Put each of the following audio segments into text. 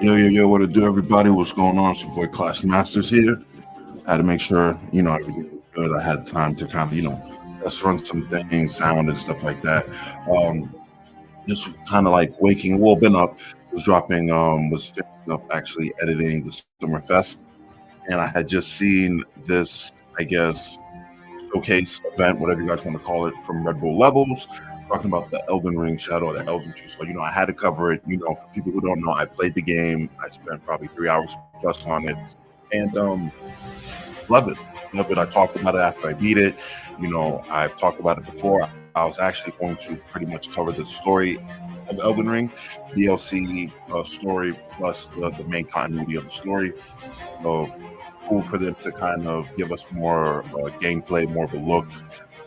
Yo, what to do, everybody? What's going on? It's your boy Class Masters here. Had to make sure, everything was good. I had time to kind of, just run some things, sound and stuff like that. Um, just kind of like waking, well, been up, was finishing up actually editing the Summer Fest. And I had just seen this, I guess, showcase event, whatever you guys want to call it, from Red Bull Levels, talking about the Elden Ring Shadow of the Elden Tree. So, I had to cover it. For people who don't know, I played the game. I spent probably 3 hours plus on it, and love it. Love it. I talked about it after I beat it. I've talked about it before. I was actually going to pretty much cover the story of Elden Ring, DLC story plus the main continuity of the story. So cool for them to kind of give us more gameplay, more of a look,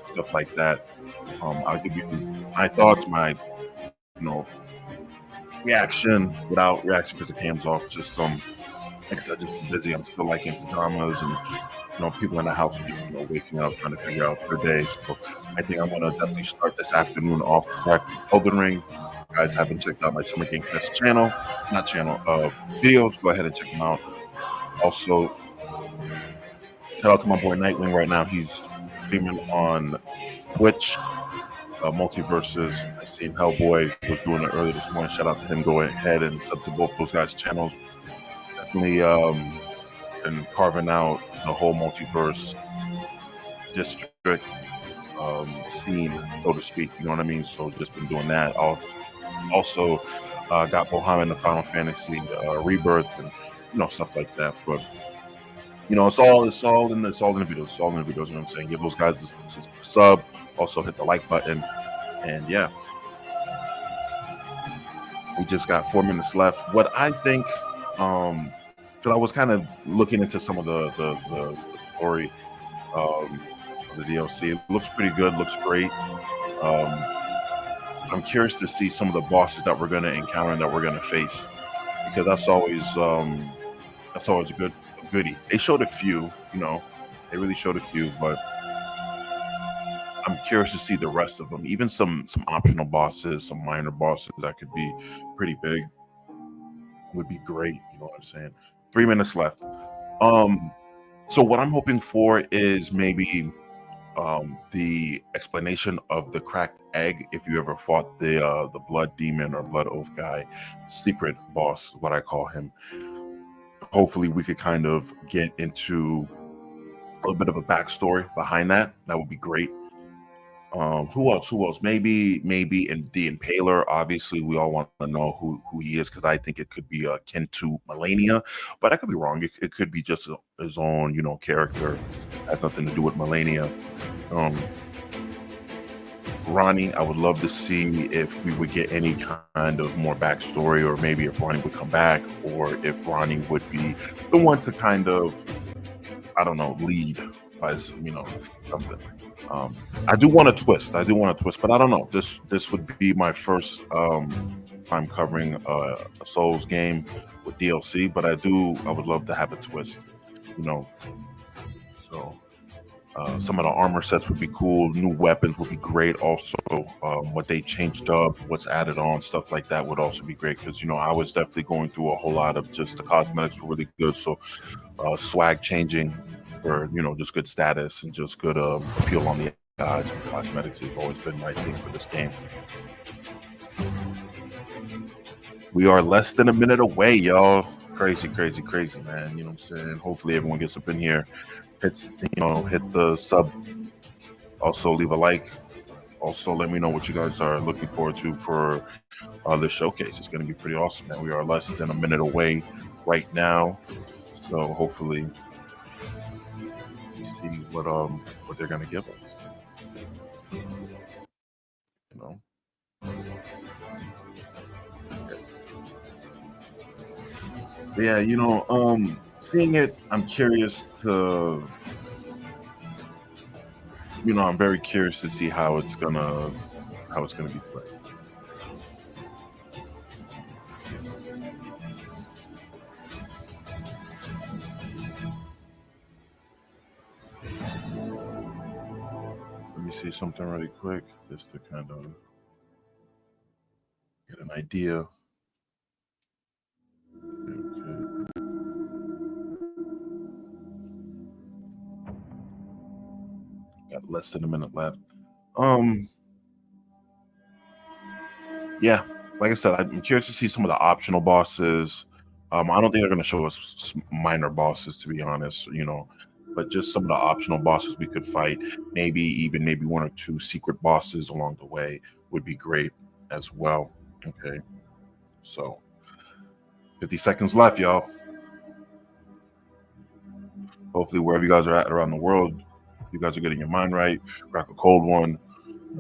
stuff like that. I'll give you my thoughts, my you know reaction without reaction because the cam's off. Just like I said, just been busy. I'm still like in pajamas, and people in the house are just waking up, trying to figure out their day. So I think I'm gonna definitely start this afternoon off correct with Elden Ring. If you guys haven't checked out my Summer Game Fest channel, not channel, videos, go ahead and check them out. Also, shout out to my boy Nightwing right now. He's streaming on Twitch, Multiverses. I seen Hellboy was doing it earlier this morning. Shout out to him. Go ahead and sub to both those guys' channels. Definitely been carving out the whole multiverse district scene, so to speak. You know what I mean? So just been doing that. Also got Bohemian in the Final Fantasy Rebirth and stuff like that. But it's all in the videos. It's all in the videos. You know what I'm saying? Give those guys a sub. Also hit the like button. And yeah, we just got 4 minutes left. What I think, because I was kind of looking into some of the story of the DLC. It looks pretty good. Looks great. I'm curious to see some of the bosses that we're going to encounter and that we're going to face, because that's always a goodie. They showed a few, they really showed a few, but I'm curious to see the rest of them. Even some optional bosses, some minor bosses that could be pretty big would be great. You know what I'm saying? 3 minutes left. So what I'm hoping for is maybe the explanation of the cracked egg. If you ever fought the blood demon or blood oath guy, secret boss, what I call him. Hopefully we could kind of get into a little bit of a backstory behind that. That would be great. Who else? Maybe in the Impaler. Obviously, we all want to know who he is, because I think it could be akin to Melania, but I could be wrong. It could be just his own, character. Has nothing to do with Melania. Ronnie, I would love to see if we would get any kind of more backstory, or maybe if Ronnie would come back, or if Ronnie would be the one to kind of, I don't know, lead as something. I do want a twist. But I don't know. This would be my first time covering a Souls game with DLC. But I would love to have a twist. So some of the armor sets would be cool. New weapons would be great. Also, what they changed up, what's added on, stuff like that would also be great. Because I was definitely going through a whole lot of just the cosmetics were really good. So swag changing for just good status and just good appeal on the odds. Cosmetics has always been my thing for this game. We are less than a minute away, y'all. Crazy, man. You know what I'm saying? Hopefully everyone gets up in here, hit the sub. Also leave a like. Also let me know what you guys are looking forward to for this showcase. It's going to be pretty awesome, man. We are less than a minute away right now, so hopefully see what they're going to give us. Yeah, seeing it, I'm curious to, I'm very curious to see how it's gonna be played. Let me see something really quick, just to kind of get an idea. Okay. Got less than a minute left. Um, yeah, like I said, I'm curious to see some of the optional bosses. I don't think they're going to show us minor bosses, to be honest. But just some of the optional bosses we could fight. Maybe one or two secret bosses along the way would be great as well. Okay, so 50 seconds left, y'all. Hopefully, wherever you guys are at around the world, you guys are getting your mind right. Crack a cold one,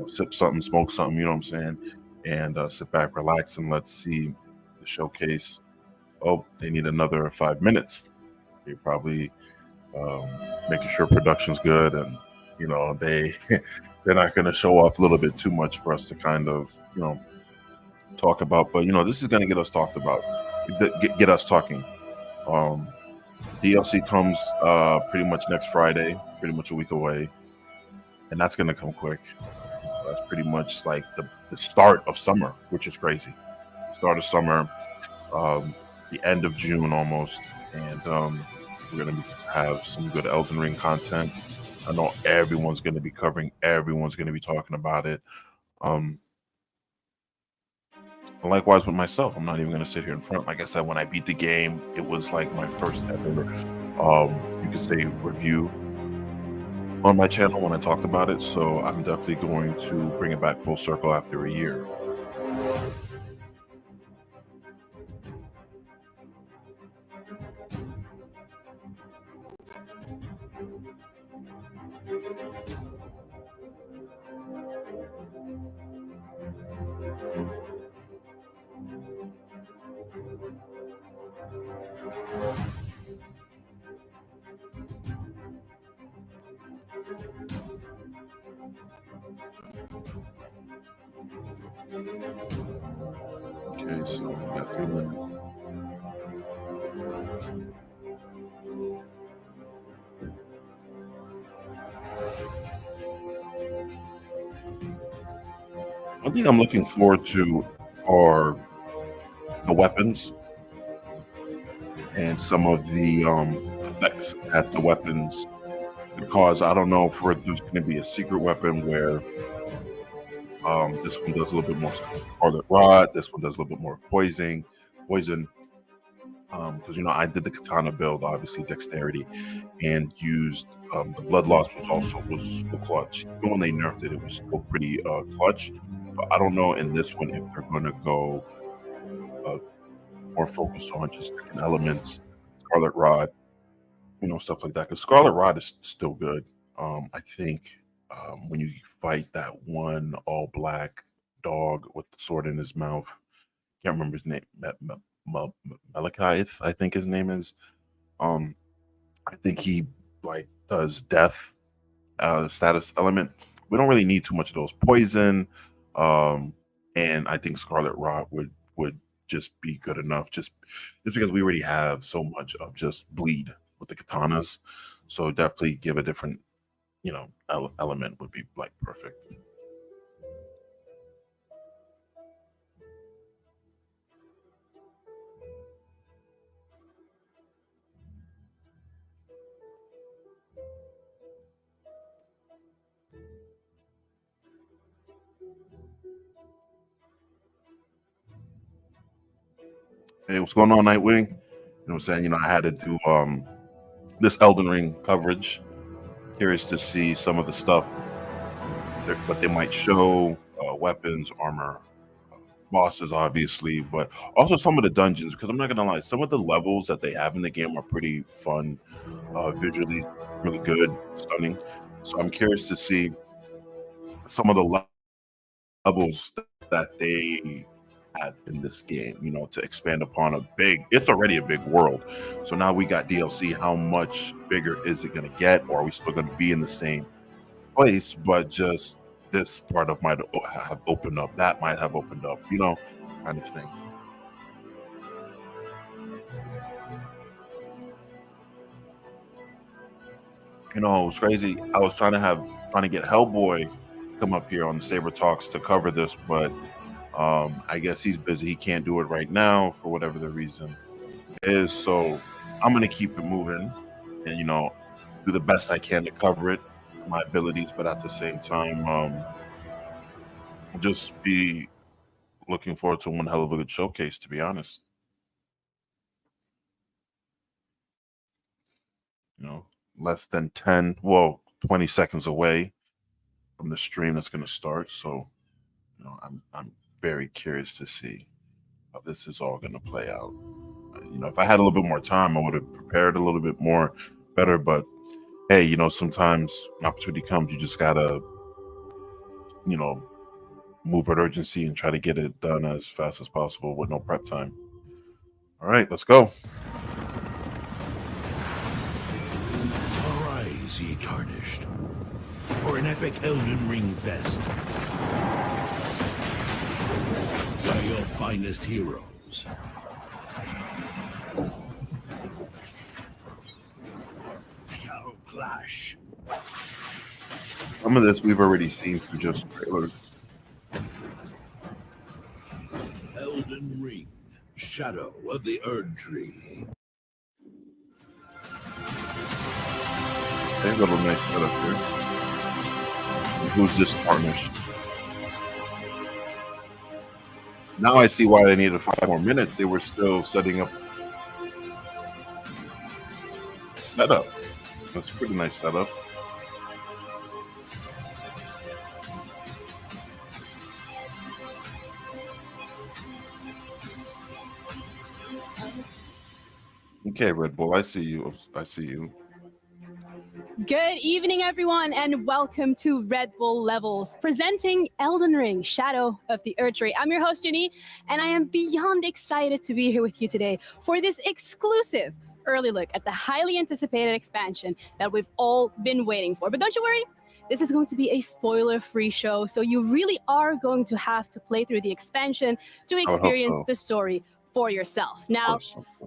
sip something, smoke something. You know what I'm saying? And sit back, relax, and let's see the showcase. Oh, they need another 5 minutes. They probably um, making sure production's good, and they they're not going to show off a little bit too much for us to kind of talk about. But this is going to get us talked about, get us talking. Um, DLC comes pretty much next Friday, pretty much a week away, and that's going to come quick. That's pretty much like the start of summer, which is crazy. Start of summer, um, the end of June almost, and we're going to have some good Elden Ring content. I know everyone's going to be covering, everyone's going to be talking about it. Um, Likewise with myself, I'm not even going to sit here in front. Like I said, when I beat the game, it was like my first ever, you could say, review on my channel when I talked about it. So I'm definitely going to bring it back full circle after a year. Okay, so we got 3 minutes. One thing I'm looking forward to are the weapons and some of the effects that the weapons cause. I don't know if there's going to be a secret weapon where this one does a little bit more scarlet rot. This one does a little bit more poison. Because I did the katana build, obviously dexterity, and used the blood loss was still clutch. Even when they nerfed it, it was still pretty clutch. But I don't know in this one if they're going to go uh, more focused on just different elements, scarlet rot, stuff like that. Because scarlet rot is still good. I think when you fight that one all black dog with the sword in his mouth, can't remember his name, Malachite, I think his name is. Um, I think he like does death status element. We don't really need too much of those poison, and I think Scarlet Rot would just be good enough. Just because we already have so much of just bleed with the katanas, so definitely give a different element would be like perfect. Hey, what's going on, Nightwing? What I'm saying? I had to do this Elden Ring coverage. Curious to see some of the stuff what they might show, weapons, armor, bosses, obviously, but also some of the dungeons. Because I'm not gonna lie, some of the levels that they have in the game are pretty fun, visually really good, stunning. So I'm curious to see some of the levels that they had in this game. To expand upon it's already a big world. So now we got DLC. How much bigger is it gonna get, or are we still gonna be in the same place, but just this part of might have opened up, that might have opened up, kind of thing. It was crazy. I was trying to get Hellboy to come up here on the Saber Talks to cover this, but I guess he's busy. He can't do it right now for whatever the reason. is. So I'm gonna keep it moving, and do the best I can to cover it, my abilities, but at the same time, just be looking forward to one hell of a good showcase. To be honest, you know, less than 20 seconds away from the stream that's gonna start. So I'm very curious to see how this is all gonna play out. If I had a little bit more time, I would have prepared a little bit more better. But hey, sometimes an opportunity comes, you just gotta, you know, move with urgency and try to get it done as fast as possible with no prep time. All right, let's go. Arise, ye tarnished, for an epic Elden Ring fest. By your finest heroes. Shall clash. Some of this we've already seen through just trailers. Elden Ring, Shadow of the ErdTree. They got a nice setup here. Who's this tarnished? Now I see why they needed 5 more minutes. They were still setting up. Setup. That's a pretty nice setup. Okay, Red Bull, I see you. I see you. Good evening, everyone, and welcome to Red Bull Levels, presenting Elden Ring, Shadow of the ErdTree. I'm your host, Jenny, and I am beyond excited to be here with you today for this exclusive early look at the highly anticipated expansion that we've all been waiting for. But don't you worry, this is going to be a spoiler-free show, so you really are going to have to play through the expansion to experience the story for yourself. Now,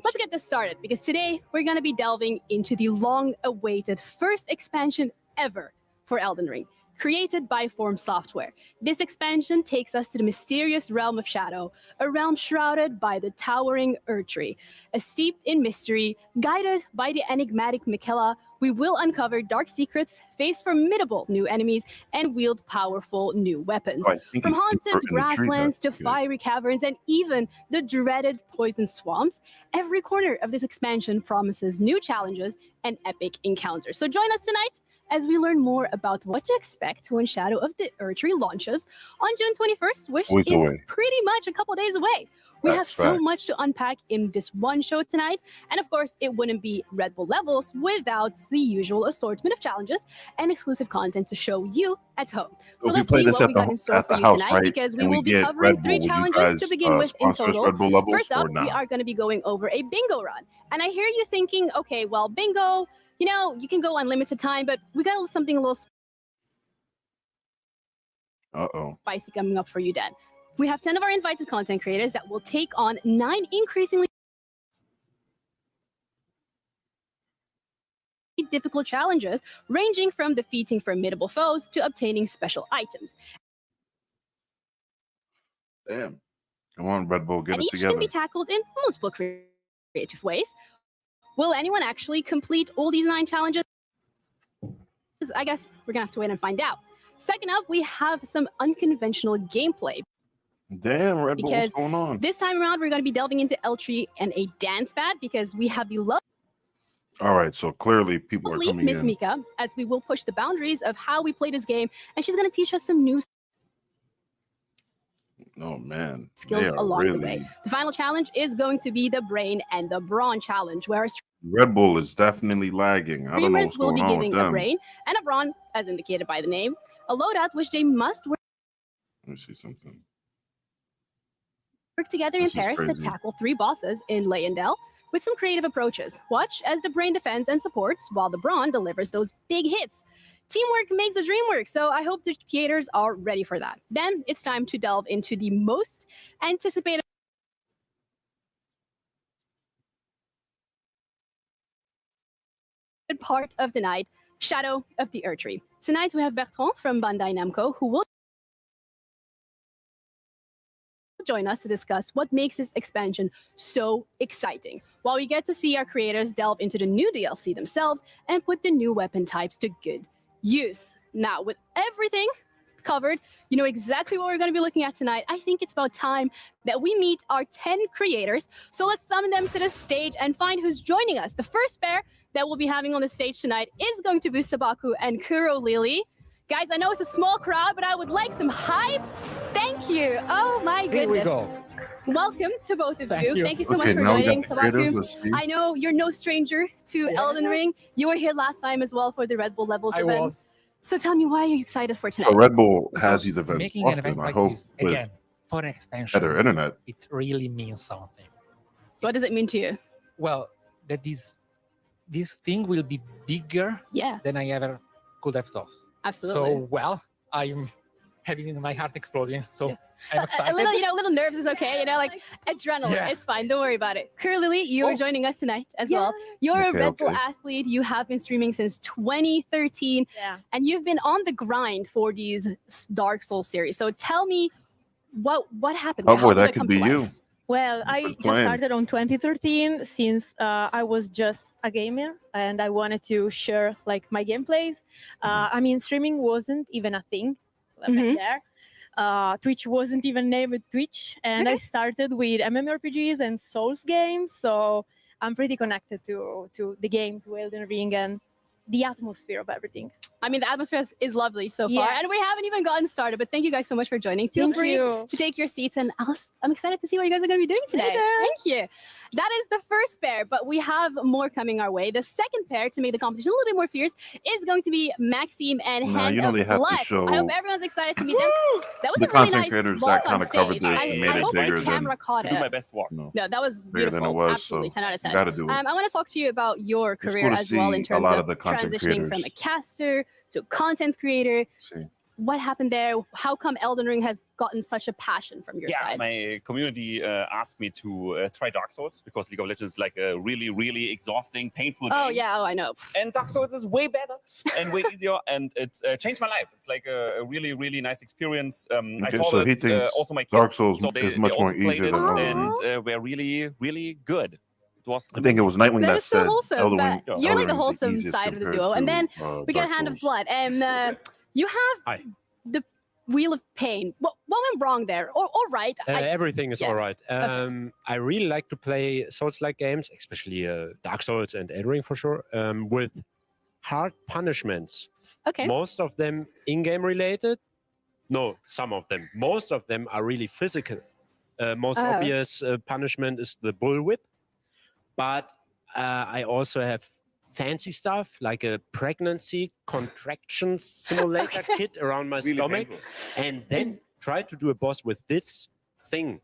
let's get this started, because today we're going to be delving into the long-awaited first expansion ever for Elden Ring, created by Form Software. This expansion takes us to the mysterious realm of Shadow, a realm shrouded by the towering ErdTree. Steeped in mystery, guided by the enigmatic Miquella, we will uncover dark secrets, face formidable new enemies, and wield powerful new weapons. From haunted grasslands to fiery caverns and even the dreaded poison swamps, every corner of this expansion promises new challenges and epic encounters. So join us tonight as we learn more about what to expect when Shadow of the ErdTree launches on June 21st, which is pretty much a couple days away. We have so much to unpack in this one show tonight, and of course, it wouldn't be Red Bull Levels without the usual assortment of challenges and exclusive content to show you at home. So let's see what we got in store for you tonight, because we will be covering 3 challenges to begin with in total. First up, we are going to be going over a bingo run. And I hear you thinking, okay, well, bingo, you can go unlimited time, but we got something a little spicy coming up for you, Dan. We have 10 of our invited content creators that will take on 9 increasingly difficult challenges, ranging from defeating formidable foes to obtaining special items. Damn. Come on, Red Bull, get it together. Each can be tackled in multiple creative ways. Will anyone actually complete all these 9 challenges? I guess we're going to have to wait and find out. Second up, we have some unconventional gameplay. Damn, Red Bull, what's going on? This time around, we're going to be delving into ErdTree and a dance pad, because we have the love. All right, so clearly people are coming Miss Mika, as we will push the boundaries of how we play this game, and she's going to teach us some new skills along the way. The final challenge is going to be the Brain and the Brawn challenge, where Red Bull is definitely lagging. I don't know what's will going be on giving with a them. brain and a brawn, as indicated by the name, a loadout which they must work Let me see something. together in pairs to tackle 3 bosses in Leyendell with some creative approaches. Watch as the Brain defends and supports while the Brawn delivers those big hits. Teamwork makes the dream work, so I hope the creators are ready for that. Then it's time to delve into the most anticipated part of the night, Shadow of the ErdTree. Tonight we have Bertrand from Bandai Namco, who will join us to discuss what makes this expansion so exciting. while we get to see our creators delve into the new DLC themselves and put the new weapon types to good use. Now, with everything covered, you know exactly what we're going to be looking at tonight. I think it's about time that we meet our 10 creators. So let's summon them to the stage and find who's joining us. The first pair that we'll be having on the stage tonight is going to be Sabaku and Kuro Lily. Guys, I know it's a small crowd, but I would like some hype. Thank you. Oh my goodness. Here we go. Welcome to both of Thank you. Thank you so Okay, much for now we got joining, the creators. Sabaku. Let's see. I know you're no stranger to Elden Ring. You were here last time as well for the Red Bull Levels I event. was. So tell me, why are you excited for tonight? So Red Bull has these events Making an often. event I like hope this, with again, for an expansion, better internet. it really means something. What does it mean to you? Well, that this thing will be bigger Yeah, than I ever could have thought. absolutely. So, well, I'm having my heart exploding. So I'm excited. A little, a little nerves is okay, like adrenaline. Yeah. It's fine. Don't worry about it. Kuro Lily, you are joining us tonight as well. You're a Okay, Red Bull okay. athlete. You have been streaming since 2013, and you've been on the grind for these Dark Souls series. So tell me, what happened? Oh How boy, did that it come could to be life? you. Well, I Good just plan. started on 2013 since I was just a gamer and I wanted to share like my gameplays. I mean, streaming wasn't even a thing back Mhm. there. Twitch wasn't even named Twitch, and I started with MMORPGs and Souls games. So I'm pretty connected to the game, to Elden Ring, and the atmosphere of everything. I mean, the atmosphere is lovely so far, and we Yes. haven't even gotten started. But thank you guys so much for joining. Feel Thank free you. to take your seats, and I'm excited to see what you guys are going to be doing today. Thank you. That is the first pair, but we have more coming our way. The second pair, to make the competition a little bit more fierce, is going to be Maxime and Nah, Hand you know of they have to Blood. show I hope everyone's excited to meet them. That was the a really content nice creators walk that on kinda covered stage. this and made I it hope bigger the than- camera caught Do my it. best walk. No, No, that was bigger beautiful. than it was. Absolutely, So 10 out of 10. you got to do it. I want to talk to you about your It's career cool to as well in see a terms lot of of the content transitioning from a creators. caster to a content creator. See. What happened there? How come Elden Ring has gotten such a passion from your Yeah, side? my community asked me to try Dark Souls because League of Legends is like a really, really exhausting, painful Oh game. yeah, I know. And Dark Souls is way better and way easier, and it's changed my life. It's like a really, really nice experience. I Okay, taught so it, he thinks also my kids, Dark Souls so is much also more played easier it than Elden and Ring. were really, really good. It was. I think it was Nightwing That that is so said wholesome, Elden but Ring. you're like the Elden Ring is wholesome easiest side of the compared duo. And to, then we got Dark Hand of Souls. Blood, and you have Hi. the Wheel of Pain. What went wrong there? Or right? Everything is yeah. all right. I really like to play Souls-like games, especially Dark Souls and Elden Ring for sure, with hard punishments. Okay. Most of them in-game related. No, some of them. Most of them are really physical. Most Oh. obvious punishment is the bullwhip. But I also have fancy stuff like a pregnancy contraction simulator kit around my Really stomach. painful. And then try to do a boss with this thing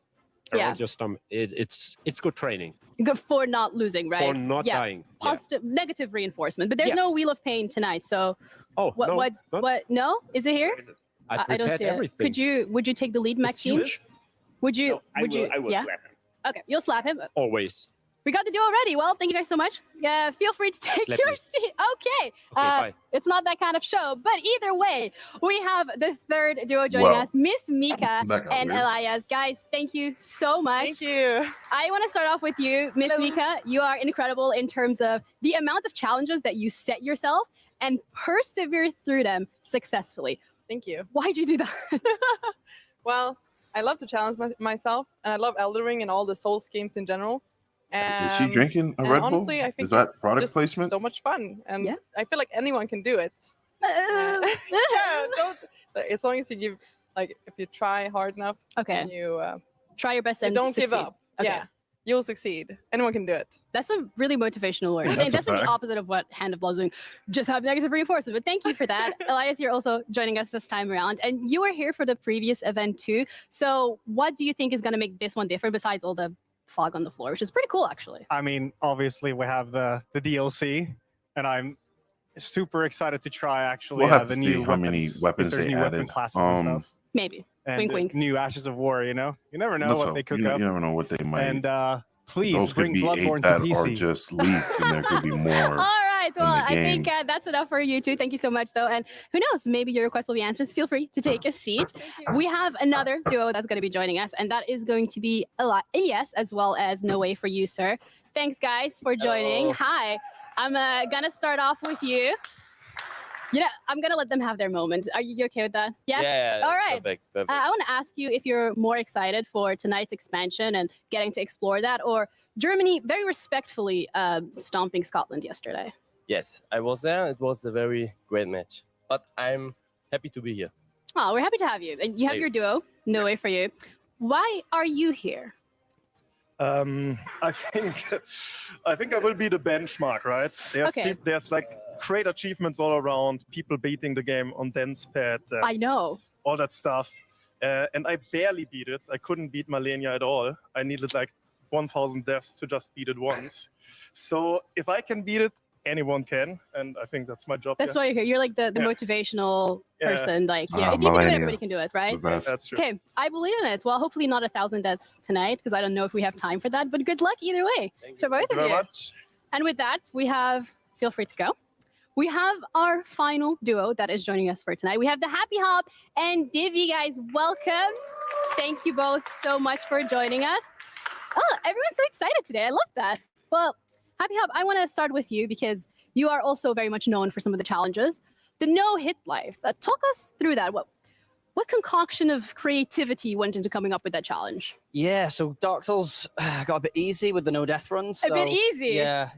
around Yeah. your stomach. It's good training Good for not losing, right? for not yeah. dying. Positive, negative reinforcement. But there's Yeah. no Wheel of Pain tonight. So Oh, what? no, what? not- What? No? Is it here? I I don't prepared see it. everything. Would you take the lead, It's Maxime? huge. Would you? No, would you? I will yeah. slap him. Okay, you'll slap him. Always. We got the duo ready. Well, thank you guys so much. Feel free to take Slap your me. seat. Okay. Bye. It's not that kind of show, but either way, we have the third duo joining Well, us, Miss Mika that got and weird. Elias. Guys, thank you so much. Thank you. I want to start off with you, Miss Hello. Mika. You are incredible in terms of the amount of challenges that you set yourself and persevere through them successfully. Thank you. Why'd you do that? Well, I love to challenge myself, and I love Elden Ring and all the Souls games in general. Is she Um, drinking a and Red Bull? honestly, I think Is that it's product just placement? so much fun, and Yeah. I feel like anyone can do it. Yeah, don't, as long as you give, like, if you try hard enough, Okay. and you Try your best you and don't succeed. give up. Okay. Yeah, you'll succeed. Anyone can do it. That's a really motivational word. That's And a that's the fact. opposite of what Hand of Blood is doing. Just have negative reinforcement. But thank you for that. Elias, you're also joining us this time around. And you were here for the previous event too. So what do you think is going to make this one different besides all the fog on the floor, which is pretty cool actually? I mean, obviously we have the DLC, and I'm super excited to try actually We'll have the to new see how many weapons, weapons if there's they new weapon added. classes and stuff, Maybe. and Wink, wink. new Ashes of War. You know, you never know That's what all. they cook you up. never know what they might. And please Those could bring be Bloodborne eight to that are PC. just leaked, and there could be All more. right. Well, the I think game. that's enough for you two. Thank you so much, though. And who knows? Maybe your request will be answered. Feel free to take a seat. We have another duo that's going to be joining us, and that is going to be Elias as well as No Way for you, sir. Thanks, guys, for joining. Hello. Hi. I'm gonna start off with you. You know, I'm gonna let them have their moment. Are you okay with that? Yeah. All right. Perfect. Perfect. I want to ask you if you're more excited for tonight's expansion and getting to explore that, or Germany very respectfully stomping Scotland yesterday. Yes, I was there. It was a very great match. But I'm happy to be here. Oh, we're happy to have you. And you have Thank your duo, No Way for You. Why are you here? I think I will be the benchmark, right? Okay. There's like great achievements all around, people beating the game on dense pad, I know. all that stuff. And I barely beat it. I couldn't beat Malenia at all. I needed like 1,000 deaths to just beat it once. So if I can beat it, anyone can, and I think that's my job. That's why you're here. You're like the Yeah. motivational Yeah. person. Like, Ah, if you can do it, Millennia. everybody can do it, right? The best. That's true. Okay, I believe in it. Well, hopefully not 1,000 deaths tonight, because I don't know if we have time for that. But good luck either way to both Thank you of very you. much. And with that, we have. Feel free to go. We have our final duo that is joining us for tonight. We have the Happy Hop and Divi, guys. Welcome. Thank you both so much for joining us. Oh, everyone's so excited today. I love that. Well, Happy Hop, I want to start with you because you are also very much known for some of the challenges. The no-hit life. Talk us through that. What concoction of creativity went into coming up with that challenge? Yeah, so Dark Souls got a bit easy with the no death runs. A bit so- easy? Yeah.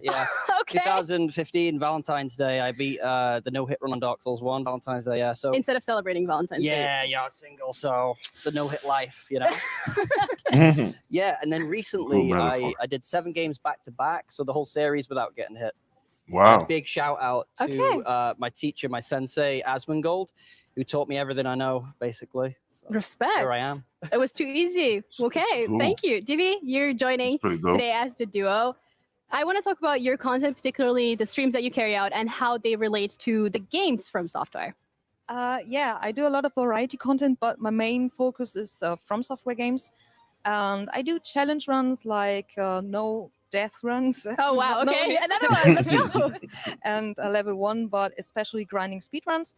Okay. 2015 Valentine's Day, I beat the no hit run on Dark Souls 1 Valentine's Day. Yeah, so Instead of celebrating Valentine's Day. yeah, single. So the no hit life, you know. Yeah, and then recently Cool metaphor. I did 7 games back to back, so the whole series without getting hit. Wow. Big shout out to Okay. my teacher, my sensei Asmongold, who taught me everything I know, basically. So Respect. here I am. It was too easy. Okay, Cool. thank you. Divi, you're joining That's pretty dope. today as the duo. I want to talk about your content, particularly the streams that you carry out and how they relate to the games from Software. Yeah, I do a lot of variety content, but my main focus is from software games. And I do challenge runs like no death runs. Oh, wow. No Okay, hit. another one. Let's go. And level 1, but especially grinding speed runs.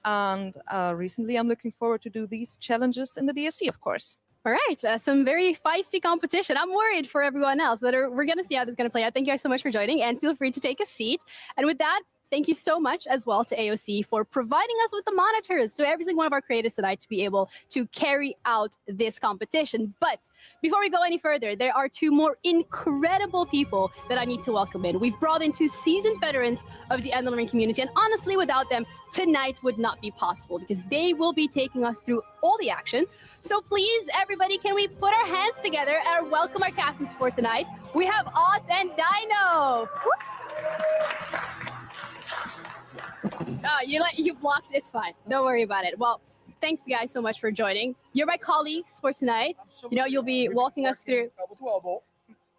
And recently I'm looking forward to do these challenges in the DSC, of course. All right, some very feisty competition. I'm worried for everyone else, but we're going to see how this is going to play out. Thank you guys so much for joining, and feel free to take a seat. And with that, thank you so much as well to AOC for providing us with the monitors to every single one of our creators tonight to be able to carry out this competition. But before we go any further, there are 2 more incredible people that I need to welcome in. We've brought in 2 seasoned veterans of the Elden Ring community, and honestly, without them, tonight would not be possible because they will be taking us through all the action. So please, everybody, can we put our hands together and welcome our casters for tonight? We have Odds and Dino. You blocked. It's fine. Don't worry about it. Well, thanks guys so much for joining. You're my colleagues for tonight. You know, you'll be walking us through.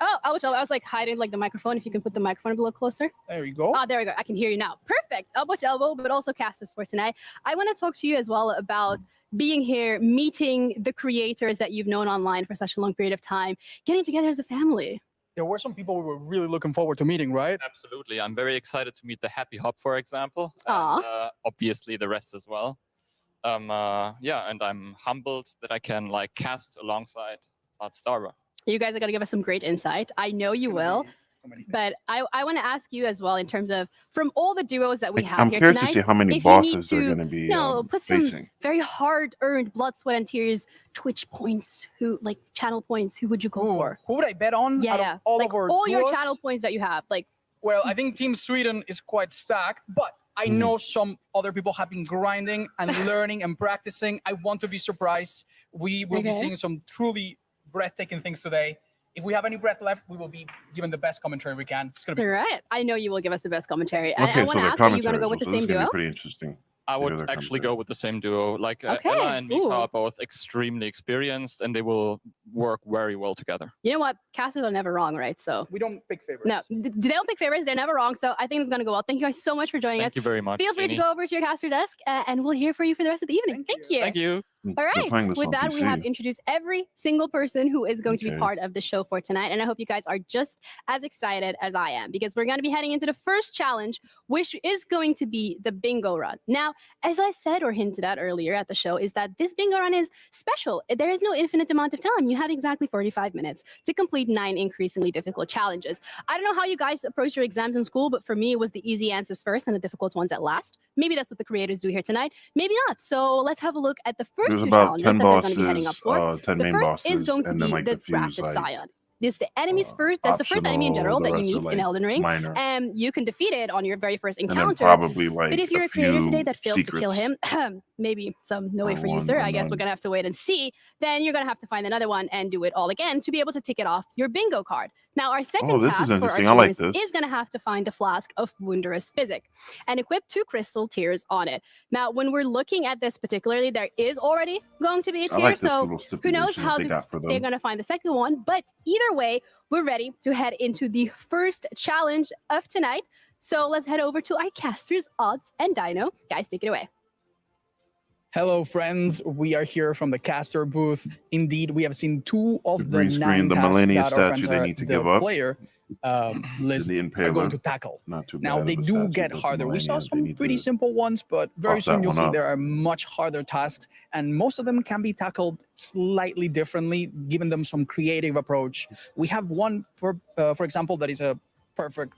Oh, I was like hiding like the microphone. If you can put the microphone a little closer. There you go. Oh, there we go. I can hear you now. Perfect. Elbow to elbow, but also casters for tonight. I want to talk to you as well about being here, meeting the creators that you've known online for such a long period of time, getting together as a family. There were some people we were really looking forward to meeting, right? Absolutely. I'm very excited to meet the Happy Hop, for example. Aw. And, obviously the rest as well. Yeah, and I'm humbled that I can like cast alongside Starra. You guys are going to give us some great insight. I know you will. But I want to ask you as well in terms of from all the duos that we have I'm here curious tonight, to see how many if you need bosses they're to, going to be you know, put some facing. very hard-earned blood, sweat, and tears Twitch points, channel points. Who would you go for? Who would I bet on? Yeah, out of yeah. all like of our all your duos? channel points that you have. Like, Well, I think Team Sweden is quite stacked, but I know some other people have been grinding and learning and practicing. I want to be surprised. We will be Okay. seeing some truly breathtaking things today. If we have any breath left, we will be given the best commentary we can. It's gonna be all right. I know you will give us the best commentary. And I Okay, want so to the ask, are you going to commentary. go with the So same this is going to duo? be pretty interesting. I to hear would their actually commentary. go with the same duo. Like Okay, Ella and Mika ooh. are both extremely experienced and they will work very well together. You know what? Casters are never wrong, right? So we don't pick favorites. no, they don't pick favorites. They're never wrong. So I think it's going to go well. Thank you guys so much for joining us. Thank you very much. Feel free to Jeannie. go over to your caster desk, and we'll hear from you for the rest of the evening. Thank you. Thank you. All They're right. playing this With on that, we have PC. introduced every single person who is going to be Okay. part of the show for tonight. And I hope you guys are just as excited as I am because we're going to be heading into the first challenge, which is going to be the bingo run. Now, as I said or hinted at earlier at the show, is that this bingo run is special. There is no infinite amount of time. You have exactly 45 minutes to complete 9 increasingly difficult challenges. I don't know how you guys approach your exams in school, but for me, it was the easy answers first and the difficult ones at last. Maybe that's what the creators do here tonight. Maybe not. So let's have a look at the first There's 2 about challenges 10 that they're going to be heading up bosses, for. 10 The main first is bosses, going to and be then like the a few grafted like scion. This is the enemy's first. That's the first enemy in general optional, that the you rest meet are, in like, Elden Ring, minor. and you can defeat it on your very first And then encounter. probably But like if you're a a creator today few that fails to kill secrets. him, maybe some no way Or for you, one sir. or I guess we're none. gonna have to wait and see. Then you're gonna have to find another one and do it all again to be able to tick it off your bingo card. Now, our second Oh, this is task for our interesting. I like students this. is gonna have to find a flask of wondrous physic and equip 2 crystal tears on it. Now, when we're looking at this particularly, there is already going to be a I tier, like this so little who knows stipulation how that they got for they're them. going to find the second one. But either way, we're ready to head into the first challenge of tonight. So let's head over to our casters, Odds and Dino. Guys, take it away. Hello, friends. We are here from the caster booth. Indeed, we have seen 2 of the green screen, 9 the tasks Millennia that our friends statue they are need to the give up. player list The are going Impaler. to tackle. Not too Now, bad they of a do statue, get but the harder. We saw Millennia, they some need pretty to simple ones, but very buff that soon you'll one see up. there are much harder tasks, and most of them can be tackled slightly differently, giving them some creative approach. We have one, for example, that is a perfect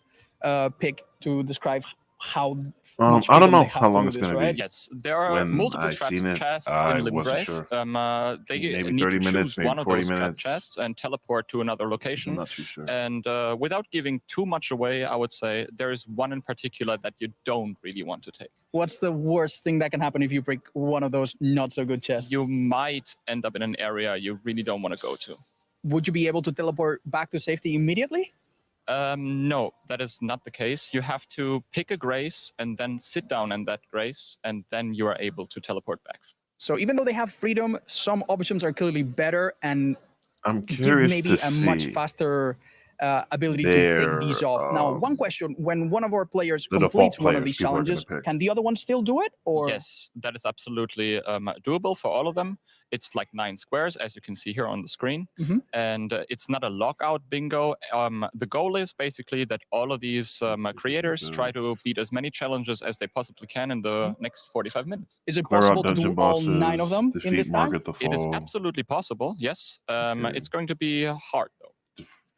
pick to describe how much I don't freedom know they have how to long do it's this, gonna right? be. Yes, there are When multiple I trap seen it, chests I in wasn't Limgrave. sure. They Maybe need 30 to minutes, choose maybe one of 40 those trap minutes. chests and teleport to another location. I'm not too sure. And without giving too much away, I would say there is one in particular that you don't really want to take. What's the worst thing that can happen if you break one of those not so good chests? You might end up in an area you really don't want to go to. Would you be able to teleport back to safety immediately? No, that is not the case. You have to pick a grace and then sit down in that grace, and then you are able to teleport back. So even though they have freedom, some options are clearly better and I'm give curious maybe to a much see faster ability to take these their, off. Now, one question: when one of our players the default completes one of players these people are gonna challenges, pick. can the other one still do it? Or Yes, that is absolutely doable for all of them. It's like 9 squares, as you can see here on the screen. Mhm. And it's not a lockout bingo. The goal is basically that all of these creators try to beat as many challenges as they possibly can in the next 45 minutes. is it Clear out possible to do dungeon all 9 of bosses, them in defeat this time? Margaret the It is Foe, absolutely possible, yes. Okay. It's going to be hard, though.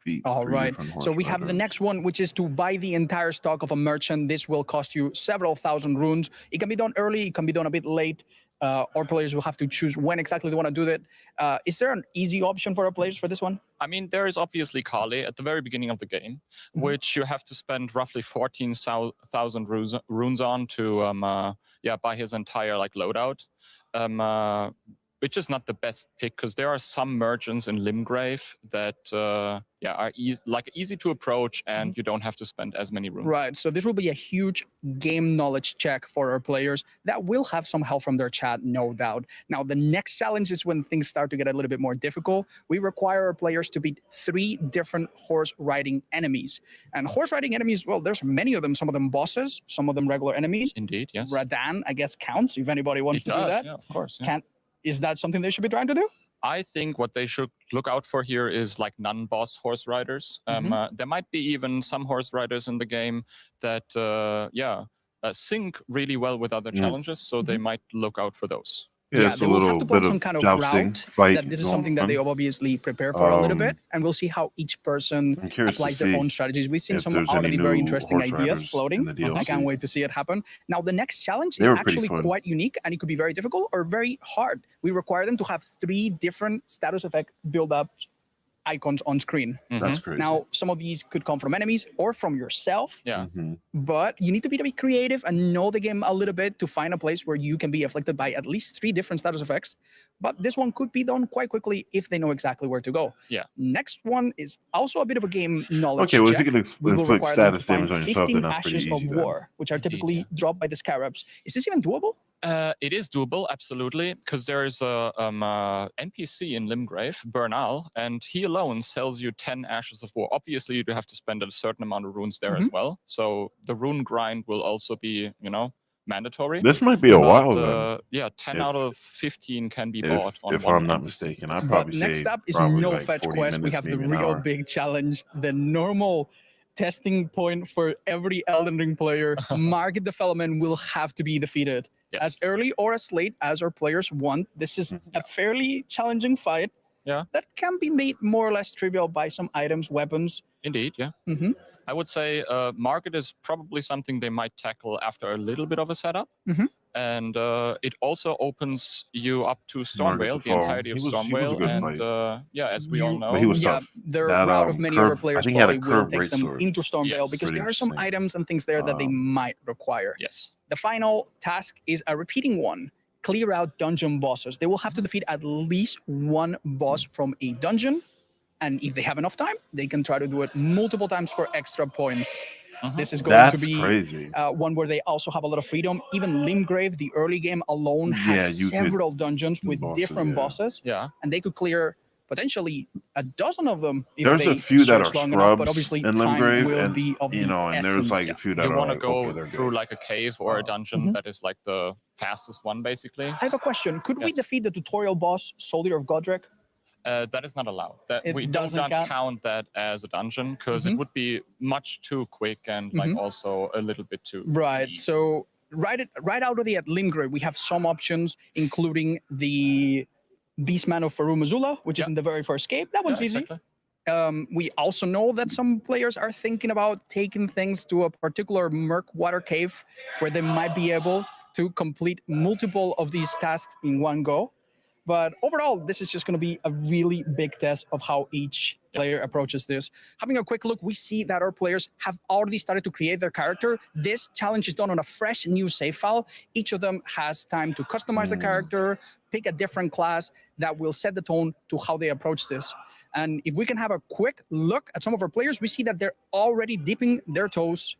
defeat All 3 right. different So horse we have the riders. next one, which is to buy the entire stock of a merchant. This will cost you several thousand runes. It can be done early. It can be done a bit late. Our players will have to choose when exactly they want to do that. Is there an easy option for our players for this one? I mean, there is obviously Kali at the very beginning of the game, which you have to spend roughly 14,000 runes on to buy his entire like loadout. Which is not the best pick because there are some merchants in Limgrave that are easy to approach and you don't have to spend as many runes. Right. So this will be a huge game knowledge check for our players that will have some help from their chat, no doubt. Now, the next challenge is when things start to get a little bit more difficult. We require our players to beat 3 different horse riding enemies. And horse riding enemies, well, there's many of them. Some of them bosses, some of them regular enemies. Indeed, yes. Radan, I guess, counts if anybody wants It to do does, that. yeah, of course. Yeah. Is that something they should be trying to do? I think what they should look out for here is like non-boss horse riders. There might be even some horse riders in the game that, sync really well with other challenges, so they might look out for those. Yeah, it's they a will have little to plan bit some of kind of jousting, route. fight That this is going something that on. they obviously prepare for a little bit, Um, and we'll see how each person I'm curious to applies their see own strategies. We've seen if some there's any already very new interesting horse ideas riders floating. in the I can't DLC. wait to see it happen. Now, the next challenge is They were pretty actually fun. quite unique, and it could be very difficult or very hard. We require them to have 3 different status effect build-ups icons on screen. That's crazy. Now, some of these could come from enemies or from yourself. Yeah. But you need to be creative and know the game a little bit to find a place where you can be afflicted by at least 3 different status effects. But this one could be done quite quickly if they know exactly where to go. Yeah. Next one is also a bit of a game knowledge Okay, well, if check. you can We will inflict require them to status damage find on yourself, 15 then that's pretty ashes of easy then. war, which are typically dropped by the scarabs. Is this even doable? It is doable, absolutely, because there is a NPC in Limgrave, Bernal, and he alone sells you 10 Ashes of War. Obviously, you do have to spend a certain amount of runes there as well. So the rune grind will also be, mandatory. This might be a but, while then. Yeah, 10 If- out of 15 can be bought on If one I'm not NPC. mistaken, I'd But probably next say up is probably no like fetch 40 quest. We minutes, have the maybe an real hour. big challenge, the normal testing point for every Elden Ring player. Market development will have to be defeated as early or as late as our players want. This is a fairly challenging fight. Yeah. That can be made more or less trivial by some items, weapons. Indeed, yeah. Mhm. I would say market is probably something they might tackle after a little bit of a setup. Mhm. And it also opens you up to Market Stormvale, to the fall. entirety of He was a Stormvale. good And fight. yeah, as we all know, But he was Yeah, tough. the That, route of many other curve- I players think he had a probably will curved take them greatsword. into Stormvale Yes. because Pretty there are some interesting. items and things there that they might require. Yes. The final task is a repeating one. Clear out dungeon bosses. They will have to defeat at least one boss from a dungeon. And if they have enough time, they can try to do it multiple times for extra points. This is going That's to be crazy. one where they also have a lot of freedom. Even Limgrave, the early game alone, Yeah, has you could- several dungeons with bosses, different yeah. bosses. Yeah. And they could clear potentially a dozen of them if There's they a few that search are long enough, but scrubs obviously in time Limgrave, will and be of you the know, and there's essence. like a few that You are want to like, go okay, they're through good. like a cave or a dungeon that is like the fastest one, basically. I have a question. Could we Yes. defeat the tutorial boss, Soldier of Godric? That is not allowed. That It we do doesn't not count? count that as a dungeon because it would be much too quick and like also a little bit too Right. So right out of the at Limgrave, we have some options, including the Beastman of Farum Azula, which is in the very first cave. That one's easy. We also know that some players are thinking about taking things to a particular Murkwater cave where they might be able to complete multiple of these tasks in one go. But overall, this is just going to be a really big test of how each player approaches this. Having a quick look, we see that our players have already started to create their character. This challenge is done on a fresh new save file. Each of them has time to customize the character, pick a different class that will set the tone to how they approach this. And if we can have a quick look at some of our players, we see that they're already dipping their toes.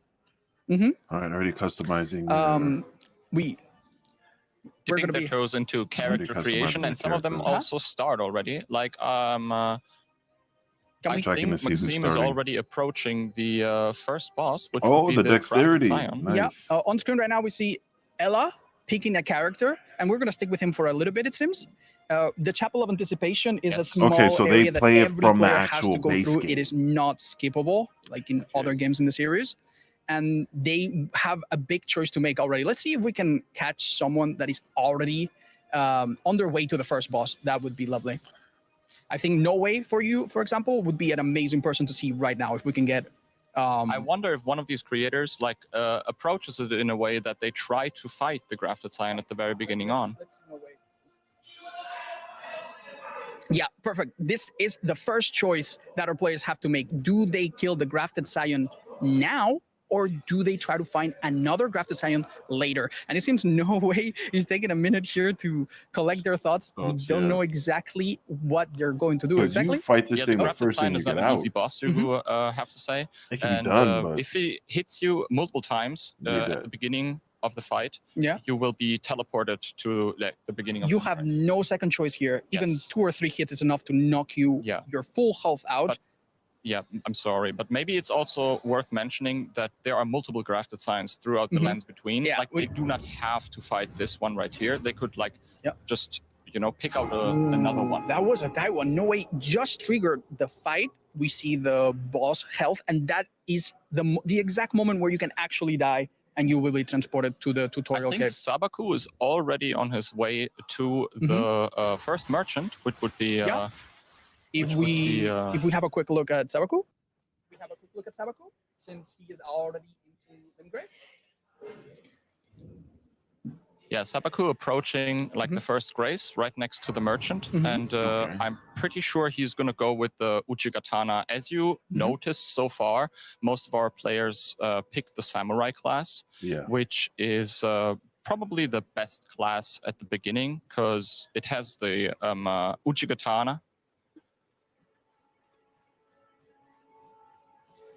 All right, already customizing. We're dipping gonna their be toes into character customizing creation, their and some of them characters. also start already. Like I we- think Checking to see who's Maxime is starting. already approaching the first boss, which Oh, would be the the dexterity. Crafted Scion. Nice. Yeah, on screen right now we see Ella picking a character, and we're gonna stick with him for a little bit, it seems. The Chapel of Anticipation is a small Okay, so they area that play it every from the player has actual to go base through. game. It is not skippable, like in other games in the series. And they have a big choice to make already. Let's see if we can catch someone that is already on their way to the first boss. That would be lovely. I think No Way for you, for example, would be an amazing person to see right now if we can get. I wonder if one of these creators like approaches it in a way that they try to fight the Grafted Scion at the very beginning on. Yeah, perfect. This is the first choice that our players have to make. Do they kill the Grafted Scion now, or do they try to find another Grafted Scion later? And it seems No Way is taking a minute here to collect their thoughts. We don't know exactly what they're going to do Because you exactly. fight this Yeah, thing the the Grafted first Scion thing you is not get an out. easy boss to have to say. It can And be done, but if he hits you multiple times at the beginning of the fight, you will be teleported to like, the beginning of You the have no second choice here. Even Yes. 2 or 3 hits is enough to knock you your full health out. Yeah, I'm sorry, but maybe it's also worth mentioning that there are multiple Grafted Scions throughout the lands between. Yeah, like they do not have to fight this one right here. They could like just pick out another one. That was a tight one. No Way just triggered the fight. We see the boss health, and that is the exact moment where you can actually die, and you will be transported to the tutorial I think cave. Sabaku is already on his way to the first merchant, which would be. If we have a quick look at Sabaku, since he is already into Limgrave. Yeah, Sabaku approaching like the first grace right next to the merchant. And I'm pretty sure he's going to go with the Uchigatana. As you noticed so far, most of our players picked the Samurai class, which is probably the best class at the beginning because it has the Uchigatana.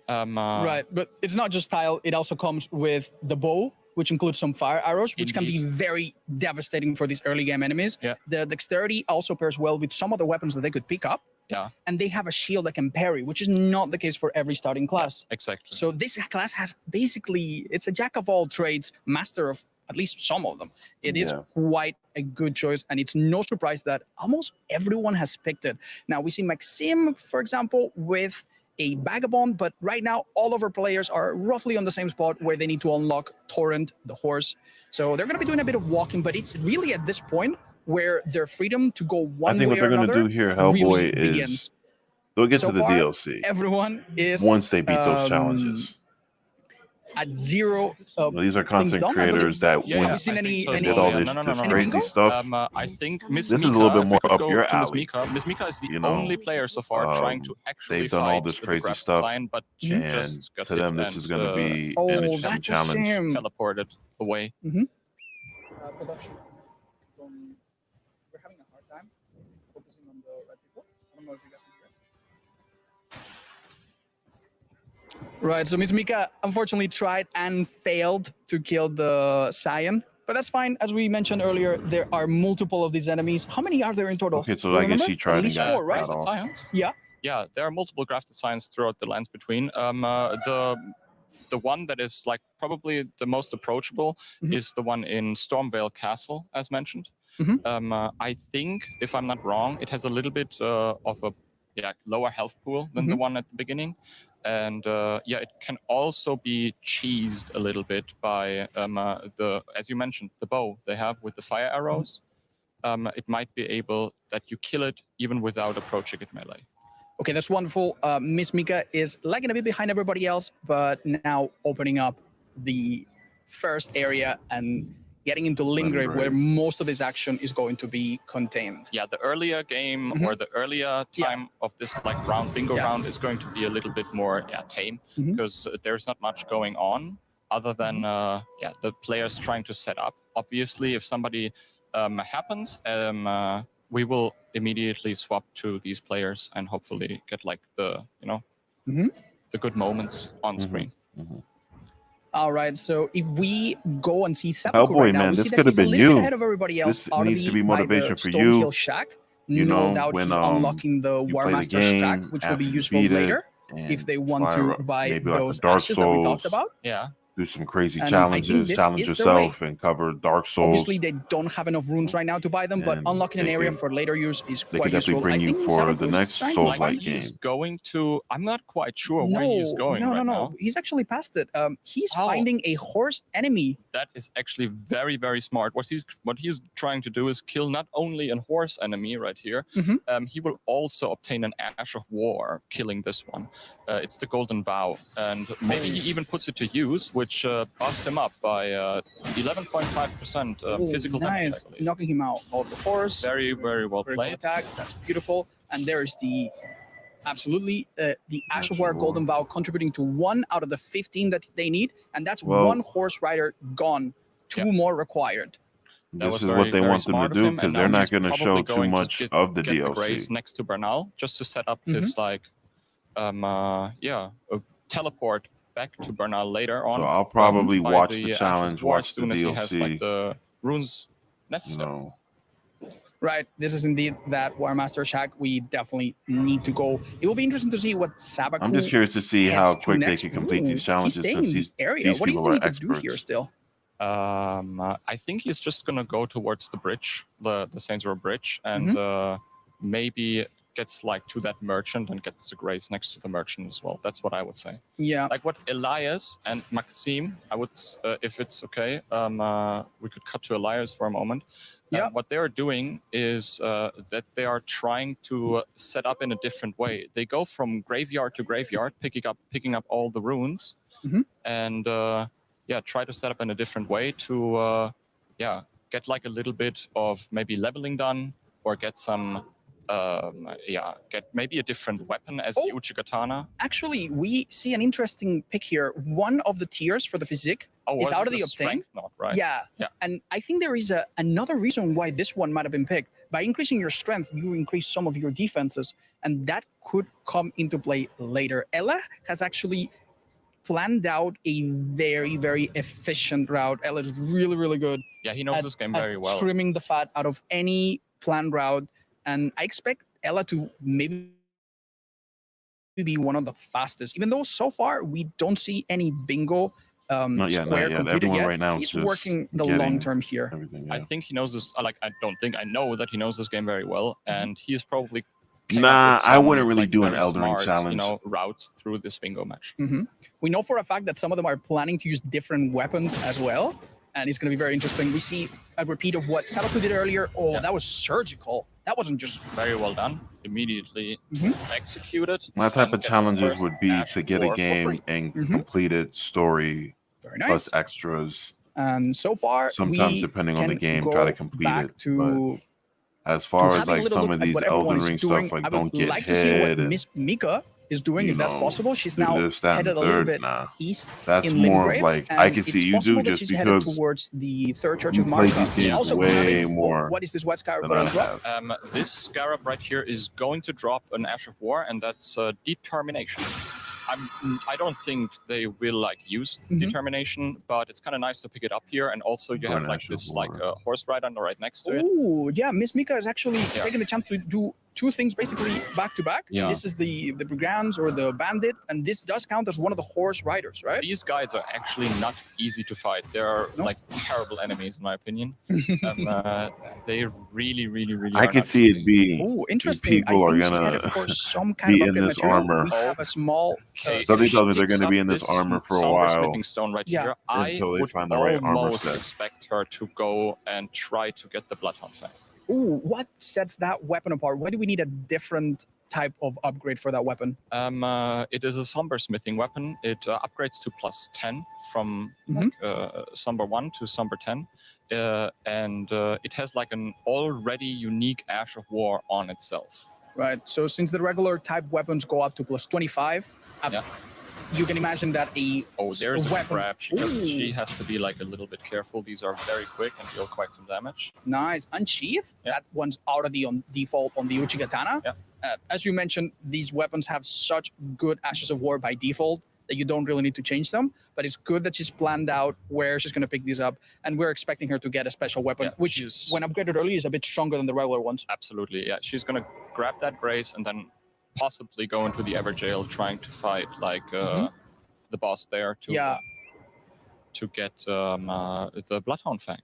Right, but it's not just style. It also comes with the bow, which includes some fire arrows, which can be very devastating for these early game enemies. Yeah. The dexterity also pairs well with some of the weapons that they could pick up. Yeah. And they have a shield that can parry, which is not the case for every starting class. Exactly. So this class has basically, it's a jack of all trades, master of at least some of them. It is Yeah. quite a good choice, and it's no surprise that almost everyone has picked it. Now we see Maxim, for example, with a Vagabond, but right now all of our players are roughly on the same spot where they need to unlock Torrent, the horse. So they're going to be doing a bit of walking, but it's really at this point where their freedom to go one I think way what they're or going to another do here, Hellboy, really is begins. they'll get So to the far, DLC everyone is once they beat those challenges. At zero. Well, these are content done, I creators that Yeah, went yeah, we seen I any- think any- did all totally. this, No, no, this no, no, crazy no. stuff. I think Miss This Mika, is a little bit if we more could up go your to Miss alley. Mika. Miss Mika is the You know, only player so far trying to actually they've done all fight this the crazy graphic stuff, design, but she and just got to them, hit this is and, going to be an Oh, interesting that's a challenge. shame. teleported away. Production. We're having a hard time focusing on the red people. I don't know if you guys can hear. Right, so Miss Mika unfortunately tried and failed to kill the Saiyan, but that's fine. As we mentioned earlier, there are multiple of these enemies. How many are there in total? Okay, so Do you I guess remember? she tried At and least got 4, right? off. Science? Yeah. Yeah, there are multiple grafted signs throughout the lands between. The one that is like probably the most approachable is the one in Stormvale Castle, as mentioned. I think, if I'm not wrong, it has a little bit of a lower health pool than the one at the beginning, and it can also be cheesed a little bit by as you mentioned, the bow they have with the fire arrows. It might be able that you kill it even without approaching it melee. Okay, that's wonderful. Miss Mika is lagging a bit behind everybody else, but now opening up the first area and getting into Lingrave, where most of this action is going to be contained. Yeah, the earlier game or the earlier time of this like bingo round is going to be a little bit more tame because there's not much going on other than the players trying to set up. Obviously, if somebody happens, we will immediately swap to these players and hopefully get like the the good moments on screen. All right, so if we go and see Seppuku Hellboy, right now, man, we this see that could have he's a been little bit you. ahead of everybody else. This out needs of to the, be by motivation the for Stone you. Hill Shack. You No know, doubt when, he's unlocking the you play the Warmaster Shack, game, which will be after you useful beat it, later if and they want fire to up buy maybe like a those Dark ashes that we talked Souls. about. Yeah. Do some crazy And I think challenges, this challenge is their way. yourself, and cover Dark Souls. Obviously, they don't have enough runes right now to buy them, but And unlocking an they area can- for later use is they quite could definitely useful. bring I you think for Seppuku the is next trying to Souls-like find- He's going to. I'm not quite sure where he's going no, right no. now. He's actually past it. He's Oh. finding a horse enemy. That is actually very, very smart. What he's trying to do is kill not only a horse enemy right here. He will also obtain an Ash of War, killing this one. It's the Golden Vow, and maybe he even puts it to use, which buffs him up by 11.5% physical damage. Nice, knocking him out of the horse. Very, very well Very played. good attack. That's beautiful. And there's the the Ash of War Golden Vow contributing to 1 out of the 15 that they need, and that's Well- 1 horse rider gone. 2 more required. This is what they want them to do because they're not going to show too much of the get the DLC. Grace next to Bernal just to set up his teleport back to Bernal later on. So I'll probably by watch the the Ash of challenge, War watch as soon the as he has DLC. like the runes necessary. No. Right, this is indeed that Warmaster Shack. We definitely need to go. It will be interesting to see what Sabaku. I'm just curious to see gets how to quick they next. can complete Ooh, these challenges he's staying since in these the area. these What do you people think are he could do experts. here still? I think he's just gonna go towards the bridge, the Saints Row bridge, and maybe gets like to that merchant and gets the grace next to the merchant as well. That's what I would say. Yeah. Like what Elias and Maxime, I would, if it's okay, we could cut to Elias for a moment. What they are doing is that they are trying to set up in a different way. They go from graveyard to graveyard, picking up all the runes, and try to set up in a different way to get like a little bit of maybe leveling done or get some get maybe a different weapon as the Uchigatana. Actually, we see an interesting pick here. One of the tiers for the physique is out of the obtain. Strength knot, right? Yeah. Yeah. And I think there is another reason why this one might have been picked. By increasing your strength, you increase some of your defenses, and that could come into play later. Ella has actually planned out a very, very efficient route. Ella is really, really good. Yeah, he knows this game very well. Trimming the fat out of any planned route. And I expect Ella to maybe be one of the fastest, even though so far we don't see any bingo Not yet, Square not yet. computer Everyone yet. right now is He's just working the getting long term here. everything. I Yeah. think he knows this. I don't think I know that he knows this game very well, and he is probably Nah, I wouldn't really do an very Elden Ring smart, challenge. route through this bingo match. We know for a fact that some of them are planning to use different weapons as well, and it's going to be very interesting. We see a repeat of what Sabaku did earlier. Oh, that was surgical. That wasn't just very well done. Immediately executed. My type of and get his challenges first would be Ash to get a War for game free. and complete it story Very nice. plus extras. And so far, Sometimes we depending on the can game, go try to complete back it. to But as far as having a like little some look of at these what everyone Elden is Ring doing. stuff, like I don't would get like to see what hit and Miss Mika is doing, you if that's know, possible. She's do now this, that, and headed a little third. bit Nah. east That's in more of Limgrave, like I and can see it's you possible do that just she's headed because towards the third church you of play Marka. these We games also way have more what is this white scarab than going I to drop? have. This scarab right here is going to drop an Ash of War, and that's determination. I don't think they will like use determination, but it's kind of nice to pick it up here, and also you have like this like horse rider right next to it. Oh, yeah, Miss Mika is actually taking the chance to do two things basically back to back. Yeah. This is the brigands or the bandit, and this does count as one of the horse riders, right? These guys are actually not easy to fight. They're like terrible enemies, in my opinion. They really. I are can not see easy. it being Oh, interesting. people I are think she's headed gonna for some kind be of in upgrade this material. armor. We have a small. Something tells me they're Picks going to be up in this this armor for a somber while smithing stone right here. I until they would find the right armor almost set. expect her to go and try to get the Bloodhound Fang. Ooh, what sets that weapon apart? Why do we need a different type of upgrade for that weapon? It is a somber smithing weapon. It upgrades to +10 from like, somber 1 to somber 10. And it has like an already unique Ash of War on itself. Right. So since the regular type weapons go up to +25, you can imagine that there's a weapon. trap. She has to be like a little bit careful. These are very quick and deal quite some damage. Nice. Unsheath. That one's already on default on the Uchigatana. As you mentioned, these weapons have such good Ashes of War by default that you don't really need to change them. But it's good that she's planned out where she's going to pick these up. And we're expecting her to get a special weapon, which when upgraded early is a bit stronger than the regular ones. Absolutely, yeah. She's going to grab that Grace and then possibly go into the Everjail trying to fight like the boss there to get the Bloodhound Fang.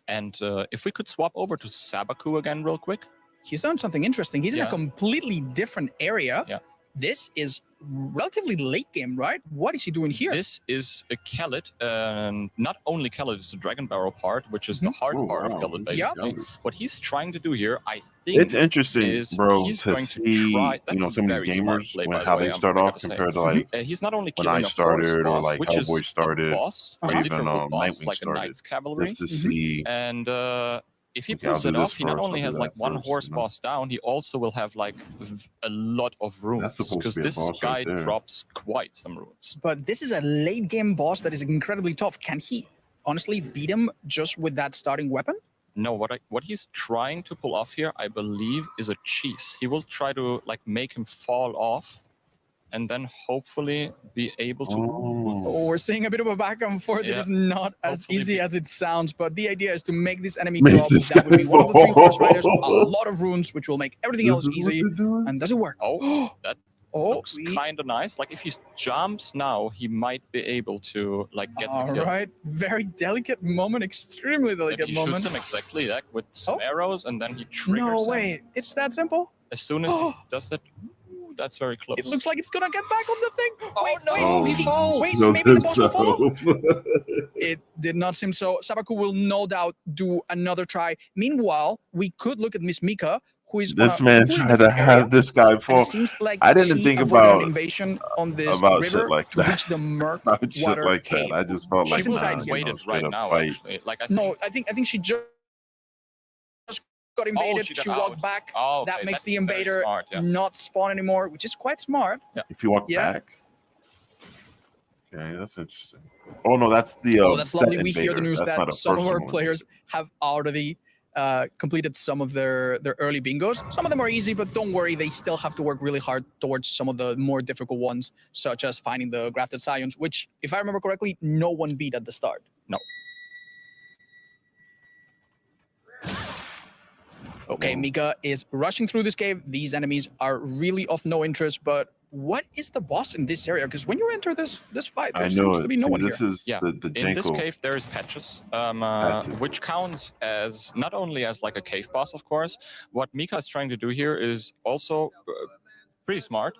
And if we could swap over to Sabaku again real quick. He's done something interesting. He's in a completely different area. This is relatively late game, right? What is he doing here? This is a Kellet, and not only Kellet is the Dragon Barrel part, which is the hard part of Kellet, basically. What he's trying to do here, I think, It's interesting, is bro, he's to going see try, some of these gamers when how they start off compared to like he's not only when I killing a started horse or boss, like which is Hellboy a started boss, or a even literal boss, Nightwing like a started. Knight's Cavalry, Just to see. and if he Okay, I'll pulls do it this off, he not first, only I'll has do like that one first, horse you know? boss down, he also will have like a lot of runes supposed to because be a this boss guy right there. drops quite some runes. But this is a late game boss that is incredibly tough. Can he honestly beat him just with that starting weapon? No, what he's trying to pull off here, I believe, is a cheese. He will try to like make him fall off, and then hopefully be able to. Oh, we're seeing a bit of a back and forth. It Yeah. is not as Hopefully easy as it sounds, but the idea is to make this enemy Make drop. this That would be one of the 3 horse riders, a fall. lot of runes, which will make everything This else is what easy. they're doing? And does it work? Oh, that looks we- kind of nice. Like if he jumps now, he might be able to like get All the kill. right, very delicate moment, extremely If delicate he moment. shoots him exactly that with some arrows, and then he triggers No him. way, it's that simple. As soon as he does that, that's very close. It looks like it's gonna get back on the thing. Wait, no, he falls. Wait, Kills maybe the boss will follow. himself. It did not seem so. Sabaku will no doubt do another try. Meanwhile, we could look at Miss Mika, who is This on a man completely tried to different area. have this guy And fall. it seems like I didn't she think avoided about an invasion on this about river shit like to that. reach the murk About shit water like cave. that. I just felt like She's inside nah, here. Waited straight right up now, fight. actually. Like I No, I think she just got invaded. she she got walked out. back. Oh, okay, That makes that's the very invader smart, yeah. not spawn anymore, which is quite smart. If you walk Yeah. back. Okay, that's interesting. Oh no, that's the Oh, that's set lovely. We hear the invader. news That's that not a some of our personal one. players have already completed some of their early bingos. Some of them are easy, but don't worry, they still have to work really hard towards some of the more difficult ones, such as finding the grafted scions, which, if I remember correctly, no one beat at the start. No. Okay, Mika is rushing through this cave. These enemies are really of no interest, but what is the boss in this area? Because when you enter this fight, there I seems know to it. be no See, one this here. is Yeah, the in this Janko. cave there is Patches, which counts as not only as like a cave boss, of course. What Mika is trying to do here is also pretty smart.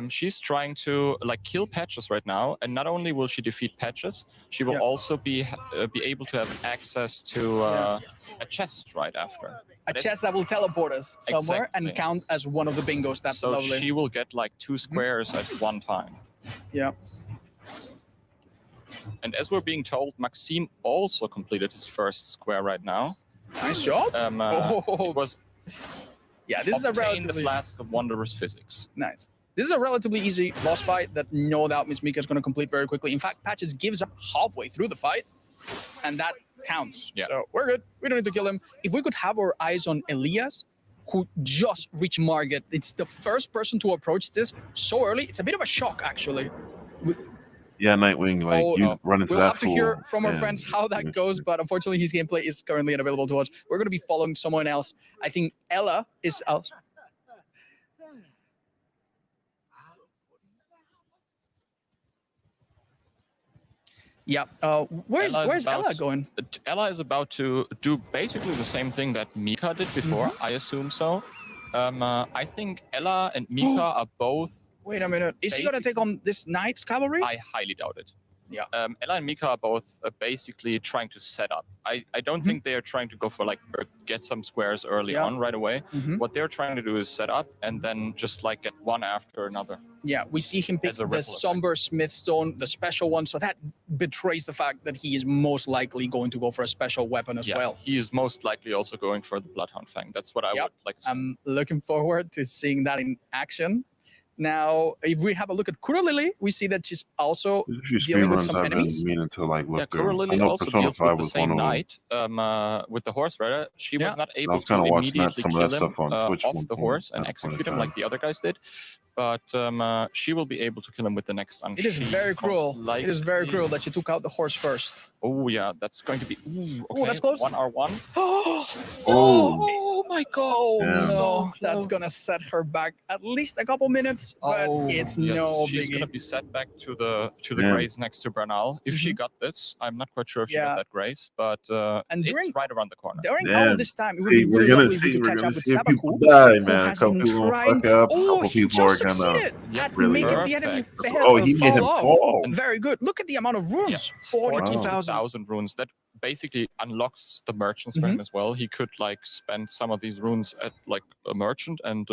She's trying to like kill Patches right now, and not only will she defeat Patches, she will also be able to have access to a chest right after. A chest that will teleport us somewhere and count as one of the bingos. That's so lovely. she will get like 2 squares at one time. Yeah. And as we're being told, Maxime also completed his first square right now. Nice job. It was yeah, this is a obtain the relatively flask of wondrous physics. nice. This is a relatively easy boss fight that no doubt Miss Mika is going to complete very quickly. In fact, Patches gives up halfway through the fight, and that counts. Yeah. So we're good. We don't need to kill him. If we could have our eyes on Elias, who just reached Margit. It's the first person to approach this so early. It's a bit of a shock, actually. Yeah, Nightwing, like you run into we'll that have to fool. hear from our and friends how that goes, but unfortunately his gameplay is currently unavailable to us. We're going to be following someone else. I think Ella is out. Yeah, where's Ella going? Ella is about to do basically the same thing that Mika did before. I assume so. I think Ella and Mika are both. Wait a minute. Is he going to take on this Knight's cavalry? I highly doubt it. Yeah. Ella and Mika are both basically trying to set up. I don't think they are trying to go for like get some squares early on right away. What they're trying to do is set up and then just like get one after another. Yeah, we see him pick the Somber Smith Stone, the special one, so that betrays the fact that he is most likely going to go for a special weapon as well. He is most likely also going for the Bloodhound Fang. That's what I would like to see. I'm looking forward to seeing that in action. Now, if we have a look at Kura Lily, we see that she's also dealing with some I've enemies. been meaning to like look Kura through. I Lily know also Persona deals 5 with the was same one of them. knight with the horse rider. She was not I able was to kinda watching immediately some of kill that him stuff on Twitch off one the point horse and at a point in execute him time. like the other guys did. But she will be able to kill him with the next It is very cruel. It is very cruel that she took out the horse first. Oh yeah, that's going to be. Oh, that's close. 1R1. Oh my god! Yeah. So that's gonna set her back at least a couple minutes, but it's no she's biggie. gonna be set back to the Yeah. grace next to Bernal. If she got this, I'm not quite sure if she got that grace, but And it's during- right around the corner. During all of this time, it would See, be we're really gonna lovely if we see. could We're catch gonna up with see if people Sabaku, die, who man. A has couple been people gonna trying. fuck up. A Oh, couple he people are just gonna succeeded at really. making the enemy Oh, he made him fall fall. off. Very good. Look at the amount of runes. 42,000. 40,000 runes. That basically unlocks the merchant's Mm-hmm. frame as well. He could like spend some of these runes at like a merchant and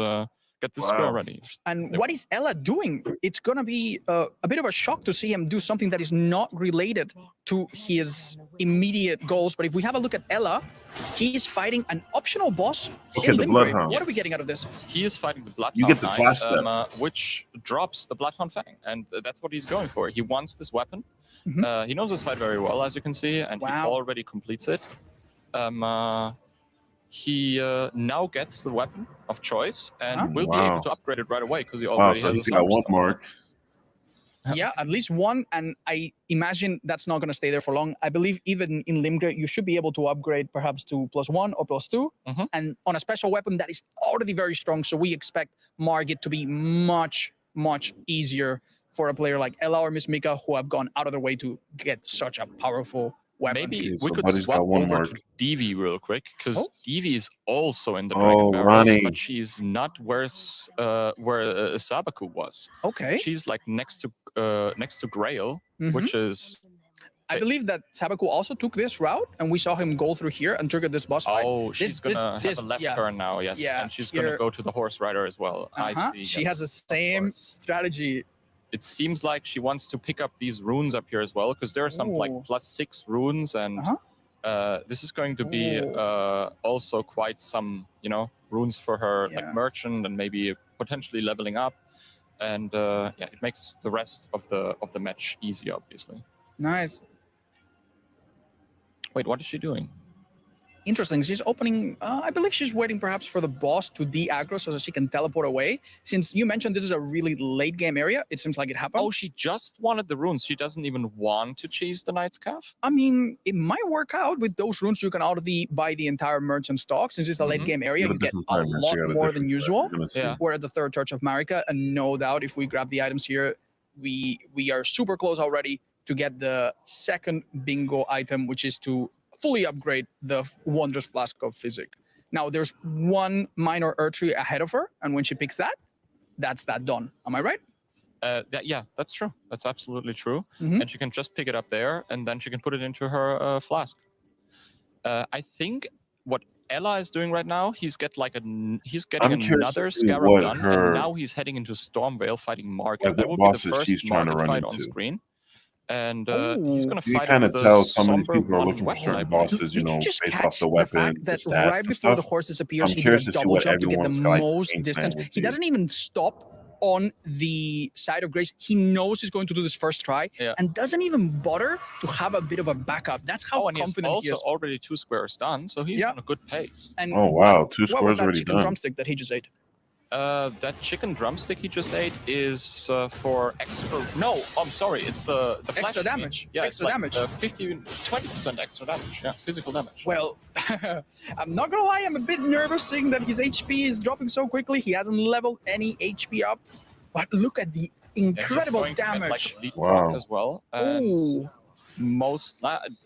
get the square ready. And what is Ella doing? It's gonna be a bit of a shock to see him do something that is not related to his immediate goals. But if we have a look at Ella, he is fighting an optional boss Okay, in the Limgrave. Bloodhound. What are we getting out of this? He is fighting the Bloodhound You get the Knight, flash step. which drops the Bloodhound Fang, and that's what he's going for. He wants this weapon. He knows this fight very well, as you can see, and he already completes it. He now gets the weapon of choice and will be able to upgrade it right away because he Wow, already so has he's a got Somber one Stone. mark. Yeah, at least one, and I imagine that's not going to stay there for long. I believe even in Limgrave, you should be able to upgrade perhaps to +1 or +2, and on a special weapon that is already very strong. So we expect Margit to be much, much easier for a player like Ella or Miss Mika, who have gone out of their way to get such a powerful weapon. Maybe Okay, so we could Buddy's swap got one over mark. to Devi real quick because Devi is also in the Oh, Dragon Barrels, Ronnie. but she's not where Sabaku was. Okay. She's like next to Grail, which is. I believe that Sabaku also took this route, and we saw him go through here and trigger this boss fight. Oh, she's gonna have a left yeah. turn now, yes, Yeah, and she's here- gonna go to the horse rider as well. I see. She yes. has the same strategy. It seems like she wants to pick up these runes up here as well, because there are some like Ooh. +6 runes, and this is going to be also quite some, runes for her like merchant and maybe potentially leveling up, and it makes the rest of the match easy, obviously. Nice. Wait, what is she doing? interesting. She's opening, I believe she's waiting perhaps for the boss to de-aggro so that she can teleport away. Since you mentioned this is a really late game area, it seems like it happened. Oh, she just wanted the runes. She doesn't even want to chase the Knight's Calf? I mean, it might work out with those runes. You can already buy the entire merchant stock. Since it's a late game area, you get a lot more than usual. We're at the third Touch of Marika, and no doubt if we grab the items here, we are super close already to get the second bingo item, which is to fully upgrade the Wondrous Flask of Physic. Now, there's one minor ErdTree ahead of her, and when she picks that, that's that done. Am I right? Yeah, that's true. That's absolutely true. And she can just pick it up there, and then she can put it into her flask. I think what Ella is doing right now, he's getting another Scarab gun, and now he's heading into Stormvale fighting Mark. Like that will be the first Market fight on screen. And he's going to you fight kind of with tell the some of these Somber people are One looking for weapon, I certain believe. bosses, you know, just based catch off the the weapon, fact the that stats right and before the stuff. horse disappears, I'm he curious did to a see double what jump to get the everyone's like most game plan distance. would He be. doesn't even stop on the side of Grace. He knows he's going to do this first try and doesn't even bother to have a bit of a backup. That's how and he's confident he also is. already 2 squares done, so he's on a good pace. And Oh, wow, 2 what was squares that already chicken done. drumstick that he just ate? That chicken drumstick he just ate is for extra. No, I'm sorry. It's the Extra flash damage. Yeah, Extra it's like, damage. 20% extra damage. Yeah, physical damage. Well, I'm not gonna lie, I'm a bit nervous seeing that his HP is dropping so quickly. He hasn't leveled any HP up, but look at the incredible going to get, damage. like, a bleed proc as well. And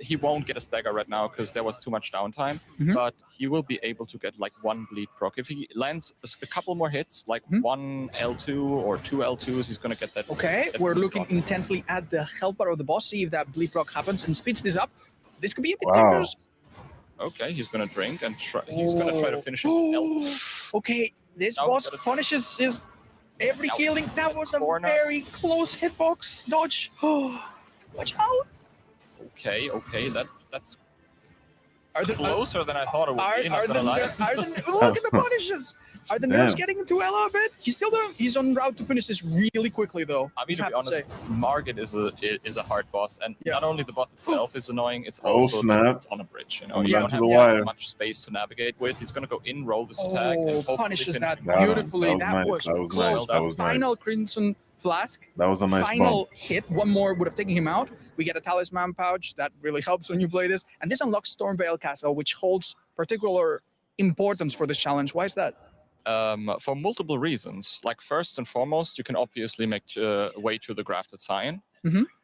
he won't get a stagger right now because there was too much downtime, but he will be able to get like 1 bleed proc. If he lands a couple more hits, like 1 L2 or 2 L2s, he's gonna get that. Okay, that we're bleed looking proc. intensely at the health bar of the boss, see if that bleed proc happens and speeds this up. This could be a bit Wow. dangerous. Okay, he's gonna drink and he's gonna try to finish it with L. Okay, this Now boss we gotta- punishes his every Now healing. That was a corner. very close hitbox dodge. Watch out! Okay, that's Are the, closer than I thought it would be. Not are gonna lie. look at the punishes. Are the nerves Damn. getting into Ella a bit? He's still doing. He's on route to finish this really quickly, though. I mean, to have be honest, say. Margit is a hard boss, and not only the boss itself is annoying, it's Oh, also that snap. it's on a bridge. You know, Coming you down don't to have the wire. much space to navigate with. He's gonna go in, roll this attack, and Oh, hopefully punishes finish that it. Got him. beautifully. That was That was close. nice. That was Final nice. Crimson Flask. That was a nice Final bump. hit. One more would have taken him out. We get a talisman pouch that really helps when you play this, and this unlocks Stormvale Castle, which holds particular importance for this challenge. Why is that? For multiple reasons. Like first and foremost, you can obviously make way to the grafted sign.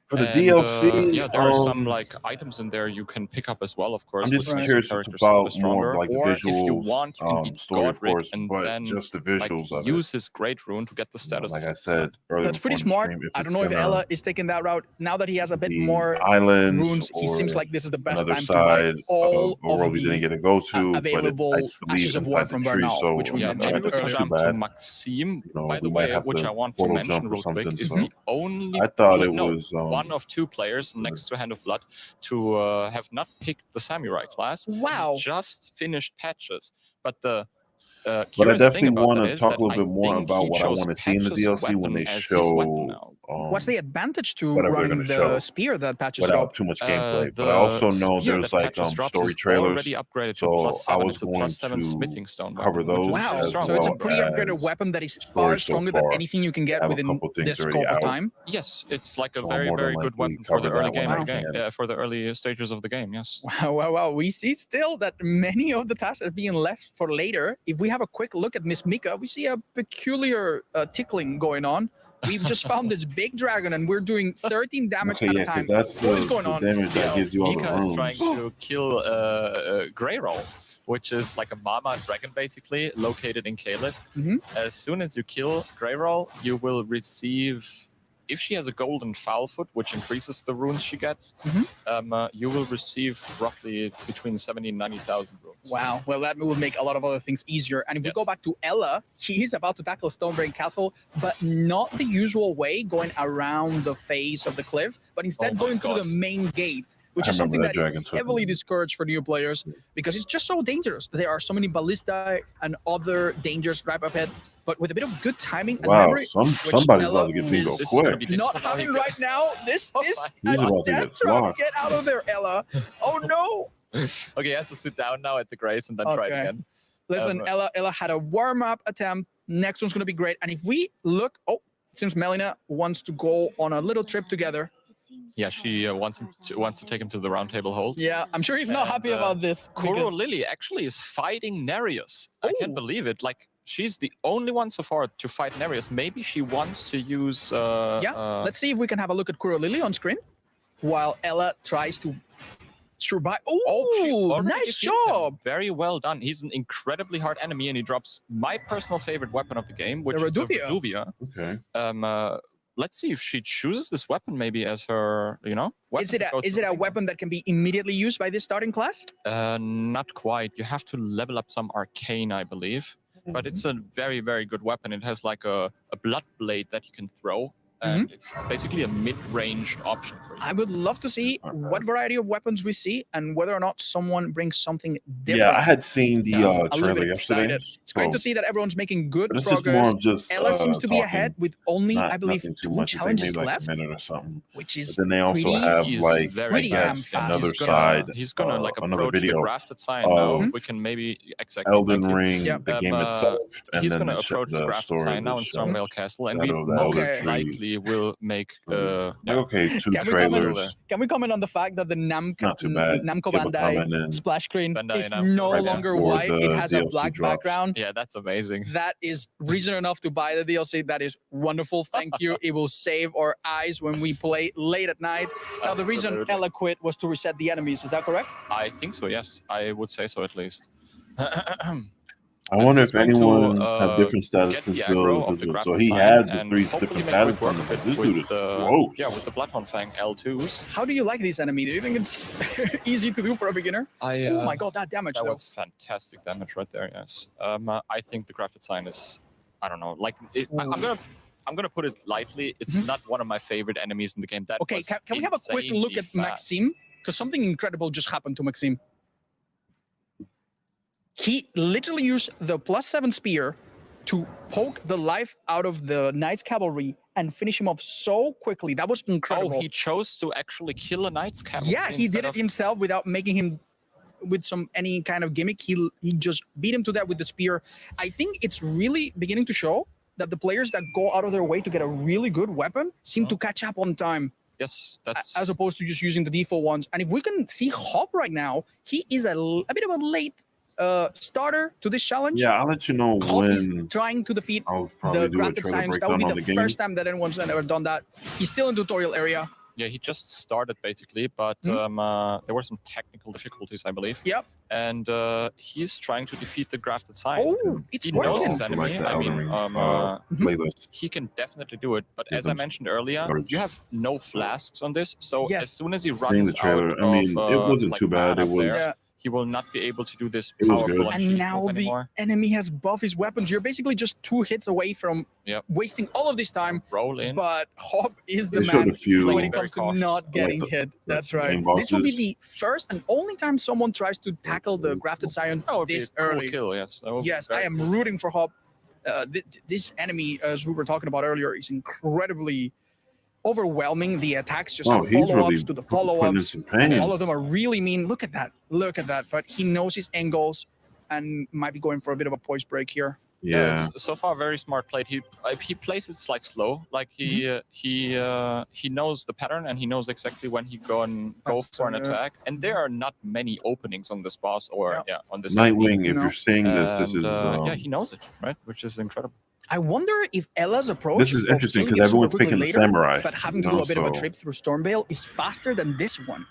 For the And, DLC, yeah, there are some like items in there you can pick up as well, of course. I'm just which makes curious your character about stronger. more of like the Or if you visuals, want, you can beat story, of Godric course, and but then just the like, visuals of it. use his great rune to get the status Like of I his said earlier, That's pretty before the smart. stream, I it's don't know if gonna- Ella is taking that route. Now that he has a bit the more islands runes, he seems or like this is the best another time to buy side all of a world of we didn't the get to go to, but it's, available I believe, Ashes of War inside the from tree, Bernal, so which we Yeah, mentioned maybe we can earlier. jump Too to bad. Maxime, know, by the we might way, have which to I want to photo mention jump or real quick, something, is so- the only I thought it no, was, one of 2 players next to Hand of Blood to have not picked the Samurai class. Wow. Just finished patches. But the But I curious thing definitely about want that to is talk that a little I bit more think about he what I chose want to see in the Patch's DLC when weapon they as his weapon show now. What's the advantage to whatever they're running gonna show the spear that Patches without drop? too much gameplay. But The I also know spear there's that like Patches drops story is trailers, already upgraded to so +7. I was It's a going +7 smithing to stone cover weapon, which those is Wow, as strong. so it's a well pre-upgraded as weapon that is story far so stronger than far. anything you can I get have a within couple things this already scope of out. time. Yes, it's like a So I'll very, more than very good likely weapon for the cover early that when game I of the game. can. For the early stages of the game. Yes. Wow. We see still that many of the tasks are being left for later. If we have a quick look at Miss Mika, we see a peculiar tickling going on. We've just found this big dragon and we're doing 13 damage Okay, at yeah, a time. 'cause that's What is the going on? damage that gives you all the Mika is runes. trying to kill Grey Roll, which is like a mama dragon basically located in Caleb. As soon as you kill Grey Roll, you will receive, if she has a golden foul foot, which increases the runes she gets, you will receive roughly between 70 and 90,000 runes. Wow. Well, that will make a lot of other things easier. And if we go back to Ella, he is about to tackle Stonebrain Castle, but not the usual way, going around the face of the cliff, but instead going through the main gate, which I is something remember that that is dragon took heavily discouraged for new players because it's just so dangerous. There are so many ballista and other dangers right up ahead. But with a bit of good timing and Wow, memory, which somebody's Ella about to get bingo is quick. not having right now. This is He's a about to death get trap. flocked. Get out of there, Ella. Oh no. Okay, he has to sit down now at the grace and then try it Okay. again. Listen, Ella had a warm-up attempt. Next one's going to be great. And if we look, it seems Melina wants to go on a little trip together. Yeah, she wants to take him to the round table hold. Yeah, I'm sure he's not happy about this. Kuro because- Lily actually is fighting Nereus. I can't believe it. Like, she's the only one so far to fight Nereus. Maybe she wants to use... let's see if we can have a look at Kuro Lily on screen while Ella tries to survive. she Oh, already nice defeated him. job. Very well done. He's an incredibly hard enemy, and he drops my personal favorite weapon of the game, which is the Reduvia. Reduvia. Okay. Let's see if she chooses this weapon maybe as her, weapon. Is it a weapon that can be immediately used by this starting class? Not quite. You have to level up some arcane, I believe. But it's a very, very good weapon. It has like a blood blade that you can throw. And it's basically a mid-range option for you. I would love to see what variety of weapons we see and whether or not someone brings something different. Yeah, I had seen the I'm a little trailer bit yesterday. excited. It's great to see that everyone's making good But this is progress. more of just, Ella seems to be talking, ahead with only, I believe, nothing too 2 much. It's like challenges maybe like left, a minute or something. which is But then they also pretty- have He's like very I guess fast. another He's gonna- side. He's gonna like another approach video the grafted sign now. of We can maybe exactly Elden thank you. Ring, the game itself, and he's then gonna the approach the grafted story sign of now the in Stormvale Castle, and we Shadow of the Elder most Tree. likely will make okay, 2 Can we trailers. Can we comment on the fact that the Not too bad. Namco People comment Bandai in. splash screen Bandai is Namco. no Right longer before white? It the has a DLC black drops. background. Yeah, that's amazing. That is reason enough to buy the DLC. That is wonderful. Thank you. It will save our eyes when we play late at night. Now, the reason Absolutely. Ella quit was to reset the enemies. Is that correct? I think so, yes. I would say so at least. I wonder He's if going to, anyone have different get statuses the aggro of the built. So grafted he sign had the and 3 hopefully different make quick statuses work on of him. it This with dude is the- close. Yeah, with the Bloodhound Fang L2s. How do you like this enemy? Do you think it's easy to do for a beginner? oh my god, that damage That though. was fantastic damage right there. Yes. I think the grafted sign is, I don't know, like I'm gonna put it lightly. It's not one of my favorite enemies in the game. That Okay, was can we have a quick look insanely at fast. Maxime? Because something incredible just happened to Maxime. He literally used the +7 spear to poke the life out of the Knight's Cavalry and finish him off so quickly. That was incredible. Oh, he chose to actually kill a Knight's Cavalry. Yeah, he did instead it of- himself without making him with any kind of gimmick. He just beat him to death with the spear. I think it's really beginning to show that the players that go out of their way to get a really good weapon seem to catch up on time. Yes, that's As opposed to just using the default ones. And if we can see Hop right now, he is a bit of a late starter to this challenge. Yeah, I'll let you know Hop is when trying to defeat I'll probably the do a grafted trailer science. That would breakdown be on the the game. first time that anyone's ever done that. He's still in the tutorial area. Yeah, he just started basically, but there were some technical difficulties, I believe. Yep. And he's trying to defeat the grafted sign. Oh, it's he knows working. his enemy. Like the I mean, Elden Ring, playlist. he can definitely do it. But as I Different mentioned earlier, storage. you have no flasks on this, so Yes. as soon as he Seeing runs the trailer, out I mean, of, it wasn't like, too bad. mana It was. there, Yeah. he will not be able to do this It was powerful good. and And cheap now move the anymore. enemy has buffed his weapons. You're basically just 2 hits away from Yep. wasting all of this time. Roll in. But Hop is the They showed man a few when it Very comes to cautious. not getting the- hit. That's the right. main This will be bosses. the first and only time someone tries to tackle the grafted scion That would be this a cool early. kill, yes. That would be Yes, very I am rooting for Hop. This enemy, as we were talking about earlier, is incredibly overwhelming. The attacks just have he's follow-ups really to the putting in follow-ups. some pain. All of them are really mean. Look at that. Look at that. But he knows his angles and might be going for a bit of a poise break here. Yeah. So far, very smart played. He plays it like slow, like he knows the pattern and he knows exactly when he go for an attack. And there are not many openings on this boss or on this Nightwing, enemy. if you're seeing this, this is. yeah, he knows it, right? Which is incredible. I wonder if Ella's approach. This is of interesting killing because it super everyone's quickly picking the later, samurai, but having you to do know, a bit of a so- trip through Stormvale is faster than this one.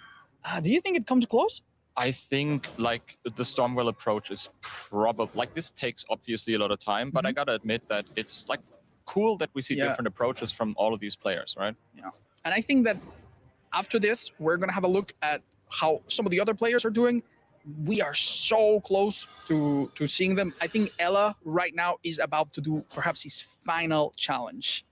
Do you think it comes close? I think like the Stormwell approach is probably like this takes obviously a lot of time, but I gotta admit that it's like cool that we see Yeah. different approaches from all of these players, right? Yeah. And I think that after this, we're going to have a look at how some of the other players are doing. We are so close to seeing them. I think Ella right now is about to do perhaps his final challenge.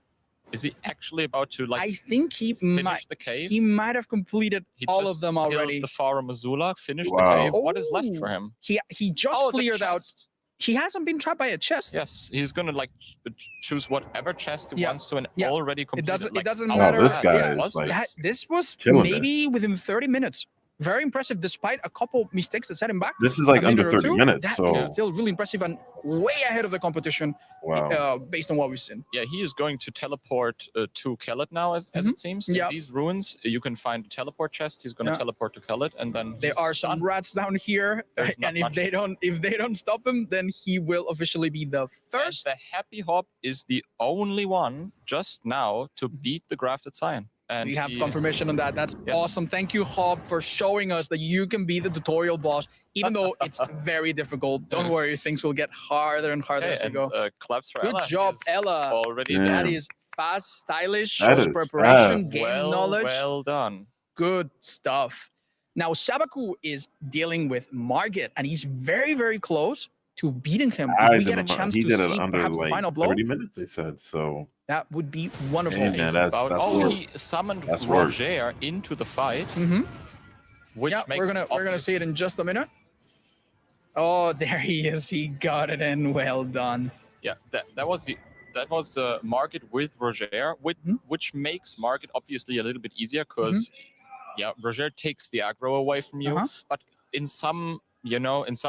Is he actually about to like? I think he finish might. the cave? He might have completed He all just of them killed already. The Fara Missoula, finished Wow. the cave. What is left for Oh. him? He just Oh, the cleared out. chest. He hasn't been trapped by a chest. Yes, he's gonna like choose whatever chest he Yeah. wants to, and Yeah. already It completed. doesn't. like, it doesn't how matter. this guy fast is, was like, this? This was killing it. maybe within 30 minutes. Very impressive, despite a couple mistakes that set him back. This is like a minute under or 30 two. minutes, That so- is still really impressive and way ahead of the competition. Wow. Based on what we've seen. Yeah, he is going to teleport to Kellet now, as it seems. In these ruins, you can find a teleport chest. He's going to teleport to Kellet, and then There are some rats down here, and if they don't stop him, then he will officially be the first. And the Happy Hop is the only one just now to beat the Grafted Scion. And We have confirmation on that. That's awesome. Thank you, Hob, for showing us that you can be the tutorial boss, even though it's very difficult. Don't worry, things will get harder and harder as we go. Claps for Good Ella. job, He's Ella. Already That there. is fast, stylish, That shows is preparation, fast. game knowledge. Well done. Good stuff. Now, Sabaku is dealing with Margit, and he's very, very close to beating him. If we get a chance he to did see it under perhaps the like final blow, 30 minutes, they said. So that would be wonderful. Hey, man, that's work. He summoned That's work. Roger into the fight. Which Yeah, makes we're gonna see it in just a minute. Oh, there he is. He got it in. Well done. Yeah, that was the Margit with Roger, which makes Margit obviously a little bit easier because Roger takes the aggro away from you. But in some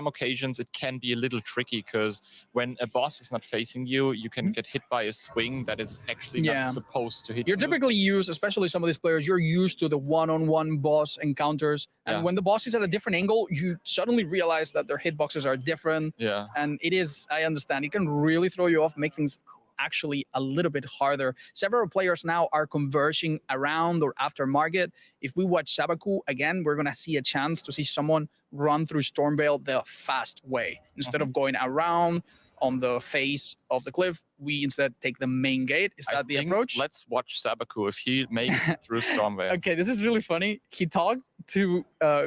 occasions it can be a little tricky because when a boss is not facing you, you can get hit by a swing that is actually not supposed to hit You're you. typically used, especially some of these players, you're used to the one-on-one boss encounters. And when the boss is at a different angle, you suddenly realize that their hitboxes are different. Yeah. And it is, I understand, it can really throw you off, make things actually a little bit harder. Several players now are converging around or after Margit. If we watch Sabaku, again, we're going to see a chance to see someone run through Stormveil the fast way. Instead of going around on the face of the cliff, we instead take the main gate. Is that the approach? Let's watch Sabaku if he makes it through Stormveil. Okay, this is really funny. He talked to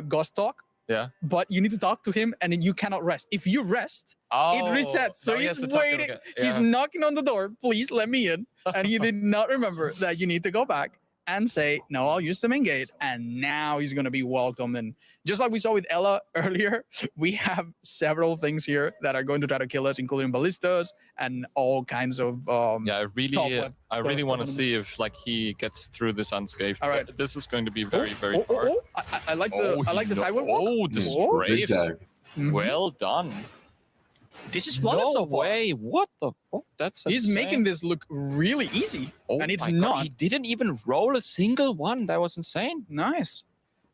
Ghost Talk, Yeah. but you need to talk to him and then you cannot rest. If you rest, it resets. So now he has he's to talk to him waiting. again. He's Yeah. knocking on the door. Please let me in. And he did not remember that you need to go back and say, no, I'll use the main gate. And now he's going to be welcome. And just like we saw with Ella earlier, we have several things here that are going to try to kill us, including ballistas and all kinds of I really want to see if like he gets through this unscathed. All right. But this is going to be very, very hard. I like the sidewalk. Oh, the strafe. Mhm. Well done. This is flawless so far. Way. What the fuck? That's He's insane. making this look really easy. Oh and it's my God, not. He didn't even roll a single one. That was insane. Nice.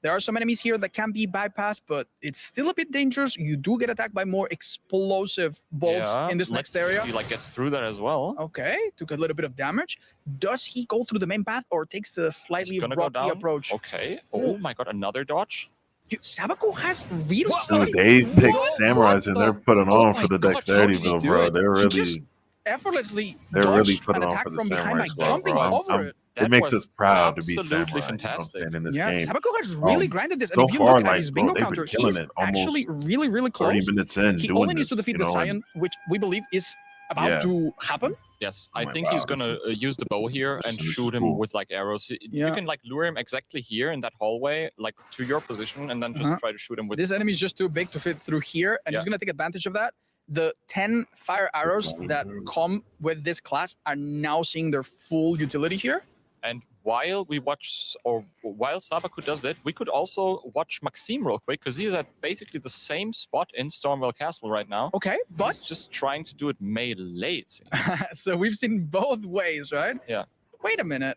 There are some enemies here that can be bypassed, but it's still a bit dangerous. You do get attacked by more explosive bolts in this next area. He like gets through that as well. Okay, took a little bit of damage. Does he go through the main path or takes the slightly He's gonna go rocky down. approach? Okay. Oh my God, another dodge. Dude, Sabaku has really Dude, they picked samurais and they're putting on for the dexterity build, bro. They're really, effortlessly they're really dodged putting an on attack for the from behind samurai by squad, jumping bro. over it. It makes us proud to be absolutely samurai. You know what I'm saying, in this Yeah, game. Sabaku has really grinded this. And So if you far, look at like, his bingo bro, they've been counter, killing he's it almost actually really, really close. 30 minutes in He doing only needs to this, defeat you the know, and- Scion, which we believe is about to happen. Yes, Oh I my think he's God, gonna use the bow here and this is shoot him cool. with like arrows. You Yeah. can like lure him exactly here in that hallway, like to your position, and then just Uh-huh. try to shoot him with. This enemy is just too big to fit through here, and he's Yeah. going to take advantage of that. The 10 fire arrows that come with this class are now seeing their full utility here. And while we watch, or while Sabaku does that, we could also watch Maxime real quick because he's at basically the same spot in Stormveil Castle right now. Okay, but he's just trying to do it melee. it seems. So we've seen both ways, right? Yeah. Wait a minute.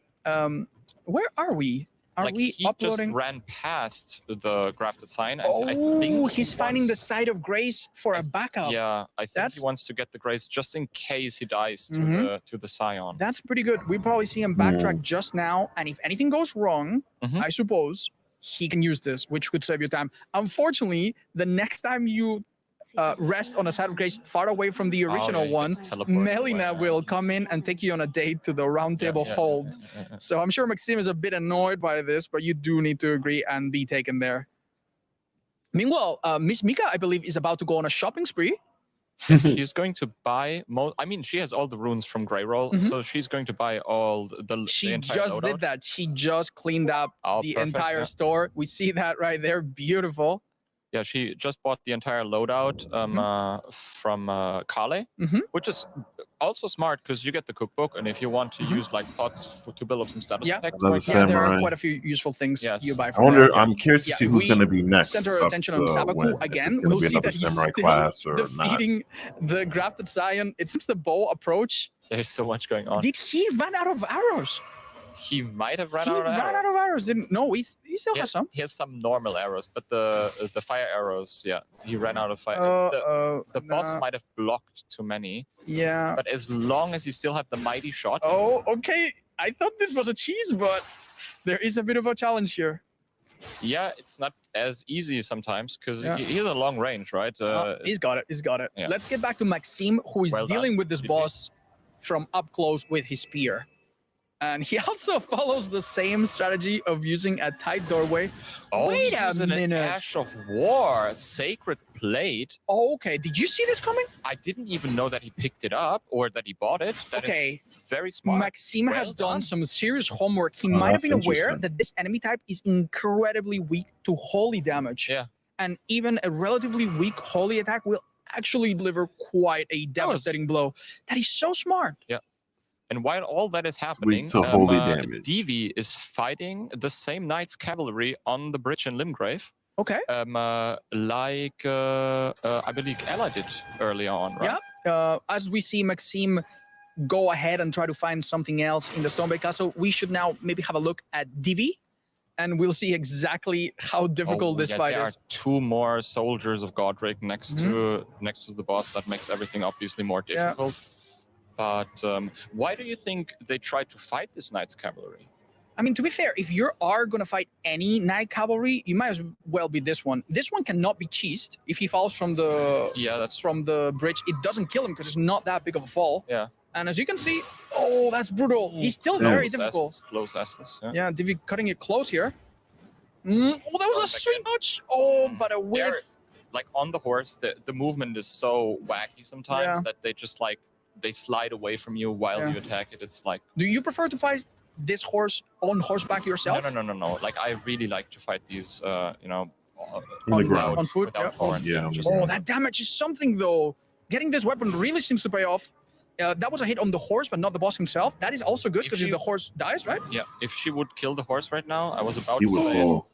Where are we? Are like we he uploading? just ran past the grafted sign, and I think Oh, he's finding the side of grace for a backup. Yeah, I think That's- he wants to get the grace just in case he dies to Mhm. the Scion. That's pretty good. We probably see him backtrack just now, and if anything goes wrong, I suppose he can use this, which could save you time. Unfortunately, the next time you rest on a side of grace far away from the original yeah, one, it's teleported Melina away. will come in and take you on a date to the round table hold. So I'm sure Maxime is a bit annoyed by this, but you do need to agree and be taken there. Meanwhile, Miss Mika, I believe, is about to go on a shopping spree. She's going to buy I mean, she has all the runes from Grey Roll, Mhm. so she's going to buy all the She entire just loadout. did that. She just cleaned up the perfect, entire yeah. store. We see that right there. Beautiful. Yeah, she just bought the entire loadout from Kale, Mhm. which is Also smart because you get the cookbook, and if you want to use like pots to build up some status Yeah, effects, Another yeah, there are samurai. quite a few useful things Yes. you buy I from wonder. there. I'm curious to Yeah, see if who's we going to be next. center our up, attention on Sabaku when. If again, it's gonna we'll be see another that he's samurai still class or not. defeating the grafted Scion. It seems the bow approach. there's so much going on. Did he run out of arrows? He might have run He out of ran arrows. out of arrows. Didn't? No, he still He has some. He has some normal arrows, but the fire arrows, yeah, he ran out of fire. The boss nah. might have blocked too many, Yeah. but as long as you still have the mighty shot, Oh, okay. I thought this was a cheese, but there is a bit of a challenge here. yeah, it's not as easy sometimes because Yeah. he's a long range, right? He's got it. He's got it. Yeah. Let's get back to Maxime, who is Well done. dealing with this GG. boss from up close with his spear. And he also follows the same strategy of using a tight doorway. Oh, Wait a he's in an minute. Ash of War, Sacred Plate. Oh, okay. Did you see this coming? I didn't even know that he picked it up or that he bought it. That is Okay. very smart. Maxime Well has done done. some serious homework. He Oh, might have that's been aware interesting. that this enemy type is incredibly weak to holy damage. Yeah. And even a relatively weak holy attack will actually deliver quite a devastating blow. That is so smart. Yeah. And while all that is happening, to holy damage. Devi is fighting the same Knights Cavalry on the bridge in Limgrave. Okay. Like I believe Ella did earlier on, right? Yeah. As we see Maxime go ahead and try to find something else in the Stormbay Castle, we should now maybe have a look at Divi, and we'll see exactly how difficult this fight there is. are two more soldiers of Godric next to the boss. That makes everything obviously more Yeah. difficult. But why do you think they tried to fight this Knights Cavalry? I mean, to be fair, if you are going to fight any Knight Cavalry, you might as well be this one. This one cannot be cheesed. If he falls from the bridge, it doesn't kill him because it's not that big of a fall. Yeah. And as you can see, oh, that's brutal. He's still very difficult. Close Estes. Yeah. Yeah, Divi cutting it close here. Oh, that was a sweet touch. Oh, but a whiff. They're, like on the horse, the movement is so wacky sometimes Yeah. that they just like they slide away from you while Yeah. you attack it. It's like Do you prefer to fight this horse on horseback yourself? no. Like I really like to fight these, On the ground. On foot, without yeah. horn. Yeah. Just- Oh, that damage is something though. Getting this weapon really seems to pay off. That was a hit on the horse, but not the boss himself. That is also good If because if you- the horse dies, right? Yeah, if she would kill the horse right now, I was about He to would say fall.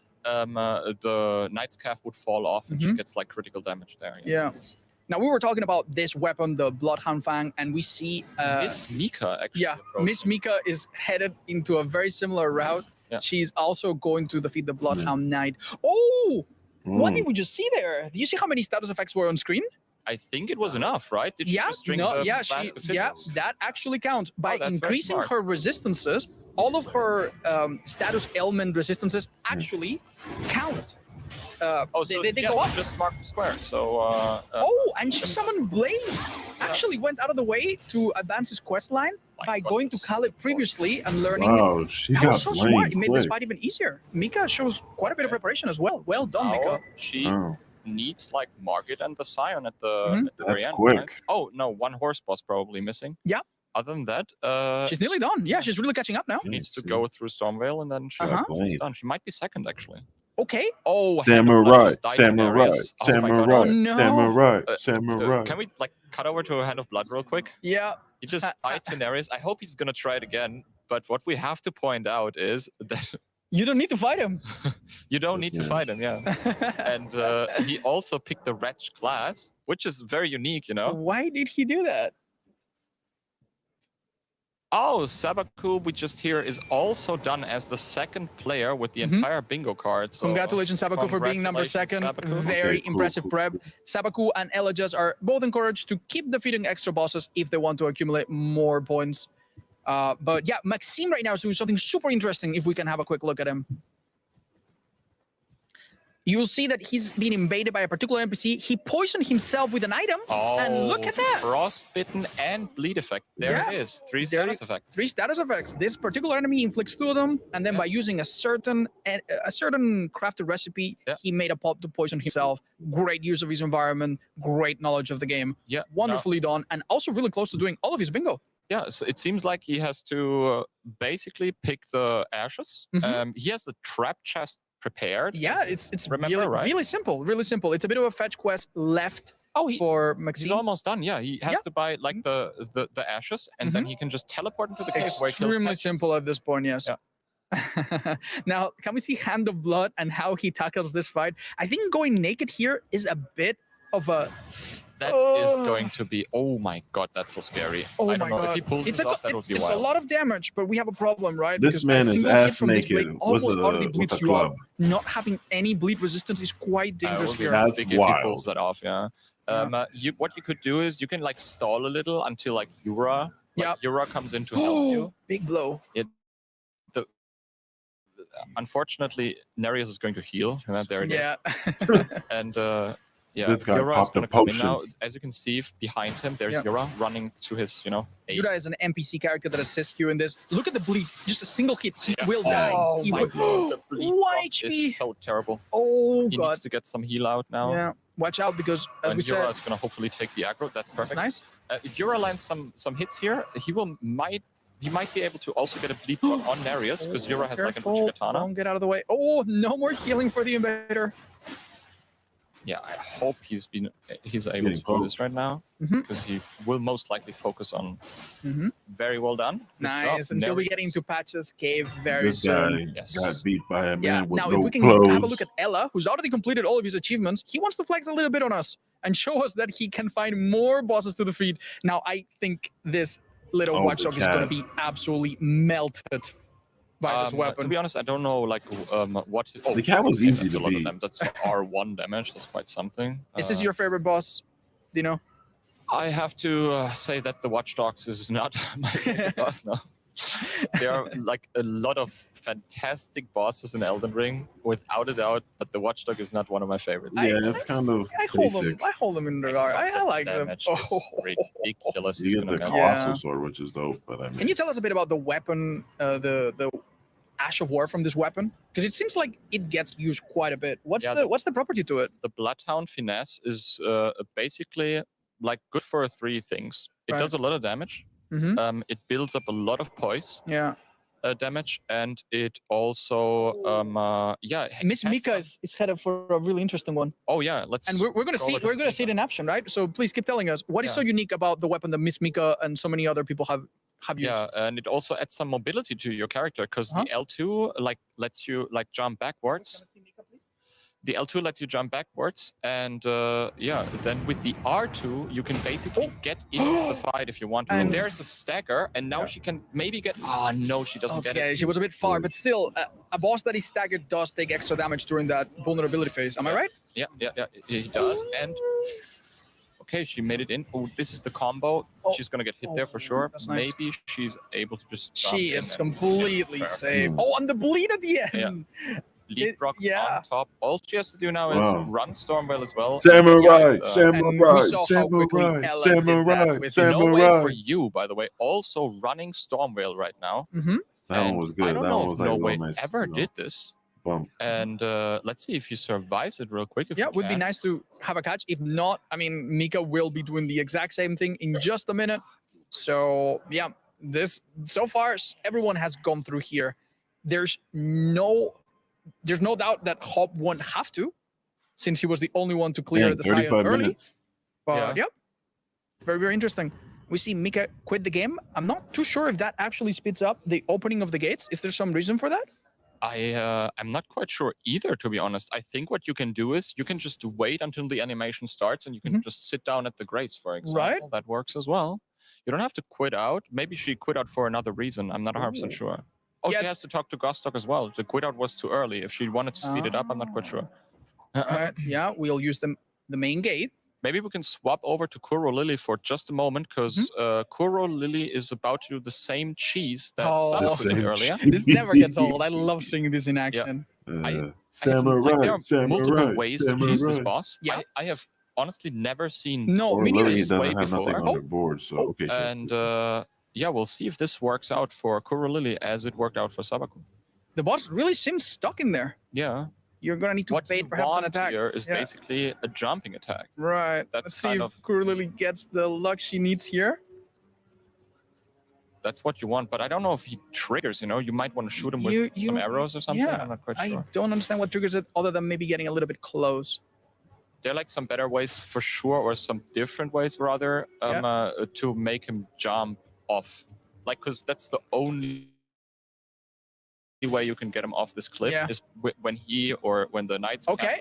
the knight's calf would fall off and she Mhm. gets like critical damage there. Yeah. Now we were talking about this weapon, the Bloodhound Fang, and we see Miss Mika actually. yeah, approaching. Miss Mika is headed into a very similar route. Yeah. She's also going to defeat the Bloodhound Knight. Oh, what did we just see there? Do you see how many status effects were on screen? I think it was enough, right? Did she Yeah, just drink no, the yeah, flask of yeah, fizzles? that actually counts. By that's very increasing smart. her resistances, all of her status ailment resistances actually count. Oh, so they yeah, go up. just mark the square. So Oh, and she summoned Blade. Actually went out of the way to advance his quest line by going to Khalid previously and learning. Wow, she that got was so blamed smart. It made this quick. fight even easier. Mika shows quite a bit of preparation as well. Well done, now Mika. she Oh. needs like Margit and the Scion at the, Mhm. at the very That's end. quick. Right? Oh no, one horse boss probably missing. Yeah. Other than that, She's nearly done. Yeah, she's really catching up now. she needs to go through Stormvale and then Uh-huh. she's done. She might be second actually. Okay. Oh, Hand of Blood Samurai, just died in samurai, areas. Oh my God. samurai, Oh, no. samurai, Uh, samurai. Can we like cut over to a Hand of Blood real quick? Yeah. He just died in areas. I hope he's gonna try it again. But what we have to point out is that You don't need to fight him. you don't need to Yeah. fight him. Yeah. And he also picked the Wretch class, which is very unique, you know. Why did he do that? Oh, Sabaku, we just hear, is also done as the second player with the entire bingo card. So Congratulations, Sabaku, for being number congratulations, second. Sabaku. Very Okay, cool, impressive cool, prep. Sabaku and Elijahs are both encouraged to keep defeating extra bosses if they want to accumulate more points. But yeah, Maxime right now is doing something super interesting if we can have a quick look at him. You'll see that he's been invaded by a particular NPC. He poisoned himself with an item. And look at that. Frostbitten and bleed effect. There Yeah. it is. Three There status effects. 3 status effects. This particular enemy inflicts 2 of them, and then by using a certain crafted recipe, he made a pop to poison himself. Great use of his environment, great knowledge of the game. Yeah. Wonderfully done, and also really close to doing all of his bingo. Yeah, so it seems like he has to basically pick the ashes. Mhm. He has the trap chest prepared. Yeah, it's Remember, really, right? really simple, really simple. It's a bit of a fetch quest left Oh, for he's Maxine? almost done. Yeah, he has to buy like the ashes, and then he can just teleport into the cave. Where he killed Extremely Patches. simple at this point, yes. Now, can we see Hand of Blood and how he tackles this fight? I think going naked here is a bit of a... That is going to be... Oh my god, that's so scary. Oh I my don't know god. if he pulls this off, that would be it's a wild. lot of damage, but we have a problem, right? This Because man a is single hit ass from this blade naked almost utterly with bleeds a you out. club. Not having any bleed resistance is quite dangerous Would be here. That's big if he wild. pulls that off, yeah. What you could do is you can like stall a little until like Yura, Yura comes in to help you. Big blow. Unfortunately, Nereus is going to heal. There it is. Yeah. And yeah, This guy Yura is popped a going to come in potion. now. As you can see behind him, there's Yura running to his, aid. Yura is an NPC character that assists you in this. Look at the bleed. Just a single hit. He will die. Oh He my will. god, the bleed 1 drop HP. is so terrible. Oh He god. needs to get some heal out now. Yeah. Watch out because, as And we Yura said, is going to hopefully take the aggro. That's perfect. nice. If Yura lands some hits here, he might be able to also get a bleed block on Nereus because Yura has like an careful. Uchigatana. Don't get out of the way. Oh, no more healing for the invader. Yeah, I hope he's able Getting to do this right now because he will most likely focus on. Very well done. Good Nice. job. And he'll be Nereus. getting to Patches Cave very This guy soon. got beat by a man with now no if we can clothes. have a look at Ella, who's already completed all of his achievements, he wants to flex a little bit on us and show us that he can find more bosses to defeat. Now, I think this little watchdog is going to be absolutely melted by this weapon. To be honest, I don't know like what. Oh, The cat was okay, easy that's to a lot of beat. them. That's R1 damage. That's quite something. Is this your favorite boss, Dino? I have to say that the Watchdogs is not my favorite boss now. There are like a lot of fantastic bosses in Elden Ring, without a doubt, but the Watchdog is not one of my favorites. Yeah, it's kind of I hold them. basic. I hold them in the regard. I like them. Damage is ridiculous. You get the gonna colossal melt. sword, which is dope. But I mean, Can you tell us a bit about the weapon, the Ash of War from this weapon? Because it seems like it gets used quite a bit. What's Yeah, what's the property to it? The Bloodhound Finesse is basically like good for three things. It Right. does a lot of damage. It builds up a lot of poise. Yeah. Damage, and it also Miss has Mika some- is headed for a really interesting one. Oh yeah, let's. And we're gonna go see over we're to gonna Miss see it in action, right? So please keep telling us what is so unique about the weapon that Miss Mika and so many other people have used. Yeah, and it also adds some mobility to your character because the L2 like lets you like jump backwards. The L2 lets you jump backwards, and then with the R2 you can basically get into the fight if you want to. And there's a stagger, and now she can maybe get. Oh no, she doesn't get it. Okay, she was a bit far, but still, a boss that is staggered does take extra damage during that vulnerability phase. Am I right? Yeah, he does. And okay, she made it in. Oh, this is the combo. She's gonna get hit there for sure. That's nice. Maybe she's able to just. jump She in is and- completely Perfect. safe. Oh, and the bleed at the end. Lead rock on top. All she has to do now is Wow. run Stormwell as well. Samurai, Yeah, samurai, samurai, samurai, No way for samurai. you, by the way. Also running Stormwell right now. That one was good. I don't That know one if was like No low Way miss, ever you know. did this. Bump. And let's see if he survives it real quick. If Yeah, he would be can. nice to have a catch. If not, I mean, Mika will be doing the exact same thing in just a minute. So yeah, this so far everyone has gone through here. There's no doubt that Hop won't have to, since he was the only one to clear Dang, the Scion 35 early. minutes. But yeah, very, very interesting. We see Mika quit the game. I'm not too sure if that actually speeds up the opening of the gates. Is there some reason for that? I'm not quite sure either, to be honest. I think what you can do is you can just wait until the animation starts and you can just sit down at the grace, for example. Right. That works as well. You don't have to quit out. Maybe she quit out for another reason. I'm not 100% sure. Oh, Yeah, she has to talk to Gostock as well. The quit out was too early. If she wanted to speed it up, I'm not quite sure. Yeah, we'll use the main gate. Maybe we can swap over to Kuro Lily for just a moment, because Kuro Lily is about to do the same cheese that Sabaku did earlier. This never gets old. I love seeing this in action. Samurai, there are multiple samurai, ways to cheese this samurai. boss. Yeah. I have honestly never seen No, Or me neither. Lily this way doesn't have nothing before. on the board, so okay. Sure. And yeah, we'll see if this works out for Kuro Lily as it worked out for Sabaku. The boss really seems stuck in there. Yeah. You're gonna need to What bait you perhaps an want attack. here is Yeah. basically a jumping attack. Right. That's Let's see kind if of Kuro Lily gets the luck she needs here. that's what you want, but I don't know if he triggers. You know, you might want to shoot him with some arrows or something. Yeah, I'm not quite I sure. don't understand what triggers it other than maybe getting a little bit close. there are like some better ways for sure, or some different ways rather, to make him jump off. Like, because that's the only way you can get him off this cliff is when he or when the knights. Okay.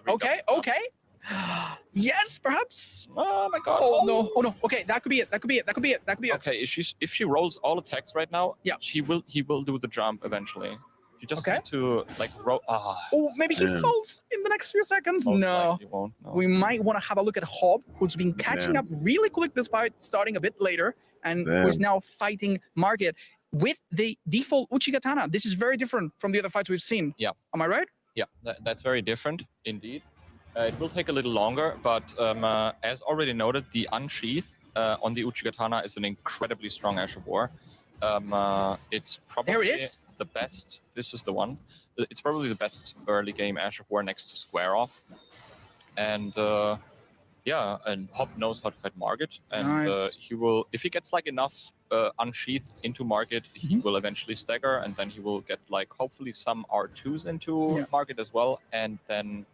Yes, perhaps. Oh my god. Oh no. Oh no. Okay, that could be it. That could be it. Okay, if she rolls all attacks right now, he will do the jump eventually. You just need to like roll. Oh, maybe he falls in the next few seconds. Most No. likely won't, no. We might want to have a look at Hob, who's been catching up really quick despite starting a bit later, and who's now fighting Market with the default Uchigatana. This is very different from the other fights we've seen. Yeah. Am I right? Yeah, that's very different indeed. It will take a little longer, but as already noted, the Unsheath on the Uchigatana is an incredibly strong Ash of War. It's probably There it is. the best. This is the one. It's probably the best early game Ash of War next to Square Off. And yeah, and Hob knows how to fight Market, and he will, if he gets like enough Unsheath into Market, he will eventually stagger, and then he will get like hopefully some R2s into Market as well, and then.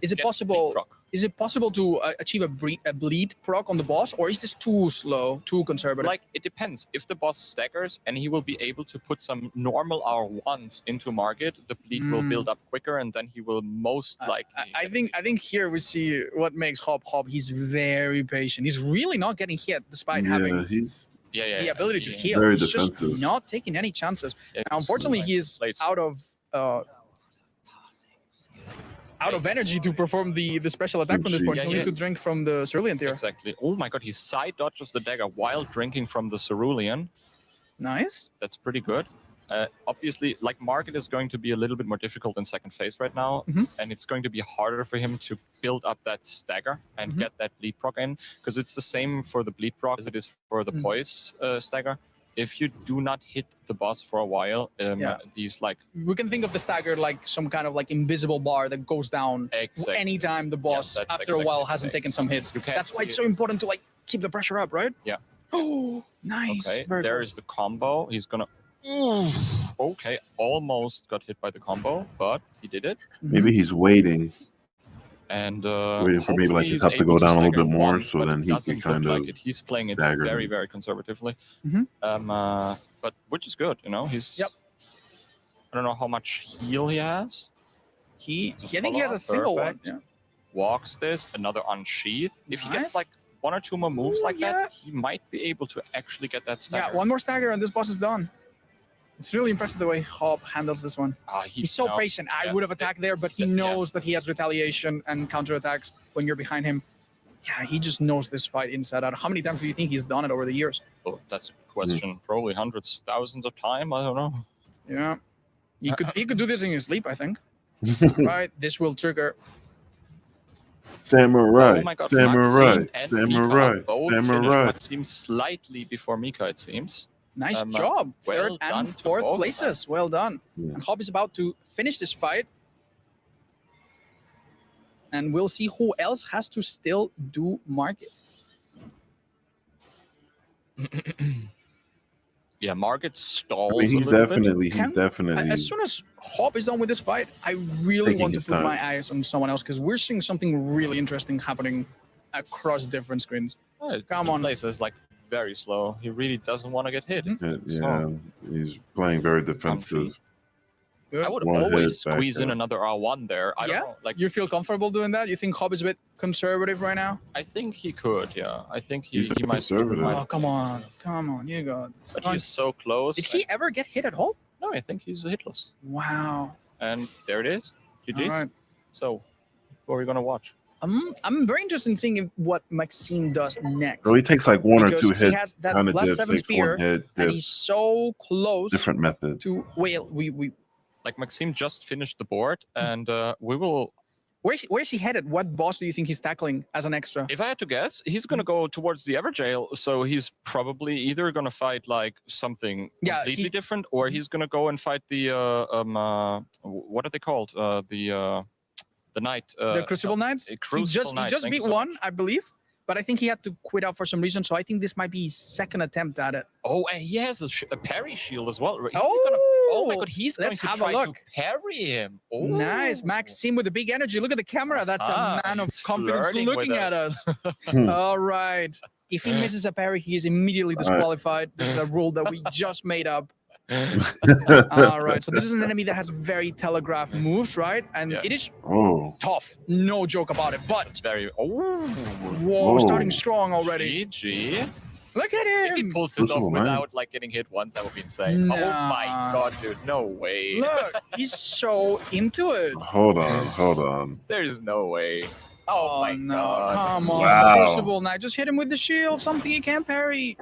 Is it possible? Is it possible to achieve a bleed proc on the boss, or is this too slow, too conservative? Like, it depends. If the boss staggers and he will be able to put some normal R1s into Market, the bleed will build up quicker, and then he will most likely. I think here we see what makes Hob. He's very patient. He's really not getting hit despite having the ability to heal. Very He's defensive. just not taking any chances. Now, unfortunately, he is out of energy to perform the special attack from this point. He'll need to drink from the cerulean tier. Exactly. Oh my god, he side dodges the dagger while drinking from the cerulean. Nice. That's pretty good. Obviously, like, Market is going to be a little bit more difficult in second phase right now, and it's going to be harder for him to build up that stagger and get that bleed proc in, because it's the same for the bleed proc as it is for the poise stagger. If you do not hit the boss for a while, these like... We can think of the stagger like some kind of like invisible bar that goes down anytime the boss, after a while, hasn't taken some hits. That's why it's so important to like keep the pressure up, right? Yeah. Oh, nice. Okay, Very there close. is the combo. He's gonna... Okay, almost got hit by the combo, but he did it. Maybe he's waiting. And waiting for maybe like hopefully just he's have to go able down a little stagger bit more, once, so but then it he can doesn't kind look of like it. He's playing it stagger very, him. very conservatively. But which is good, you know. He's. I don't know how much heal he has. I think he has a single one. Yeah. Walks this, another Unsheath. If he gets like one or two more moves like that, he might be able to actually get that stagger. Yeah, one more stagger and this boss is done. It's really impressive the way Hob handles this one. He's so patient. I would have attacked there, but he knows that he has retaliation and counterattacks when you're behind him. Yeah, he just knows this fight inside out. How many times do you think he's done it over the years? Oh, that's a good question. Probably hundreds, thousands of times. I don't know. Yeah. He could do this in his sleep, I think. Right? This will trigger. Samurai. Oh my god, Samurai. Maxime and Samurai. Mika both Samurai. finished Maxime slightly before Mika, it seems. Nice job. well Third done and to fourth both of places. Well done. Yeah. And Hob is about to finish this fight. And we'll see who else has to still do Market. Yeah, Market stalls. I mean, he's a little definitely, bit. he's definitely. As soon as Hob is done with this fight, I really Taking want to his put time. my eyes on someone else because we're seeing something really interesting happening across different screens. Come on. Place is like very slow. He really doesn't want to get hit. It's Yeah, slow. he's playing very defensive. I would One always hit back squeeze in there. another R1 there. I Yeah? don't know. Like, You feel comfortable doing that? You think Hob is a bit conservative right now? I think he could, yeah. I think he, He's he might. conservative. Oh, come on. Come on. You got. But he's so close. Did he ever get hit at all? No, I think he's hitless. Wow. And there it is. GG's. All right. So, what are we going to watch? I'm very interested in seeing what Maxime does next. So he takes like one or Because two he hits, has that kind of plus dips, 7 takes spear, one hit, and dips. he's so close Different method. to. Well, we Like, Maxime just finished the board, and we will. Where's he headed? What boss do you think he's tackling as an extra? If I had to guess, he's going to go towards the Everjail. So he's probably either going to fight like something completely different, or he's going to go and fight the what are they called? The Knight. The Crucible Knights? He just beat one, I believe. But I think he had to quit out for some reason. So I think this might be his second attempt at it. Oh, and he has a parry shield as well. Is he Oh, Oh my god, he's let's going have to a try look. to parry him. Oh. Nice, Maxime with the big energy. Look at the camera. That's a man of he's confidence flirting with looking at us. Hmm. All right. If he misses a parry, he is immediately All right. disqualified. This is a rule that we just made up. All right. So this is an enemy that has very telegraphed moves, right? And it is Oh. tough. No joke about it. But it's very. Oh. Whoa, starting strong already. GG. Look at him. If he pulls this off Crucible, man. without like getting hit once, that would be insane. Oh my Nah. god, dude, no way. Look, he's so into it. Hold on. There's no way. Oh, my no. god. Come on, Wow. Crucible Knight. Just hit him with the shield. Something he can't parry.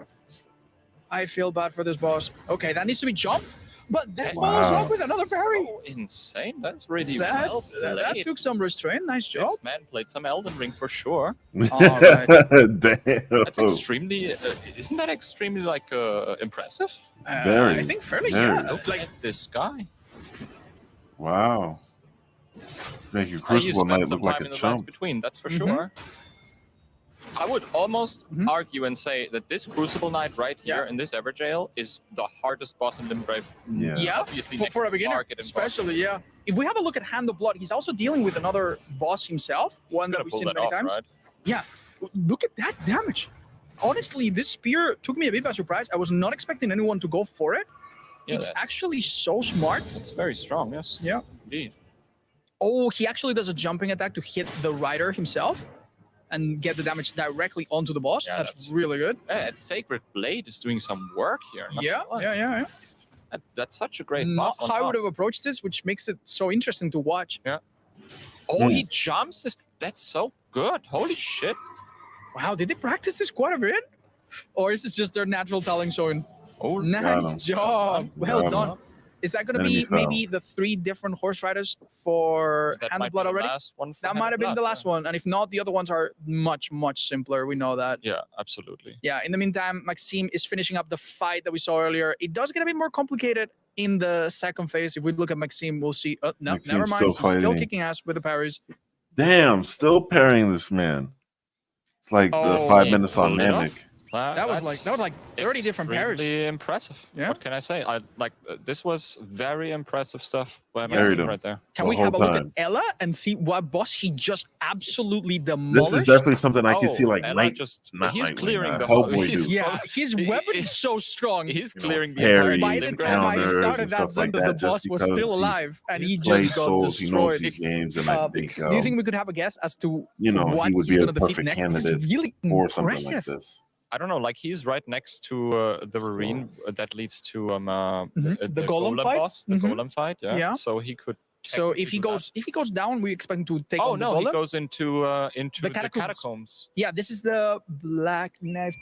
I feel bad for this boss. Okay, that needs to be jumped. But that follows up with another parry. So insane. That's really That played. took some restraint. Nice job. This man played some Elden Ring for sure. All right. Damn. That's extremely. Isn't that extremely like impressive? Very. I think fairly, very. yeah. Look at this guy. Wow. Make your You Crucible spent Knight some look like time a in the lines chump. between. That's for Mhm. sure. I would almost argue and say that this Crucible Knight right here in this Everjail is the hardest boss in Limgrave. Yeah. Yeah, Obviously for a beginner, Market and especially, yeah. If we have a look at Hand of Blood, he's also dealing with another boss himself, one that we've seen many times. Right? Yeah, look at that damage. Honestly, this spear took me a bit by surprise. I was not expecting anyone to go for it. Yeah, It's that's- actually so smart. It's very strong, yes. Yeah. Indeed. Oh, he actually does a jumping attack to hit the rider himself and get the damage directly onto the boss. Yeah, that's that's- really good. Yeah, and Sacred Blade is doing some work here. not Yeah, gonna lie. yeah. That's such a great Not buff on how I top. would have approached this, which makes it so interesting to watch. Yeah. Oh, he jumps this. That's so good. Holy shit. Wow, did they practice this quite a bit? Or is this just their natural talent showing? Oh, Got him. nice job. Well Got him. done. Is that going to Enemy be fell. maybe the 3 different horse riders for That Hand might of Blood be the already? last one for That Hand might of have been Blood, the last one. And if not, the other ones are much, much simpler. We know that. Yeah, absolutely. Yeah, in the meantime, Maxime is finishing up the fight that we saw earlier. It does get a bit more complicated in the second phase. If we look at Maxime, we'll see. Oh, no, Maxime's never mind. still He's still fighting. kicking ass with the parries. Damn, still parrying this man. It's like the Oh, 5 yeah, minutes on pulled it off. Namek. That was like 30 different parries. Really impressive. Yeah. What can I say? I like this was very impressive stuff by Parried Maxime him. right there. Can the we have a whole look at time. Ella and see what boss he just absolutely This demolished? is definitely something I can Oh, see like Ella Night. just Not he's Nightwing, clearing the whole. Hellboy He's, do. Yeah, his he- weapon he- is so strong. He's You know, clearing the parries, entire By the Limgrave. time I counters started and that stuff zone, like the that, boss just was because still he's alive, and he played just got Souls, he knows destroyed. these games, and I think Do you think we could have a guess as to you know, what he would he's be a going to defeat perfect next? This is candidate really for something like impressive. this. I don't know, like he's right next to the ravine that leads to The golem fight? boss, the Mhm. golem fight. Yeah. Yeah. So he could. So technically if he do that. goes down, we expect him to take Oh on no, the he golem. goes into The the catacombs. catacombs. Yeah, this is the black knife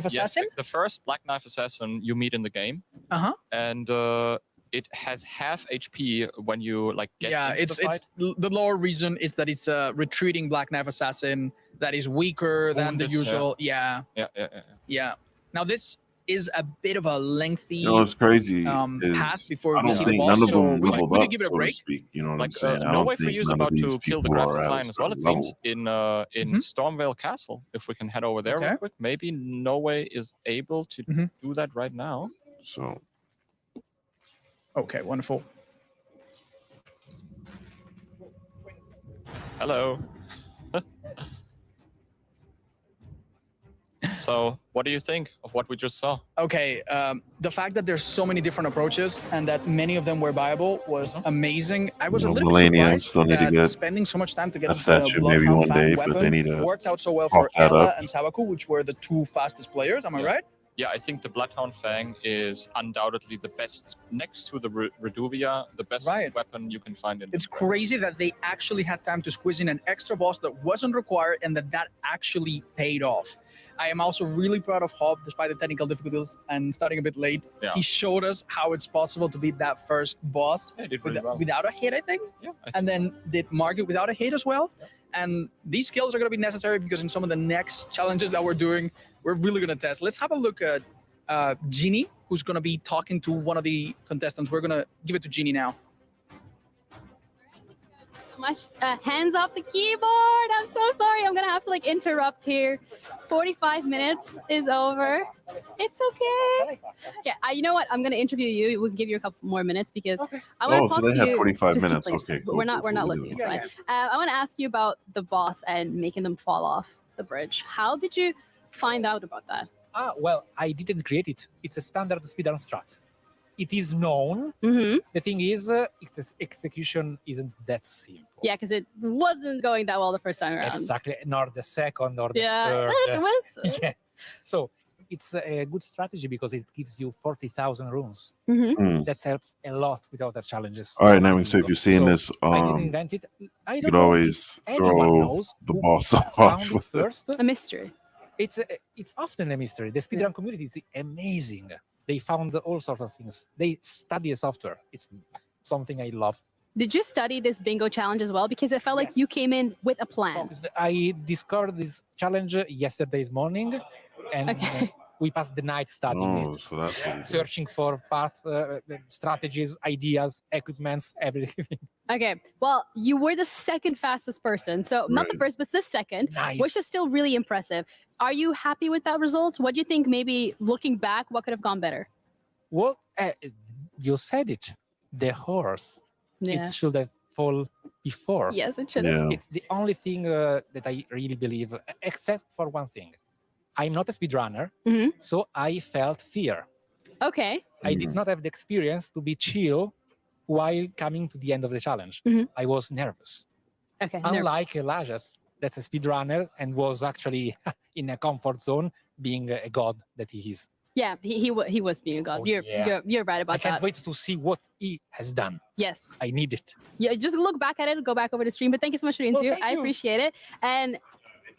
assassin. Yes, the first Black Knife Assassin you meet in the game, Uh-huh. and it has half HP when you like get Yeah, into it's the fight. the lower reason is that it's a retreating black knife assassin that is weaker than the Wounded, yeah. usual. Yeah, Yeah. yeah. Now this is a bit of a lengthy You know what's crazy path is before I we don't see the think boss. none of so them we leveled could up, give it a so to break. speak. You know what I'm Like saying? I no don't way for think you is none of about to these kill the people are graphic at a sign as well. It certain seems level. in Mhm. Stormvale Castle. If we can head over there Okay. real quick, maybe No Way is able to Mhm. do that right now. So Okay, wonderful. Hello. So, what do you think of what we just saw? Okay, the fact that there's so many different approaches and that many of them were viable was amazing. I was a You know, little bit Millennium surprised still need to that get spending so much time to get a the statue maybe Bloodhound one Fang day, but they weapon need to worked out so well for cough that Ella up. and Sabaku, which were the 2 fastest players. Am I right? Yeah, I think the Bloodhound Fang is undoubtedly the best, next to the Reduvia, the best Right. weapon you can find in. It's crazy that they actually had time to squeeze in an extra boss that wasn't required and that actually paid off. I am also really proud of Hob, despite the technical difficulties and starting a bit late. Yeah. He showed us how it's possible to beat that first boss Yeah, he did really well. without a hit, I think. Yeah, I And then did Market without a hit as well. And these skills are going to be necessary because in some of the next challenges that we're doing, we're really going to test. Let's have a look at Jeannie, who's going to be talking to one of the contestants. We're going to give it to Jeannie now. Much hands off the keyboard. I'm so sorry. I'm gonna have to like interrupt here 45 minutes is over. It's okay. Yeah, you know what? I'm going to interview you. We'll give you a couple more minutes because I want to talk so they to have you. 45 just keep minutes. playing. Okay, We're not cool. looking. It's fine. I want to ask you about the boss and making them fall off the bridge. How did you find out about that? Well, I didn't create it. It's a standard speedrun strat. It is known. Mm-hmm. The thing is, its execution isn't that simple. Yeah, because it wasn't going that well the first time around. Exactly, nor the second or the Yeah, third. Yeah. So it's a good strategy because it gives you 40,000 runes. Mm-hmm. That helps a lot with other challenges. All right, now so if you're seeing this, I didn't invent it. I you don't could know always if anyone throw knows the who boss off. found it first. A mystery. It's often a mystery. The speedrun community is amazing. They found all sorts of things. They study the software. It's something I love. Did you study this bingo challenge as well? Because it felt like you came in with a plan. I discovered this challenge yesterday's morning, and we passed the night studying it. So that's what searching for path, strategies, ideas, equipments, everything. Okay, well, you were the second fastest person. So not the first, but the second, which is still really impressive. Are you happy with that result? What do you think, maybe looking back, what could have gone better? Well, you said it. The horse. Yeah. It should have fallen before. Yes, it should have. It's the only thing that I really believe, except for one thing. I'm not a speedrunner, so I felt fear. Okay. I did not have the experience to be chill while coming to the end of the challenge. I was nervous. Okay. Unlike Elijah's, that's a speedrunner and was actually in a comfort zone, being a god that he is. Yeah, he was being a god. You're right about I can't that. wait to see what he has done. Yes. I need it. Yeah, just look back at it, go back over the stream. But thank you so much for the interview. I appreciate it. And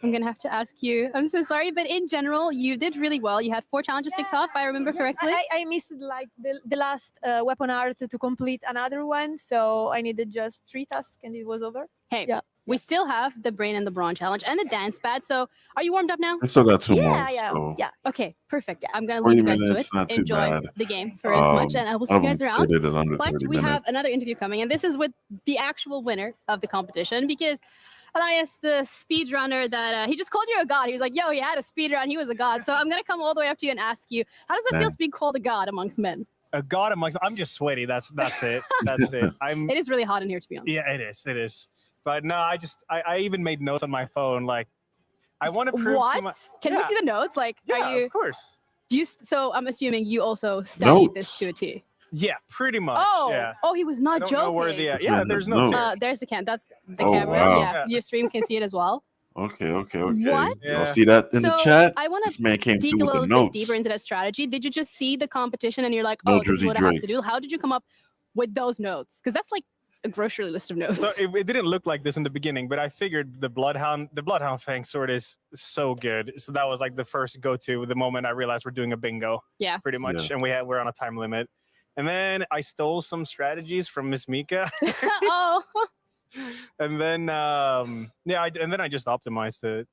I'm gonna have to ask you. I'm so sorry, but in general, you did really well. You had 4 challenges ticked off, if I remember correctly. I missed like the last weapon art to complete another one, so I needed just 3 tasks, and it was over. Hey, we still have the brain and the brawn challenge and the dance pad. So, are you warmed up now? I still got 2 more. Yeah. Okay, perfect. I'm gonna 40 leave you guys to minutes, it. not too Enjoy bad. the game for as much, and I will see you guys around. It under But 30 we have minutes. another interview coming, and this is with the actual winner of the competition because Elias, the speedrunner that he just called you a god. He was like, yo, he had a speedrun. He was a god. So I'm going to come all the way up to you and ask you, how does it feel to be called a god amongst men? A god amongst, I'm just sweaty. That's it. That's it. It is really hot in here, to be honest. Yeah, it is. But no, I even made notes on my phone. Like, I want to prove to my... Can we see the notes? Like, are you... of course. So I'm assuming you also studied this to a T. Yeah, pretty much. Oh, he was not joking. I don't know where the there's no. There's the cam. That's the Oh, camera. wow. Yeah, your stream can see it as well. Okay. What? Y'all see that in the chat? I want This man came dig through a with the little bit notes. deeper into that strategy. Did you just see the competition and you're like, No oh, this is Jersey what I have Drake. to do? How did you come up with those notes? Because that's like a grocery list of notes. So it didn't look like this in the beginning, but I figured the Bloodhound Fang sword is so good. So that was like the first go-to the moment I realized we're doing a bingo. Yeah. Pretty much. And we're on a time limit. And then I stole some strategies from Miss Mika. Oh. And then and then I just optimized it.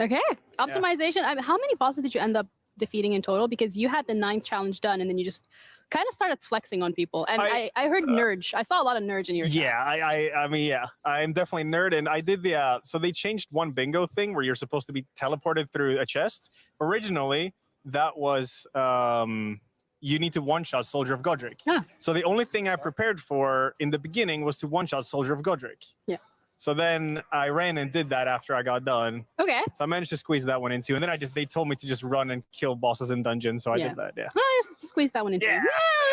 Okay. Optimization. How many bosses did you end up defeating in total? Because you had the 9th challenge done and then you just kind of started flexing on people. And I heard Nerge. I saw a lot of Nerge in your chat. Yeah, I mean, I'm definitely nerd. And I did so they changed one bingo thing where you're supposed to be teleported through a chest. Originally, that was you need to one-shot Soldier of Godric. So the only thing I prepared for in the beginning was to one-shot Soldier of Godric. Yeah. So then I ran and did that after I got done. Okay. So I managed to squeeze that one in too. And then they told me to just run and kill bosses in dungeons. So I did that, I just squeezed that one in too. Yeah,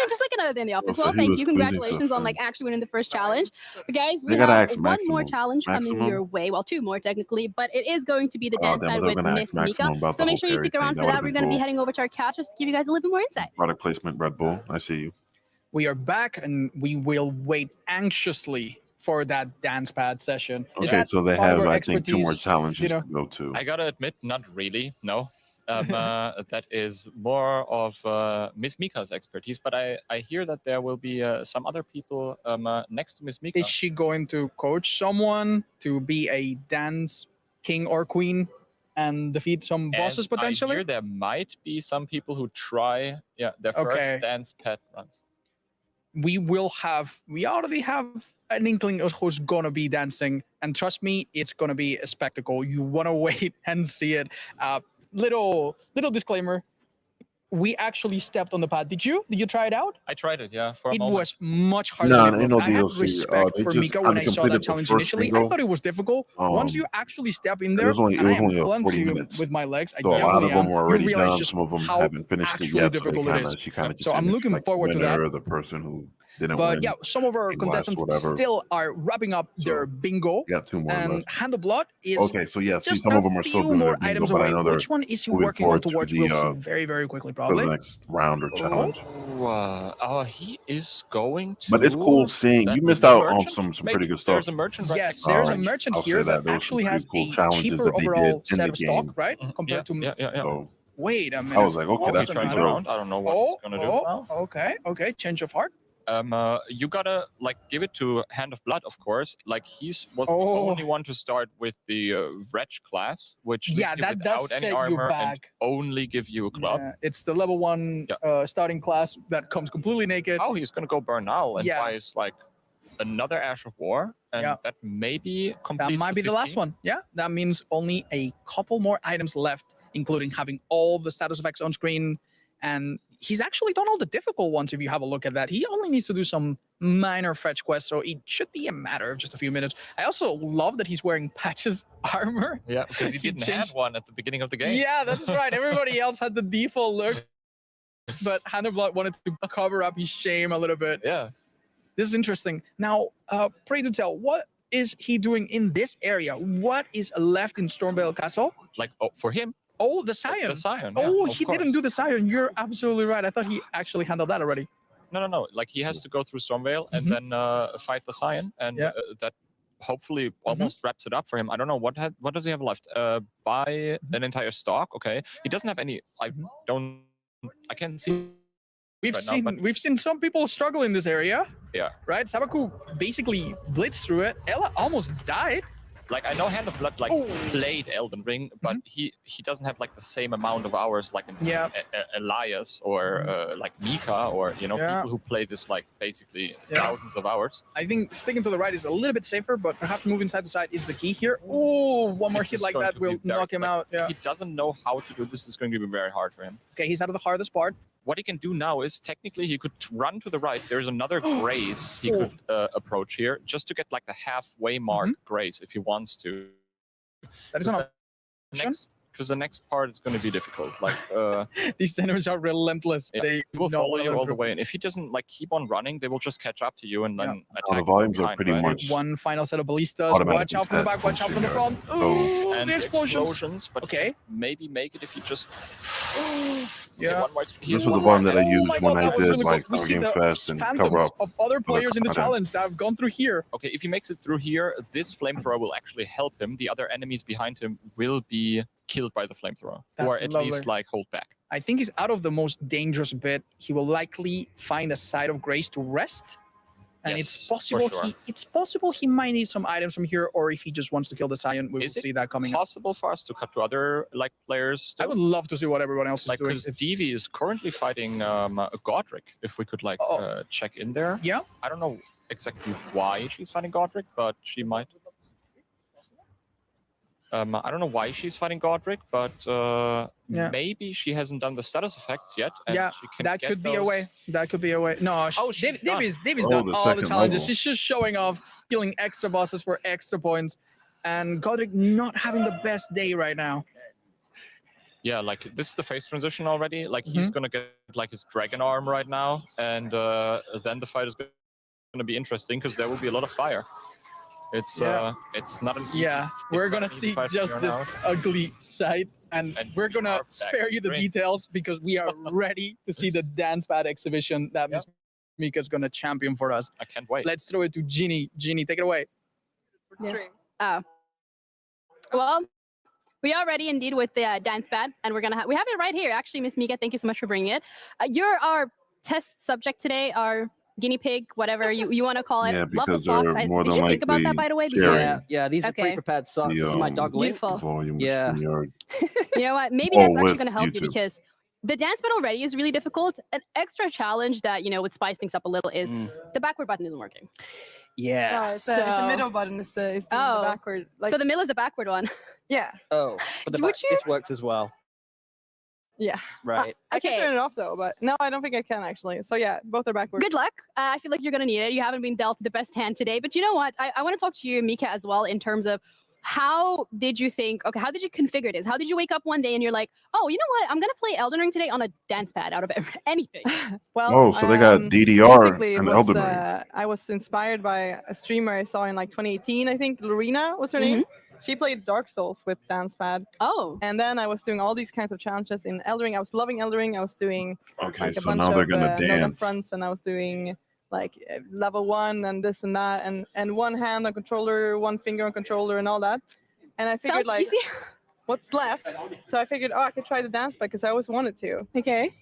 just like another day in the office. So Well, he thank was you. squeezing Congratulations stuff on like actually winning the first challenge. But guys, we They gotta have ask one more maximum. challenge coming Maximum? your way. Well, 2 more technically, but it is going to be the Oh, dance damn, side they're with gonna Miss ask maximum Mika. about So the make whole sure you stick Perry around thing. for That that. would've We're been going to be cool. heading over to our casters to give you guys a little bit more insight. Product placement, Red Bull. I see you. We are back and we will wait anxiously for that dance pad session. Is Okay, that so they part of have, our I think, 2 more expertise? challenges to go to. I gotta admit, not really. No, that is more of Miss Mika's expertise. But I hear that there will be some other people next to Miss Mika. Is she going to coach someone to be a dance king or queen and defeat some bosses And potentially? I hear there might be some people who try, their first dance pad runs. We already have an inkling of who's gonna be dancing, and trust me, it's gonna be a spectacle. You want to wait and see it. little disclaimer. We actually stepped on the pad. Did you? Did you try it out? I tried it, yeah, for a It moment. was much harder No, than it ain't looked. no I had DLC. respect They for just Mika when kinda I saw completed that the challenge first initially. I bingo. thought it was difficult. Once you actually step in It there, was only and I am a 40 clumsy minutes. with my legs, I So a lot definitely of them am, were you already realize done. just Some of them how haven't finished it actually yet. So they difficult it is. she kind of just So I'm finished, looking like, forward to that. winner, the person who didn't But win. yeah, some of our big last, contestants whatever. still are wrapping up their bingo. Yeah, 2 more And left. Hand of Blood is Okay, so yeah, see, just some a of them are still few doing their more bingo, items but I away. know they're Which one is he moving working on forward to towards? the, We'll see very, very quickly, probably. the next round or challenge. He is going to. But it's cool seeing that you missed new out on merchant? some Maybe pretty good there's stuff. a merchant right Yes, next to there's the a range. merchant I'll say here that. that There was some actually pretty has cool a challenges cheaper that they overall did in set the of stock, game. right? Compared to So Wait a minute. I was like, okay, What's that's the pretty matter? dope. I don't know what he's gonna do now. Okay, okay. Change of heart. You gotta like give it to Hand of Blood, of course. Like was the Oh. only one to start with the Wretch class, which leaves Yeah, you that does without any set you armor and back. only give you a club. Yeah, it's the level 1 starting class that comes completely naked. Oh, he's gonna go Bernal and Yeah. buys like another Ash of War, and Yeah. that maybe That completes might be the last 15. one. Yeah, that means only a couple more items left, including having all the status effects on screen. And he's actually done all the difficult ones if you have a look at that. He only needs to do some minor fetch quests, so it should be a matter of just a few minutes. I also love that he's wearing Patch's armor. Yeah, because he didn't changed- have one at the beginning of the game. Yeah, that's right. Everybody else had the default look, but Hand of Blood wanted to cover up his shame a little bit. Yeah. This is interesting. Now, pray to tell, what is he doing in this area? What is left in Stormvale Castle? Like, for him? Oh, the Scion. The Scion. Oh, yeah, he of course. didn't do the Scion. You're absolutely right. I thought he actually handled that already. No. Like he has to go through Stormvale and then fight the Scion, and that hopefully almost wraps it up for him. I don't know what does he have left. Buy an entire stock. Okay, he doesn't have any. I can't see. We've seen some people struggle in this area. Yeah. Right. Sabaku basically blitzed through it. Ella almost died. Like I know Hand of Blood played Elden Ring, but he doesn't have like the same amount of hours like an Elias or like Mika or people who play this like basically thousands of hours. I think sticking to the right is a little bit safer, but perhaps moving side to side is the key here. Oh, one more This hit is like going that to will be very- knock him like, out. Yeah. If he doesn't know how to do this, is going to be very hard for him. Okay, he's out of the hardest part. What he can do now is technically he could run to the right. There's another grace he could approach here just to get like the halfway mark grace if he wants to. That is an option. Because the next part is going to be difficult. Like these enemies are relentless. Yeah, They will know follow what you they're all the doing. way, and if he doesn't like keep on running, they will just catch up to you and then attack. The volumes you are from pretty behind, right? much One final set of ballistas. automatically Watch out from the set back. Watch out from the from front. Shinra. Ooh, And the explosions. but Okay. maybe make it if you just. Yeah. This was the one that I used my when God, I that was did really like close. We see Game the Fest and phantoms cover up. of other players in the content. challenge that have gone through here. Okay, if he makes it through here, this flamethrower will actually help him. The other enemies behind him will be killed by the flamethrower, or That's at lovely. least like hold back. I think he's out of the most dangerous bit. He will likely find a side of grace to rest. And Yes, it's for possible sure. it's possible he might need some items from here, or if he just wants to kill the Scion, we will Is it see that coming up. possible for us to cut to other like players? I Still? would love to see what everyone else is Like doing. because Devi is currently fighting Godric. If we could like check in there. Yeah. I don't know exactly why she's fighting Godric, but she might. I don't know why she's fighting Godric, but maybe she hasn't done the status effects yet. And Yeah, she can that get could be a those- way. That could be a way. No, she's Davi's Oh, done the all the second challenges. level. She's just showing off, killing extra bosses for extra points. And Godric not having the best day right now. Yeah, like this is the phase transition already. Like he's gonna get like his dragon arm right now, and then the fight is gonna be interesting because there will be a lot of fire. It's not an easy. Yeah, we're it's not gonna an easy see fight to just figure this out. ugly sight, and we're gonna back spare you the screen. details because we are ready to see the dance pad exhibition that Miss Mika's gonna champion for us. I can't wait. Let's throw it to Ginny. Ginny, take it away. Oh. Well, we are ready indeed with the dance pad, and we have it right here. Actually, Miss Mika, thank you so much for bringing it. You're our test subject today, our guinea pig, whatever you want to call it. Yeah, Love the because socks. they're more Did than you think about that, likely by the way? sharing Yeah, these are Okay. pre-prepared socks. This is my dog Link. Beautiful. volume Yeah. between your You know what? Maybe Oh, that's actually with going to help you YouTube. because the dance button already is really difficult. An extra challenge that would spice things up a little is the backward button isn't working. Yeah. No, it's a middle button. It's the Oh. backward. Like, So the middle is the backward one. yeah. Oh, but the Would back, this works as well. Yeah. Right. I can Okay. turn it off though, but no, I don't think I can actually. So yeah, both are backwards. Good luck. I feel like you're going to need it. You haven't been dealt the best hand today. But you know what? I want to talk to you, Mika, as well, in terms of how did you think, okay, how did you configure this? How did you wake up one day and you're like, oh, you know what? I'm going to play Elden Ring today on a dance pad out of anything. Well, Oh, so they got DDR basically it and was, Elden Ring. I was inspired by a streamer I saw in like 2018, I think. Lorena was her name. She played Dark Souls with Dancepad. Oh. And then I was doing all these kinds of challenges in Elden Ring. I was loving Elden Ring. I was doing Okay, like a so bunch now they're of gonna Node dance. fronts, and I was doing like level 1 and this and that, and one hand on controller, one finger on controller, and all that. And I figured Sounds like, easy. what's left? So I figured, oh, I could try the dance pad because I always wanted to. Okay.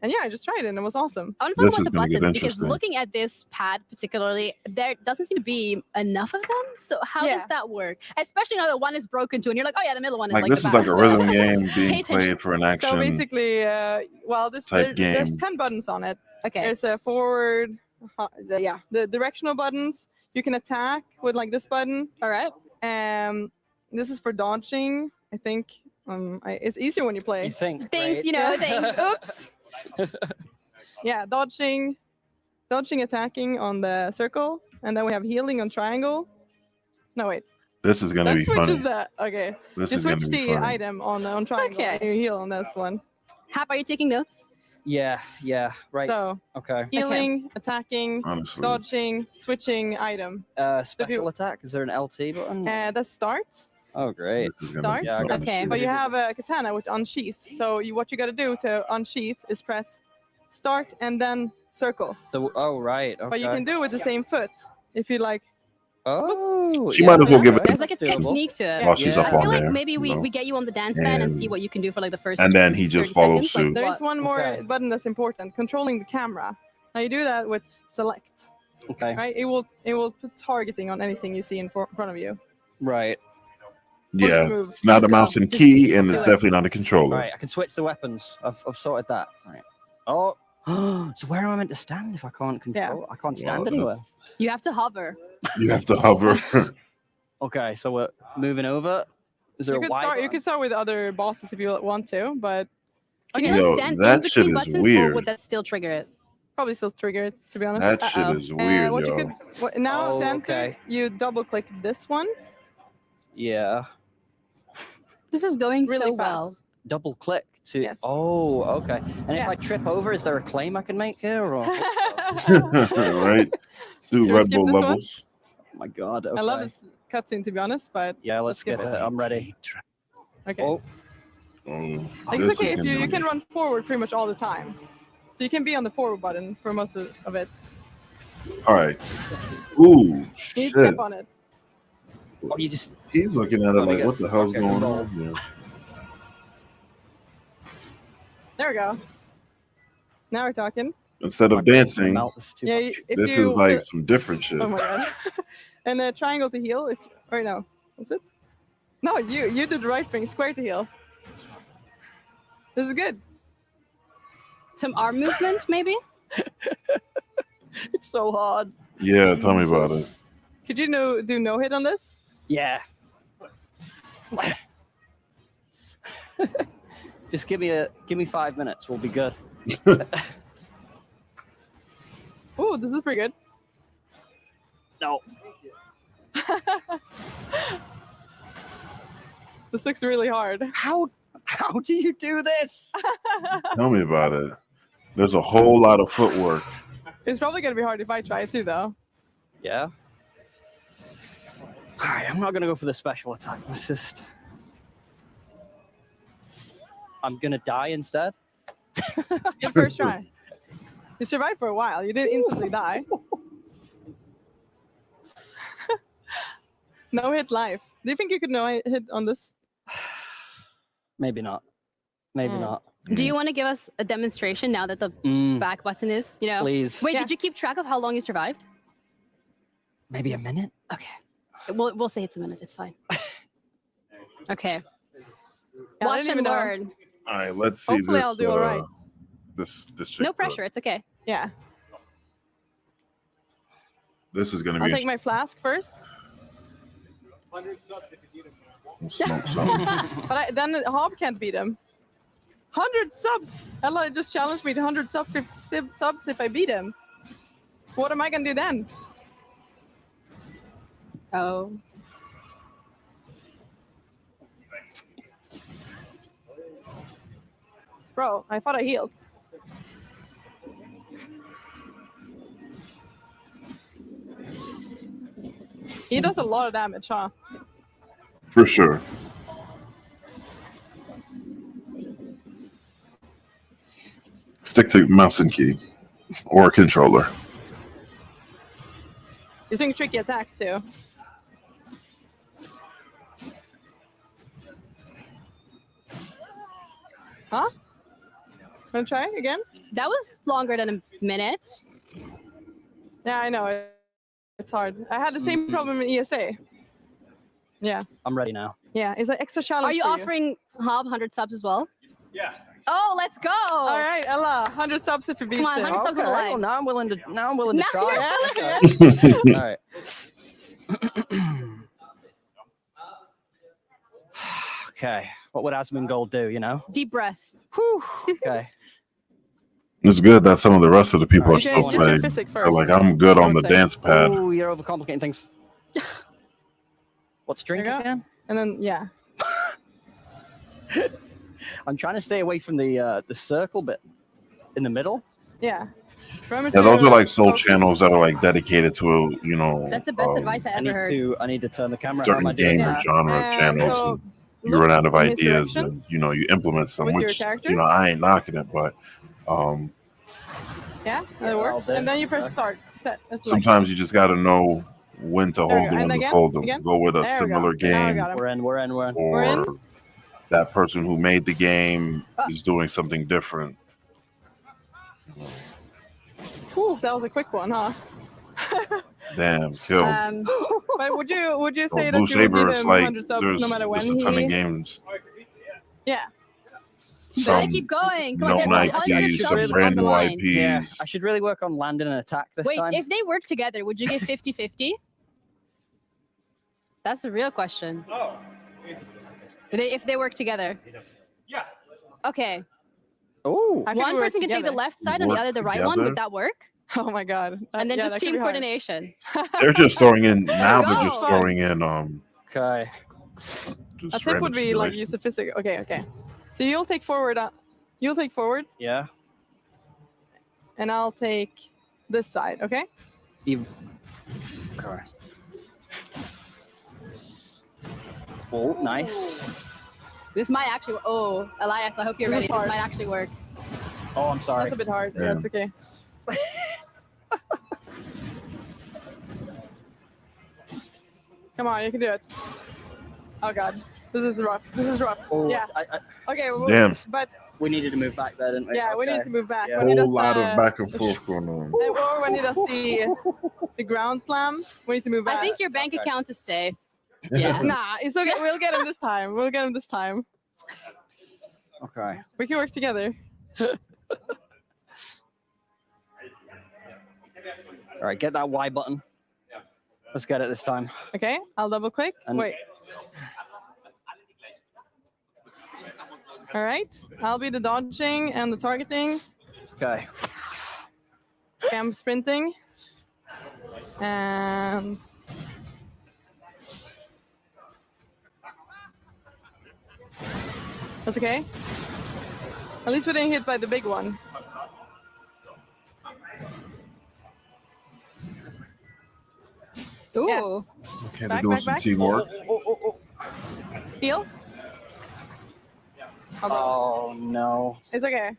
And yeah, I just tried it and it was awesome. I want to talk about the buttons because looking at this pad particularly, there doesn't seem to be enough of them. So how does that work? Especially now that one is broken too, and you're like, oh yeah, the middle one is Like like this the is like best. a rhythm game Pay being attention. played for an action. So basically, well, type there's game. 10 buttons on it. Okay. There's a forward, the directional buttons. You can attack with like this button. All right. This is for dodging, I think. It's easier when you play. You think? Things, right? you know, things. Oops. Yeah, dodging, attacking on the circle, and then we have healing on triangle. No, wait. This is gonna That be switches funny. that. Okay. This You is gonna switch be the funny. item on triangle, Okay. and you heal on this one. Hap, are you taking notes? Yeah. Right. So Okay. healing, attacking, Honestly. dodging, switching item. Special attack. Is there an LT button? That's start. Oh, great. This is gonna Start. be Yeah, I funny. got Okay. But you have a katana with unsheath. So what you got to do to unsheath is press start and then circle. Oh, right. Okay. But you can do it with the same foot if you like. Oh. She might as well give it There's like a technique to it. while she's up I feel on like there, maybe you we, know. we get you on the dance pad and see And- what you can do for like the first. and then he just 30 follows seconds. Like, suit. There what? is one more Okay. button that's important: controlling the camera. Now you do that with select. Okay. Right? It will put targeting on anything you see in front of you. Right. Yeah, move. it's not Just a mouse go. and Just key, and do it's it. definitely not a controller. Right. I can switch the weapons. I've sorted that. Right. Oh. So where am I meant to stand if I can't control? I can't stand Well, anywhere. that's- You have to hover. You have to hover. Okay. So we're moving over. Is there You a could Y start. You button? could start with other bosses if you want to, but Can you Yo, like stand that in shit between is buttons, or weird. would that still trigger it? probably still trigger it. To be honest. That shit is weird, what yo. you could now Oh, to enter, okay. you double click this one. Yeah. This is going Really so well. Double click to. Yes. Oh, okay. And if Yeah. I trip over, is there a claim I can make here? Or? Right? Do Should we Red skip Bull this one? levels. Oh my God. Okay. I love this cutscene, to be honest, but Yeah, let's skip skip it. it. I'm ready. okay. Oh, Like, this it's okay is if gonna you be- can run forward pretty much all the time. So you can be on the forward button for most of it. All right. Ooh, You need to shit. step on it. oh, you just. He's looking at it Let me like, get what the hell's fucking going roll. on here? There we go. Now we're talking. Instead of dancing, Melt this too Yeah, much. if this you is like feel- some different shit. Oh my god. And a triangle to heal. If or no, was it? No, you did the right thing. Square to heal. This is good. Some arm movement, maybe? It's so hard. Yeah, tell me about it. Could you do no hit on this? Yeah. Just give me 5 minutes. We'll be good. Oh, this is pretty good. No. This looks really hard. How do you do this? Tell me about it. There's a whole lot of footwork. It's probably gonna be hard if I try it too, though. Yeah. All right, I'm not gonna go for the special attack. Let's just. I'm gonna die instead. The first try. You survived for a while. You didn't instantly die. No hit life. Do you think you could no hit on this? Maybe not. Maybe not. Do you want to give us a demonstration now that the back button is, you know? Please. Wait, Yeah. did you keep track of how long you survived? Maybe a minute. Okay. We'll say it's a minute. It's fine. Okay. I Watch didn't and even know. learn. All right, let's see Hopefully this. I'll do all right. This chick. No pressure. It's okay. Yeah. This is gonna I'll be take my flask first. 100 subs if you need him. Smoke something. But then Hob can't beat him. 100 subs. Ella just challenged me to 100 subs if I beat him. What am I gonna do then? Oh. Bro, I thought I healed. He does a lot of damage, huh? For sure. Stick to mouse and key or a controller. He's doing tricky attacks too. Huh? Wanna try again? That was longer than a minute. Yeah, I know. It's hard. I had the same problem in ESA. Yeah. I'm ready now. Yeah, it's an extra challenge. Are you for offering Hob 100 subs as well? Yeah. Oh, let's go! All right, Ella, 100 subs if you beat Come on, him. 100 subs on the Okay, live. well, now I'm willing to Now try. you're Okay. All right. Okay. What would Asmongold do, you know? Deep breaths. Okay. It's good that some of the rest of the people are Okay, still use your playing. physics They're first. like, I'm good I on the would say. dance pad. Oh, you're overcomplicating things. What's drink There you go. again? And then, yeah. I'm trying to stay away from the circle bit in the middle. Yeah. Remember Yeah, those to are like soul focus. channels that are like dedicated to, you know, That's the best advice I ever heard. I need to turn the camera. How am certain I doing game or that? genre And channels. so And you run out of look in his ideas, direction and you know you implement some, with your which character. you know I ain't knocking it, but Yeah, that works. I'll And then you do. press start. That's like, sometimes you just got to know when to There we hold go. them, And when to again? fold them. Again? Go with a There we go. similar Now I game, got him. We're in. We're or in. that person who made the game is doing something different. Whew, that was a quick one, huh? Damn, kill. But would you So say Blue that you would Saber, give it's him like 100 subs there's no matter when just a ton he... of games. Yeah. Gotta Some keep going. Come known on, there's 100 IPs, subs some on brand the new line. IPs. Yeah, I should really work on landing an attack this Wait, time. if they work together, would you give 50-50? That's the real question. Oh. If they work together. Yeah. Okay. Oh. How can One we work person can take the together? left side and the Work other the right one. together? Would that work? Oh my god. And then Yeah, just that could team be hard. coordination. They're just throwing in now. They're go. just throwing in Okay. just A tip random would be like situations. use the physical. Okay. So you'll take forward. You'll take forward, Yeah. and I'll take this side. Okay. Okay. Oh, nice. This might actually. Oh, Elias, I hope you're This ready. is This hard. might actually work. Oh, I'm sorry. That's a bit hard. Yeah. Yeah, it's okay. Come on, you can do it. Oh god, this is rough. This is rough. Oh, Yeah. Okay. Well, Damn. But we needed to move back there, didn't we? yeah, we need Okay. to move back. Yeah. When he Whole does, lot of back and forth going on. or when he does the ground slam, we need to move back. I think your bank Okay. account is safe. Yeah. Nah, it's okay. We'll get him this time. We'll get him this time. Okay. We can work together. All right, get that Y button. Let's get it this time. Okay, I'll double click. And- Wait. All right, I'll be the dodging and the targeting. Okay. Okay, I'm sprinting. And that's okay. At least we didn't hit by the big one. Ooh. Yes. Okay, they're Back, doing back, some back. teamwork. Heal. Oh no. It's okay.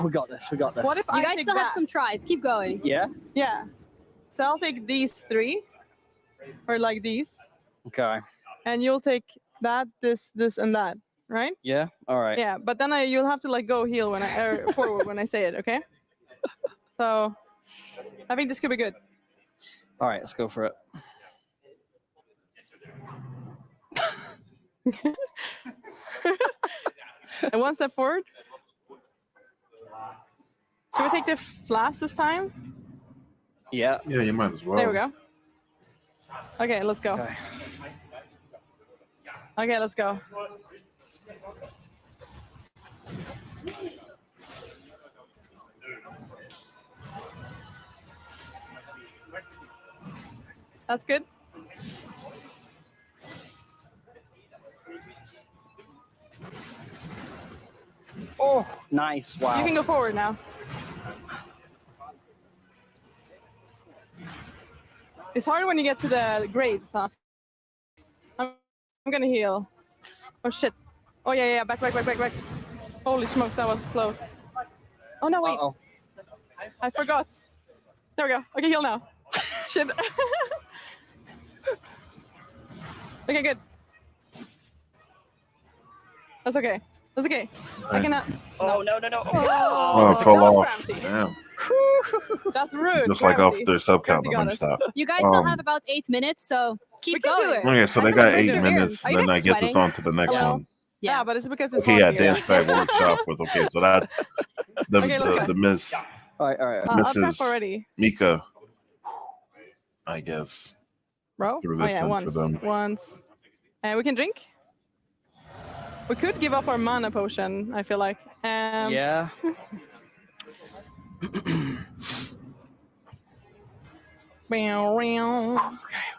We got this. We got this. What if You I guys take still have that? some tries. Keep going. Yeah. Yeah. So I'll take these three, or like these, Okay. and you'll take that, this, and that, right? Yeah. All right. Yeah. But then you'll have to like go heal when forward when I say it. Okay. So I think this could be good. All right. Let's go for it. And one step forward. Should we take the flask this time? Yeah. Yeah, you might as well. There we go. Okay, let's go. Okay, let's go. That's good. Oh, nice. Wow. You can go forward now. It's hard when you get to the graves, huh? I'm gonna heal. Oh shit. Oh yeah, back. Holy smokes, that was close. Oh no, wait. I forgot. There we go. Okay, heal now. Shit. Okay, good. That's okay. I cannot. Oh no. Oh, it fell off. Damn. That's rude. Just like off Gravity. their sub count, Gravity I'm got gonna us. stop. You guys still have about 8 minutes, so keep going. Okay, so they got 8 minutes, Are you then guys that gets us sweating? on to the next Hello? one. Yeah, but it's because it's Okay, hot yeah, here. dance bag workshop with. Okay, so that's Okay, let's go. the Miss All right. I'll tap Mrs. already. Mika, I guess. Bro? Through Oh this yeah, in for them. once. And we can drink? We could give up our mana potion, I feel like. Yeah.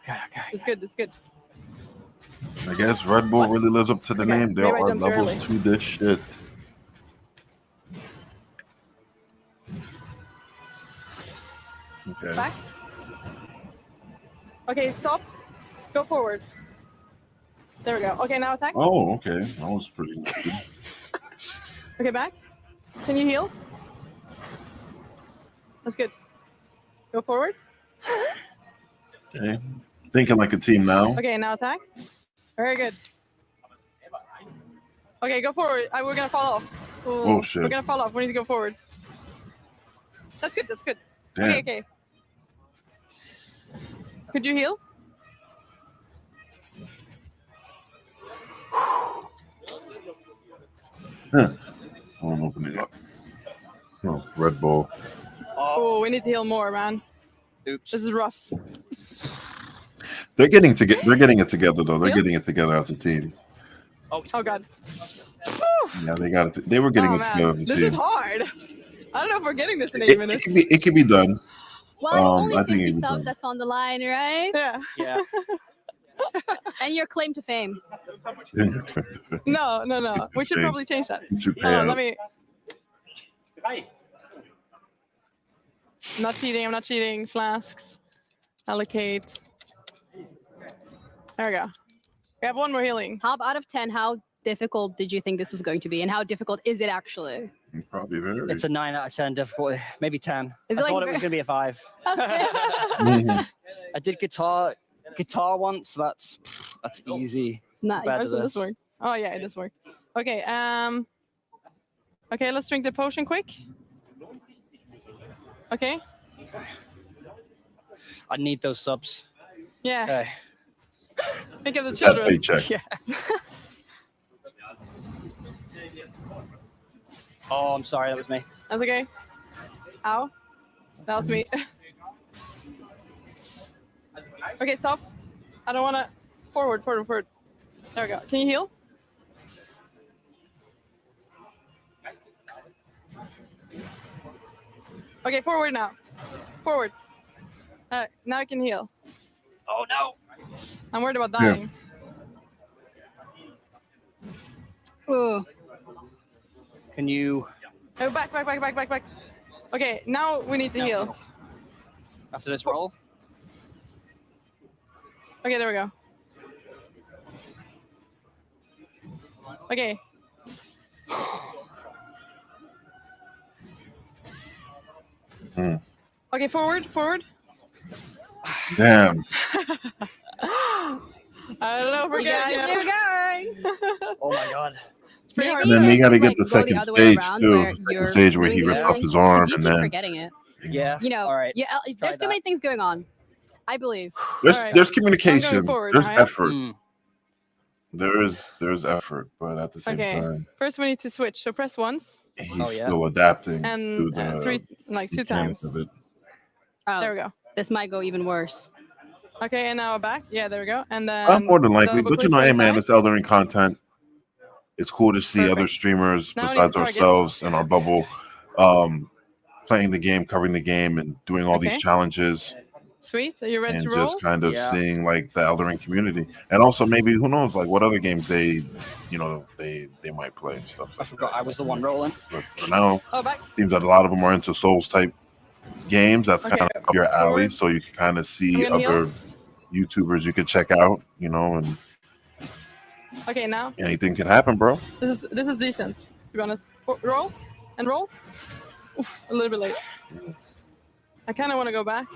Okay. It's good. I guess Red Bull really lives up to the name. There maybe I are jumped too levels early. to this shit. Okay. Back. Okay, stop. Go forward. There we go. Okay, now attack. Oh, okay. That was pretty good. Okay, back. Can you heal? That's good. Go forward. Okay. Thinking like a team now. Okay, now attack. Very good. Okay, go forward. We're gonna fall off. Oh, shit. We're gonna fall off. We need to go forward. That's good. Damn. Okay. Could you heal? Huh. I'm opening it up. Oh, Red Bull. Oh, we need to heal more, man. Oops. This is rough. They're getting it together though. They're getting it together as a team. Oh god. Yeah, they got it. They were getting it man. together as a This team. is hard. I don't know if we're getting this in 8 minutes. It can be done. Well, it's only I think 50 it can be subs done. that's on the line, right? Yeah. Yeah. And your claim to fame. No. We should Shame. probably change that. You should Hold on, pay let me. I'm not cheating. Flasks. Allocate. There we go. We have one more healing. How out of 10, how difficult did you think this was going to be? And how difficult is it actually? Probably very. It's a 9 out of 10 difficulty, maybe 10. Is I it like thought it ver- was gonna be a 5. Okay. I did guitar once. That's easy. Nice. compared to Does this this. work? Oh yeah, it does work. Okay. Okay, let's drink the potion quick. Okay. I need those subs. Yeah. Okay. Think of the That children. paycheck. Yeah. Oh, I'm sorry. That was me. That's okay. Ow. That was me. Okay, stop. I don't want to. Forward. There we go. Can you heal? Okay, forward now. Forward. Now I can heal. Oh no. I'm worried about Yeah. dying. Ooh. Can you? Oh, back. Okay, now we need to heal. After this roll. Okay, there we go. Okay. Okay, forward. Damn. I don't know if we're getting Keep going. Oh my god. pretty hard. And then they got to Like, get the go the second other way stage around too. where Second you're stage where he doing the ripped off healing, his arm 'cause you and keep then forgetting it. Yeah. You know, All right. yeah, Try there's too many things going on. I believe. there's Alright. there's I'm communication. going forward, There's alright? effort. Mm. There's effort, but at the same Okay. time, First, we need to switch. So press once he's Oh, yeah. still adapting to and the two mechanics times. of it. Oh, There we go. this might go even worse. Okay, and now back. Yeah, there we go. And then More than likely, double but you click know, for hey the man, side. it's Elden Ring content. it's cool to see other streamers Now we need besides targets. ourselves and our bubble playing the game, covering the game, and doing all these Okay. challenges. Sweet. Are you ready And to roll? just kind of Yeah. seeing like the Elden Ring community, and also maybe who knows, like what other games they might play and stuff. I forgot I was the one rolling. But for now, Oh, back. seems that a lot of them are into Souls type games. That's Okay. kind of your alley, Forward. so you can kind of see I'm gonna heal. other YouTubers you could check out, and Okay, now anything could happen, bro. this is decent. To be honest, roll and roll. Oof, a little bit late. I kind of want to go back.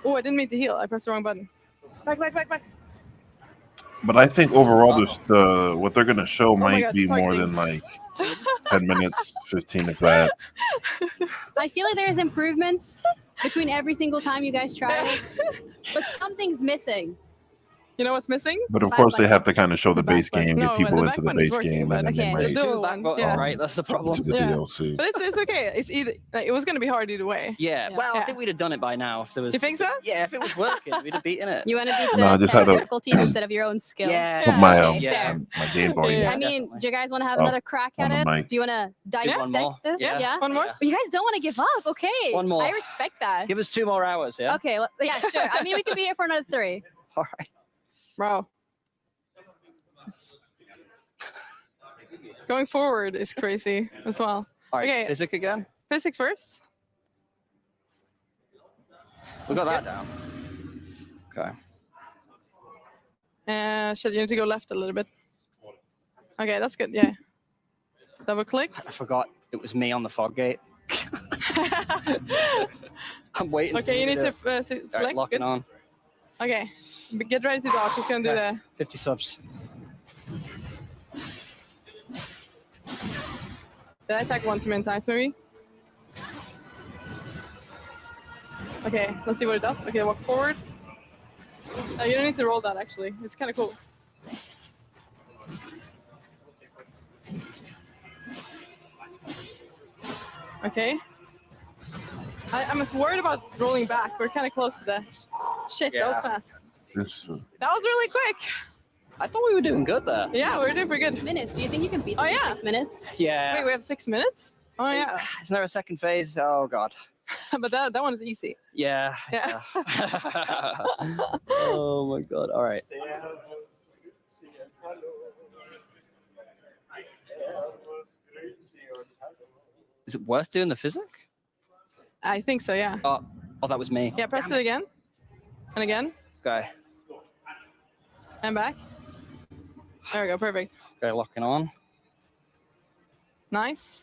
Oh, I didn't mean to heal. I pressed the wrong button. Back. But I think overall, what they're gonna show my might God, be more targeting. than like 10 minutes, 15 if that. I feel like there's improvements between every single time you guys try it, but something's missing. You know what's missing? But of course, they have to kind of show the base game, No, get people the into the back button is base working, game, but- and then they Okay. might The Two back one, buttons, yeah. right? That's the problem. into the Yeah. DLC. But it's okay. It's either like, it was gonna be hard either way. Yeah. Well, I Yeah. think we'd have done it by now if there was. You think so? Yeah, if it was working, we'd have beaten it. You want to beat the No, I just had to- difficulty instead of your own skill. Yeah. Put my Okay, fair. my Game Boy. Yeah. I mean, definitely. do you guys want to have Oh, another crack at on the it? mic. Do you want to dissect One more. this? Yeah. One more. Yeah. But you guys don't want to give up. Okay. One more. I respect that. Give us 2 more hours, yeah? Okay. Yeah, sure. I mean, we could be here for another 3. All right. Bro. Going forward is crazy as well. All right, Okay. physics again? Physics first. We got that down. Okay. Shit, you need to go left a little bit. Okay, that's good. Yeah. Double click. I forgot it was me on the fog gate. I'm waiting. Okay, you need to select. All right, locking Good. on. Okay, get ready to dodge. She's gonna do Okay. the. 50 subs. Did I attack one too many times, maybe? Okay, let's see what it does. Okay, walk forward. You don't need to roll that actually. It's kind of cool. Okay. I'm worried about rolling back. We're kind of close to the. Shit, that was Yeah. fast. Interesting. That was really quick. I thought we were doing good there. Yeah, we're doing pretty good. Minutes. Do you think you can beat Oh, this in yeah. 6 minutes? Yeah. Wait, we have 6 minutes? Oh yeah, Isn't there a second phase? Oh, God. but that one is easy. Yeah. Yeah. Oh, my God. All right. Is it worth doing the physics? I think so. Yeah. Oh, that was me. Yeah. Press it again, and again, Okay. and back. There we go. Perfect. Okay, locking on. Nice.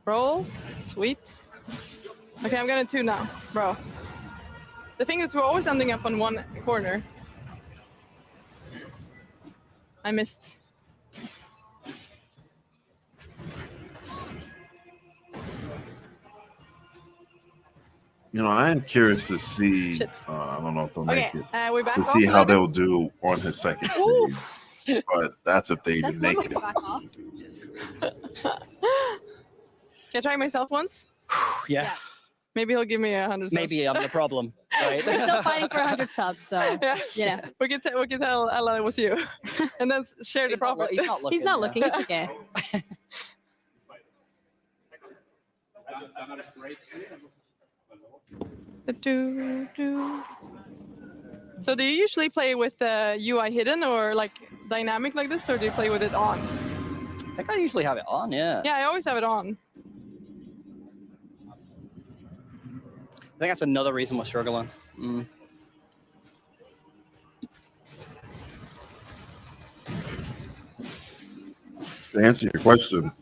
Roll. Sweet. Okay, I'm gonna 2 now, bro. The thing is, we're always ending up on one corner. I missed. I am curious to see. Shit. I don't know if they'll Okay, make it. we're back To off see a how little they'll do on his second Ooh. freeze. But that's if they even That's make one it. way to back off. Can I try myself once? Yeah. Maybe he'll give me 100 subs. Maybe I'm the problem. Right? We're still fighting for 100 subs, so Yeah. you know. We can tell Ella it was you, and then share the He's not, profit. he's not looking. He's not yeah. looking. It's okay. So do you usually play with the UI hidden or like dynamic like this, or do you play with it on? I think I usually have it on, yeah. Yeah, I always have it on. I think that's another reason we're struggling. To answer your question,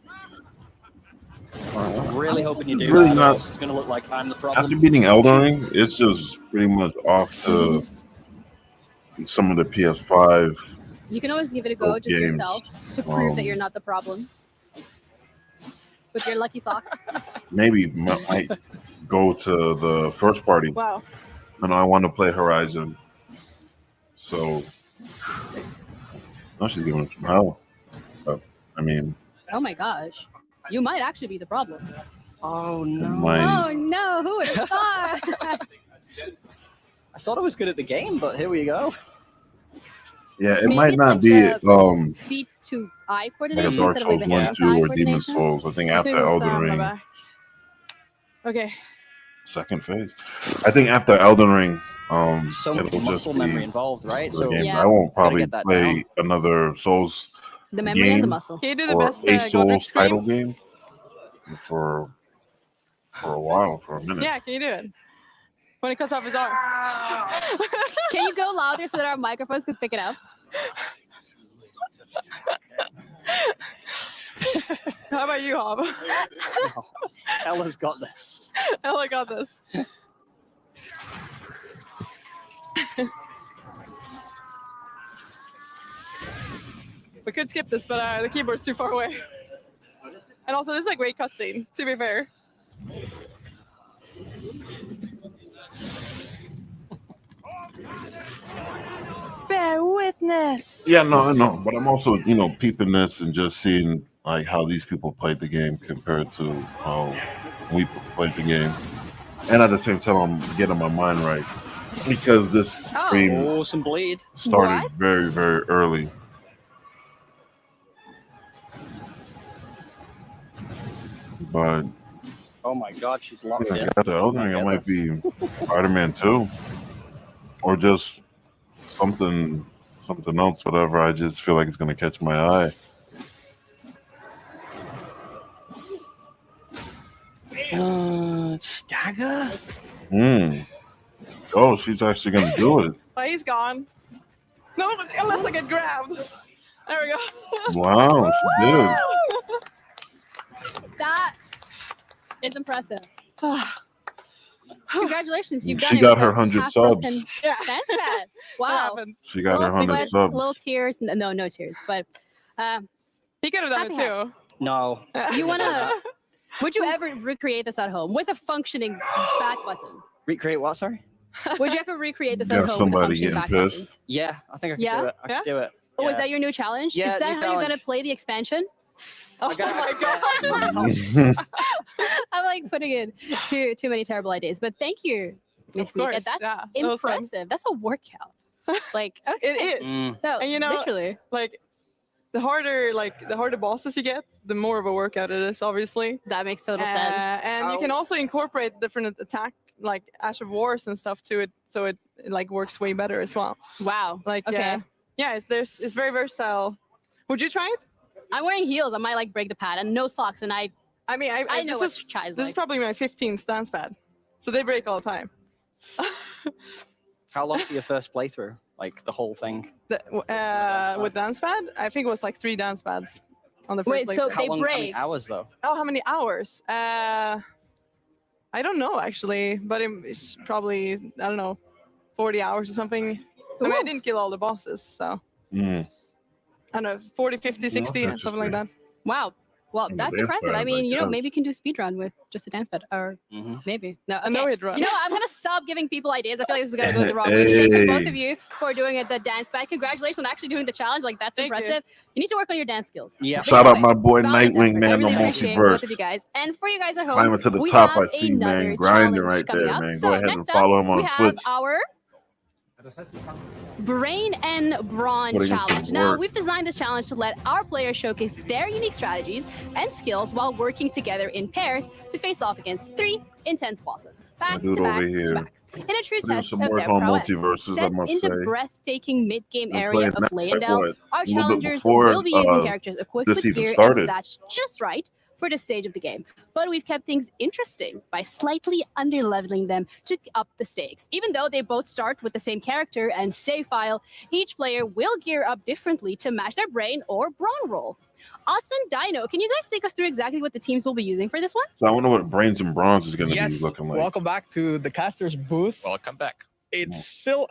I'm really hoping you it's do really that, or not- else it's going to look like I'm the problem. after beating Elden Ring, it's just pretty much off to some of the PS5. You can always give it a go just games. yourself to prove that Um, you're not the problem. With your lucky socks. Maybe might go to the first party. Wow. And I want to play Horizon. So, no, she's giving it some hell. I mean, Oh my gosh. You might actually be the problem. Oh, no. my Oh no, who would have thought? I thought I was good at the game, but here we go. yeah, it Maybe might it's not like be the- Feet to eye Like coordination a Dark instead of like Souls the 1, hand 2, eye or Demon coordination. Souls. I think I just after need to Elden stand my Ring, back. Okay. second phase. I think after Elden Ring, So much it'll just muscle memory be involved, right? the So game. Yeah. I won't gotta probably get that play down. another Souls The memory and the game muscle. Can you do the or best a Godric Souls title scream? game for a while, for a minute. Yeah, can you do it? When he cuts off his arm. Can you go louder so that our microphones can pick it up? How about you, Hob? Ella's got this. Ella got this. We could skip this, but the keyboard's too far away. And also, this is a great cutscene, to be fair. Bear witness. Yeah, no, I know, but I'm also, peeping this and just seeing like how these people played the game compared to how we played the game, and at the same time, I'm getting my mind right because this stream some bleed started What? very, very early. But Oh my god, she's locked in. after Elden Ring, it might be Spider-Man 2 or just something else, whatever. I just feel like it's gonna catch my eye. Stagger? Oh, she's actually gonna do it. Oh, he's gone. No, unless I get grabbed. There we go. Wow, she did. That is impressive. Congratulations, you've done She it. got with her a 100 half-broken subs. Yeah. Dance pad. Wow. happens. She got her Little 100 sweats, subs. little tears. No tears, but He could have done happy it too. No. you wanna? Would you ever recreate this at home with a functioning back button? Recreate what, sorry? Would you ever recreate this Got at home with a somebody functioning getting back button? pissed. Yeah, I think I could Yeah? do it. I could do it. Oh, is Yeah. that your new challenge? Yeah, is that new how you're gonna challenge. play the expansion? Oh my god. I'm like putting in too many terrible ideas, but thank you, Miss Mika. course, That's yeah, that was fun. impressive. That's a workout. Like okay. It is. No, And literally. like the harder bosses you get, the more of a workout it is, obviously. That makes total sense. And you can also incorporate different attack, like Ash of Wars and stuff to it, so it like works way better as well. Wow. Like Okay. yeah, it's very versatile. Would you try it? I'm wearing heels. I might like break the pad and no socks, and I mean, I know what chai is This like. is probably my 15th dance pad, so they break all the time. How long for your first playthrough? Like the whole thing? With dance pad, I think it was like 3 dance pads on the first. Wait, so playthrough. they How break. many hours though? Oh, how many hours? I don't know actually, but it's probably, I don't know, 40 hours or something. I mean, I didn't kill all the bosses, so I don't know, 40, 50, 60, something like that. Wow. Well, And that's dance impressive. pad, I mean, I maybe guess. you can do speed run with just a dance pad, or maybe no. A no-hit run. You know what? I'm gonna stop giving people ideas. I feel like this is gonna go the wrong way. Thank you both of you for doing it. The dance pad. Congratulations on actually doing the challenge. Like that's Thank you. impressive. You need to work on your dance skills. Yeah. But Shout anyway, out my boy valiant Nightwing, effort. man, I the really appreciate both of multiverse. you guys. And for you guys at home, Climbing to the we top, have I see, man. another Grinding challenge right coming there, up. man. So Go ahead and next follow up, him on we have Twitch. our Brain and Brawn Putting in some challenge. Now, work. we've designed this challenge to let our players showcase their unique strategies and skills while working together in pairs to face off against 3 intense bosses, back Dude to back over to here. back, in a true Putting in test some of work their on prowess. multiverses, I Set must in the say. breathtaking mid-game Been area playing of that, like, Leyendell, what, our a little bit challengers before, will be using characters equipped this with even gear started. and stats just right for this stage of the game. But we've kept things interesting by slightly under-leveling them to up the stakes. Even though they both start with the same character and save file, each player will gear up differently to match their brain or brawn roll. Otz and Dino, can you guys take us through exactly what the teams will be using for this one? So I wonder what Brains and Bronze is going to Yes, be looking like. welcome back to the caster's booth. Welcome back.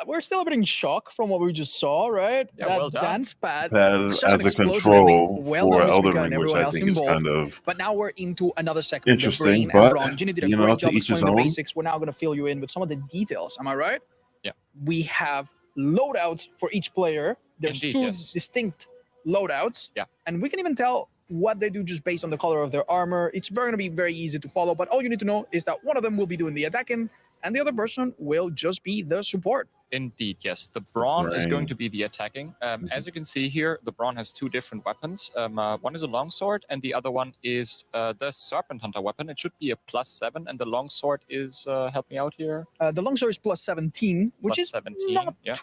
We're still a bit in shock from what we just saw, right? Yeah, that well done. dance pad, Pad such an as a explosive control ending. Well for done, Miss Elden Mika Ring, and which everyone I else think is involved. kind of But now we're into another segment, the interesting, brain but, and Brawn. Ginny did a you know, great to job each his explaining the own. basics. We're now going to fill you in with some of the details. Am I right? Yeah. We have loadouts for each player. There's Indeed, 2 yes. distinct loadouts. Yeah. And we can even tell what they do just based on the color of their armor. It's going to be very easy to follow, but all you need to know is that one of them will be doing the attacking and the other person will just be the support. Indeed, yes. The Brawn is going Brain. to be the attacking. As you can see here, the Brawn has two different weapons. One is a longsword, and the other one is the Serpent Hunter weapon. It should be a +7, and the longsword is, help me out here. The longsword is +17, which Plus is 17, not yeah.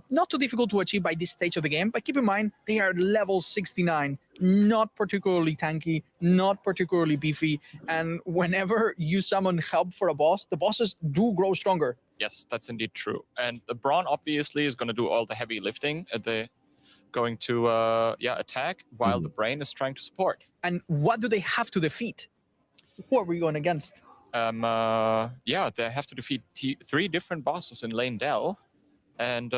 not too difficult to achieve by this stage of the game. But keep in mind, they are level 69, not particularly tanky, not particularly beefy. And whenever you summon help for a boss, the bosses do grow stronger. Yes, that's indeed true. And the Brawn obviously is going to do all the heavy lifting. They're going to attack while the Brain is trying to support. And what do they have to defeat? Who are we going against? They have to defeat 3 different bosses in Lane Dell, and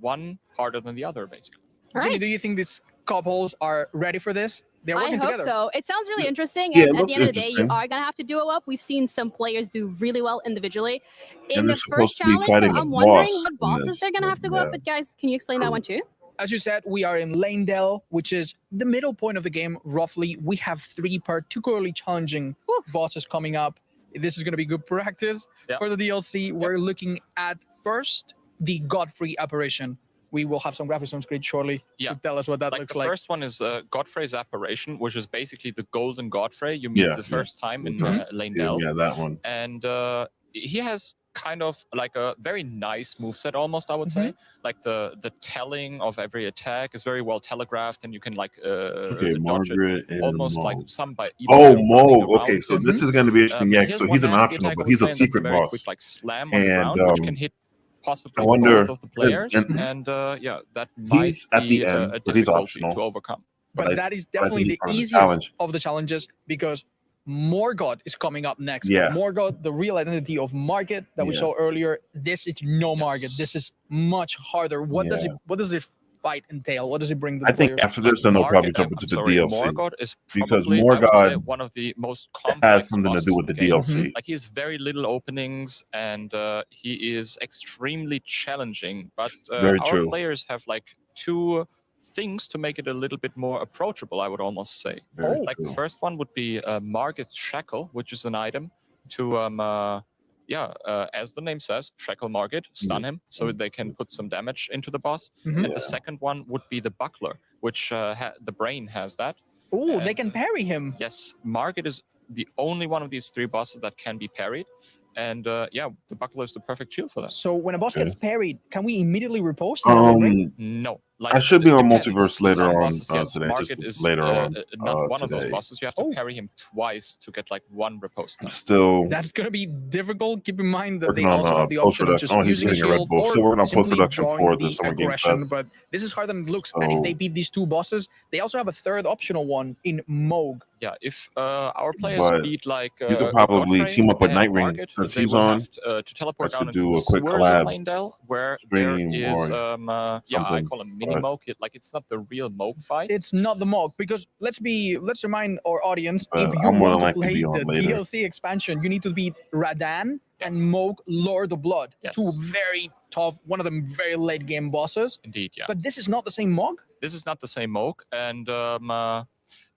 one harder than the other, basically. Jenny, do you think these couples are ready for this? They're I working hope together. so. It sounds really interesting. Yeah, And it at the looks end of the day, you interesting. are going to have to duo up. We've seen some players do really well individually in And the they're first supposed to be challenge. So fighting a I'm wondering boss what in bosses this, they're going to have to go yeah. up with, guys. Can you explain that one too? As you said, we are in Lane Dell, which is the middle point of the game, roughly. We have 3 particularly challenging bosses coming up. This is going to be good practice for the DLC. We're looking at first the Godfrey apparition. We will have some graphics on screen shortly to tell us what that looks The like. first one is Godfrey's apparition, which is basically the golden Godfrey you meet the first time in Lane Dell. Yeah, that one. And he has kind of like a very nice moveset almost, I would say. Like the telling of every attack is very well telegraphed, and you can like Okay, dodge Margaret it and almost Mo. like some by Oh, running Mo. Okay, around so him. this is going to be interesting. Yeah, He has so one he's an nasty optional, attack, but I would he's say, a and that's secret very boss. quick, like slam on the And ground, which can hit possibly I wonder, both of the players, and and that might he's at be the end, a but he's difficulty optional. to overcome. But that is but I think definitely he's the part of the easiest challenge. of the challenges because Morgoth is coming up next. Yeah. Morgoth, the real identity of Margit that we Yeah. saw earlier. This is no Margit. This is much harder. What does Yeah. it fight entail? What does it bring to the I think players? after this, then they'll probably jump into the DLC. Morgoth is Because probably, I would say, Morgoth one of the most complex has something to bosses do with in the game. DLC. Like he has very little openings, and he is extremely challenging. But Very our true. players have like 2 things to make it a little bit more approachable, I would almost say. Very Like the true. first one would be Margit's Shackle, which is an item to as the name says, shackle Margit, stun him, so they can put some damage into the boss. Mhm. And the second one would be the Buckler, which the Brain has that. Oh, they And, can parry him. Yes, Margit is the only one of these 3 bosses that can be parried. And the Buckler is the perfect shield for that. So when a boss gets parried, can we immediately repose? No. I should be on depends. Multiverse later Some on bosses, yes. today. Margit Just is later on not one of those today. bosses. You have to parry him twice to get like 1 repose time. Still That's gonna be difficult. Keep in mind that working they on also have the option of post-production. just Oh, he's using a getting a Red shield Bull. or Still working on simply post-production drawing for the Summer Game aggression. Fest. But this is harder than it looks. And if they beat these 2 bosses, they also have a third optional one in Moog. Yeah, if our players But beat like you could probably Godfrey team up with and Nightwing Margit, since they he's would on. have to teleport Let's down into do the a quick sewers collab of Lane where stream there is or I something, call him mini but- Moog. Like it's not the real Moog fight. It's not the Moog because let's remind our audience if you I'm more than want to likely play be on the later. DLC expansion, you need to beat Radan and Moog, Lord of Blood. Yes. 2 very tough, one of them very late game bosses. Indeed, yeah. But this is not the same Moog. This is not the same Moog, and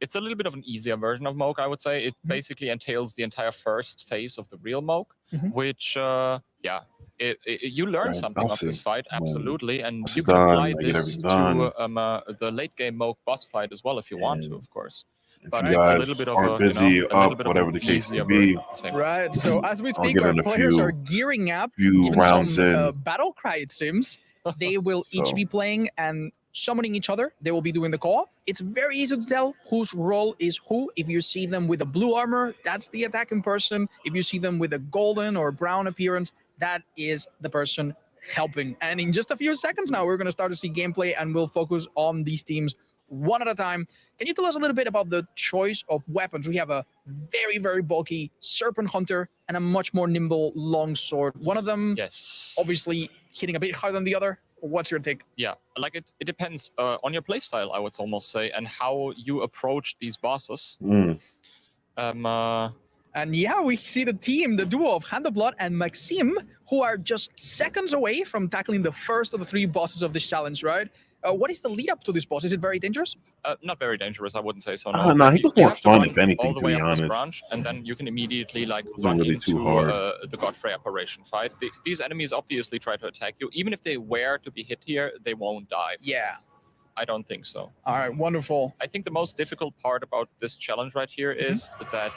it's a little bit of an easier version of Moog, I would say. It basically entails the entire first phase of the real Moog, which, you learn Right, something I'll of this see. fight, absolutely, and This you is can done, apply I get this everything done. to the late game Moog boss fight as well if you want to, of course. But you it's a guys little bit of aren't a, busy, a little up, bit whatever of the an case may easier be, version of the same. Right. So as we I'll speak, get our in a players few- are gearing up. few Even rounds some in. battle cry, it seems. They will each So- be playing and summoning each other. They will be doing the call. It's very easy to tell whose role is who. If you see them with a blue armor, that's the attacking person. If you see them with a golden or brown appearance, that is the person helping. And in just a few seconds now, we're going to start to see gameplay and we'll focus on these teams one at a time. Can you tell us a little bit about the choice of weapons? We have a very, very bulky Serpent Hunter and a much more nimble longsword. One of them, yes, obviously hitting a bit harder than the other. What's your take? Yeah, like it depends on your playstyle, I would almost say, and how you approach these bosses. Mm. And yeah, we see the team, the duo of Hand of Blood and Maxime, who are just seconds away from tackling the first of the 3 bosses of this challenge, right? What is the lead up to this boss? Is it very dangerous? Not very dangerous, I wouldn't say so. No, Like, he was you more have to fun, run if anything, all the to way be up this honest. branch, and then you can immediately like Wasn't run really too into hard. the Godfrey apparition fight. These enemies obviously try to attack you. Even if they were to be hit here, they won't die. Yeah. I don't think so. All right, wonderful. I think the most difficult part about this challenge right here is that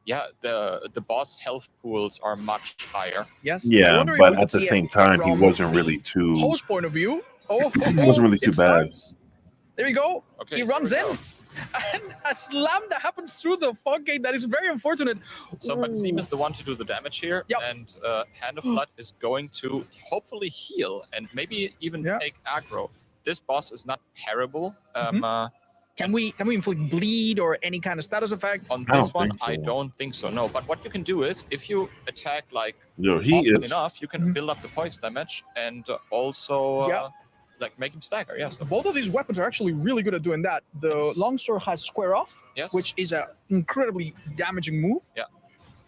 the boss health pools are much higher. Yes. Yeah, but at the same time, he wasn't really too. Host point of view. Oh, He wasn't really too it bad. starts. There we go. Okay, He runs in. And a slam that happens through the fog gate. That is very unfortunate. So Maxime is the one to do the damage here, and Hand of Blood is going to hopefully heal and maybe even take aggro. This boss is not terrible. Can we inflict bleed or any kind of status effect? On this one, I don't think so. No, but what you can do is if you attack like he often is- enough, you can build up the poise damage and also like make him stagger. Yes. Both of these weapons are actually really good at doing that. The longsword has square off, which is an incredibly damaging move. Yeah.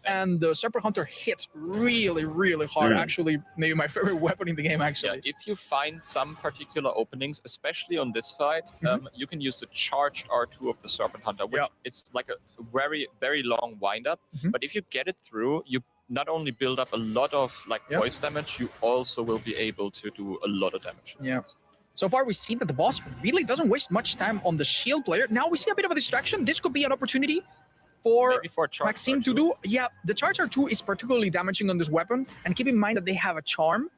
And the Serpent Hunter hits really, really hard. Mm. Actually, maybe my favorite weapon in the game, actually. Yeah, if you find some particular openings, especially on this fight, you can use the charged R2 of the Serpent Hunter, which it's like a very, very long wind-up. But if you get it through, you not only build up a lot of like voice damage, you also will be able to do a lot of damage. Yeah. So far, we see that the boss really doesn't waste much time on the shield player. Now we see a bit of a distraction. This could be an opportunity for Maxime to do. Yeah, the Charge R2 is particularly damaging on this weapon. And keep in mind that they have a charm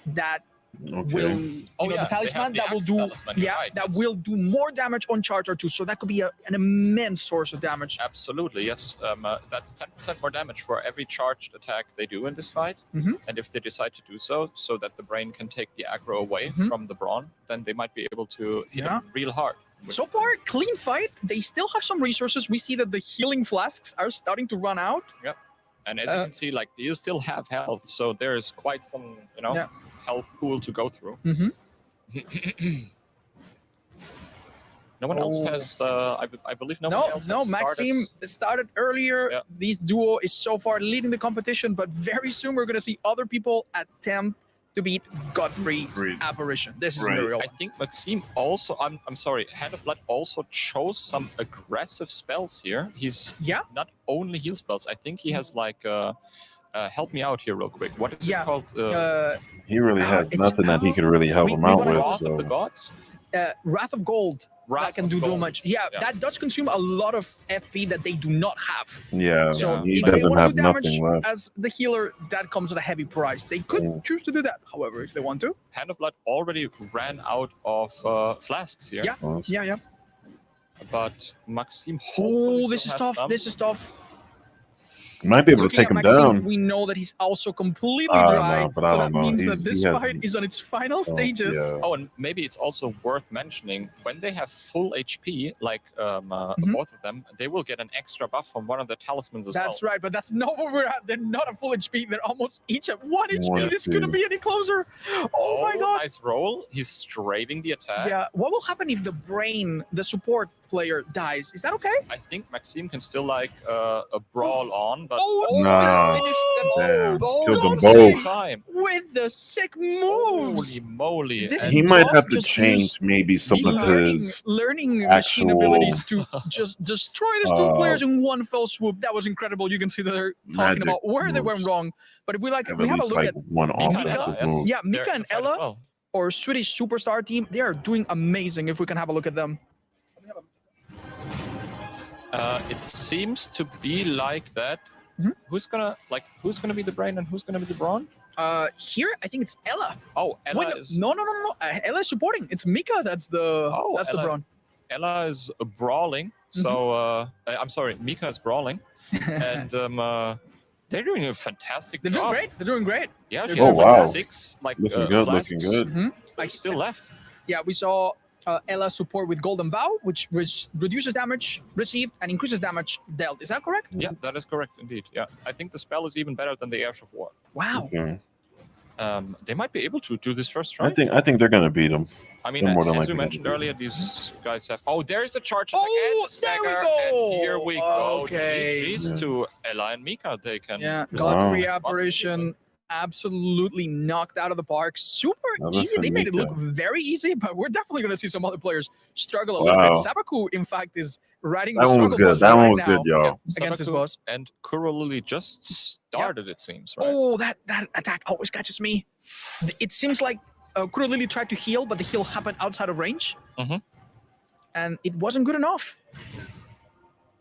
that will, the talisman that will do, that will do more damage on Charge R2. So that could be an immense source of damage. Absolutely, yes. That's 10% more damage for every charged attack they do in this fight. And if they decide to do so that the brain can take the aggro away from the brawn, then they might be able to hit him real hard. So far, clean fight. They still have some resources. We see that the healing flasks are starting to run out. Yep. And as you can see, like you still have health, so there's quite some, health pool to go through. No one else has. I believe no one else. No, has Maxime started earlier. This duo is so far leading the competition, but very soon we're going to see other people attempt to beat Godfrey's apparition. This is the real I think Maxime also. I'm sorry. Hand of Blood also chose some aggressive spells here. He's not only heal spells. I think he has like. Help me out here real quick. What is it called? He really has nothing that he could really help him out with. Wrath So. of the Gods. Wrath of Gold. That can do so much. Yeah, that does consume a lot of FP that they do not have. Yeah, So he if they doesn't want to have do damage nothing left. as the healer, that comes at a heavy price. They could choose to do that, however, if they want to. Hand of Blood already ran out of flasks here. Yeah. But Maxime. Oh, this is tough. This is tough. Might be able to Looking take at him Maxime, down. We know that he's also completely I don't dry. know, but I So don't that know. means that He this has- fight is on its final stages. Oh, and maybe it's also worth mentioning when they have full HP, like both of them, they will get an extra buff from one of the talismans as That's well. right, but that's not where we're at. They're not at full HP. They're almost each at 1 HP. One This couldn't HP. be any closer. Oh my god. Nice roll. He's straving the attack. Yeah. What will happen if the brain, the support player, dies? Is that okay? I think Maxime can still like a brawl on, but Nah. finished them Damn. both Killed them at the same both. time. With the sick moves. Holy moly! This And He might have to just change use maybe some of his learning machine actual, abilities to just destroy these two uh, players in one fell swoop. That was incredible. You can see that they're talking magic about where they went moves. wrong. But if we have we at have a least look like at one Mika, offensive move. yeah, Mika They're and in the fight as Ella, well. or Swedish superstar team, they are doing amazing. If we can have a look at them. It seems to be like that. Who's gonna be the brain and who's gonna be the brawn? Here I think it's Ella. Oh, Ella Wait, is. no. Ella is supporting. It's Mika that's the Ella, the brawn. Ella is brawling. So I'm sorry, Mika is brawling, and they're doing a fantastic They're job. doing great. They're doing great. Yeah, she Oh, has like wow. 6 like Looking good, flasks. looking good. Like still left. Yeah, we saw Ella support with Golden Vow, which reduces damage received and increases damage dealt. Is that correct? Yeah, that is correct indeed. Yeah, I think the spell is even better than the Ash of War. Wow. Okay. They might be able to do this first try. I think they're gonna beat him. I mean, They're more than as we likely gonna mentioned beat him. earlier, these guys have. Oh, there's a charge Oh, and the there we stagger, go. and here we go. Okay. GG's Yeah. to Ella and Mika. They can. Yeah, receive Godfrey the apparition absolutely knocked out of the park. Super Now easy. They made it look listen, very easy, but we're definitely going to see some other players struggle a little bit. Wow. Sabaku, in fact, is riding That the one was struggle good. bus That one right was good, now y'all. against his Sabaku boss. And Kuroluli just started, it seems, right? Oh, that attack always catches me. It seems like Kurolili tried to heal, but the heal happened outside of range. And it wasn't good enough.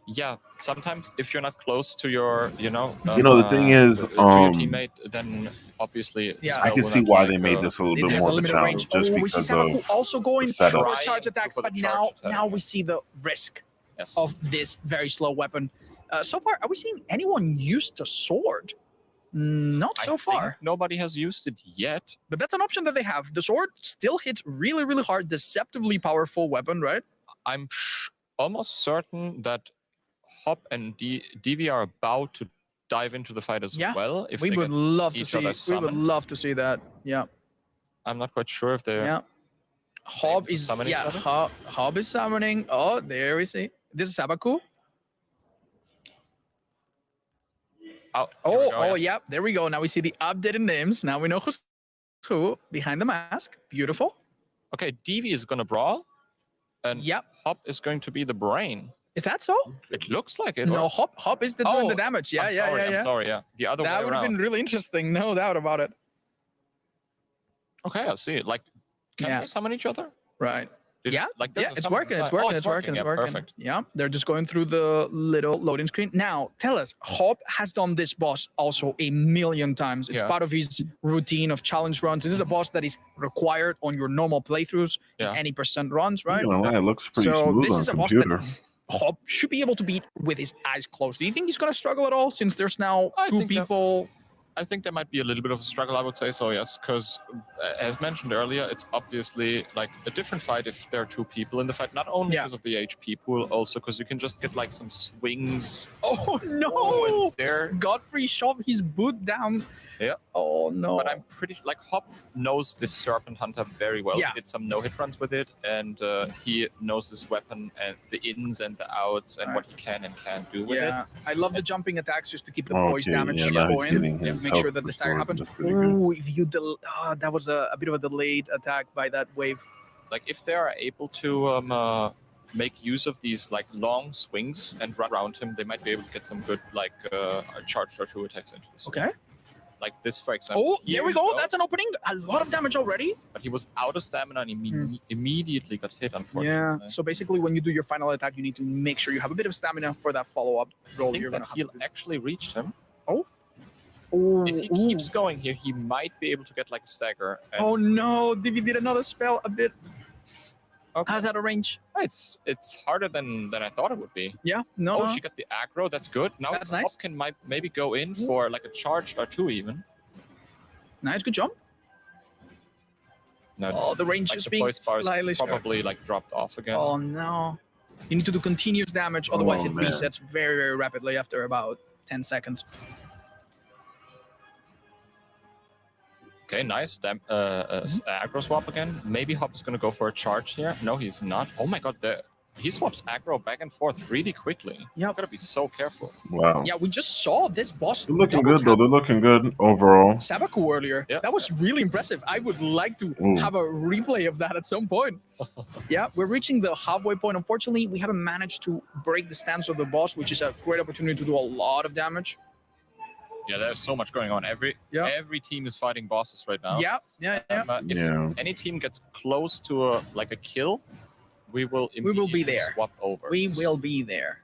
Yeah, sometimes if you're not close to your, the thing is, to your teammate, then obviously Yeah. I can see why they made this a little bit It has more a of a limited challenge, range. just Oh, we see because Sabaku of also going the setup. for charge attacks, for the but charge now attack. we see the risk Yes. of this very slow weapon. So far, are we seeing anyone use the sword? Not so far. Nobody has used it yet. But that's an option that they have. The sword still hits really, really hard, deceptively powerful weapon, right? I'm almost certain that Hop and DV are about to dive into the fight as well. If we they would get love to each see. other We would summoned. love to see that. Yeah. I'm not quite sure if they're. Yeah. Hob to is summon each other? Hob is summoning. Oh, there we see. This is Sabaku. Oh, yeah. There we go. Now we see the updated names. Now we know who's who behind the mask. Beautiful. Okay, DV is gonna brawl, and Hop is going to be the brain. Is that so? It looks like it. No, or- Hop is doing the damage. Yeah, I'm yeah, sorry, yeah, yeah. I'm sorry. Yeah, the other That way would have around. been really interesting. No doubt about it. Okay, I see it. Like, can they summon each other? Right. Did- Yeah, like, yeah, does the it's summon working, it's decide- oh, working, it's working, it's Yeah, working. perfect. Yeah, they're just going through the little loading screen. Now, tell us, Hop has done this boss also a million times. It's Yeah. part of his routine of challenge runs. This is a boss that is required on your normal playthroughs in Yeah. any percent runs, right? You know, it looks pretty So smooth this on is a boss computer. that Hop should be able to beat with his eyes closed. Do you think he's going to struggle at all since there's now two people? I think there might be a little bit of a struggle, I would say so, yes, because as mentioned earlier, it's obviously like a different fight if there are two people in the fight, not only because of the HP pool, also because you can just get like some swings. Oh no! There, Godfrey shoved his boot down. Yeah. Oh no! But I'm pretty like Hop knows this Serpent Hunter very well. Yeah. He did some no-hit runs with it, and he knows this weapon and the ins and the outs and what he can and can't do with Yeah, it. I love the jumping attacks just to keep the Okay, poise damage yeah, now he's going. getting Yeah, his make sure health that the stagger restored. happens. That's pretty good. Ooh, if you that was a bit of a delayed attack by that wave. Like if they are able to make use of these like long swings and run around him, they might be able to get some good like charged or two attacks into this. Okay. Like this, for example. Oh, there Here we you go. That's an opening. A lot of damage already. But he was out of stamina and immediately got hit, Yeah. unfortunately. So basically, when you do your final attack, you need to make sure you have a bit of stamina for that follow-up roll. I think You're that gonna have heal to do. actually reached him. Oh. If he keeps going here, he might be able to get like a stagger. And Oh no! Divi did another spell a bit. How's that a range? It's harder than I thought it would be. Yeah. No. Oh, no. she got the aggro. That's good. Now That's Hop nice. can maybe go in for like a charged or two even. Nice, good jump. No, Oh, the range like is the being voice bar is slightly short. probably like dropped off again. Oh no! You need to do continuous damage, otherwise Oh, it man. resets very, very rapidly after about 10 seconds. Okay, nice. Aggro swap again. Maybe Hop is going to go for a charge here. No, he's not. Oh my god, he swaps aggro back and forth really quickly. Yeah. Gotta be so careful. Wow. Yeah, we just saw this boss. They're looking double good, though. tap They're looking good overall. Sabaku earlier. Yeah. That was really impressive. I would like to Ooh. have a replay of that at some point. Yeah, we're reaching the halfway point. Unfortunately, we haven't managed to break the stance of the boss, which is a great opportunity to do a lot of damage. Yeah, there's so much going on. Every team is fighting bosses right now. Yeah, yeah, yeah. If Yeah. any team gets close to a kill, we will We will be immediately there. swap over. We will be there.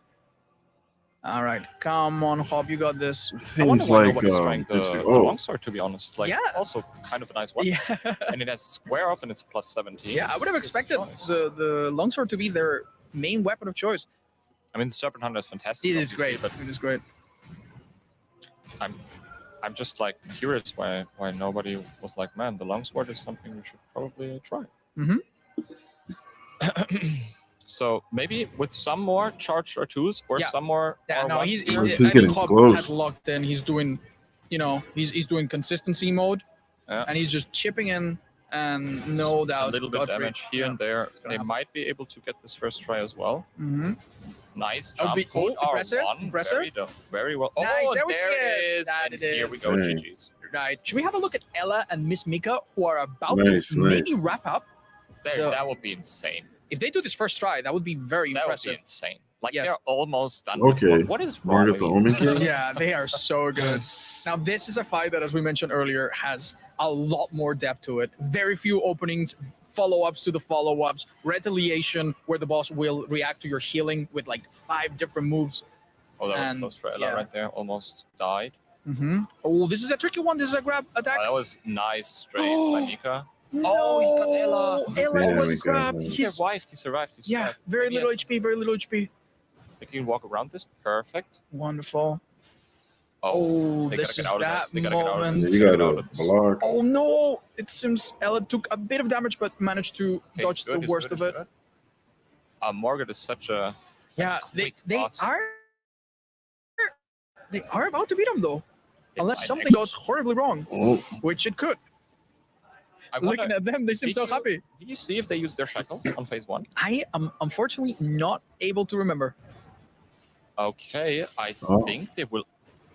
All right, come on, Hop, you got this. I wonder Seems why like nobody's trying the oh, longsword, to be honest. Like, Yeah. it's also kind of a nice weapon. Yeah. And it has square off and it's plus 17. Yeah, I would have expected the longsword to be their main weapon of choice. I mean, the Serpent Hunter is fantastic. It is obviously, great. But It is great. I'm just like curious why nobody was like, man, the longsword is something we should probably try. Mhm. So maybe with some more charged or twos or Yeah. some more. Yeah, or no, ones he's here. He's I think getting Hop close. has locked in. He's doing, he's doing consistency mode, Yeah. and he's just chipping in, and no doubt a little bit Godfrey- damage here and there. Gonna They happen. might be able to get this first try as well. Mhm. Nice Oh, jump. impressive, R1. impressive. Very well. Nice, Oh, there we see there it. it is. That And it here we is. go. Dang. GG's. Right. Should we have a look at Ella and Miss Mika, who are about Nice, to maybe nice. wrap up? the- That would be insane. If they do this first try, that would be very That would impressive. be insane. Like Yes. they're almost done. Okay. What is wrong Margaret with the these? Omega? Yeah, they are so good. Now, this is a fight that, as we mentioned earlier, has a lot more depth to it. Very few openings, follow-ups to the follow-ups, retaliation, where the boss will react to your healing with like 5 different moves. Oh, that was And, close for Ella yeah. right there. Almost died. Oh, this is a tricky one. This is a grab attack. Oh, that was nice straight by Mika. No, Oh, he got Ella. Ella Yeah, was we got grabbed. him. He survived. He survived. He Yeah, survived. very Maybe little yes. HP, very little HP. They can walk around this. Perfect. Wonderful. Oh, Oh, they this gotta is get out of that this. They gotta get out of moment. this. You They gotta got get a out of this. block. Oh no! It seems Ella took a bit of damage, but managed to Okay, dodge good, the it's worst good, of it's it. good. Morgan is such a Yeah, they boss. are about to beat him though, They unless might something actually- goes horribly wrong, Oh, which it could. I wonder, Looking at them, they seem did so you- happy. Did you see if they use their shackles on phase 1? I am unfortunately not able to remember. Okay, I Oh. think they will.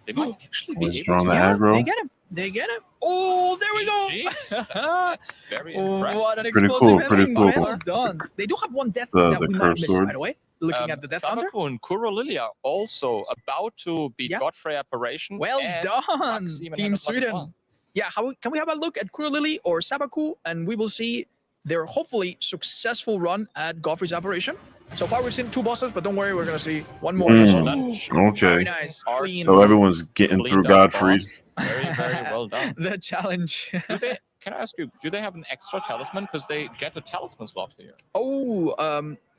They might actually be was able drawing to. the Yeah, aggro. they get him. They get him. Oh, there we go. GGs. That's very impressive. What an Pretty explosive cool, pretty ending. cool. Well done. They do have one death The- that the we might have curved missed, by sword. the way. Looking at the Death Hunter. Sabaku and Kuro Lily are also about to beat Yeah. Godfrey Apparition. Well and done, Maxime and Team Hannah Block as Sweden. well. Yeah, can we have a look at Kuro Lily or Sabaku, and we will see their hopefully successful run at Godfrey's Apparition. So far, we've seen 2 bosses, but don't worry, we're gonna see one more. Okay. Very nice. Clean. So everyone's getting Cleaned through up Godfrey's. boss. Very, very well done. The challenge. Can I ask you, do they have an extra talisman? Because they get a talisman slot here. Oh,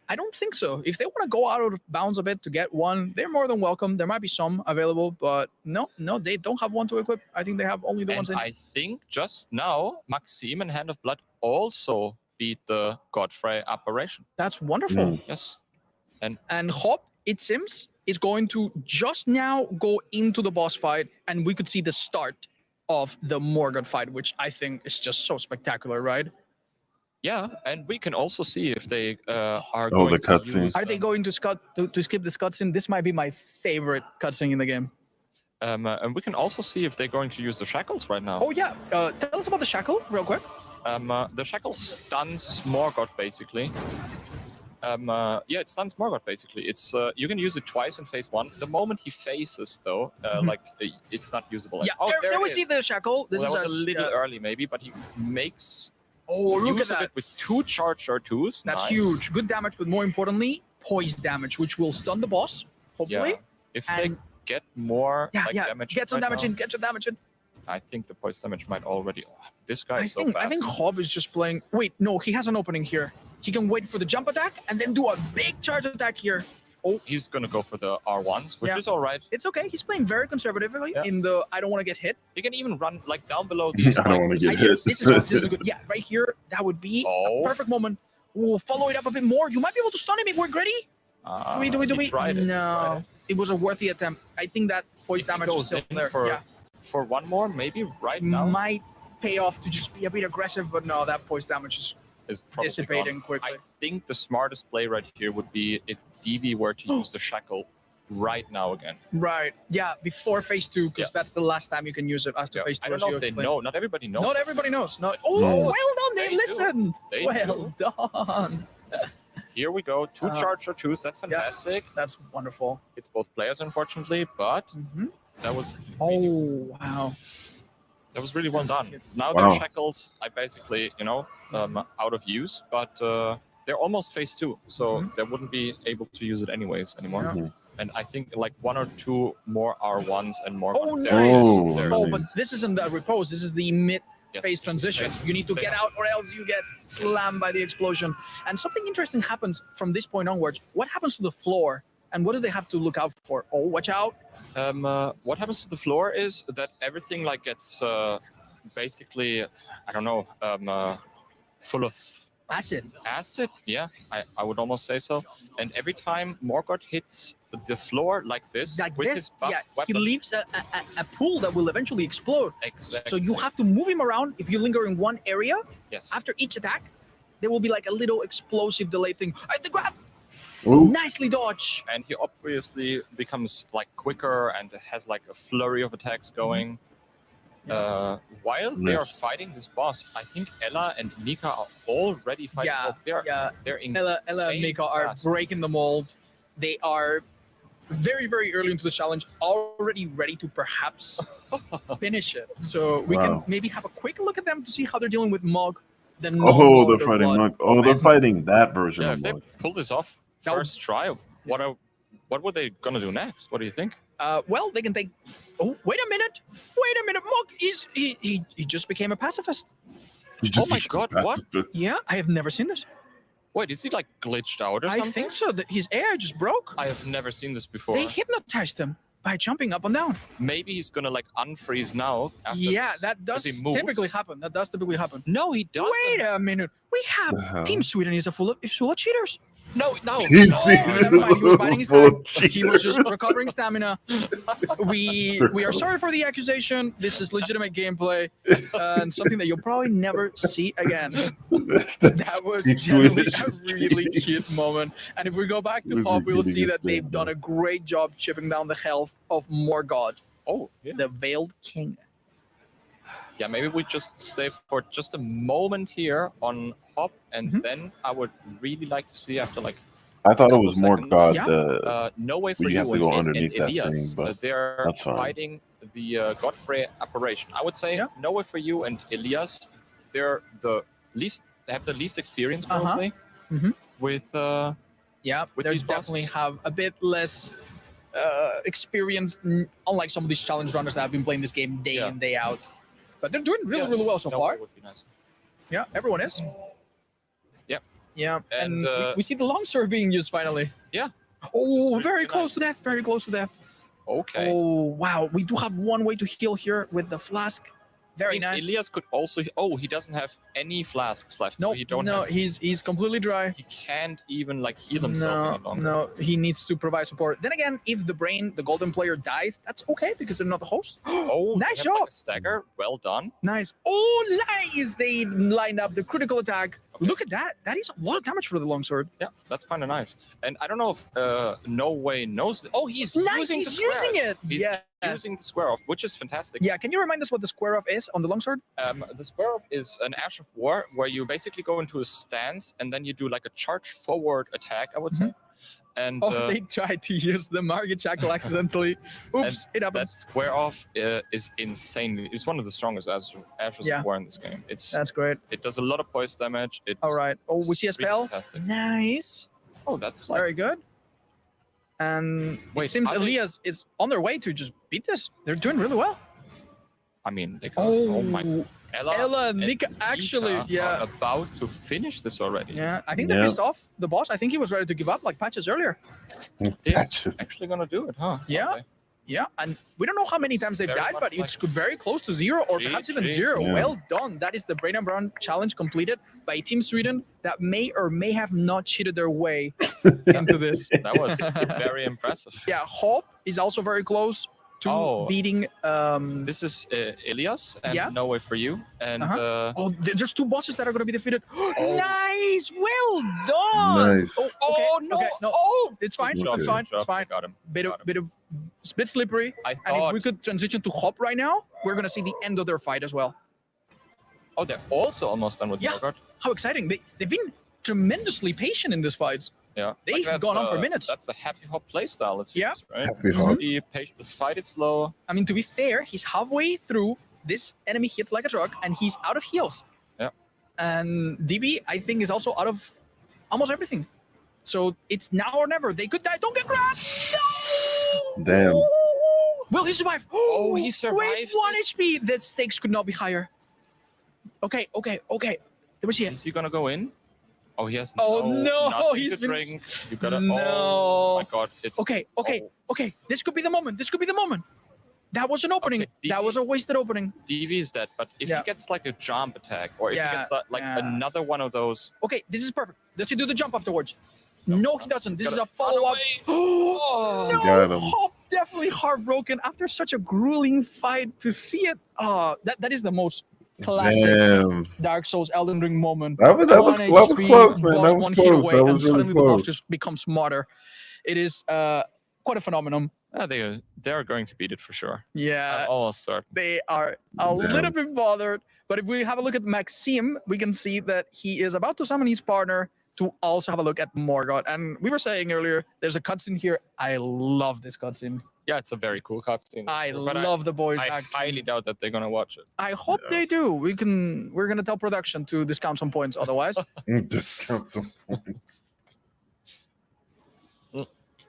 I don't think so. If they want to go out of bounds a bit to get one, they're more than welcome. There might be some available, but no, they don't have one to equip. I think they have only the And ones in. I think just now, Maxime and Hand of Blood also beat the Godfrey Apparition. That's wonderful. Yes. And Hop, it seems, is going to just now go into the boss fight, and we could see the start of the Morgoth fight, which I think is just so spectacular, right? Yeah, and we can also see if they are Oh, going the to cutscene. use, Are they going to skip this cutscene? This might be my favorite cutscene in the game. and we can also see if they're going to use the shackles right now. Oh yeah, tell us about the shackle real quick. The shackle stuns Morgoth basically. Yeah, it stuns Morgoth basically. It's you can use it twice in phase 1. The moment he faces though, it's not usable. Yeah, Oh, there we it see is. the shackle. This Well, that is was a little early maybe, but he makes Oh, look use at of that. it with 2 charge R2s. That's Nice. huge. Good damage, but more importantly, poise damage, which will stun the boss, hopefully. Yeah. If And- they get more damage, get some right damage now, in, get some damage in. I think the poise damage might already. This guy I is so think fast. I think Hob is just playing. Wait, no, he has an opening here. He can wait for the jump attack and then do a big charge attack here. Oh, he's gonna go for the R1s, which Yeah. is all right. It's okay. He's playing very conservatively Yeah. in the I don't want to get hit. He can even run like down below. I These, don't like, want to I get hear hit. this is good. Yeah, right here, that would be Oh. a perfect moment. We'll follow it up a bit more. You might be able to stun him if we're gritty. Do we? he tried it, he tried No, it. it was a worthy attempt. I think that poise If he damage is goes still in there. for Yeah. for one more, maybe right now Might pay off to just be a bit aggressive, but no, that poise damage is probably dissipating gone. quickly. I think the smartest play right here would be if DV were to use the shackle right now again. Right. Yeah, before phase 2, because Yeah. that's the last time you can use it after Yeah. phase 2. I don't as know you if they explained. know. Not everybody knows. Not everybody knows. No. Oh, Mm. well done. They They do. listened. They Well done. Here we go. 2 charge R2s. That's fantastic. That's wonderful. It's both players, unfortunately, but that was Oh, wow. that was really well done. Now Wow. their shackles are basically, out of use, but they're almost phase 2, so they wouldn't be able to use it anyways anymore. Mhm. And I think like 1 or 2 more R1s and more. Oh, there nice. is- there Oh, is- but this isn't the repose. This is the mid yes, phase this is transition. phase You need to they get have- out or else you get slammed by the explosion. And something interesting happens from this point onwards. What happens to the floor? And what do they have to look out for? Oh, watch out. What happens to the floor is that everything like gets basically, I don't know, full of Acid. acid. Yeah, I would almost say so. And every time Morgoth hits the floor like this Like with this, his buff yeah, weapon, he leaves a pool that will eventually explode. exactly. So you have to move him around. If you linger in one area, yes. after each attack, there will be like a little explosive delay thing. The grab! Ooh. Nicely dodged. And he obviously becomes like quicker and has like a flurry of attacks going. While they are Yes. fighting this boss, I think Ella and Mika are already fighting. Yeah, They're Ella and Mika are fast. breaking the mold. They are very, very early into the challenge, already ready to perhaps finish it. So we can Wow. maybe have a quick look at them to see how they're dealing with Mog. The Oh, non-Lord they're of fighting Blood. Monk. Oh, they're fighting that version Yeah, of if they Monk. pull this off first try, what were they gonna do next? What do you think? Well, they can take. Oh, wait a minute! Wait a minute! Mog is he just became a pacifist. Oh my God! What? Yeah, I have never seen this. Wait, is he like glitched out or something? I think so. That his AI just broke. I have never seen this before. They hypnotized him by jumping up and down. Maybe he's gonna like unfreeze now. After Yeah, this, that does 'cause he moves. typically happen. That does typically happen. No, he doesn't. Wait a minute. We have Team Sweden is full of cheaters. No, no. Team no. Sweden Never mind. He was biting his full time. of He was just recovering stamina. We are sorry for the accusation. This is legitimate gameplay and something that you'll probably never see again. That was generally a really cute moment. And if we go back to Was Pop, we'll see repeating that his they've done a great job chipping down the health of Morgod, Oh, yeah. the Veiled King. Yeah, maybe we just stay for just a moment here on Hop, and then I would really like to see after like. I thought it was couple more seconds. God. No way for where you have you to go and underneath that Elias. thing, but They're that's fine. fighting the Godfrey apparition. I would say no way for you and Elias. They're the least. They have the least experience probably with. Yeah, with they these definitely bosses. have a bit less experience, unlike some of these challenge runners that have been playing this game day in, day out. But they're doing really, really well so No, far. it would be nice. Yeah, everyone is. Yep. Yeah, and, And, we see the longsword being used finally. Yeah. Oh, very close to death, very close to death. Okay. Oh, wow. We do have one way to heal here with the flask. Very nice. Elias could also. Oh, he doesn't have any flasks left. No, so he don't no, have, he's completely dry. he can't even like heal himself any longer. No, he needs to provide support. Then again, if the golden player dies, that's okay because they're not the host. Oh, nice they have, job. like, a stagger. Well done. Nice. Oh, nice. They lined up the critical attack. Look at that. That is a lot of damage for the longsword. Yeah, that's kind of nice. And I don't know if No Way knows. Oh, he's Nice, using he's the square. using it. He's Yeah. using the square off, which is fantastic. Yeah, can you remind us what the square off is on the longsword? The square off is an Ash of War where you basically go into a stance and then you do like a charge forward attack, I would say. And They tried to use the Margit Shackle accidentally. Oops, it that happens. square off is insane. It's one of the strongest Ashes Yeah. of War in this game. That's great. It does a lot of poise damage. All right. Oh, we see a really spell. fantastic. Nice. Oh, that's like, Very good. And Wait, it seems are they- Elias is on their way to just beat this. They're doing really well. I mean, they can, oh my. Ella and Mika actually, yeah. are about to finish this already. Yeah, I think they pissed off the boss. I think he was ready to give up like Patches earlier. They're actually gonna do it, huh? Yeah. Okay. Yeah, and we don't know how many times they've very died, much but it's very close to zero or perhaps even GG. zero. Yeah. Well done. That is the Brain and Brown challenge completed by Team Sweden that may or may have not cheated their way into this. That was very impressive. Yeah, Hope is also very close to beating. This is Elias and Yeah. No Way for You. And Oh, there's two bosses that are going to be defeated. Nice, well done. Nice. Oh, okay, no, okay, no. Oh, it's fine. Good job, It's fine. good job. It's fine. Got him. Bit of slippery. I And if thought- we could transition to Hop right now, we're going to see the end of their fight as well. Oh, they're also almost done with Yeah. Morgott. How exciting! They've been tremendously patient in this fight. Yeah. They've that's, gone on for minutes. That's the Happy Hop playstyle, it seems, Yeah. right? Happy Just Hop. be patient, fight it slow. I mean, to be fair, he's halfway through. This enemy hits like a truck, and he's out of heals. Yeah. And DB, I think, is also out of almost everything. So it's now or never. They could die. Don't get grabbed. No! Damn. Will he survive? Oh, he With survives 1 HP. The stakes could not be higher. Okay. There was Is he gonna go in? Oh, he has Oh, no, nothing he's to been- drink. You gotta. No. Oh my God! It's Okay. This could be the moment. That was an opening. Okay, That was a wasted opening. DV is dead, but if Yeah. he gets like a jump attack, or if Yeah, he gets like yeah. another one of those, Okay, this is perfect. Does he do the jump afterwards? No, he doesn't. This is a gotta follow-up. Oh, no, got him. Hop definitely heartbroken after such a grueling fight to see it. That is the most classic Damn. Dark Souls Elden Ring moment. That was One close, man. boss That was one hit close. away, That and was really suddenly the boss close. just becomes smarter. It is quite a phenomenon. They are going to beat it for sure. Yeah. I'm almost certain. They are a little bit bothered. But if we have a look at Maxime, we can see that he is about to summon his partner to also have a look at Morgoth. And we were saying earlier, there's a cutscene here. I love this cutscene. Yeah, it's a very cool cutscene. I But love the voice I acting. highly doubt that they're gonna watch it. I hope they do. We're gonna tell production to discount some points otherwise. Discount some points.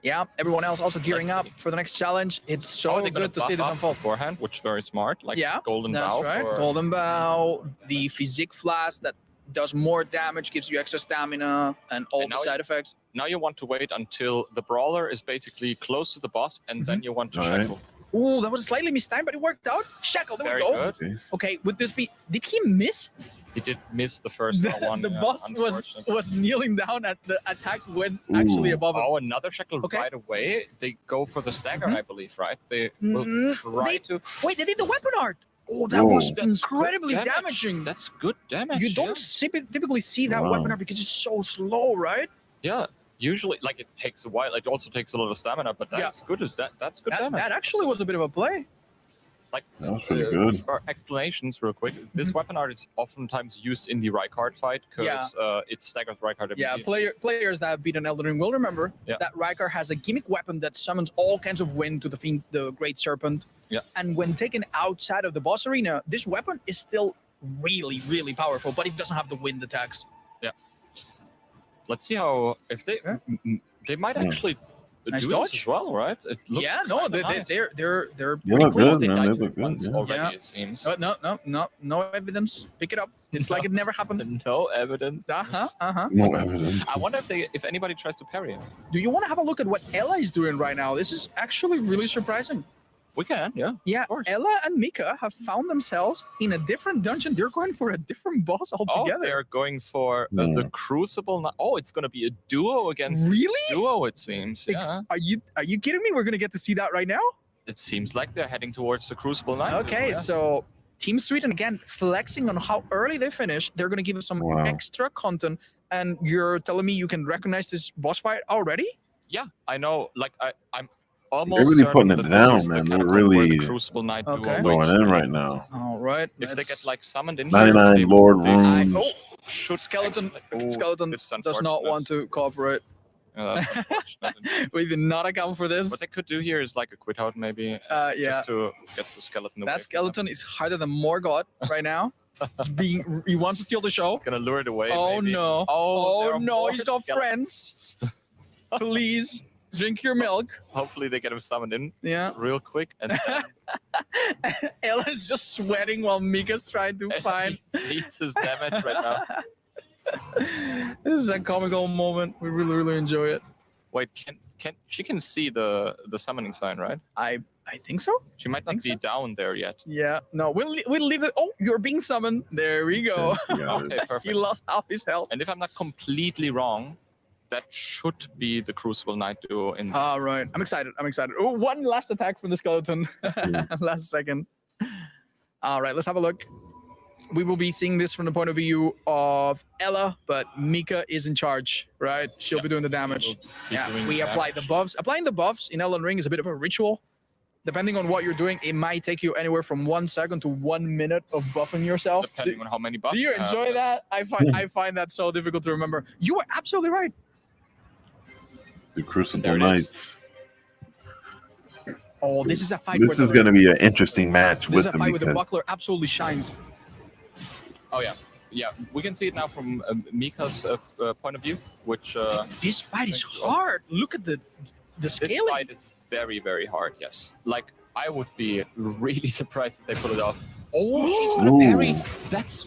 Yeah, everyone else also gearing up for the next challenge. It's so they're gonna good to see buff this up unfold. beforehand, which is very smart. Like Yeah, Golden that's Bow. right. for- Golden Bow, the Physique Flask that does more damage, gives you extra stamina, and all And the now side effects. Now you want to wait until the brawler is basically close to the boss, and then you want to Alright. shackle. Ooh, that was slightly mistimed, but it worked out. Shackle, there Very we go. good. Okay, would this be? Did he miss? He did miss the first one. The yeah, boss unfortunately. was kneeling down at the attack went actually above him. Oh, another shackle Okay. right away. They go for the stagger, I believe, right? They will try to. Wait, they did the weapon art. Oh, that Whoa. was That's good incredibly damage. damaging. That's good damage. You yeah. don't typically see that Wow. weapon art because it's so slow, right? Yeah, usually, like it takes a while. It also takes a lot of stamina, but that's good as that. That's good damage. That actually was a bit of a play. Like That was pretty good. For explanations, real quick. This weapon art is oftentimes used in the Rykard fight because it staggers Rykard. Yeah, ability. players that have beaten Elden Ring will remember that Rykard has a gimmick weapon that summons all kinds of wind to defeat the Great Serpent. Yeah. And when taken outside of the boss arena, this weapon is still really, really powerful, but it doesn't have the wind attacks. Yeah. Let's see how if they they might actually Nice do dodge. this as well, right? It looks Yeah, no, kinda nice. they're They pretty look cool. good, man. They look good. Once Yeah. already, it seems. No evidence. Pick it up. It's like it never happened. No evidence. Uh-huh. No evidence. I wonder if anybody tries to parry him. Do you want to have a look at what Ella is doing right now? This is actually really surprising. We can, yeah. Yeah, Ella and Mika have found themselves in a different dungeon. They're going for a different boss Oh, altogether. they're going for the Crucible. Oh, it's going to be a duo against Really? duo, it seems. Yeah. Are you kidding me? We're gonna get to see that right now? It seems like they're heading towards the Crucible Knight. Okay, yeah. so Team Sweden again flexing on how early they finish. They're gonna give us some extra content, and you're telling me you can recognize this boss fight already? Yeah, I know. Like I'm They're almost really certain putting that it this down, is the man. kind They're of point where really the Crucible Knight duo Okay. going waits in for right them. now. All right. If they get like summoned in 99 here, Lord they Runes. should Skeleton Oh, skeleton this is does not unfortunate. want to cooperate. Yeah, that's unfortunate. We did not account for this. What they could do here is like a quit out, maybe. Yeah. Just to get the skeleton away. That skeleton is harder than Morgoth right now. He wants to steal the show. Gonna lure it away. Oh maybe. no! there Oh are no! more He's got skeletons. friends. Please drink your milk. Hopefully they get him summoned in Yeah. real quick. And then Ella's just sweating while Mika's trying to find. he eats his damage right now. This is a comical moment. We really, really enjoy it. Wait, can she can see the summoning sign, right? I think so. She might not be down there yet. Yeah. No, we'll leave it. Oh, you're being summoned. There we go. Okay, perfect. He lost half his health. And if I'm not completely wrong, that should be the Crucible Knight duo in. All right. I'm excited. Oh, one last attack from the skeleton. Last second. All right. Let's have a look. We will be seeing this from the point of view of Ella, but Mika is in charge, right? She'll be doing the damage. Yeah, doing we the apply the buffs. Applying the buffs in Elden Ring is a bit of a ritual. Depending on what you're doing, it might take you anywhere from 1 second to 1 minute of buffing yourself. Depending on how many buffs Do you you have, enjoy that? I find that so difficult to remember. You are absolutely right. The Crucible There it Knights. Oh, this is a fight. This is going to be an interesting match This with is a them fight where the because buckler absolutely shines. Oh yeah, yeah. We can see it now from Mika's point of view, which. This fight is hard. Look at the This scaling. fight is very, very hard. Yes. Like I would be really surprised if they pull it off. Oh, she's gonna parry. That's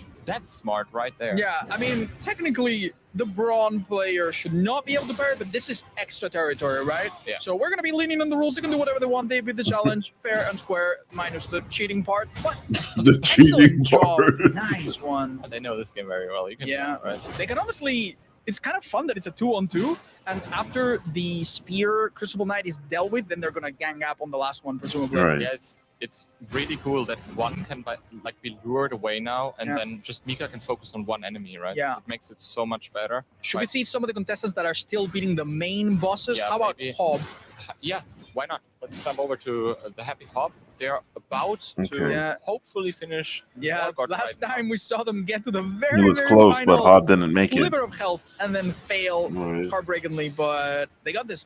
smart right there. Yeah, I mean, technically, the Brawn player should not be able to parry, but this is extra territory, right? Yeah. So we're gonna be leaning on the rules. They can do whatever they want. They beat the challenge, fair and square, minus the cheating part. But the cheating job. part. Nice one. They know this game very well. You can Yeah. right? They can honestly. It's kind of fun that it's a 2-on-2, and after the Spear Crucible Knight is dealt with, then they're gonna gang up on the last one, presumably. Right. Yeah, it's really cool that one can like be lured away now, and Yeah. then just Mika can focus on one enemy, right? Yeah. It makes it so much better. Should we see some of the contestants that are still beating the main bosses? Yeah, How about maybe. Hob? Yeah, why not? Let's climb over to the Happy Hop. They're about to Okay. hopefully finish. Yeah, Morgoth last right now. time we saw them get to the He very, was very close, final but Hob didn't make it. sliver of health and then fail Right. heartbreakingly, but they got this.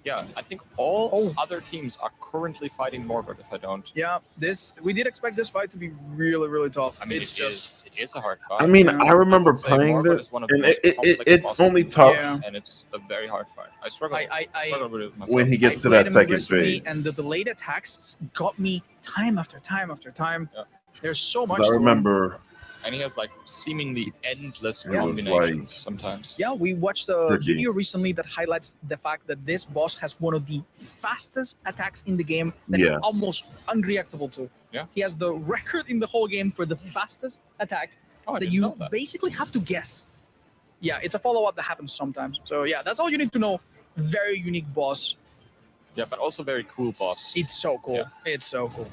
Yeah, I think all other teams are currently fighting Morgoth. If I don't, Yeah, we did expect this fight to be really, really tough. I mean, it's just it's a hard fight. I mean, I remember would say playing Morgoth this, is one of the and most complex it's bosses only in the tough game, and it's a very hard fight. I struggle with it myself. when he gets to played that him second recently, phase. and the delayed attacks got me time after time after time. There's so much. I to him. remember. And he has like seemingly endless It was combinations like- sometimes. Yeah, we watched a Tricky. video recently that highlights the fact that this boss has one of the fastest attacks in the game that is Yeah. almost unreactable to. Yeah. He has the record in the whole game for the fastest attack I that didn't you know that. basically have to guess. Yeah, it's a follow-up that happens sometimes. So yeah, that's all you need to know. Very unique boss. Yeah, but also very cool boss. It's so cool. Yeah. It's so cool.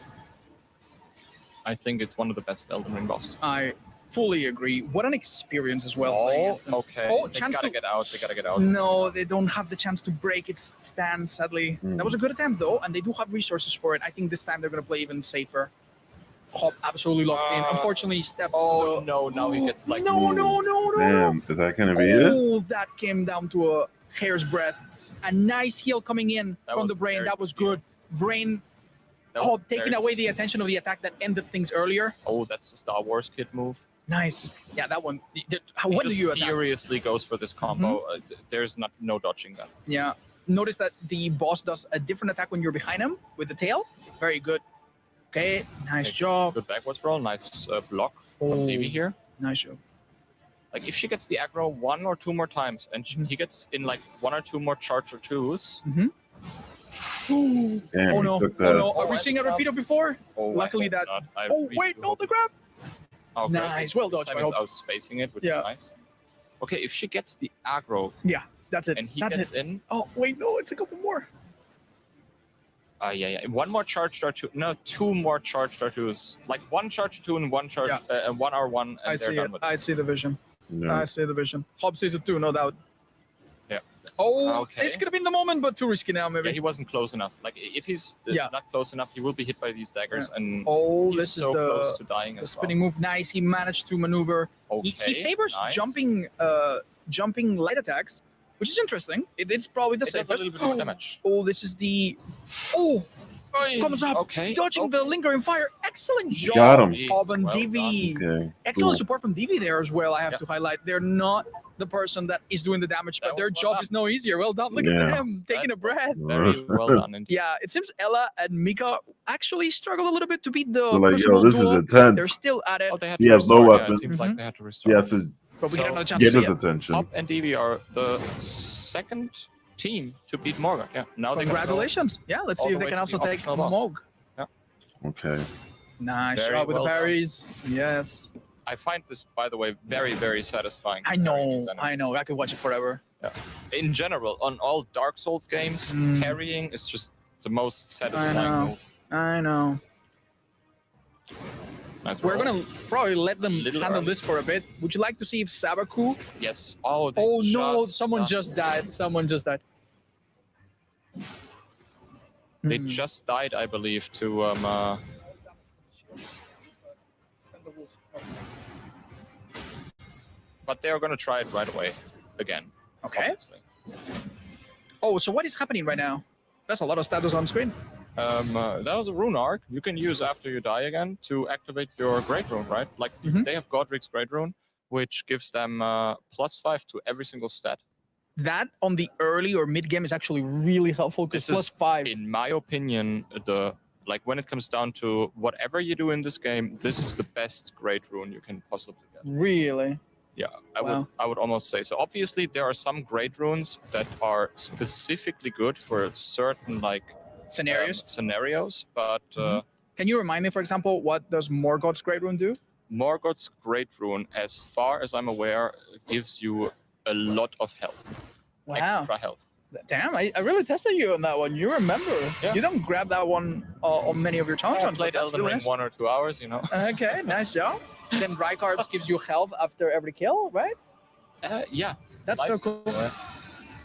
I think it's one of the best Elden Ring bosses. I fully agree. What an experience as well. Oh, playing against them. okay. Oh, They chance gotta to- get out. They gotta get out. No, they don't have the chance to break its stand, sadly. That was a good attempt, though, and they do have resources for it. I think this time they're going to play even safer. Hop absolutely locked in. Unfortunately, step. Oh, no, now he gets like. No. Damn, is that gonna be it? Oh, that came down to a hair's breadth. A nice heal coming in That from was the brain. very That was good. Brain. That was Taking very- away the attention of the attack that ended things earlier. Oh, that's the Star Wars kid move. Nice. Yeah, that one. How He when do just you attack? furiously goes for this combo. There's no dodging that. Yeah. Notice that the boss does a different attack when you're behind him with the tail. Very good. Okay, nice job. Good backwards roll. Nice block from Oh. Davy here. Nice job. Like if she gets the aggro one or two more times, and he gets in like one or two more charge or twos. Mm-hmm. Damn, Oh he no! took Oh that. no! Are we seeing a repeat of before? Oh, I Luckily hope that. not. I Oh really wait! do No, hope the not. grab. Okay. Nice, well This dodged, time I he's hope. out spacing it, which Yeah. is nice. Okay, if she gets the aggro Yeah, that's it. and he That's gets it. in, Oh wait, no! It's a couple more. yeah. One more charge R2. No, two more charge R2s. Like one charge R2 and one charge, and one R1, and I they're see done it. with it. I see the vision. Yeah. I see the vision. Hobbs sees it too, no doubt. Yeah. Oh, Okay. this could have been the moment, but too risky now, maybe. Yeah, he wasn't close enough. Like if he's not close enough, he will be hit by these daggers, and Oh, he's this so is the, close to dying the as spinning move. Nice. He managed to maneuver. He Okay, favors nice. jumping light attacks, which is interesting. It's probably the It does a safest. little bit more damage. Oh, this is the. Oh, comes up, Okay, dodging the lingering fire. Excellent job, got him. Hob and Well Divi. Okay. Excellent Cool. support from Divi there as well. I have to highlight. They're not the person that is doing the damage, but their job is no easier. Well done. Look at Yeah. them taking a breath. Very well done. Indeed. Yeah, it seems Ella and Mika actually struggled a little bit to beat the They're like, personal yo, this is duel. intense. They're still at it. Oh, they had He to has no restart. Yeah, weapons. it seems like they had to He restart. has to But we get another chance get to his see it. attention. Hop and Davy are the second team to beat Morgan. Yeah. Now they Congratulations. Yeah, let's all see the if they way can to also the take optional boss. Mog. Okay. Nice Very job with well the done. parries. Yes. I find this, by the way, very, very satisfying. I know. I know. I could watch it forever. Yeah. In general, on all Dark Souls games, carrying is just the most I satisfying know. move. I know. Nice We're roll. gonna probably let them Little handle early. this for a bit. Would you like to see if Sabaku? Yes. Oh, they Oh no! just Someone got- just died. Someone just died. They just died, I believe, to but they are gonna try it right away again. Okay. obviously. Oh, so what is happening right now? That's a lot of status on screen. That was a rune arc you can use after you die again to activate your great rune, right? Like they have Godric's great rune, which gives them +5 to every single stat. That on the early or mid game is actually really helpful because This is, +5. in my opinion, when it comes down to whatever you do in this game, this is the best great rune you can possibly get. Really? Yeah, I Wow. would almost say so. Obviously, there are some great runes that are specifically good for certain scenarios, but Can you remind me, for example, what does Morgoth's Great Rune do? Morgoth's great rune, as far as I'm aware, gives you a lot of health, Wow. extra health. Damn, I really tested you on that one. You remember. Yeah. You don't grab that one on many of your challenge I runs. but played that's Elden really Ring nice. 1 or 2 hours, you know. Okay, nice job. Then Rykard gives you health after every kill, right? Yeah. That's so Nice. cool.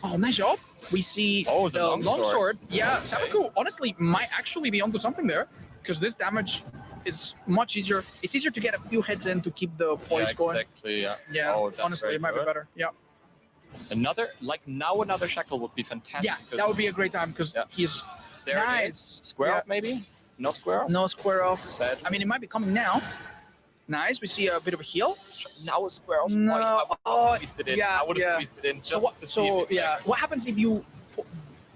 Oh, nice job. We see the longsword. Yeah, Sabaku honestly might actually be onto something there, because this damage is much easier. It's easier to get a few hits in to keep the poise going. Exactly. Yeah. Yeah. Oh, that's Honestly, very it might be good. better. Yeah. Another shackle would be fantastic. Yeah, that would be a great time because he's there. nice. Square off maybe? No square off? No square off. Sad. I mean, it might be coming now. Nice. We see a bit of a heal. Now a square off. No. I would have squeezed it in. Yeah, I would have yeah. squeezed it in just So what? to see if it's like, What happens if you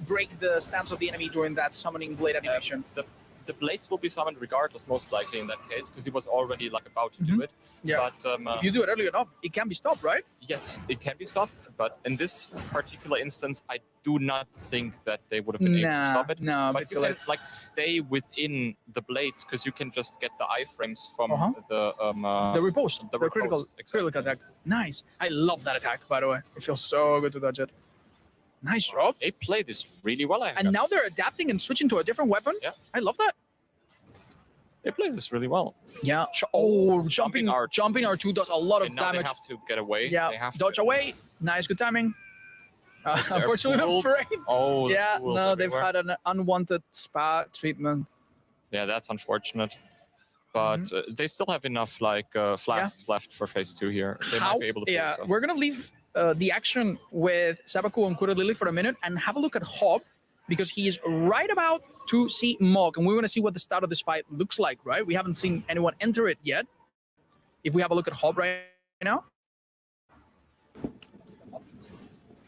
break the stance of the enemy during that summoning blade animation? The blades will be summoned regardless, most likely in that case, because he was already like about to do it. Yeah. But If you do it early enough, it can be stopped, right? yes, it can be stopped. But in this particular instance, I do not think that they would have been able to stop it. No, But you can like stay within the blades because you can just get the iframes from The riposte, the critical riposte, exactly. attack. Nice. I love that attack, by the way. It feels so good to dodge it. Nice job. They play this really well. And now they're adapting and switching to a different weapon. Yeah. I love that. They play this really well. Yeah. Jumping R2 does a lot of And now damage. they have to get away. Yeah. They have Dodge to. away. Nice, good timing. They're Unfortunately, the pools. frame. Oh, the Yeah, pools no, they've everywhere. had an unwanted spa treatment. Yeah, that's unfortunate. But they still have enough like flasks left for phase 2 here. They might be able to pull this off. We're gonna leave the action with Sabaku and Kura Lily for a minute and have a look at Hob, because he is right about to see Mog, and we want to see what the start of this fight looks like, right? We haven't seen anyone enter it yet. If we have a look at Hob right now.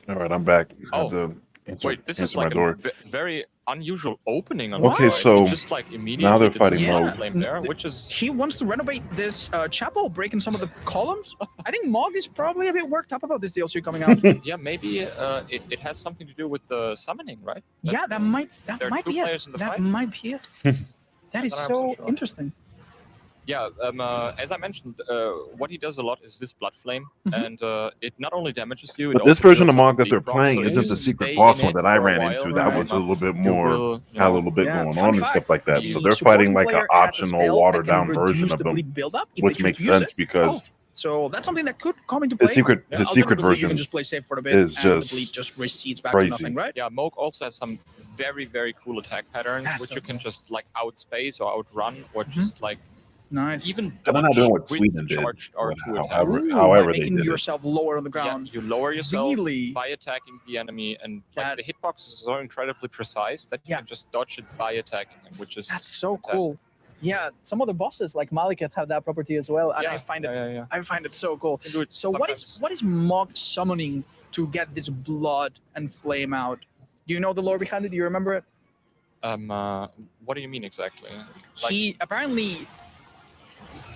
All right, I'm back. I Oh. had to answer, Wait, this is answer my like a door. very unusual opening on Okay, the fight. so It just like immediately now they're did fighting some Mog. flame there, which is He wants to renovate this chapel, breaking some of the columns. I think Mog is probably a bit worked up about this DLC coming out. yeah, maybe it has something to do with the summoning, right? Yeah, that might there are be two it. players in the That fight? might be it. That is Not 100% so sure. interesting. Yeah, as I mentioned, what he does a lot is this blood flame, Mhm. and it not only damages you. But it this also version of builds up Mog a that they're deep rock, playing so if isn't you the stay secret in boss it one that I for a ran while, into. That was a little bit you more, will, you had a know, little bit Yeah, going fun on and fact, stuff like that. the So they're supporting fighting like an player has a optional, spell watered that can down version reduce of the them, bleed buildup if they which choose makes to use sense it. because So that's something that could come into play. the secret Alternatively, you version can just play safe for a bit, is and the just bleed just recedes back crazy. to nothing, right? Yeah, Moog also has some very, very cool attack patterns, That's which so you can just like outspace or outrun, or just like Nice. even And they're not doing what with Sweden did, charged R2 attack. however by they making did it. yourself lower on the ground. Yeah, you lower yourself Really? by attacking the enemy, and like the hitbox is so incredibly precise that you can just dodge it by attacking him, which is That's so fantastic. cool. Yeah, some other bosses like Malekith have that property as well, and Yeah, I find it yeah. I find it so cool. You can do it So what is Mog summoning to get this blood and flame out? Do you know the lore behind it? Do you remember it? What do you mean exactly? Like, He apparently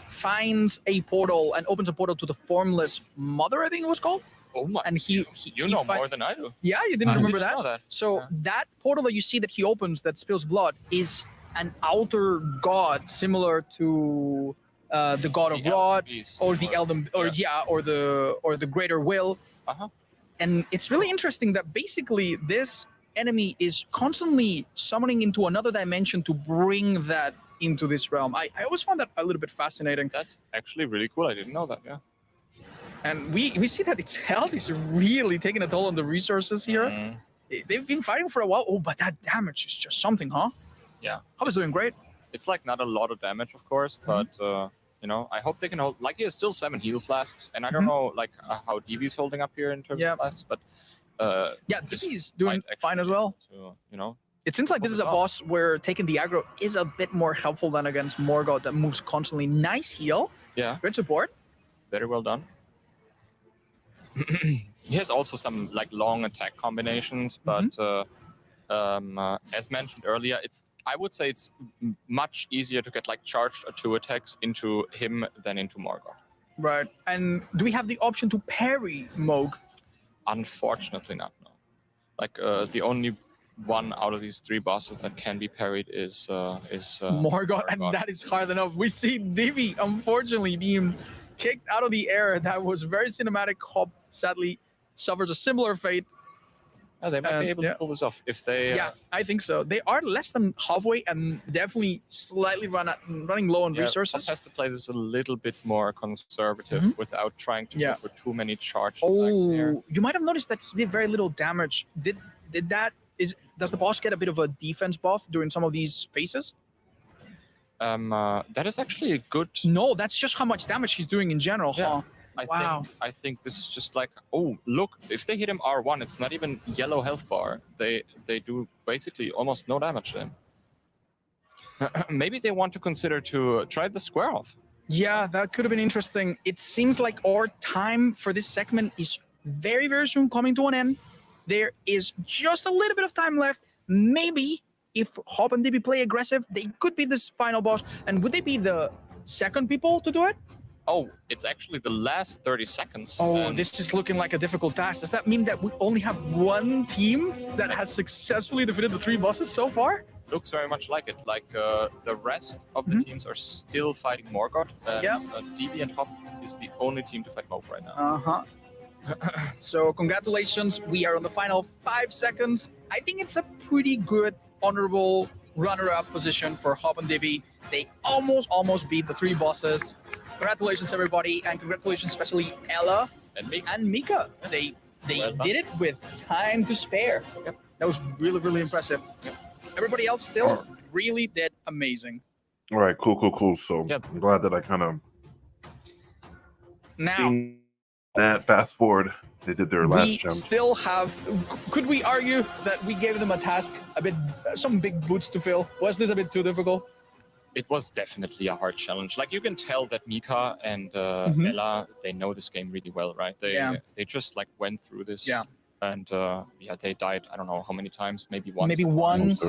finds a portal and opens a portal to the Formless Mother, I think it was called. oh my! And he know fi- more than I do. Yeah, you didn't I remember didn't that? know that. So that portal that you see that he opens that spills blood is an outer god similar to the god of The Rod Elden Beast, or the Elden or or the greater will. And it's really interesting that basically this enemy is constantly summoning into another dimension to bring that into this realm. I always found that a little bit fascinating. That's actually really cool. I didn't know that. Yeah. And we see that its health is really taking a toll on the resources here. They've been fighting for a while. Oh, but that damage is just something, huh? Yeah. Hob is doing great. It's like not a lot of damage, of course, but you know, I hope they can hold. Like he has still 7 heal flasks, and I don't know like how DB's holding up here in terms of flasks, but Yeah, this DB's doing might fine as actually well. be able to, you know, It seems like this is a boss where taking the aggro is a bit more helpful than against Morgoth that moves constantly. Nice heal. Yeah. Great support. Very well done. He has also some like long attack combinations, but as mentioned earlier, I would say it's much easier to get like charged or 2 attacks into him than into Morgoth. Right. And do we have the option to parry Moog? Unfortunately not, no. Like the only one out of these 3 bosses that can be parried is Morgoth, and that is hard enough. We see Divi unfortunately being kicked out of the air. That was very cinematic. Hob sadly suffers a similar fate. Oh, they might be able to pull this off if they. Yeah, I think so. They are less than halfway and definitely slightly running low on resources. Has to play this a little bit more conservative without trying to go for too many charge attacks here. Oh, you might have noticed that he did very little damage. Does the boss get a bit of a defense buff during some of these phases? That is actually a good. No, that's just how much damage he's doing in general. Yeah. Huh? I think this is just like, oh, look, if they hit him R1, it's not even yellow health bar. They do basically almost no damage to him. Maybe they want to consider to try the square off. Yeah, that could have been interesting. It seems like our time for this segment is very, very soon coming to an end. There is just a little bit of time left. Maybe if Hop and DB play aggressive, they could be this final boss. And would they be the second people to do it? Oh, it's actually the last 30 seconds. Oh, this is looking like a difficult task. Does that mean that we only have one team that has successfully defeated the 3 bosses so far? Looks very much like it. Like the rest of the teams are still fighting Morgoth. DB and Hop is the only team to fight Mope right now. So congratulations. We are on the final 5 seconds. I think it's a pretty good, honorable runner-up position for Hop and DB. They almost beat the 3 bosses. Congratulations, everybody, and congratulations especially Ella and Mika. They did it with time to spare. That was really, really impressive. Everybody else still really did amazing. All right, cool. So I'm glad that I kind of seen that. Fast forward, they did their last jump. Still have. Could we argue that we gave them a task, some big boots to fill? Was this a bit too difficult? It was definitely a hard challenge. Like, you can tell that Mika and Ella, they know this game really well, right? They just like went through this. And they died, I don't know how many times, maybe once. Maybe once,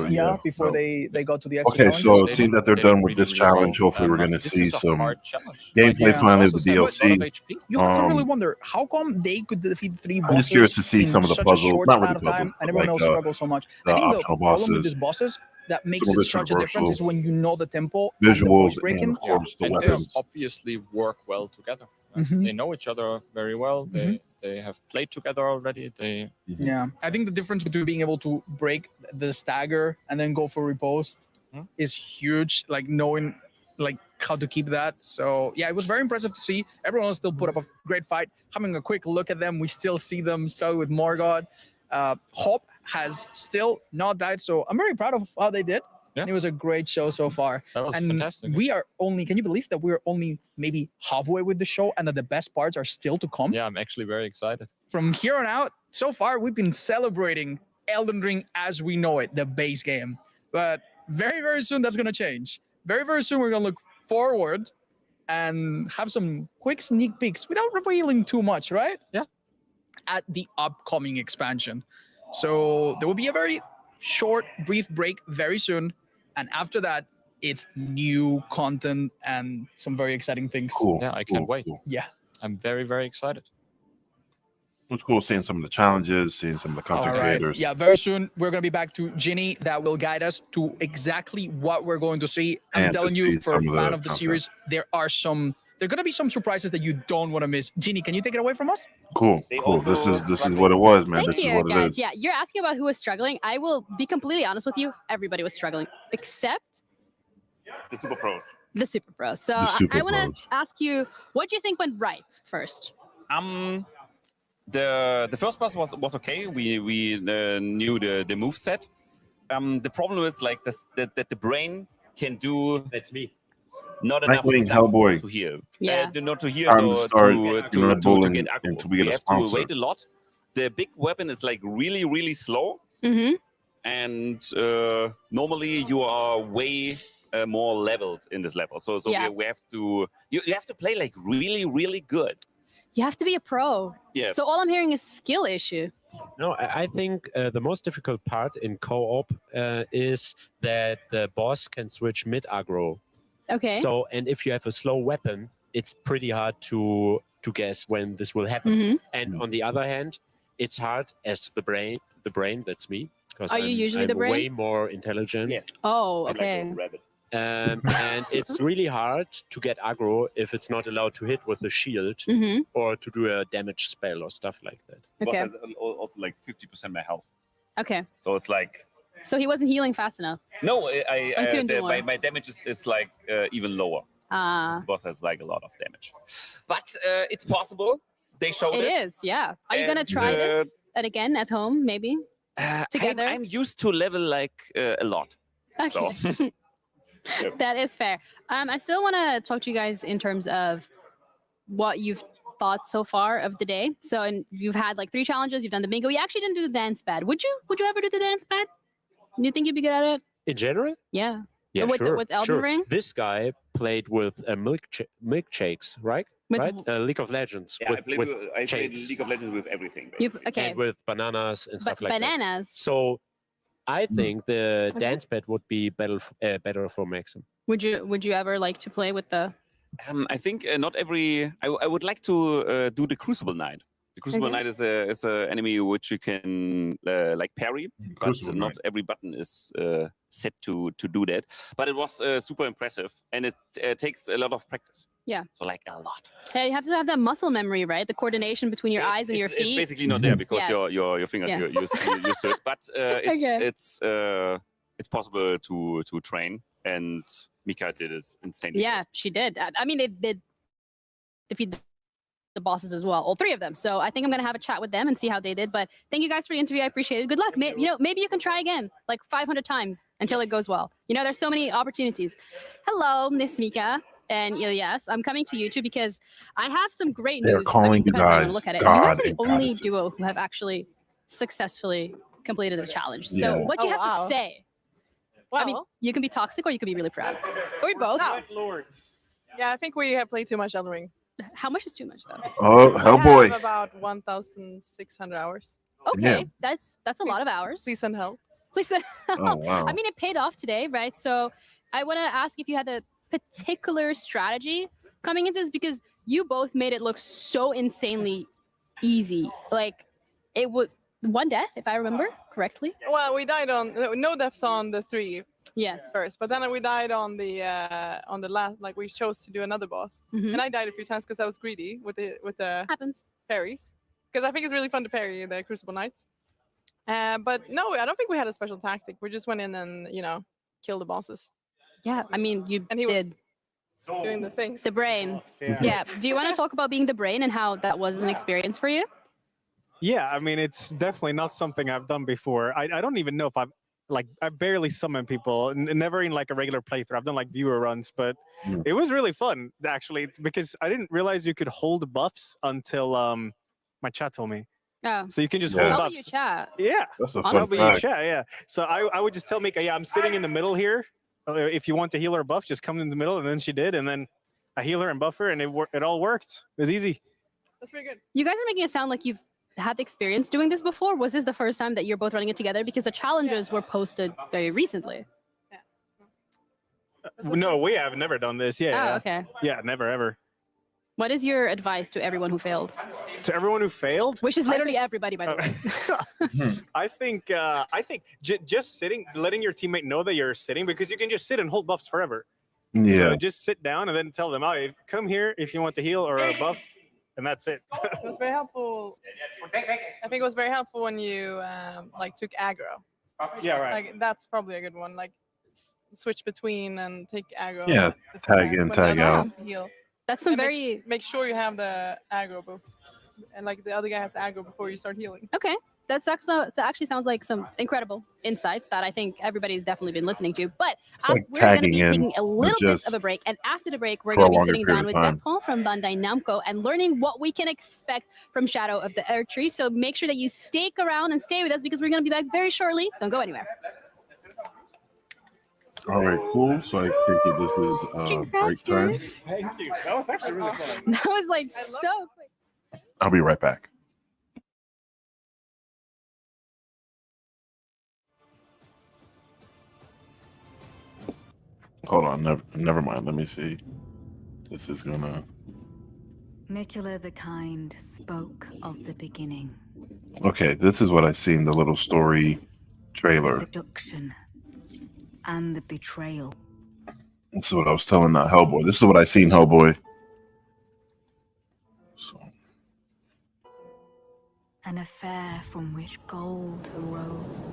before they got to the extra Okay, so seeing that they're done with this challenge, hopefully we're going to see some gameplay finally of the DLC. You have to really wonder, how come they could defeat 3 bosses? I'm just curious to see some of the puzzles, not really puzzles, and everyone else struggles so much. the I think optional the problem with bosses, these bosses that makes some of it it's such a difference is when you know the tempo, visuals, and and of course the and weapons. they obviously work well together. They know each other very well. They have played together already. Yeah, I think the difference between being able to break the stagger and then go for riposte is huge. Like knowing like how to keep that. So yeah, it was very impressive to see. Everyone still put up a great fight. Having a quick look at them, we still see them struggle with Morgoth. Hop has still not died, so I'm very proud of how they did. And it was a great show so far. That was fantastic. We are only, can you believe that we're only maybe halfway with the show and that the best parts are still to come? Yeah, I'm actually very excited. From here on out, so far, we've been celebrating Elden Ring as we know it, the base game. But very, very soon, that's going to change. Very, very soon, we're going to look forward and have some quick sneak peeks without revealing too much, right? Yeah. At the upcoming expansion. So there will be a very short, brief break very soon. And after that, it's new content and some very exciting things. Cool. Yeah, I can't wait. Yeah. I'm very, very excited. It was cool seeing some of the challenges, seeing some of the content creators. Yeah, very soon we're going to be back to Ginny that will guide us to exactly what we're going to see. I'm And to telling you, see for a some of the fan of the content. series, there are going to be some surprises that you don't want to miss. Ginny, can you take it away from us? Cool. This is what it was, man. Thank This is you, what it guys. is. Yeah, you're asking about who was struggling. I will be completely honest with you. Everybody was struggling, except The Super Pros. the Super Pros. So The Super I want to Pros. ask you, what do you think went right first? The first boss was okay. We knew the move set. The problem is like this, that the brain can do. That's me. Not enough Nightwing, stuff Hellboy. to heal. Yeah. Not to heal. Time to So start to bowling get aggro. until we get a have sponsor. to wait a lot. The big weapon is like really, really slow. Mm-hmm. And normally you are way more leveled in this level. So Yeah. we have to you have to play like really, really good. You have to be a pro. Yes. So all I'm hearing is skill issue. No, I think the most difficult part in co-op is that the boss can switch mid-aggro. Okay. So, and if you have a slow weapon, it's pretty hard to guess when this will happen. Mhm. And on the other hand, it's hard as the brain, that's me. Because Are you usually I'm the brain? way more intelligent. Yes. Oh, okay. And it's really hard to get aggro if it's not allowed to hit with the shield Mhm. or to do a damage spell or stuff like that. Okay. Also like 50% my health. Okay. So it's like So he wasn't healing fast enough. no, couldn't do more. my damage is like even lower. This boss has like a lot of damage, but it's possible. They showed it. It is, yeah. Are you gonna try this again at home, maybe together? I'm used to level like a lot. Okay. So. That is fair. I still want to talk to you guys in terms of what you've thought so far of the day. So, and you've had like 3 challenges. You've done the bingo. You actually didn't do the dance pad. Would you? Would you ever do the dance pad? Do you think you'd be good at it? In general? Yeah. Yeah, with sure. with Elden sure. Ring. This guy played with milkshakes, right? With- right? League of Legends. Yeah, with, I played shakes. League of Legends with everything. Okay. And with bananas and stuff like bananas. that. So I think the dance pad would be better for Maxim. Would you ever like to play with the? I think not every. I would like to do the Crucible Knight. The Crucible Okay. Knight is a enemy which you can like parry, but Crucible not Knight. every button is set to do that. But it was super impressive, and it takes a lot of practice. Yeah. So like a lot. Yeah, you have to have that muscle memory, right? The coordination between your eyes and your feet. It's basically not there because Yeah. your fingers Yeah. you're used to it. But Okay. it's possible to train, and Mika did it insanely. Yeah, she did. I mean, they did defeat the bosses as well, all 3 of them. So I think I'm gonna have a chat with them and see how they did. But thank you guys for the interview. I appreciate it. Good luck. Maybe you can try again, like 500 times until it goes well. There's so many opportunities. Hello, Miss Mika. And yes, I'm coming to you too because I have some great They're news. calling you depends on how you guys look at it. God You guys are the and only goddesses. duo who have actually successfully completed the challenge. So Yeah. what do you Oh, have wow. to say? I mean, Well- you can be toxic or you can be really proud. Or both. Yeah, I think we have played too much Elden Ring. How much is too much though? Oh, I Hellboy. have about 1,600 hours. Okay, that's a lot of hours. Please send help. Please send Oh, wow. I mean, it paid off today, right? So I want to ask if you had a particular strategy coming into this because you both made it look so insanely easy. Like it would 1 death, if I remember correctly. Well, we died on no deaths on the 3 Yes. first, but then we died on the last. Like we chose to do another boss, Mhm. and I died a few times because I was greedy with the Happens. parries. Because I think it's really fun to parry the Crucible Knights. But no, I don't think we had a special tactic. We just went in and killed the bosses. Yeah, I mean, you And he did was doing the things. the brain. Yeah. Yeah. Do you want to talk about being the brain and how that was an experience for you? Yeah, I mean, it's definitely not something I've done before. I don't even know if I barely summon people, never in like a regular playthrough. I've done like viewer runs, but it was really fun actually because I didn't realize you could hold buffs until my chat told me. Oh. So you can just Yeah. hold How buffs. about you chat? Yeah, That's a I'll fun be your fact. chat. Yeah. So I would just tell Mika, yeah, I'm sitting in the middle here. If you want to heal her buff, just come in the middle, and then she did, and then I heal her and buff her, and it all worked. It was easy. That's pretty good. You guys are making it sound like you've had the experience doing this before. Was this the first time that you're both running it together? Because the challenges were posted very recently. No, we have never done this. Yeah. Oh, okay. Yeah, never ever. What is your advice to everyone who failed? To everyone who failed, Which is literally everybody, by the way. I think just sitting, letting your teammate know that you're sitting, because you can just sit and hold buffs forever. Yeah. So just sit down and then tell them, oh, come here if you want to heal or a buff, and that's it. It was very helpful. I think it was very helpful when you took aggro. Yeah, right. Like that's probably a good one. Like switch between and take aggro. Yeah, different tag times in, when the tag other out. has to heal. That's some And very make sure you have the aggro buff, and like the other guy has aggro before you start healing. okay. That actually sounds like some incredible insights that I think everybody's definitely been listening to. But like we're going to tagging be in, taking a little but bit just of a break. And after the break, we're for a going to be longer sitting period down of with time. Bertrand from Bandai Namco and learning what we can expect from Shadow of the ErdTree. So make sure that you stick around and stay with us because we're going to be back very shortly. Don't go anywhere. All right, cool. So I think that this is break time. Thank you. That was actually really fun. That was like so quick. I'll be right back. Hold on, never mind. Let me see. This is gonna. Mikula the Kind spoke of the beginning, Okay, this is what I seen, the little story trailer. seduction, and the betrayal. This is what I was telling Hellboy. This is what I seen, Hellboy. So, An affair from which gold arose.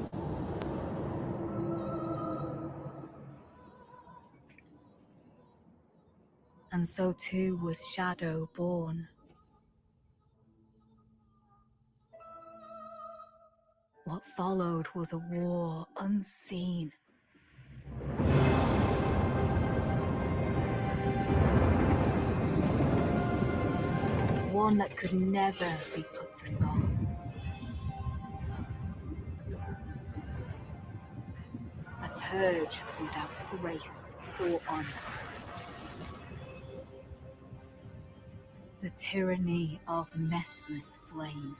And so too was Shadow born. What followed was a war unseen. One that could never be put to song. A purge without grace or honor. The tyranny of Messmer's flame.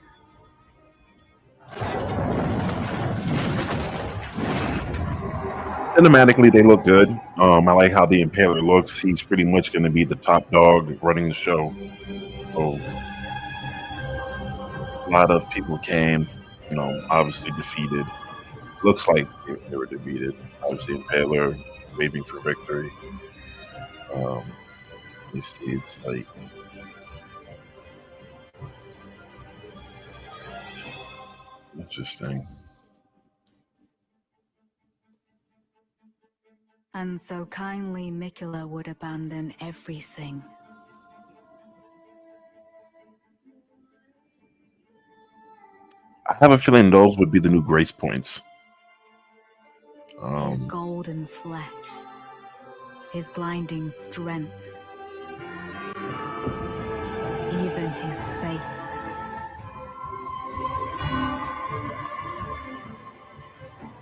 Cinematically, they look good. I like how the Impaler looks. He's pretty much going to be the top dog running the show. So, a lot of people came, obviously defeated. Looks like they were defeated. Obviously, Impaler waving for victory. You see, it's like interesting. And so kindly Miquella would abandon everything. I have a feeling those would be the new grace points. His golden flesh, his blinding strength, even his fate.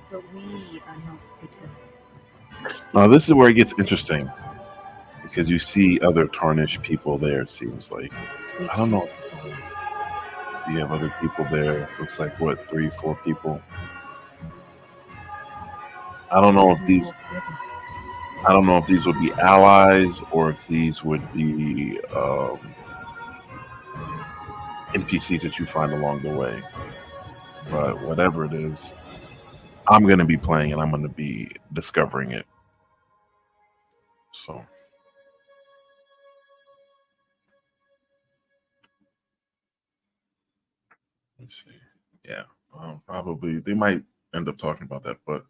But we are not deterred. Now, this is where it gets interesting because you see other tarnished people there. It seems like I don't know. So you have other people there. Looks like what, 3, 4 people. I don't know if these would be allies or if these would be NPCs that you find along the way. But whatever it is, I'm going to be playing and I'm going to be discovering it. So. Let's see. Yeah, probably. They might end up talking about that, but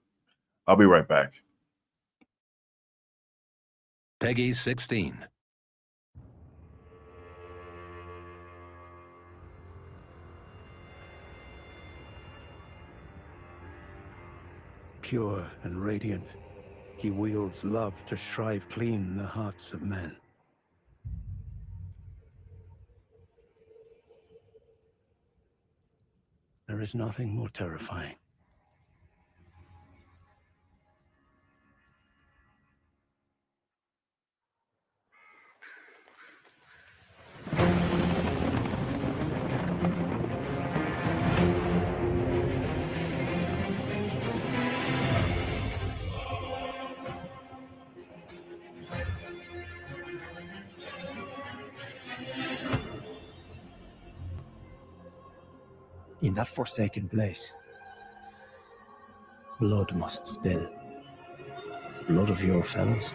I'll be right back. Peggy 16. Pure and radiant, he wields love to shrive clean the hearts of men. There is nothing more terrifying. In that forsaken place, blood must spill. Blood of your fellows.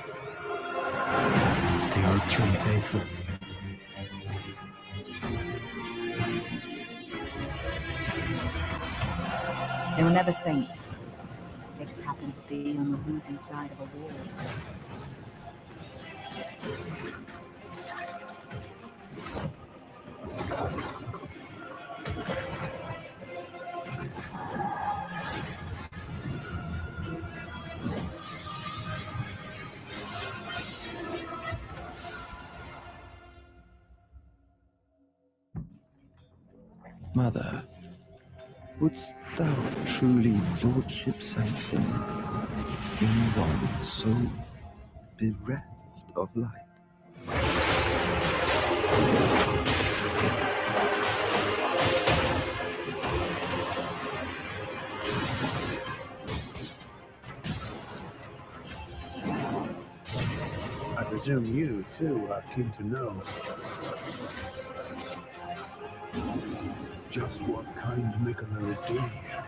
The ErdTree faithful. They were never saints. They just happened to be on the losing side of a war. Mother, wouldst thou truly lordship sanction in one so bereft of light? I presume you, too, are keen to know just what kind Miquella is doing here.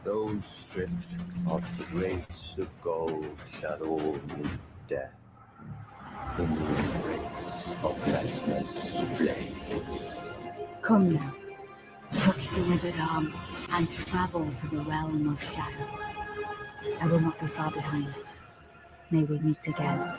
Those stripped of the grace of gold shall all meet death in the embrace of Vesper's flame. Come now, touch the withered arm and travel to the realm of shadow. I will not be far behind. May we meet again.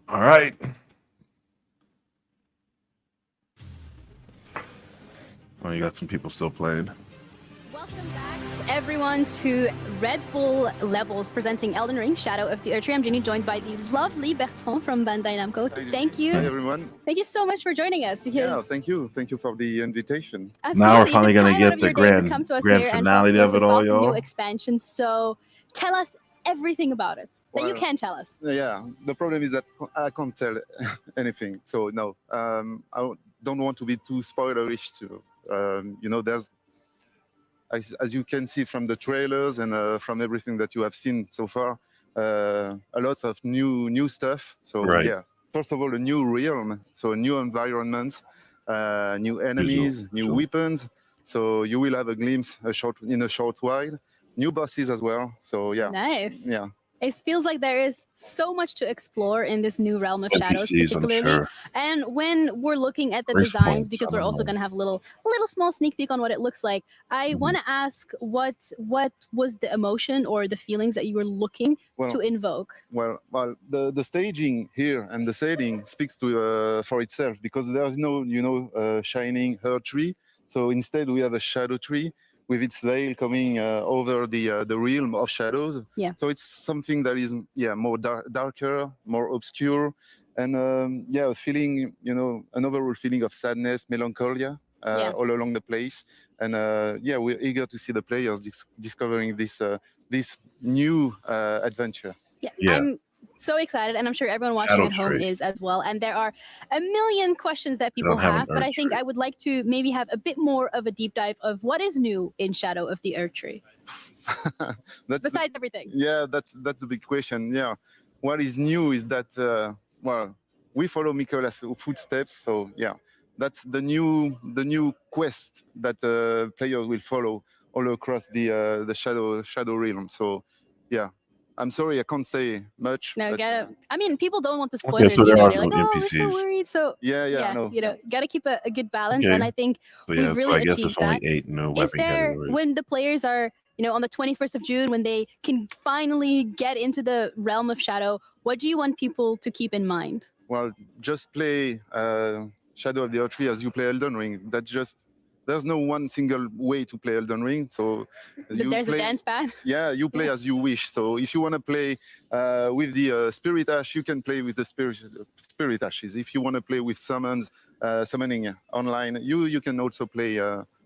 All right. Well, you got some people still playing. Welcome back, everyone, to Red Bull Levels presenting Elden Ring: Shadow of the ErdTree. I'm Ginny, joined by the lovely Bertrand from Bandai Namco. Thank you. Hi, everyone. Thank you so much for joining us. Because Yeah, thank you. Thank you for the invitation. absolutely, Now we're finally you took gonna time out get of the your day to grand come to us grand here and talk finale to us of it all, about the new y'all. expansion. So tell us everything about it that you Well, can tell us. Yeah, the problem is that I can't tell anything. So no, I don't want to be too spoilerish. So, there's, as you can see from the trailers and from everything that you have seen so far, a lot of new stuff. So Right. yeah, first of all, a new realm, so a new environment, new enemies, new weapons. So you will have a glimpse in a short while. New bosses as well. So yeah. Nice. Yeah. It feels like there is so much to explore in this new realm of shadows, NPCs, I'm particularly. sure. And when we're looking at the Race designs, points, because I we're don't also know. going to have a little small sneak peek on what it looks like. I want to ask what was the emotion or the feelings that you were looking to invoke? Well, the staging here and the setting speaks to for itself, because there's no shining ErdTree. So instead we have a shadow tree with its veil coming over the realm of shadows. Yeah. So it's something that is more darker, more obscure, and a feeling, an overall feeling of sadness, melancholia all along the place. And we're eager to see the players discovering this new adventure. Yeah. I'm so excited, and I'm sure everyone watching Shadow at home Tree. is as well. And there are a million questions that people don't have an have, but I Earth think I would like to maybe have a bit more of a deep dive of what is new in Shadow of the ErdTree. Besides everything. Yeah, that's a big question. Yeah, what is new is that we follow Mikola's footsteps. So yeah, that's the new quest that players will follow all across the shadow realm. So yeah, I'm sorry I can't say much. No, but, I mean, people don't want the Okay, spoilers so there either. are They're like, no oh, we're so NPCs. worried. So Yeah, I know. Gotta keep a good balance. Okay. And I think So, we've so really I guess achieved there's only that. 8 new Is weapon there, categories. when the players are, on the 21st of June, when they can finally get into the realm of Shadow, what do you want people to keep in mind? Well, just play Shadow of the ErdTree as you play Elden Ring. There's no one single way to play Elden Ring. So There's a dance pad. Yeah, you play as you wish. So if you want to play with the Spirit Ash, you can play with the Spirit Ashes. If you want to play with summoning online, you can also play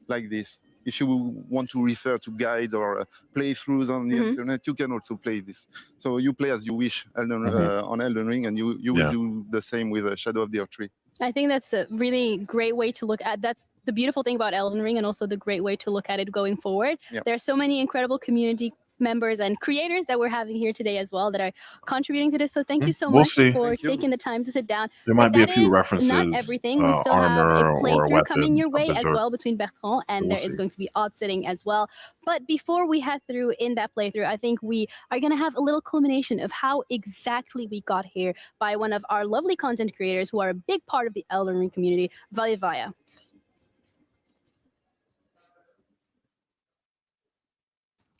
like this. If you want to refer to guides or playthroughs on the internet, you can also play this. So you play as you wish on Elden Ring, and you will do the same with Shadow of the ErdTree. I think that's a really great way to look at. That's the beautiful thing about Elden Ring, and also the great way to look at it going forward. Yep. There are so many incredible community members and creators that we're having here today as well that are contributing to this. So thank you so We'll much see. for Thank you. taking the time to sit down. There But might be a that few is references, not everything. We still have a armor or playthrough coming weapons your of way as Berserk. well between Bertrand, and So there we'll is see. going to be odd sitting as well. But before we head through in that playthrough, I think we are going to have a little culmination of how exactly we got here by one of our lovely content creators who are a big part of the Elden Ring community, Valivaya.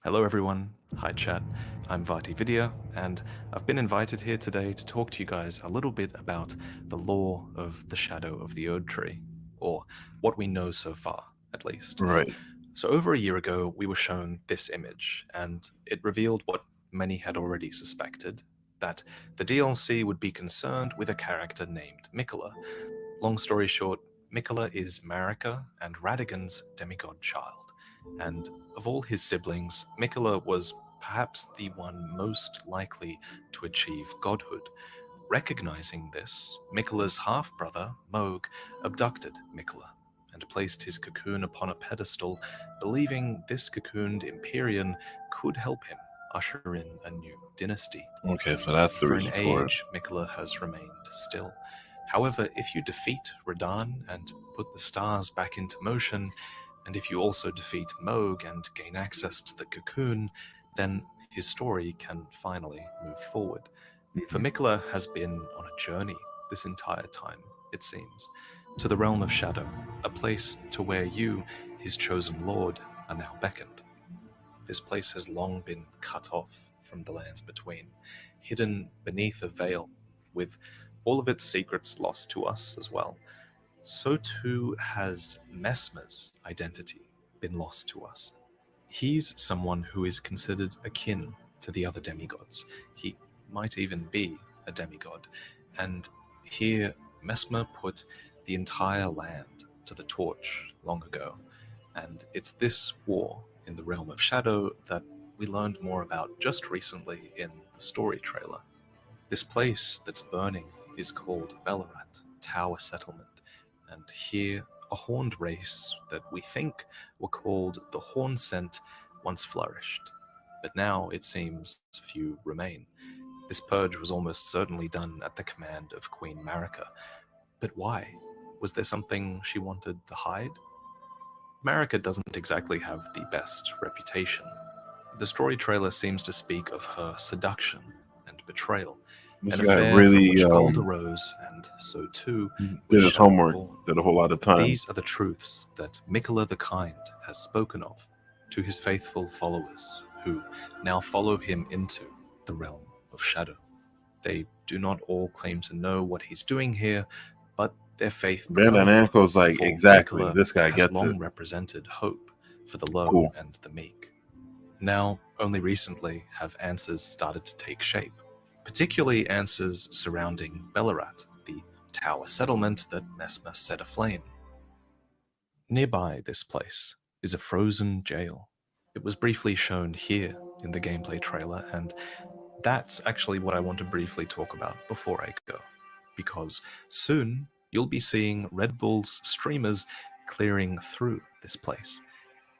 Hello everyone, hi chat, I'm Vati Vidya, and I've been invited here today to talk to you guys a little bit about the lore of the Shadow of the ErdTree, or what we know so far, at least. Right. So over a year ago, we were shown this image, and it revealed what many had already suspected, that the DLC would be concerned with a character named Mikola. Long story short, Mikola is Marika and Radigan's demigod child. And of all his siblings, Mikola was perhaps the one most likely to achieve godhood. Recognizing this, Miquella's half-brother, Moog, abducted Miquella and placed his cocoon upon a pedestal, believing this cocooned Empyrean could help him usher in a new dynasty. Okay, so that's the For an reason for it. age, Miquella has remained still. However, if you defeat Radahn and put the stars back into motion, and if you also defeat Moog and gain access to the cocoon, then his story can finally move forward. For Miquella has been on a journey this entire time, it seems, to the realm of shadow, a place to where you, his chosen lord, are now beckoned. This place has long been cut off from the lands between, hidden beneath a veil, with all of its secrets lost to us as well. So too has Messmer's identity been lost to us. He's someone who is considered akin to the other demigods. He might even be a demigod. And here, Messmer put the entire land to the torch long ago. And it's this war in the realm of shadow that we learned more about just recently in the story trailer. This place that's burning is called Bellarat, Tower Settlement. And here, a horned race that we think were called the Hornsent once flourished. But now, it seems, few remain. This purge was almost certainly done at the command of Queen Marika. But why? Was there something she wanted to hide? Marika doesn't exactly have the best reputation. The story trailer seems to speak of her seduction and betrayal, This an guy affair really from which gold arose, and so too did was his shadow homework, born. did a whole lot of time. These are the truths that Miquella the Kind has spoken of to his faithful followers, who now follow him into the realm of shadow. They do not all claim to know what he's doing here, but their faith Brandon propels them, Anko's like, for exactly, Miquella this guy has gets long it. represented hope for the low Cool. and the meek. Now, only recently have answers started to take shape, particularly answers surrounding Bellarat, the tower settlement that Messmer set aflame. Nearby this place is a frozen jail. It was briefly shown here in the gameplay trailer, and that's actually what I want to briefly talk about before I go, because soon you'll be seeing Red Bull's streamers clearing through this place.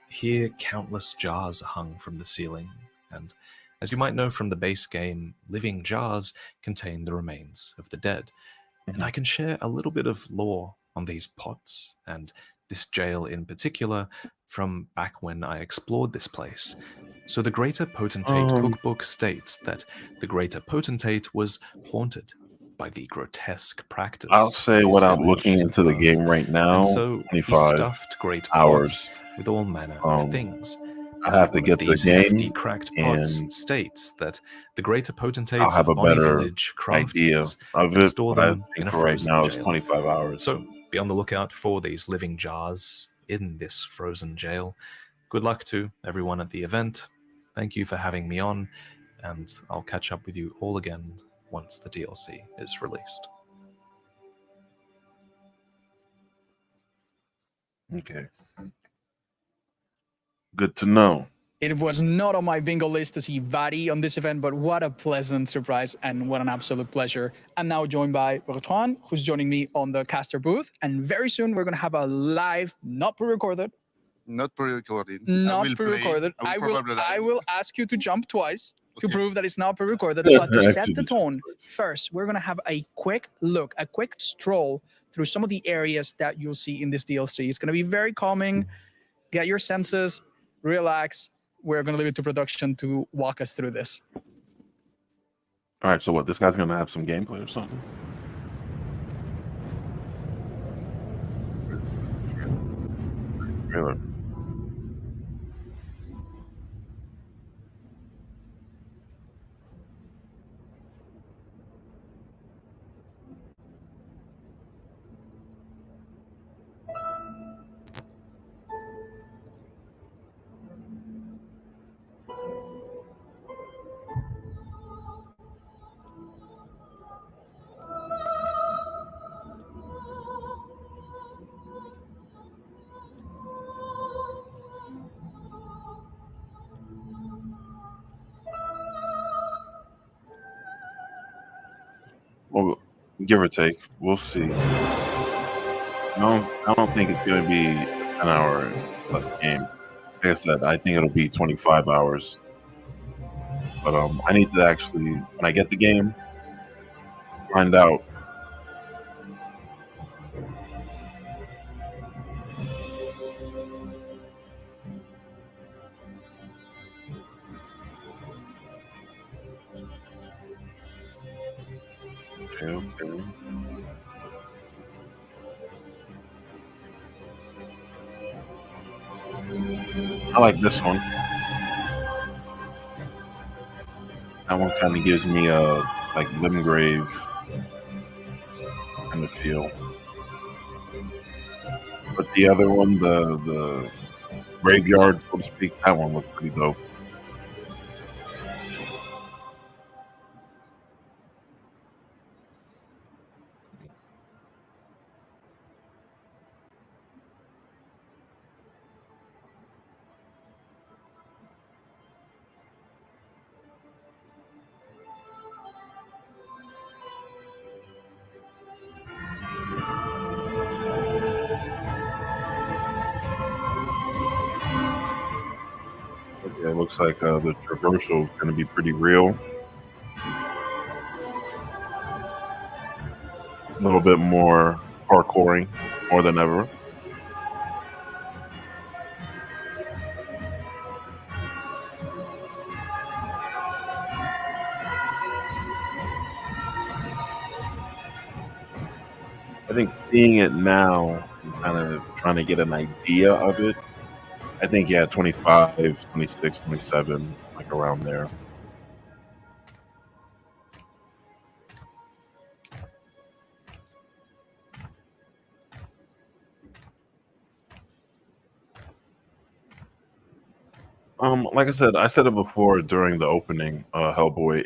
Here, countless jars are hung from the ceiling, and as you might know from the base game, living jars contain the remains of the dead. And I can share a little bit of lore on these pots, and this jail in particular, from back when I explored this place. So the Greater Potentate Cookbook states that the Greater Potentate was haunted by the grotesque practice. I'll say of his without village looking into the of game right now, and so he 25 stuffed great hours. pots with all manner of things. I have to One get of the these hefty game, cracked pots and states that the Greater I'll Potentates have of a Bonny better Village craft idea these of and it. store But I them in think a for right frozen now it's jail. 25 hours. So be on the lookout for these living jars in this frozen jail. Good luck to everyone at the event. Thank you for having me on, and I'll catch up with you all again once the DLC is released. Okay. Good to know. It was not on my bingo list to see Vari on this event, but what a pleasant surprise and what an absolute pleasure. I'm now joined by Bertrand, who's joining me on the caster booth. And very soon we're going to have a live, not pre-recorded. Not pre-recorded. Not pre-recorded. I will ask you to jump twice to prove that it's not pre-recorded. But to set the tone, first, we're going to have a quick look, a quick stroll through some of the areas that you'll see in this DLC. It's going to be very calming. Get your senses, relax. We're going to leave it to production to walk us through this. All right, so what? This guy's gonna have some gameplay or something? Trailer. give or take. We'll see. I don't think it's going to be an hour plus game. Like I said, I think it'll be 25 hours. But I need to actually, when I get the game, find out. Okay. I like this one. That one kind of gives me a like Limgrave kind of feel. But the other one, the graveyard, so to speak, that one looks pretty dope. Okay, it looks like the traversal is going to be pretty real. A little bit more parkouring, more than ever. I think seeing it now, I'm kind of trying to get an idea of it. I think, yeah, 25, 26, 27, like around there. Like I said it before during the opening, Hellboy.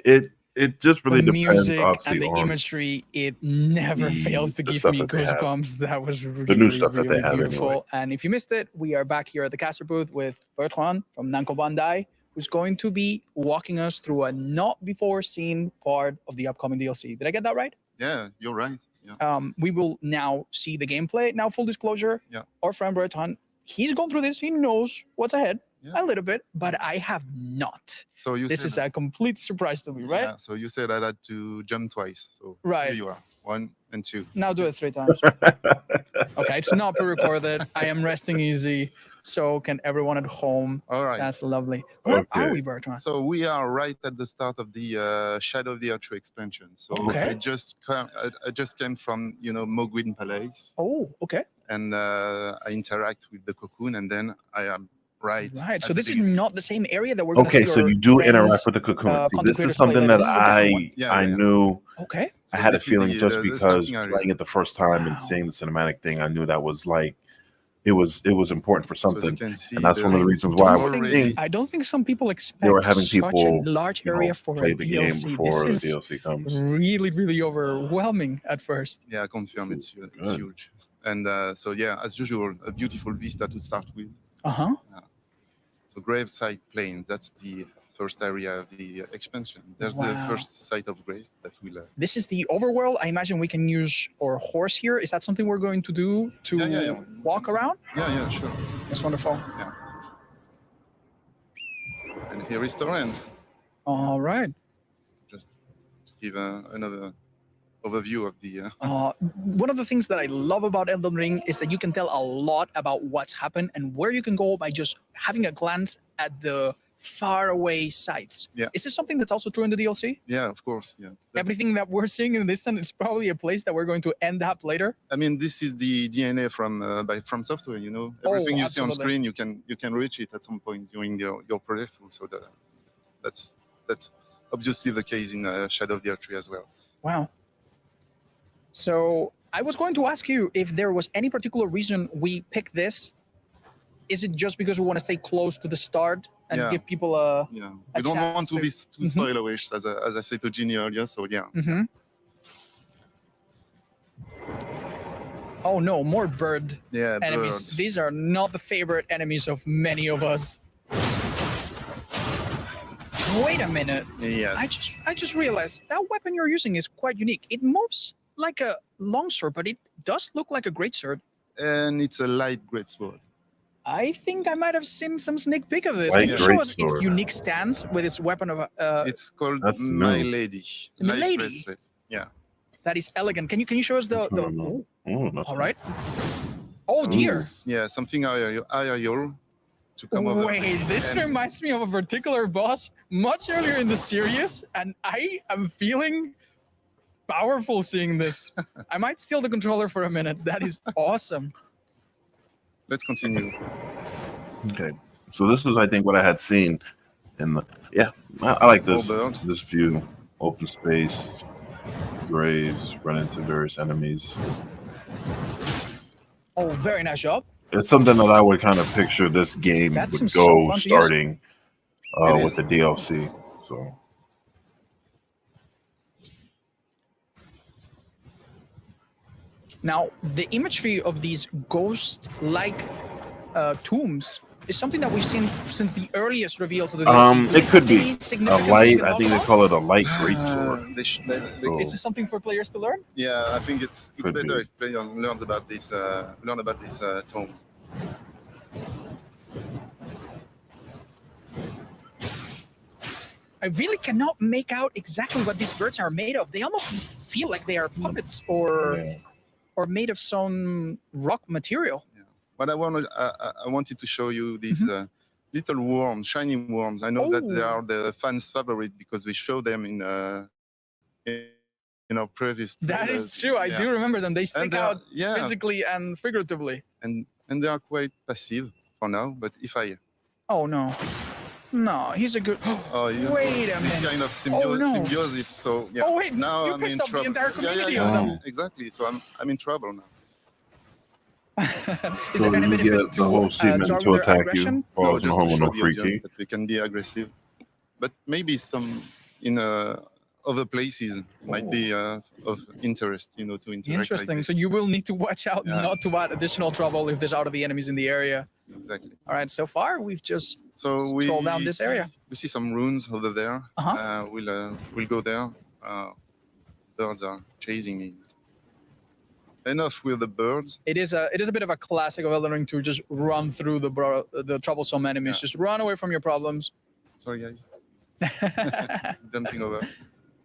It just really The depends, music obviously, and the on imagery, it never fails to the give stuff me that they have. goosebumps. That was really, The new stuff that they really have, beautiful. anyway. And if you missed it, we are back here at the caster booth with Bertrand from Namco Bandai, who's going to be walking us through a not before seen part of the upcoming DLC. Did I get that right? Yeah, you're right. Yeah. We will now see the gameplay. Now, full disclosure, Yeah. our friend Bertrand, he's gone through this. He knows what's ahead a little bit, but I have not. So you This said is a complete surprise to me, right? Yeah, so you said I had to jump twice. So Right. here you are. 1 and 2. Now do it 3 times. Okay, it's not pre-recorded. I am resting easy. So can everyone at home. All right. That's lovely. Where are we, Bertrand? So we are right at the start of the Shadow of the ErdTree expansion. So Okay. I just came from Mogwin Palace. Oh, okay. And I interact with the cocoon, and then I am right. Right. So at the this is beginning. not the same area that we're going to Okay, see so your you do friends, interact with the cocoon. See, this content is something creators that play. This is a different one. I knew. Okay. I So had a this is feeling the, just the because starting area. playing it the first time and seeing the cinematic thing, I knew that was like it was important for So as you something, can see, and that's one of the there's reasons why I was already- thinking I don't think some people expect they were having such a people large area for play a the game DLC. before This the is DLC comes. really, really overwhelming at first. Yeah, I confirm it's good. huge. And so yeah, as usual, a beautiful vista to start with. Uh-huh. So gravesite plain, that's the first area of the expansion. There's the Wow. first site of grace that will. This is the overworld. I imagine we can use our horse here. Is that something we're going to do to Yeah. walk around? Yeah, sure. That's wonderful. Yeah. And here is Torrent. All right. Just to give another overview of the. One of the things that I love about Elden Ring is that you can tell a lot about what's happened and where you can go by just having a glance at the faraway sites. Yeah. Is this something that's also true in the DLC? Yeah, of course. Yeah. Everything that we're seeing in this is probably a place that we're going to end up later. I mean, this is the DNA from Software. Everything you see on absolutely. screen, you can reach it at some point during your playthrough. So that's obviously the case in Shadow of the ErdTree as well. Wow. So I was going to ask you if there was any particular reason we picked this. Is it just because we want to stay close to the start and Yeah. give people a Yeah, a we don't want chance to be too Mhm. spoilerish, as I said to Ginny earlier. So yeah. Mm-hmm. Oh no, more bird Yeah, enemies. birds. These are not the favorite enemies of many of us. Wait a minute. Yes. I just realized that weapon you're using is quite unique. It moves like a longsword, but it does look like a greatsword. And it's a light greatsword. I think I might have seen some sneak peek of this. Light Can you show us its greatsword. unique stance with its weapon of? It's called That's My new. Lady. My Light Lady? bracelet. Yeah. That is elegant. Can you show us the? That's All right. Oh So dear. Yeah, something aerial to come over. Wait, this And reminds me of a particular boss much earlier in the series, and I am feeling powerful seeing this. I might steal the controller for a minute. That is awesome. Let's continue. Okay, so this is, I think, what I had seen in the. Yeah, I like this. birds. This view, open space, graves, run into various enemies. Oh, very nice job. It's something that I would kind of picture this game That would seems so go fun to use. starting It with is. the DLC. So Now, the imagery of these ghost-like tombs is something that we've seen since the earliest reveals of the DLC. it could be Any a significance we light. can I talk think they about? call it a light greatsword. So- Is this something for players to learn? Yeah, I think it's Could better be. if players learn about these tomes. I really cannot make out exactly what these birds are made of. They almost feel like they are puppets or made of some rock material. But I wanted to show you these little worms, shiny worms. I know that they Oh. are the fans' favorite because we show them in our previous. That is trailers. true. I Yeah. do remember them. They stick they are- out yeah. physically and figuratively. And they are quite passive for now. But if I Oh no, no, he's a good. Wait a this minute. kind of Oh, no. symbiosis. So yeah. Oh, wait, now you I'm pissed in off the trouble. entire community yeah, of yeah, them. exactly. So I'm in trouble now. Is So there any you benefit get the to whole team jar to with their attack aggression? you. No, Falls in just home to with show no the free audience key. that we can be aggressive, but maybe some in other places might be of interest, to interact. Interesting. Like So you will need to watch out Yeah. not to add additional trouble if there's out of the enemies in the area. Exactly. All right. So far, we've just So we strolled down this area. We see some runes over there. Uh-huh. We'll go there. Birds are chasing me. Enough with the birds. It is a bit of a classic of Elden Ring to just run through the troublesome enemies. Yeah. Just run away from your problems. Sorry, guys. Jumping over.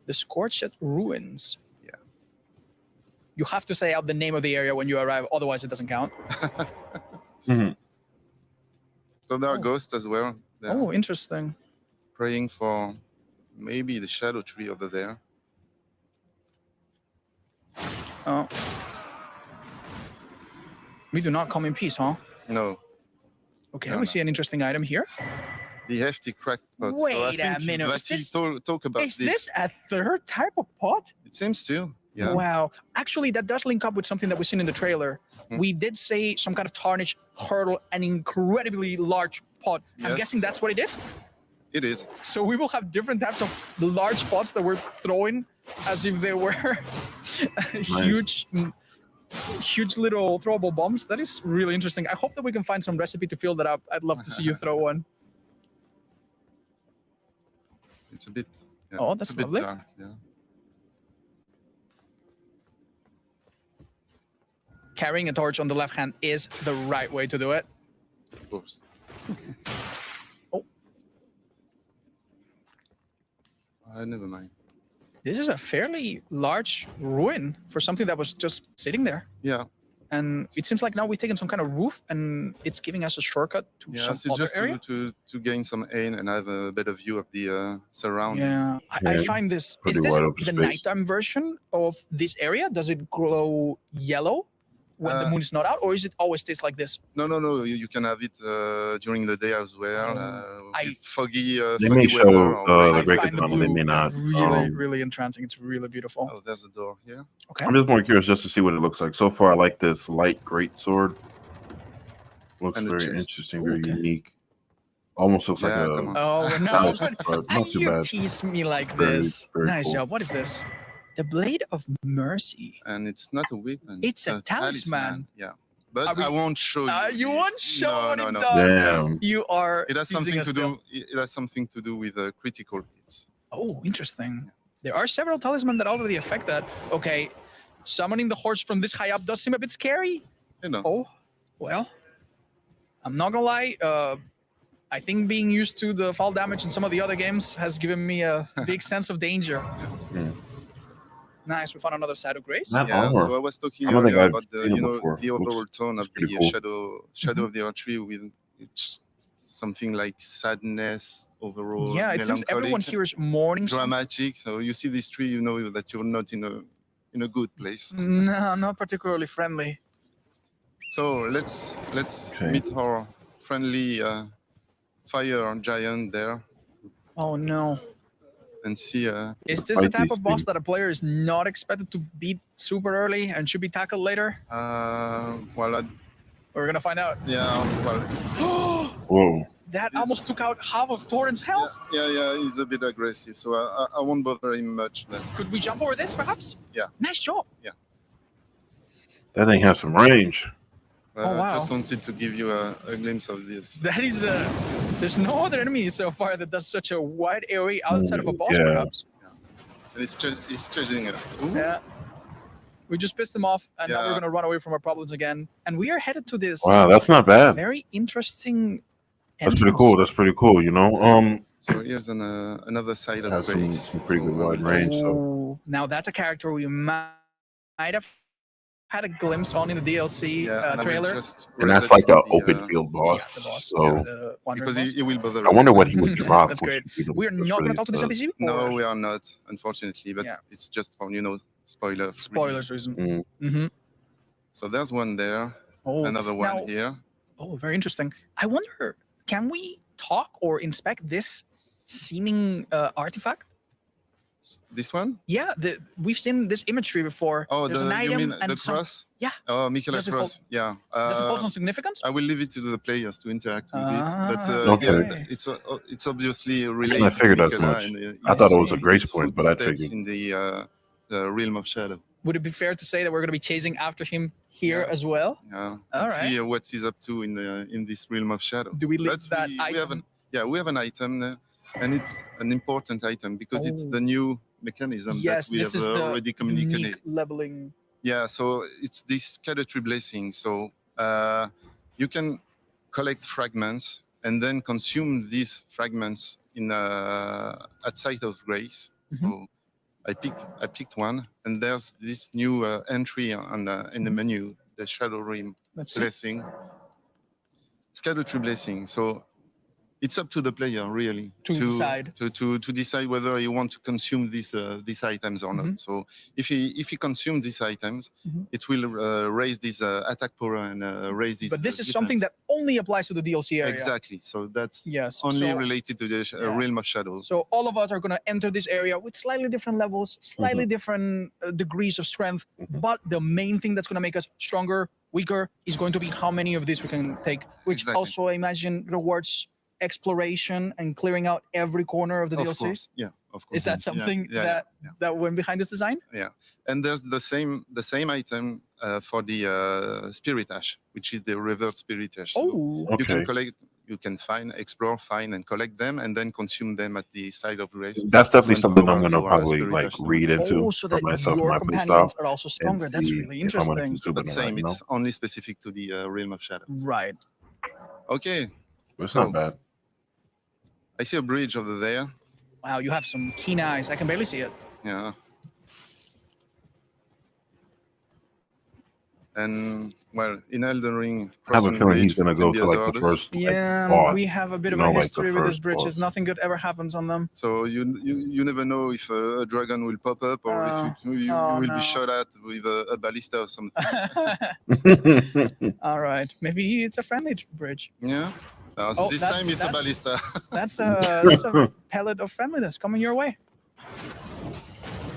The Scorched Ruins. Yeah. You have to say out the name of the area when you arrive, otherwise it doesn't count. So there are ghosts as well. They're Oh, interesting. praying for maybe the shadow tree over there. Oh. We do not come in peace, huh? No. Okay, No, we see an interesting item here. The hefty crackpot. Wait a minute, is Vati this- talk about Is this a third type of pot? It seems to. Yeah. Wow. Actually, that does link up with something that we've seen in the trailer. We did say some kind of tarnished hurdle, an incredibly large pot. I'm Yes. guessing that's what it is. It is. So we will have different types of large pots that we're throwing as if they were huge little throwable bombs. That is really interesting. I hope that we can find some recipe to fill that up. I'd love to see you throw one. It's a bit. Yeah, Oh, it's that's a bit lovely. dark, yeah. Carrying a torch on the left hand is the right way to do it. Of course. Oh. Never mind. This is a fairly large ruin for something that was just sitting there. Yeah. And it seems like now we've taken some kind of roof and it's giving us a shortcut to Yeah, some so other just area. to gain some aim and have a better view of the surroundings. Yeah, I find this. Is this the nighttime version of this area? Does it glow yellow when the moon is not out, or is it always stays like this? No. You can have it during the day as well. Foggy. They may foggy show weather or the rain. Great Cathedral, they may not. Really entrancing. It's really beautiful. Oh, there's the door here. Okay. I'm just more curious just to see what it looks like. So far, I like this light great sword. Looks And the very chest. interesting, very unique. Almost looks like Yeah, a. come on. Oh no! house, But but how not too you bad. tease me like Very, this? very Nice cool. job. What is this? The Blade of Mercy. And it's not a weapon. It's a talisman. Yeah. But I won't show you. You won't show No, what no, it no. does. Damn. You are. It has teasing something us to still. do. It has something to do with critical hits. Oh, interesting. There are several talismans that already affect that. Okay, Summoning the horse from this high up does seem a bit scary. You know. Oh, well, I'm not gonna lie. I think being used to the fall damage in some of the other games has given me a big sense of danger. Nice, we found another Side of Grace. Yeah, so I was talking I don't think earlier I've about the, seen it you know, before. the overall Looks tone of pretty the cool. shadow of the ErdTree with it's something like sadness, overall, Yeah, it seems everyone melancholic, here is mourning. dramatic. So you see this tree, you know that you're not in a good place. No, not particularly friendly. So let's meet our friendly fire giant there Oh no. and see. Is this the type of boss that a player is not expected to beat super early and should be tackled later? Well, We're gonna find out. yeah, well. Whoa. That almost took out half of Torrent's health. Yeah, he's a bit aggressive, so I won't bother him much then. Could we jump over this, perhaps? Yeah. Nice job. Yeah. That thing has some range. Oh, wow. I just wanted to give you a glimpse of this. That is, there's no other enemy so far that does such a wide area outside of a boss, Yeah. perhaps. And it's chasing us. Ooh. Yeah. We just pissed him off, and now we're Yeah. gonna run away from our problems again. And we are headed to this. Wow, that's not bad. Very interesting. That's pretty cool. That's pretty cool. You know. So here's another side of Has Grace. some pretty good wide range. So Ooh, now that's a character we might have had a glimpse on in the DLC and I will trailer. just and that's reset like an the, open field boss. So because he will bother I us. wonder what he would drop. That's which, great. you know, We are that's not going to really talk to this NPC? No, or- we are not, unfortunately. But Yeah. it's just for spoiler. free. Spoilers reason. Mm. Mm-hmm. So there's one there. Oh, Another one now- here. Oh, very interesting. I wonder, can we talk or inspect this seeming artifact? This one? Yeah, we've seen this imagery before. Oh, There's an you item mean and the some, cross? Yeah. Oh, Michaela's Does it hold- cross. Yeah. Does it hold some significance? I will leave it to the players to interact with it. But Okay. it's obviously related. I figured to as Michaela much. and, I thought it was a his grace point, but I footsteps figured. in the realm of shadow. Would it be fair to say that we're going to be chasing after him here as well? Yeah. All Let's right. see what he's up to in this realm of shadow. Do we leave But that we have item? we have an item there, and it's an important item because it's the new mechanism Yes, that we this have is the already communicated. unique leveling. Yeah, so it's this Cadetry blessing. So you can collect fragments and then consume these fragments in at Site of Grace. So I picked one, and there's this new entry in the menu, the Shadow Rim Let's see. blessing. It's Cadetry blessing. So it's up to the player really To decide. to decide whether you want to consume these items or not. So if he consumes these items, it will raise this attack power and raise this. But this is something that only applies to the DLC area. Exactly. So that's Yes, only so- related to the realm of shadows. So all of us are going to enter this area with slightly different levels, slightly different degrees of strength. But the main thing that's going to make us stronger, weaker, is going to be how many of these we can take, which also, I imagine, rewards exploration and clearing out every corner of the Of DLCs. course. Yeah, of course. Is that Yeah, something yeah, that went behind this design? Yeah, and there's the same item for the Spirit Ash, which is the revered Spirit Ash. So Oh. you can Okay. collect, you can explore, find, and collect them, and then consume them at the side of grace. That's definitely When something I'm power gonna your probably Spirit like Ash. read into so for that myself and your my play companions style. are also and stronger. That's see really if I'm gonna interesting. consume But it or same, not, you know? it's only specific to the realm of shadow. Right. Okay. It's so not bad. I see a bridge over there. Wow, you have some keen eyes. I can barely see it. Yeah. And well, in Elden Ring, I have a crossing feeling he's bridge gonna can go be to like the hazardous. first like, Yeah, boss. we have a bit of You know, a like the history with these first bridges. boss. Nothing good ever happens on them. So you never know if a dragon will pop up or if you oh, will no. be shot at with a ballista or something. All right, maybe it's a friendly bridge. Yeah. Oh, This that's- time it's a that's- ballista. That's a pellet of friendliness coming your way.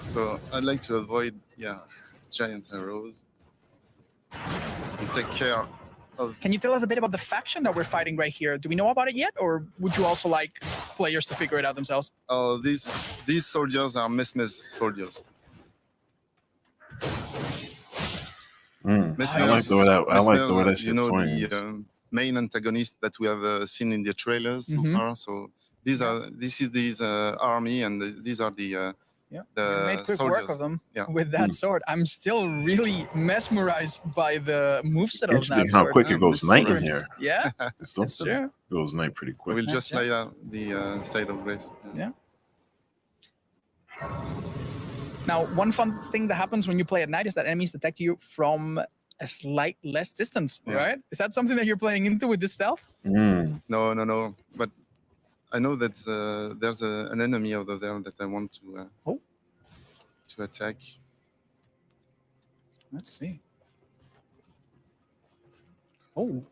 So I'd like to avoid giant arrows and take care of. Can you tell us a bit about the faction that we're fighting right here? Do we know about it yet, or would you also like players to figure it out themselves? Oh, these soldiers are Mesmes soldiers. I like the way that Mesmers, shit swings. the main antagonist that we have seen in the trailers so Mhm. far. So this is this army, and these are the Yeah, the you made quick soldiers. work of them Yeah. with that sword. I'm still really mesmerized by the moveset of that Interesting sword. how quick it goes It's night super in here. Yeah, So it's true. it goes night pretty quick. We'll Nice, just yeah. lay out the side of grace. Yeah. Now, one fun thing that happens when you play at night is that enemies detect you from a slight less distance, Yeah. right? Is that something that you're playing into with this stealth? Mm. No. But I know that there's an enemy over there that I want to attack. Let's see. Oh.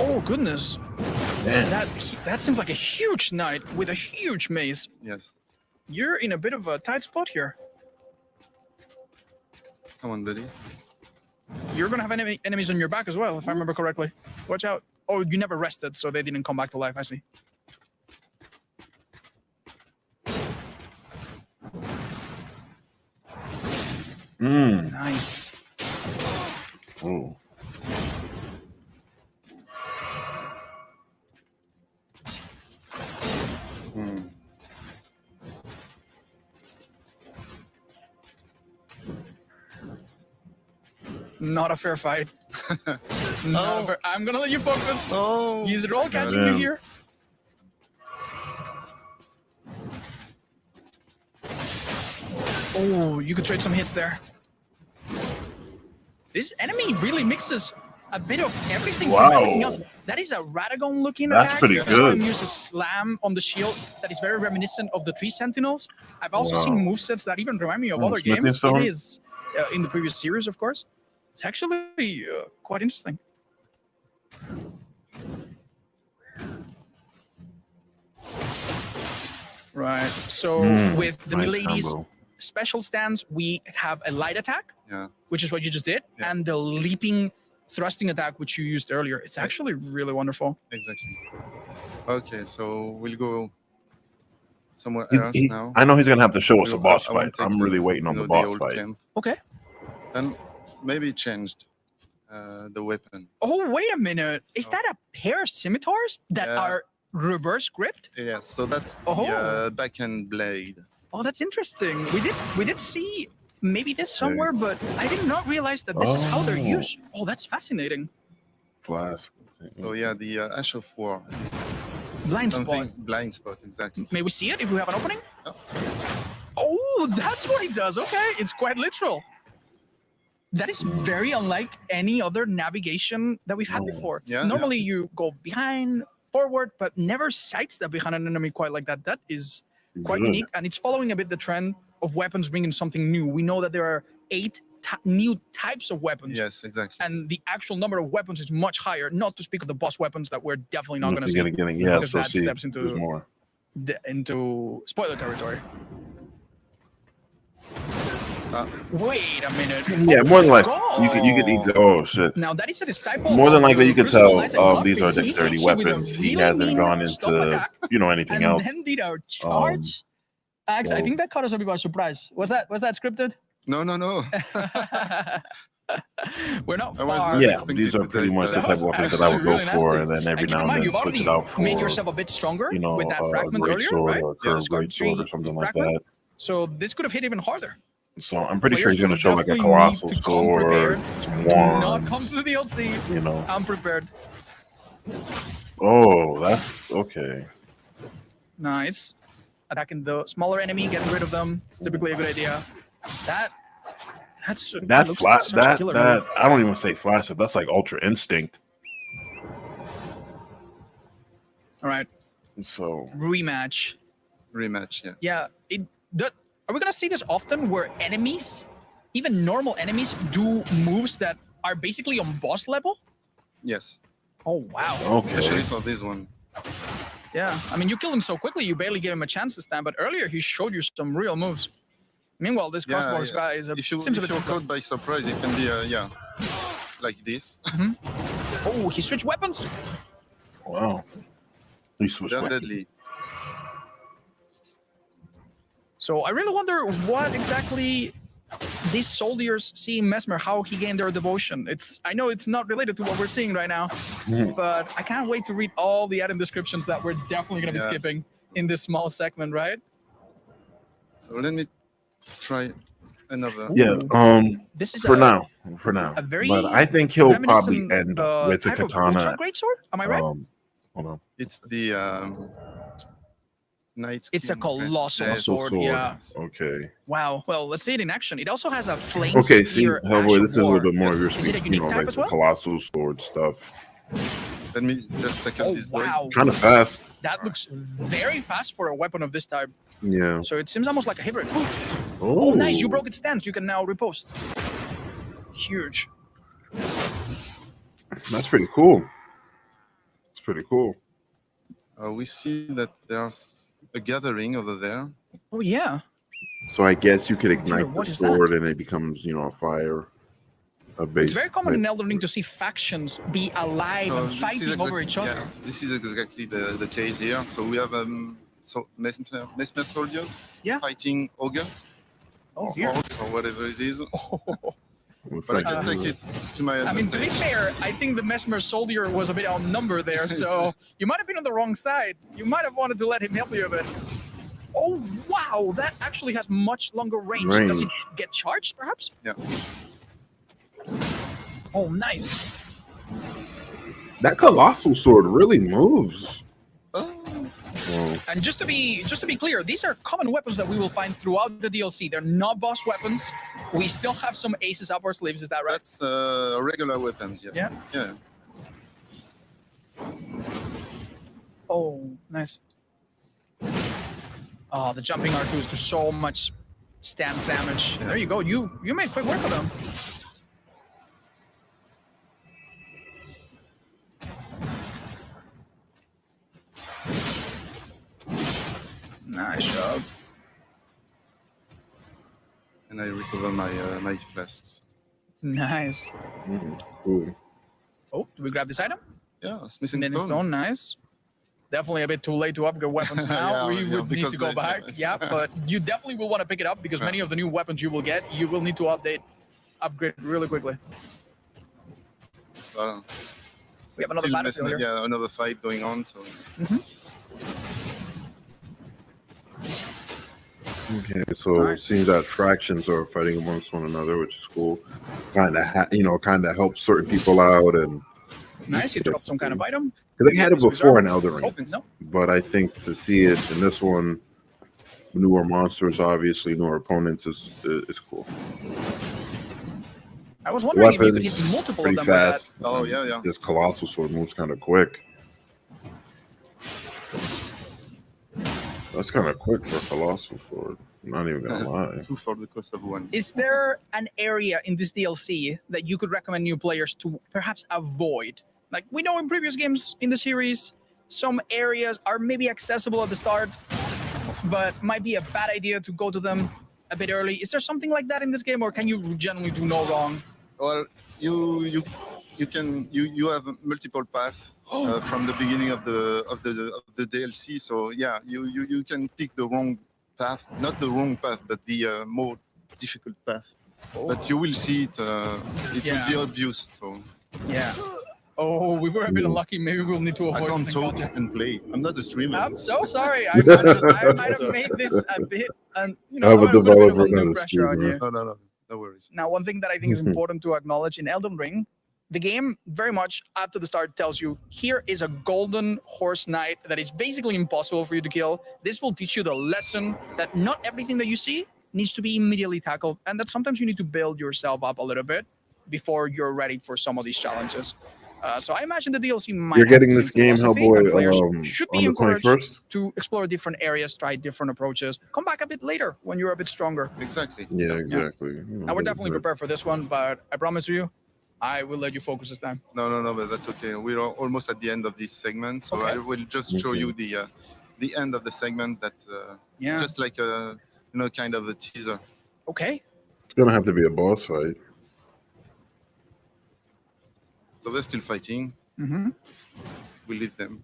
Oh goodness. Man. That seems like a huge knight with a huge mace. Yes. You're in a bit of a tight spot here. Come on, buddy. You're gonna have enemies on your back as well, if I remember correctly. Watch out. Oh, you never rested, so they didn't come back to life. I see. Nice. Oh. Not a fair fight. I'm gonna let you focus. Oh. He's roll catching you here. Oh, you could trade some hits there. This enemy really mixes a bit of everything from everything else. That is a Radagon looking That's attack. pretty I saw him good. use a slam on the shield that is very reminiscent of the Tree Sentinels. I've also seen movesets that even remind me of other Smithing games. Stone? It is in the previous series, of course. It's actually quite interesting. Right. So with the nice Milady's combo. special stance, we have a light attack, Yeah. which is what you just did, and the leaping thrusting attack, which you used earlier. It's actually really wonderful. Exactly. Okay, so we'll go somewhere He's- else he- now. I know he's gonna have to show us a I- boss I wanna fight. take I'm really waiting on the the boss old fight. camp. Okay. And maybe changed the weapon. Oh, wait a minute. Is that a pair of scimitars that Yeah. are reverse gripped? Yes, so that's Oh. the backhand blade. Oh, that's interesting. We did see maybe this somewhere, but I did not realize that this is how they're Oh. used. Oh, that's fascinating. Flask. So yeah, the Ash of War. Is Blind something, spot. Blind spot, exactly. May we see it if we have an opening? Oh, that's what he does. Okay, it's quite literal. That is very unlike any other navigation that we've had before. Yeah, Normally you go behind, forward, but never sidestep behind an enemy quite like that. That is quite Good. unique, and it's following a bit the trend of weapons bringing something new. We know that there are 8 new types of weapons. Yes, exactly. And the actual number of weapons is much higher, not to speak of the boss weapons that we're definitely not going to see. Yeah, because so that see, steps there's more. into spoiler territory. Wait a minute. Yeah, more than Oh, likely, you could easily. Oh shit! Now that is a disciple. More than of likely, the you could Crucible tell Knights and these are Lockpick. He dexterity hits you with a weapons. He really hasn't mean gone stomp into attack, anything and else. then did our charge. Axe, I so- think that caught us a bit by surprise. Was that scripted? No. We're not I was far. not Yeah, expecting these are to pretty take much the that. type of weapons that I would go Really for, nasty. and then every keep now in and mind, then you've switch already it out for, made yourself a bit stronger you know, with that a fragment great earlier, sword right? or a Yeah, curved Scar great sword or Tree something like fragment. that. So this could have hit even harder. So I'm pretty sure Players he's gonna will show like a definitely need colossal to come sword, prepared. some Do not come wands. to the DLC. You know. I'm prepared. Oh, that's okay. Nice. Attacking the smaller enemy, getting rid of them. It's typically a good idea. That's That looks flash, like such a that killer that move. I don't even say flash up. That's like ultra instinct. All right. So Rematch. Rematch, yeah. Yeah. Are we gonna see this often where enemies, even normal enemies, do moves that are basically on boss level? Yes. Oh wow. Especially for this one. Yeah. I mean, you killed him so quickly, you barely gave him a chance to stand. But earlier, he showed you some real moves. Meanwhile, this crossbow guy is If you're seems a bit simpler. caught by surprise, it can be like this. Oh, he switched weapons. Wow. He switched They're weapons. deadly. So I really wonder what exactly these soldiers seeing Mesmer, how he gained their devotion. I know it's not related to what we're seeing right now, but I can't wait to read all the item descriptions that we're definitely going to be skipping in this small segment, right? So let me try another. Yeah. This is for now. a very But I think he'll probably reminiscent, end with a type of katana. ultra greatsword. Am I right? Hold on. It's the Knight's It's a King colossal Red sword. Yeah. Okay. Wow. Well, let's see it in action. It also has a flame Okay, see, spear. Hellboy, Ash this is of a little War. bit more of your Is it speed. a unique type like as the well? colossal sword stuff. Let me just take out this Wow. Kind of fast. That looks very fast for a weapon of this type. Yeah. So it seems almost like a hybrid. Oh, Oh, nice. You broke its stance. You can now repost. Huge. That's pretty cool. It's pretty cool. We see that there's a gathering over there. Oh, yeah. So I guess you could ignite the what is sword and it becomes, a fire. A base. It's very common in Elden Ring to see factions be alive and fighting over each other. Yeah, this is exactly the case here. So we have Mesmer soldiers fighting ogres. Oh, dear. Orcs or whatever it is. But I can take it to my I mean, to be fair, I think the Mesmer soldier was a bit outnumbered there, so you might have been on the wrong side. You might have wanted to let him help you a bit. Oh, wow, that actually has much longer range. Does it get charged, perhaps? Yeah. Oh, nice. That colossal sword really moves. And just to be clear, these are common weapons that we will find throughout the DLC. They're not boss weapons. We still have some aces up our sleeves. Is that right? That's regular weapons. Yeah. Yeah. Oh, nice. Oh, the jumping R2s do so much stance damage. There you go. You made quick work of them. Nice job. And I recover my flasks. Nice. Cool. Oh, do we grab this item? Yeah, smithing stone. Nice. Definitely a bit too late to upgrade weapons now. We would need to go back. Yeah, but you definitely will want to pick it up because many of the new weapons you will get, you will need to upgrade really quickly. We have another battlefield here. Yeah, another fight going on. So. Okay, so it seems that fractions are fighting amongst one another, which is cool. Kind of helps certain people out and. Nice, you dropped some kind of item. Because they had it before in Elden Ring, no. but I think to see it in this one, newer monsters, obviously newer opponents, is cool. I was wondering if you could hit Weapons, multiple of pretty them fast. with that. Oh yeah. This colossal sword moves kind of quick. That's kind of quick for a colossal sword. I'm not even gonna lie. 2 for the cost of 1. Is there an area in this DLC that you could recommend new players to perhaps avoid? Like we know in previous games in the series, some areas are maybe accessible at the start, but might be a bad idea to go to them a bit early. Is there something like that in this game, or can you generally do no wrong? Well, you have multiple paths from the beginning of the DLC. So yeah, you can pick the wrong path, not the wrong path, but the more difficult path. But you will see it. It will be obvious. So yeah. Oh, we were a bit unlucky. Maybe we'll need to avoid. I can't this talk encounter. and play. I'm not a streamer. I'm so sorry. I might have made this a bit, I'm a developer, not a streamer. No worries. Now, one thing that I think is important to acknowledge in Elden Ring, the game very much after the start tells you, here is a golden horse knight that is basically impossible for you to kill. This will teach you the lesson that not everything that you see needs to be immediately tackled, and that sometimes you need to build yourself up a little bit before you're ready for some of these challenges. So I imagine the DLC might. You're getting have this some game, philosophy, Hellboy, and players should on be the encouraged 21st? to explore different areas, try different approaches. Come back a bit later when you're a bit stronger. Exactly. Yeah, exactly. Now we're definitely prepared for this one, but I promise you, I will let you focus this time. No, but that's okay. We're almost at the end of this segment, so I will just show you the end of the segment. That just like a kind of a teaser. Okay. It's gonna have to be a boss fight. So they're still fighting. Mm-hmm. We leave them.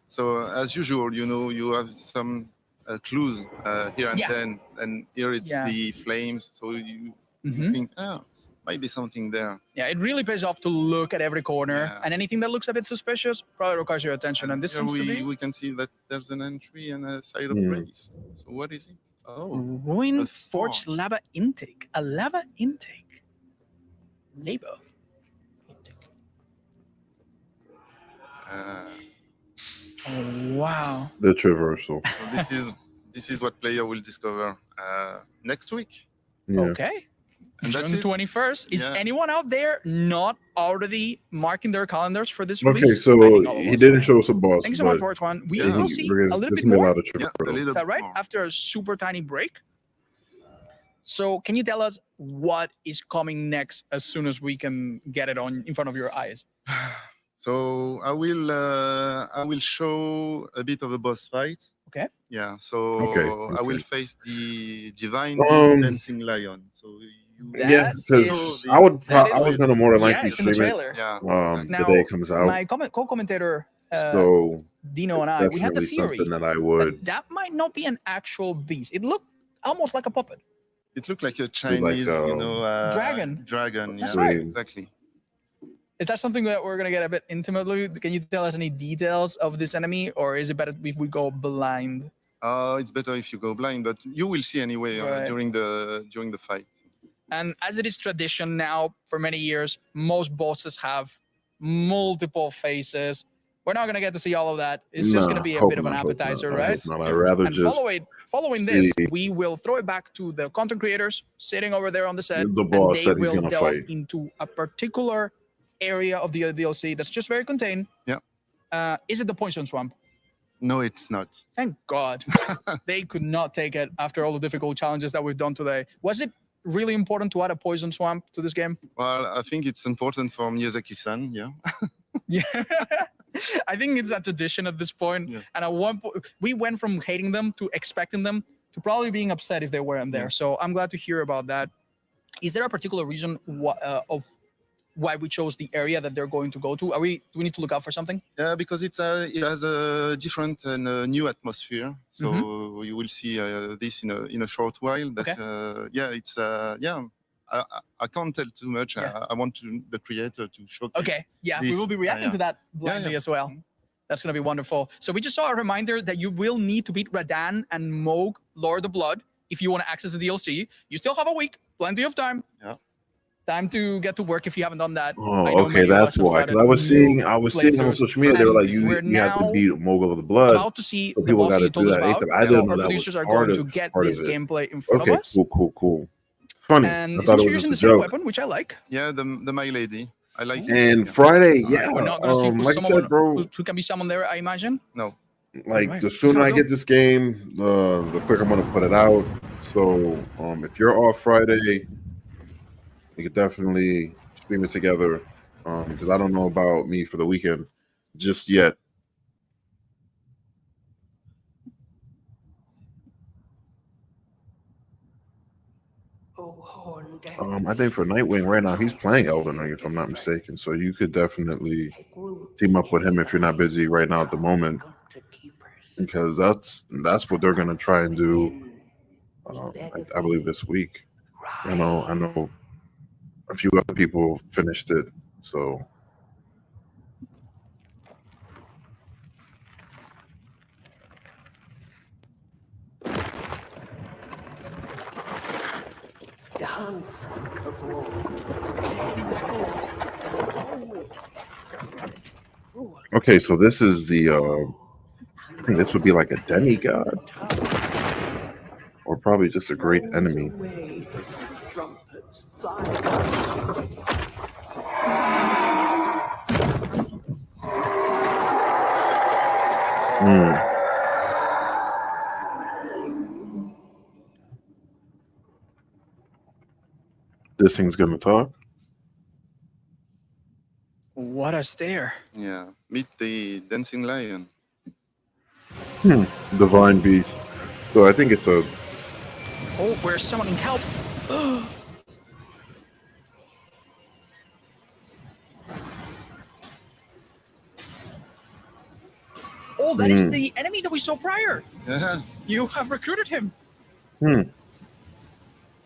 So as usual, you have some clues here and Yeah. then, and here it's Yeah. the flames. So you Mhm. think, might be something there. Yeah, it really pays off to look at every corner, Yeah. and anything that looks a bit suspicious probably requires your attention. And this Here seems to be we can see that there's an entry and a side of grace. So what is it? Oh, ruin a forged lava intake. A lava intake. Labor. Oh, wow. The traversal. So this is what player will discover next week. Yeah. Okay. And that's June it. 21st. Is Yeah. anyone out there not already marking their calendars for this Okay, release? so I think all of he us didn't are. show us a boss. Thanks so much but for one. We yeah, will see there's a little bit gonna be a more. lot of Yeah, a traversal. little Is that bit right? more. After a super tiny break. So can you tell us what is coming next as soon as we can get it on in front of your eyes? So I will show a bit of a boss fight. Okay. Yeah. So Okay, I will okay. face the divine dancing lion. So Yeah, because I was gonna more than likely it's in the stream it trailer. Yeah. the day it comes out. My co-commentator So Dino and I, we had the definitely theory something that I would that might not be an actual beast. It looked almost like a puppet. It looked like a like, Chinese, Dragon. Dragon. That's Yeah, right. exactly. Is that something that we're gonna get a bit intimately? Can you tell us any details of this enemy, or is it better if we go blind? It's better if you go blind, but you will see anyway Right. during the fight. And as it is tradition now for many years, most bosses have multiple faces. We're not gonna get to see all of that. It's just gonna be a hope bit of an not, hope appetizer, not. I right? hope not. I'd rather And just following this, see we will throw it back to the content creators sitting over there on the set. the boss and they that he's will gonna delve fight. into a particular area of the DLC that's just very contained. Yeah. Is it the Poison Swamp? No, it's not. Thank God. They could not take it after all the difficult challenges that we've done today. Was it really important to add a Poison Swamp to this game? Well, I think it's important for Miyazaki-san. Yeah. Yeah. I think it's a tradition at this point. Yeah. And at one point, we went from hating them to expecting them to probably being upset if they weren't there. So I'm glad to hear about that. Is there a particular reason of why we chose the area that they're going to go to? Do we need to look out for something? Yeah, because it has a different and a new atmosphere. So you will see this in a short while. But it's I can't tell too much. Yeah. I want the creator to showcase. Okay, yeah, this. we will be reacting to that blindly as well. That's going to be wonderful. So we just saw a reminder that you will need to beat Radan and Moog, Lord of Blood, if you want to access the DLC. You still have a week, plenty of time. Yeah. Time to get to work if you haven't done that. I Oh, know okay, many of us that's have why. Because started I was seeing new on playthroughs. social media they were like, you We're have to now beat Mogul of the Blood. about to see So the people boss got that to you do told us that about. ASAP. I So didn't know our that was producers are part going of to get part this of it. gameplay in front Okay, of us. cool. Funny. And I it thought seems it you're was using the just a same joke. weapon, which I like. Yeah, the My Lady. I like it. And Yeah. Friday, All right, yeah. we're not going to see who's Like I someone said, bro, who can be summoned there, I imagine. No. like Alright, the let's sooner have a I go. get this game, the quicker I'm gonna put it out. So if you're off Friday, we could definitely stream it together. Because I don't know about me for the weekend just yet. I think for Nightwing right now he's playing Elden Ring if I'm not mistaken. So you could definitely team up with him if you're not busy right now at the moment, because that's what they're gonna try and do. I believe this week. I know a few other people finished it. So okay, so this is the I think this would be like a demigod. Or probably just a great enemy. This thing's gonna talk. What a stare. Yeah. Meet the dancing lion. Divine beast. So I think it's a Oh, we're summoning help. Oh, that is the enemy that we saw prior. Yeah. You have recruited him.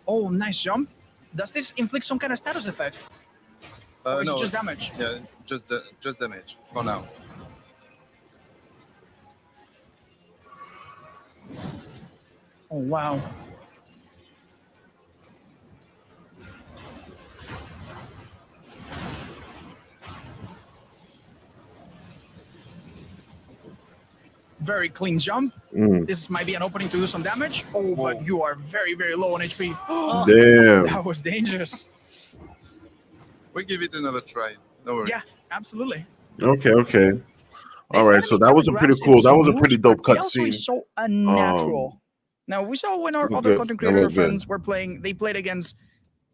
Oh, nice jump. Does this inflict some kind of status effect? Or is No, it just damage? Yeah, just damage for now. Oh, wow. Very clean jump. This might be an opening to do some damage. Oh, but you are very, very low on HP. Damn. That was dangerous. We give it another try. No worries. Yeah, absolutely. Okay. All right, so that was a pretty cool. That was a pretty dope They also cutscene. is so unnatural. Now we saw when our looked other good. content That creator looked good. friends were playing, they played against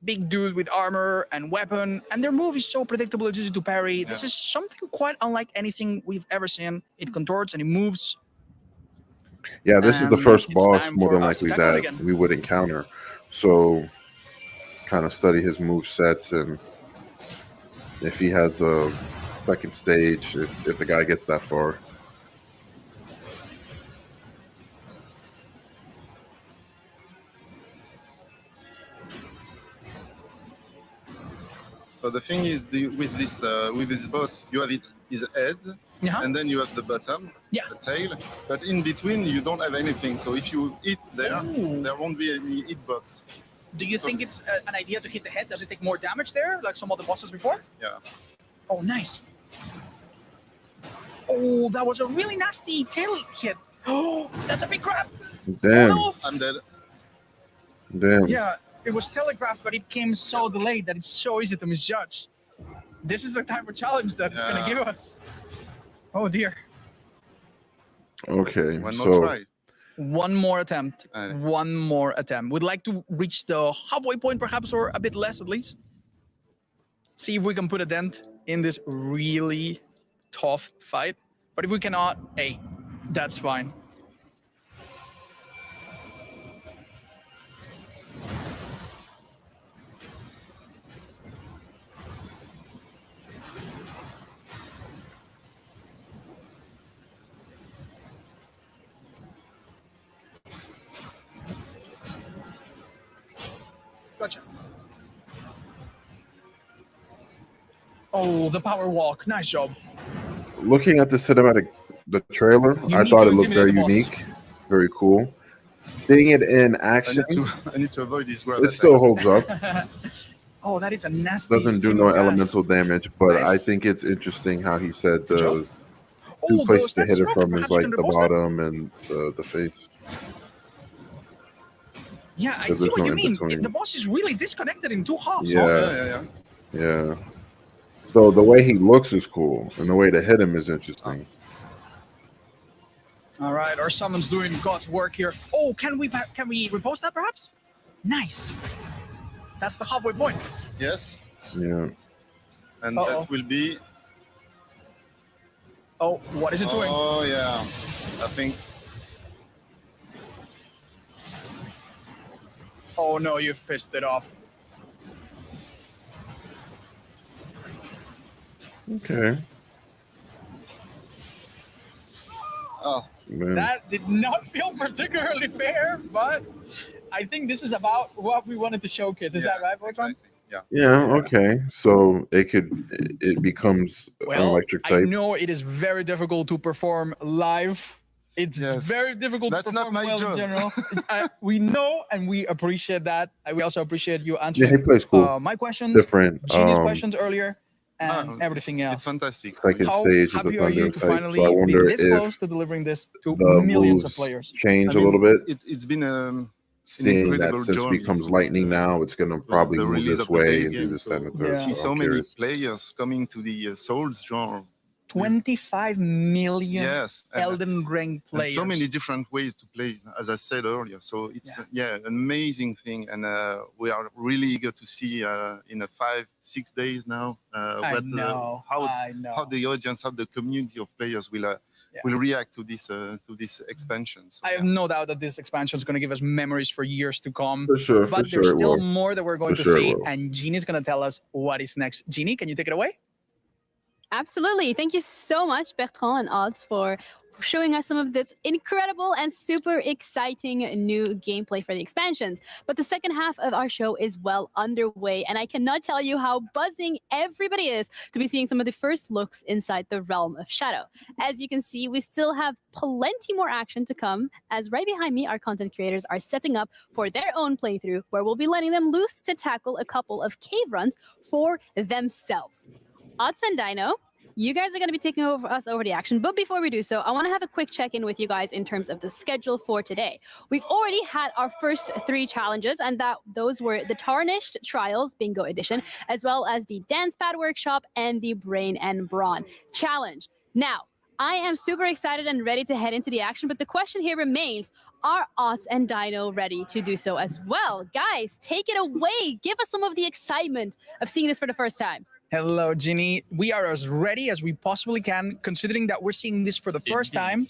big dude with armor and weapon, and their move is so predictable, it's easy to parry. This is something quite unlike anything we've ever seen. It contorts and it moves. Yeah, this is the And first it's boss time more for than us to likely tackle it that again. we would encounter. So, kind of study his move sets and if he has a second stage, if the guy gets that far. So the thing is, with this boss, you have his head, and then you have the bottom, the tail. But in between, you don't have anything. So if you hit there, there won't be any hitbox. Do you think it's an idea to hit the head? Does it take more damage there, like some other bosses before? Yeah. Oh, nice. Oh, that was a really nasty tail hit. Oh, that's a big crab. Damn. Oh, no. I'm dead. Damn. Yeah, it was telegraphed, but it came so delayed that it's so easy to misjudge. This is the type of challenge that it's going to give us. Oh, dear. Okay. One more So try. One more attempt. One more attempt. We'd like to reach the halfway point, perhaps, or a bit less at least. See if we can put a dent in this really tough fight. But if we cannot, hey, that's fine. Gotcha. Oh, the power walk. Nice job. looking at the cinematic, the trailer, I thought it looked very unique, very cool. Seeing it in action, I need to avoid this grab it still holds up. Oh, that is a nasty. Doesn't do stream no of gas. elemental damage, but Nice. I think it's interesting how he said the two Oh, places to that's hit it smoke. from is Perhaps you like can the repost that? bottom and the face. Yeah, I There's see what no you in mean. between. The boss is really disconnected in two halves. Yeah. Yeah. So the way he looks is cool, and the way to hit him is interesting. All right, our summon's doing God's work here. Oh, can we repost that perhaps? Nice. That's the halfway point. Yes. Yeah. And Uh-oh. that will be. Oh, what is it doing? Oh yeah, I think. Oh no, you've pissed it off. Okay. Oh. Man. That did not feel particularly fair, but I think this is about what we wanted to showcase. Is that right, Voltron? Yeah. Yeah. Okay. So it becomes an Well, electric I type. know it is very difficult to perform live. It's very difficult That's to not perform my well job. in general. We know and we appreciate that. We also appreciate you Yeah, answering he plays cool. my questions, Different. Genius questions earlier, and everything else. It's fantastic. Second How stage is a happy are you thunder to type. finally So I be wonder this if close to delivering this to the millions of moves players? change I a little mean, bit. It's been an Seeing that incredible since journey. it becomes lightning now, it's going to probably the move release this of the way base and do game. this So and the we third. see So so I'm many curious. players coming to the Souls genre. 25 million Yes, and- Elden Ring And players. so many different ways to play, as I said earlier. So it's an amazing thing, and we are really eager to see in 5-6 days now I know. how the audience, how the community of players will react to this expansion. So, I have no doubt that this expansion is going to give us memories for years to come. For sure, But for there's sure it still will. more that we're going For to sure it see, will. and Jeannie's going to tell us what is next. Jeannie, can you take it away? Absolutely. Thank you so much, Bertrand and Odds, for showing us some of this incredible and super exciting new gameplay for the expansions. But the second half of our show is well underway, and I cannot tell you how buzzing everybody is to be seeing some of the first looks inside the Realm of Shadow. As you can see, we still have plenty more action to come, as right behind me, our content creators are setting up for their own playthrough, where we'll be letting them loose to tackle a couple of cave runs for themselves. Otz and Dino, you guys are going to be taking over the action, but before we do so, I want to have a quick check-in with you guys in terms of the schedule for today. We've already had our first 3 challenges, and those were the Tarnished Trials Bingo Edition, as well as the Dance Pad Workshop and the Brain and Brawn Challenge. Now, I am super excited and ready to head into the action, but the question here remains, are Otz and Dino ready to do so as well? Guys, take it away. Give us some of the excitement of seeing this for the first time. Hello, Ginny. We are as ready as we possibly can, considering that we're seeing this for the first time,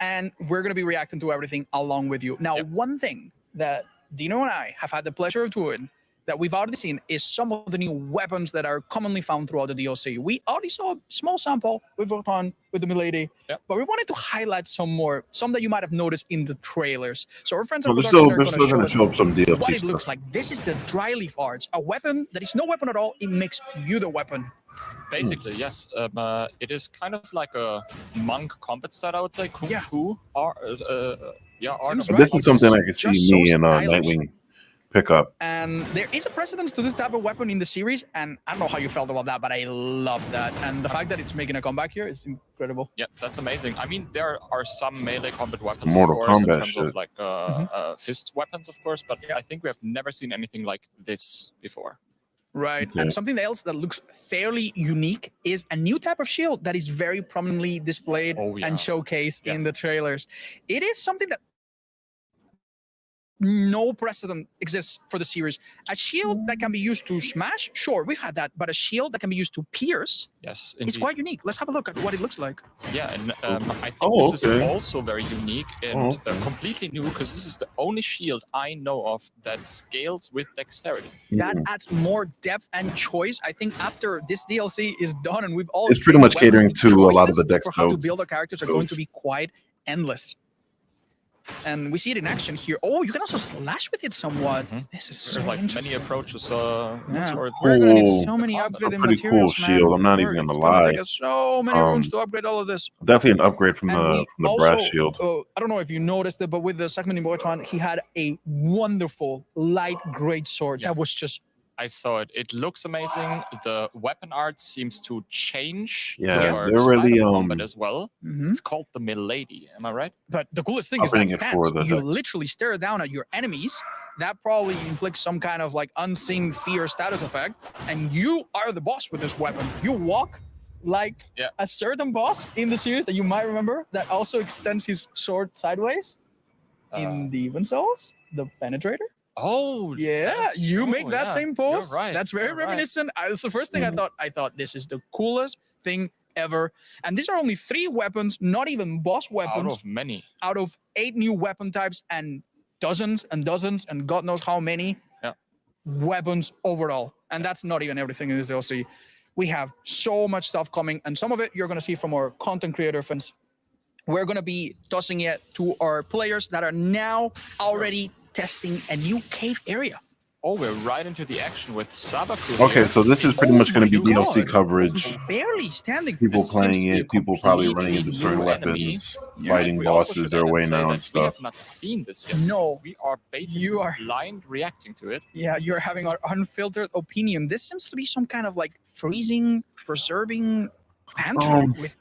and we're going to be reacting to everything along with you. Now, one thing that Dino and I have had the pleasure of doing that we've already seen is some of the new weapons that are commonly found throughout the DLC. We already saw a small sample with Votan, with the Milady, but we wanted to highlight some that you might have noticed in the trailers. So our friends at production are going to show up some DLC what it stuff. looks like. This is the Dry Leaf Arts, a weapon that is no weapon at all. It makes you the weapon. Basically, yes. It is kind of like a monk combat style, I would say. Kung Fu. This is something I could see me and Nightwing pick up. And there is a precedence to this type of weapon in the series, and I don't know how you felt about that, but I love that. And the fact that it's making a comeback here is incredible. Yeah, that's amazing. I mean, there are some melee combat weapons, Mortal of course, Kombat in terms shit. of like fist weapons, of course, but I think we have never seen anything like this before. Right. And something else that looks fairly unique is a new type of shield that is very prominently displayed and showcased in the trailers. It is something that no precedent exists for the series. A shield that can be used to smash, sure, we've had that, but a shield that can be used to pierce, yes, it's quite unique. Let's have a look at what it looks like. Yeah, and I think this is also very unique and completely new, because this is the only shield I know of that scales with dexterity. That adds more depth and choice. I think after this DLC is done and we've all It's pretty much catering to a lot of the dex for how to builds. build our characters are going to be quite endless. And we see it in action here. Oh, you can also slash with it somewhat. This is so There's like interesting. many approaches. We're gonna need so many a upgraded pretty cool materials, man. shield. I'm not even gonna It's lie. take us so many rooms to upgrade all of this. Definitely an upgrade from And the we brass also, shield. I don't know if you noticed it, but with the segment in Boyton, he had a wonderful light great sword that was just. I saw it. It looks amazing. The weapon art seems to change. Yeah, your they're style really, of combat as well. Mhm. It's called the Milady. Am I right? But the coolest thing I'll is that bring it for stance. the You deck. literally stare down at your enemies. That probably inflicts some kind of like unseen fear status effect, and you are the boss with this weapon. You walk like a certain boss in the series that you might remember that also extends his sword sideways in Demon Souls, the Penetrator. Oh, yeah, you make that same pose. You're right. That's very You're right. reminiscent. It's the first thing I thought. I thought this is the coolest thing ever. And these are only 3 weapons, not even boss weapons. Out of many. Out of 8 new weapon types and dozens and dozens and God knows how many weapons overall. And that's not even everything in this DLC. We have so much stuff coming, and some of it you're going to see from our content creator friends. We're going to be tossing it to our players that are now already testing a new cave area. Oh, we're right into the action with Sabaku. Okay, here. so this is pretty much going to be DLC coverage. Barely standing. People This seems playing to be a it, people probably running completely into certain new enemy. weapons, fighting We also bosses should their add way say now that and We stuff. have not seen this yet. No. We are basically blind reacting to it. Yeah, you're having our unfiltered opinion. This seems to be some kind of like freezing, preserving pantry with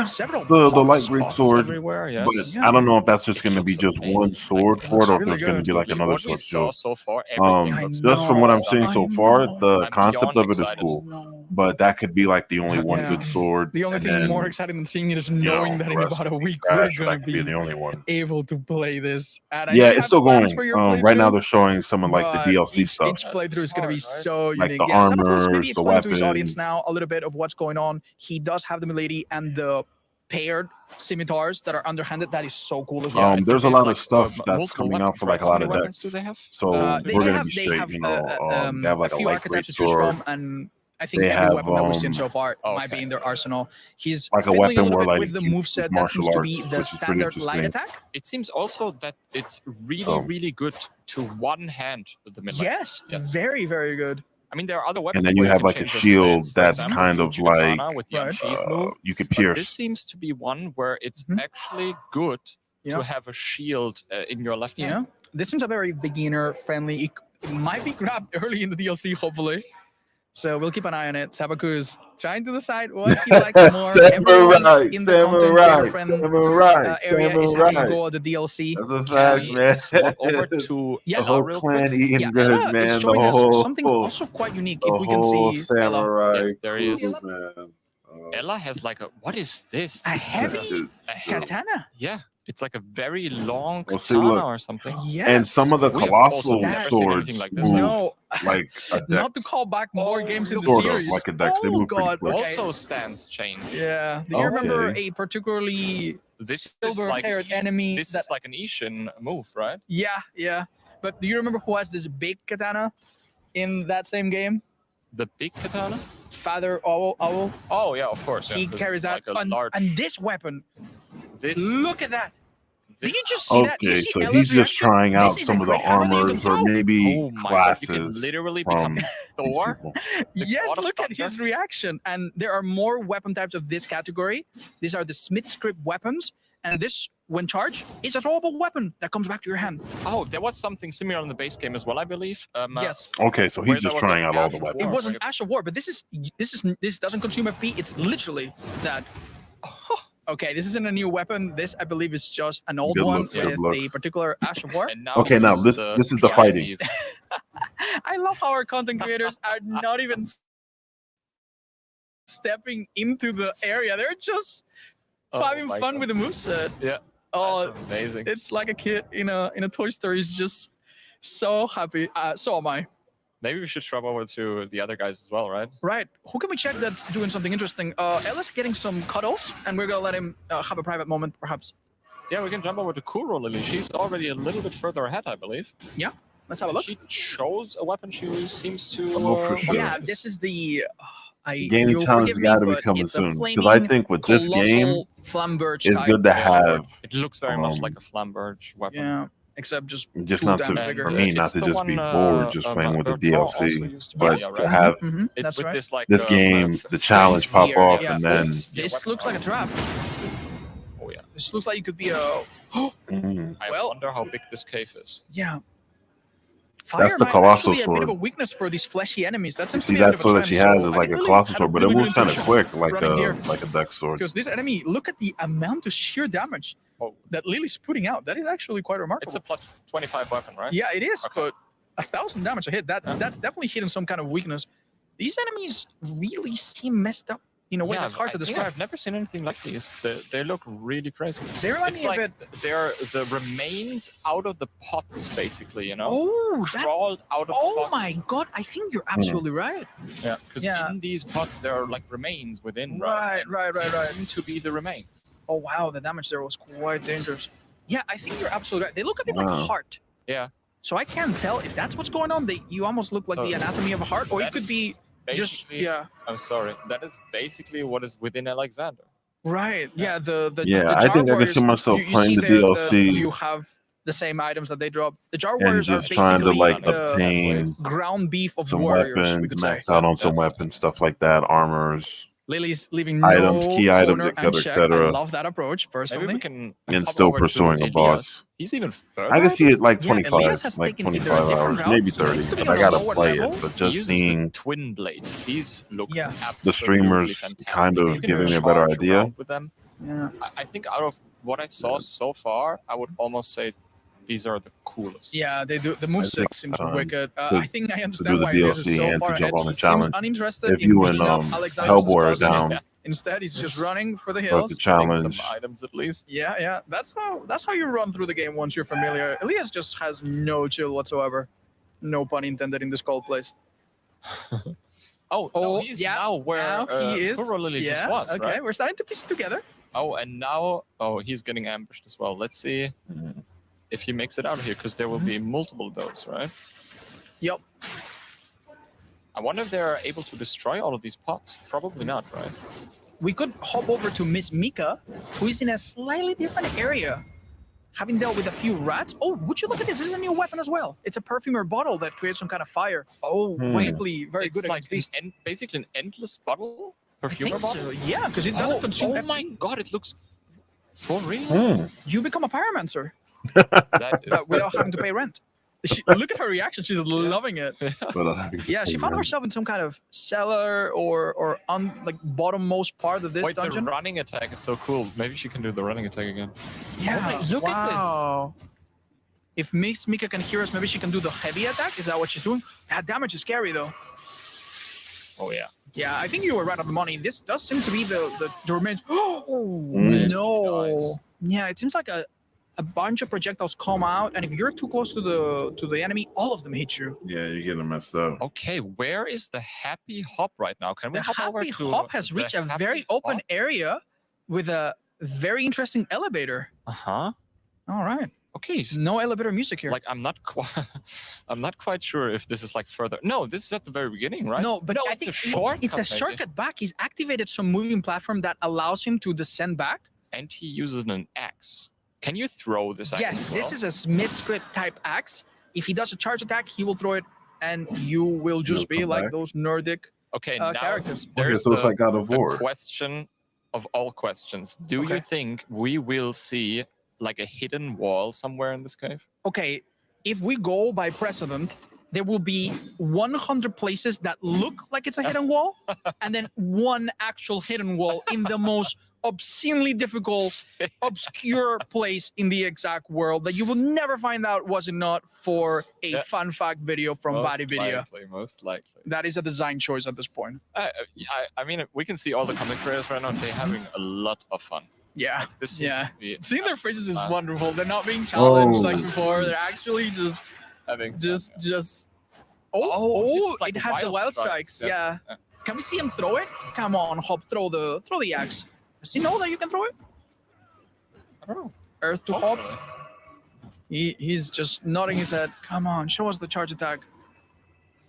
several the hot light great spots sword. everywhere, yes. But I don't know if that's just going to be just one sword for it, or if really it's going to good. be like another What we sword saw shield. so far, everything looks Just from what I'm seeing so far, the I'm concept beyond of it is excited. cool. But that could be like the only one Yeah. good sword. The only and thing then, more exciting than seeing it is you know, knowing that the in rest about a could be week trash, we're that going to could be be the only one. able to play this. And I Yeah, know you it's have still plans going. for your Right now playthrough, they're showing some of like the but DLC each stuff. playthrough is going to be so Like unique. the Yeah, Sabaku's armors, maybe the explain to his audience weapons. now a little bit of what's going on. He does have the Milady and the paired scimitars that are underhanded. That is so cool as well. There's a lot of stuff that's coming out for like a lot of weapons do decks. they have? So They we're gonna have- be they straight. have, They have like a a few light great archetypes to choose sword. from, and I think They every have, weapon that we've seen so far might be okay. in their arsenal. He's like a fiddling weapon little where, bit like, with the you moveset that martial seems to be arts, the which is pretty standard light interesting. attack. It seems also that it's really, So- really good to one hand the mid lane. Yes, very, very good. I mean, there are other weapons. And then you where have can like a change your shield stance. For that's example, kind the of Uchi-Katana like with the unsheathed move. you could But pierce. this seems to be one where it's actually good Yeah. to have a shield in your left hand. Yeah, this seems a very beginner friendly. It might be grabbed early in the DLC, hopefully. So we'll keep an eye on it. Sabaku is trying to decide what he likes more. Everyone in the content creator friend area is having a go at the DLC. That's a fact, man. Swap over to Yeah, the whole real clan quick. eating Yeah, good, Ella man. is The showing us whole, something also quite unique. If we can whole see Ella. samurai. Yeah, there he is. crew, man. Ella has like a, what is this? A heavy heavy- katana. Yeah, it's like a very long Well, see, katana look. or something. Yes. And some of the We have also colossal never seen anything swords like this. move No. like a dex. Not to call back more games in the Sort series. of like a dex. They Oh move pretty god. quick. Okay. Also stance change. Yeah. Do you remember Okay. a particularly This is like silver-haired enemy this that? is like an Ishin move, right? Yeah, yeah. But do you remember who has this big katana in that same game? The big katana. Father Owl. Oh yeah, of course. Yeah, He 'cause carries it's that. like a large. And this weapon. This. Look at that. Did you this- just see that? You Okay, see so Ella's he's just reaction? trying out This is some a of the great hammer that you can armors or throw. maybe Oh my God, you can classes literally from become these Thor. people. The Yes, God of look at Thunder. his reaction. And there are more weapon types of this category. These are the Smith script weapons. And this, when charged, is a throwable weapon that comes back to your hand. Oh, there was something similar in the base game as well, I believe. Yes. Okay, so where he's there just was, like, trying out all Ash the of weapons. It War, wasn't right? Ash of War, but this doesn't consume FP. It's literally that. Okay, this isn't a new weapon. This, I believe, is just an old Good one looks, good with a looks. particular Ash of War. And now Okay, now there's this is the fighting. I love how our content creators are not even stepping into the area. They're just Oh having my fun God. with the moveset. Yeah. Oh, That's amazing. it's like a kid in a Toy Story. He's just so happy. So am I. Maybe we should swap over to the other guys as well, right? Right. Who can we check that's doing something interesting? Ella's getting some cuddles, and we're gonna let him have a private moment, perhaps. Yeah, we can jump over to Kuro Lily. She's already a little bit further ahead, I believe. Yeah. Let's have a look. She chose a weapon she seems to. Oh, for sure. Yeah, this is the. Gaming you'll challenge forgive got to me, be but coming it's a soon because I flaming, think with this game, colossal Flamberge it's type. good to have It looks very much like a Flamberge weapon. Yeah, except just just 2 not times to bigger. for me not It's to the just be one, bored just playing with the Bertrand also DLC, used to but be, to right? have That's with right. this like this game, the challenge pop Here, off, yeah. and then Oops, this looks like a trap. Oh yeah. This looks like it could be a. Mhm. I Well- wonder how big this cave is. Yeah. That's the might colossal actually be a bit of a sword. weakness for these fleshy enemies. That You seems to see be a bit that of a sword that trend, she has so is I like a really colossal had sword, but it really moves good kind of intuition quick, like running here. a dex sword. Because this enemy, look at the amount of sheer damage that Lily's putting out. That is actually quite remarkable. It's a plus 25 weapon, right? Yeah, it is, Okay. but 1,000 damage a hit. That's definitely hitting some kind of weakness. These enemies really seem messed up in a way Yeah, that's hard to I think describe. I've never seen anything like these. They look really crazy. They remind it's me a like bit- they're the remains out of the pots, basically. You know, Oh, that's. crawled out of Oh pots. my god! I think you're absolutely right. Yeah, because Yeah. in these pots there are like remains within. Right. These seem to be the remains. Oh wow, the damage there was quite dangerous. Yeah, I think you're absolutely right. They look a bit like a Wow. heart. Yeah. So I can't tell if that's what's going on. You almost look like So the anatomy of a heart, or it that's could be just Basically, yeah. I'm sorry. That is basically what is within Alexander. Right. Yeah. The Yeah, the I Jar think I can Warriors, see myself you playing see the there DLC you have the same items that they drop. The Jar and Warriors just are trying to basically like the obtain ground beef of some warriors. We weapons, could say. max out on some weapons, stuff like that, armors, Lily's leaving no items, key items, corner etc., unchecked. I etc., love that approach personally. Maybe we can. and hop still over to pursuing a Elias. boss. He's even further. I can see it like Yeah, 25, Elias has like taken either a 25 different hours, route, maybe he seems 30, to be but on I a gotta lower play level. it. But He just uses the seeing twin blades. These look Yeah. the absolutely streamers fantastic. kind You of can giving me a better charge idea. around with them. Yeah. I think out of what I saw so far, I would almost say these are the coolest. Yeah, they do. The moveset think, seems to- wicked. I think I to understand do the why Elias is DLC so and far to jump ahead. on the He seems challenge. uninterested If in you beating and up Alexander's Hellboy are puzzles. down, Instead, he's just running for the but hills. the Getting challenge. some items at least. Yeah, yeah. That's how you run through the game once you're familiar. Elias just has no chill whatsoever. No pun intended in this cold place. Oh, no, he's yeah. now where Now he is. Kuro Lily yeah. just was, Okay, right? we're starting to piece it together. Oh, and now, he's getting ambushed as well. Let's see if he makes it out of here, because there will be multiple of those, right? Yep. I wonder if they're able to destroy all of these pots. Probably not, right? We could hop over to Miss Mika, who is in a slightly different area, having dealt with a few rats. Oh, would you look at this? This is a new weapon as well. It's a perfumer bottle that creates some kind of fire. Oh, wonderfully very It's good like against beasts. basically an endless bottle? I Perfumer think bottle? so, yeah, because it doesn't consume. Oh my god, it looks for real. You become a pyromancer That is without having to pay rent. Look at her reaction; she's loving it. Yeah, she found herself in some kind of cellar or on like bottommost part of this Wait, dungeon. the running attack is so cool. Maybe she can do the running attack again. Yeah, Oh my- look wow. If Miss Mika can hear us, maybe she can do the heavy attack. Is that what she's doing? That damage is scary though. Oh yeah. Yeah, I think you were right on the money. This does seem to be the remains. Oh Mm. no! Yeah, it seems like a bunch of projectiles come out, and if you're too close to the enemy, all of them hit you. Yeah, you're getting messed up. Okay, where is the happy hop right now? Can we The hop over happy to hop has the reached a happy very open hop? area with a very interesting elevator. Uh-huh. All right. Okay. No elevator music here. Like I'm not quite sure if this is like further. No, this is at the very beginning, right? No, but I it's think a shortcut. it's a maybe. shortcut back. He's activated some moving platform that allows him to descend back. And he uses an axe. Can you throw this axe? Yes, as well? this is a Smith script type axe. If he does a charge attack, he will throw it, and you will just be come like back. those Nordic Okay, now characters. there's so it's like God of the War. question of all questions. Do Okay. you think we will see like a hidden wall somewhere in this cave? Okay, if we go by precedent, there will be 100 places that look like it's a hidden wall, and then one actual hidden wall in the most obscenely difficult, obscure place in the exact world that you will never find out was it not for a fun fact video from VariVidya. Most likely. That is a design choice at this point. I mean, we can see all the content creators right now. They're having a lot of fun. Yeah, Like, this seems yeah. to be Seeing their faces is fun. wonderful. They're not being challenged like Oh. before. They're actually just having just. this Oh, is like it has the wild strikes. Yeah. Can we see him throw it? Come on, Hop, throw the axe. Does he know that you can throw it? I don't know. Earth to Hop. He's just nodding his head. Come on, show us the charge attack.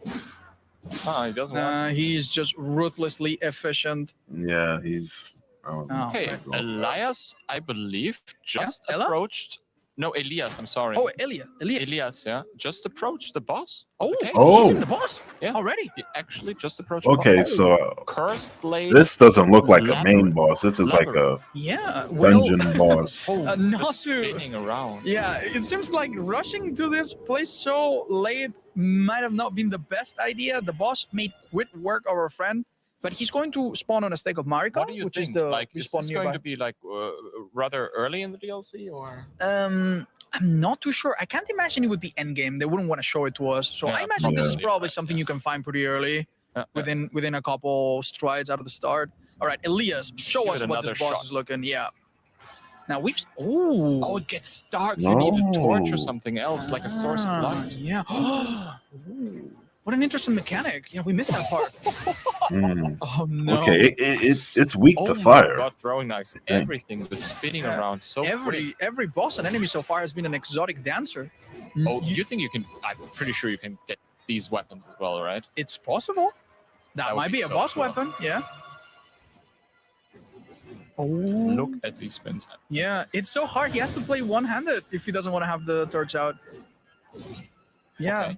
He doesn't want. He's just ruthlessly efficient. Yeah, he's. Oh, Okay, Elias, I believe, just Ella? approached. No, Elias. I'm sorry. Oh, Elias. Elias, yeah, just approached the boss. Oh, Okay. he's in the boss Yeah. already. He actually just approached. Okay, the boss. so Cursed blade. this doesn't look like a main Labyrinth. boss. This is like a Yeah, well, dungeon boss. not Just to. spinning around. Yeah, it seems like rushing to this place so late might have not been the best idea. The boss made quick work of our friend, but he's going to spawn on a stake of Marika, What do you which think? is the Like, is respawn this nearby. going to be like rather early in the DLC or? I'm not too sure. I can't imagine it would be endgame. They wouldn't want to show it to us. So Yeah, I imagine this is probably, probably something you can find pretty early, within a couple strides out of the start. All right, Elias, show Give us it what this another boss shot. is looking. Yeah. Now we've. Oh, it gets dark. You need a torch or No. something else, like a source of light. Yeah. Ooh, what an interesting mechanic. Yeah, we missed that part. Mm. Oh no. Okay, it's weak Oh to my fire. God, throwing knives, Dang. everything was spinning Yeah. around so quick. Every boss and enemy so far has been an exotic dancer. Oh, you think you can? I'm pretty sure you can get these weapons as well, right? It's possible. That That would might be be a so boss cool. weapon. Yeah. Oh. Look at these spins. Yeah, it's so hard. He has to play one-handed if he doesn't want to have the torch out. Yeah,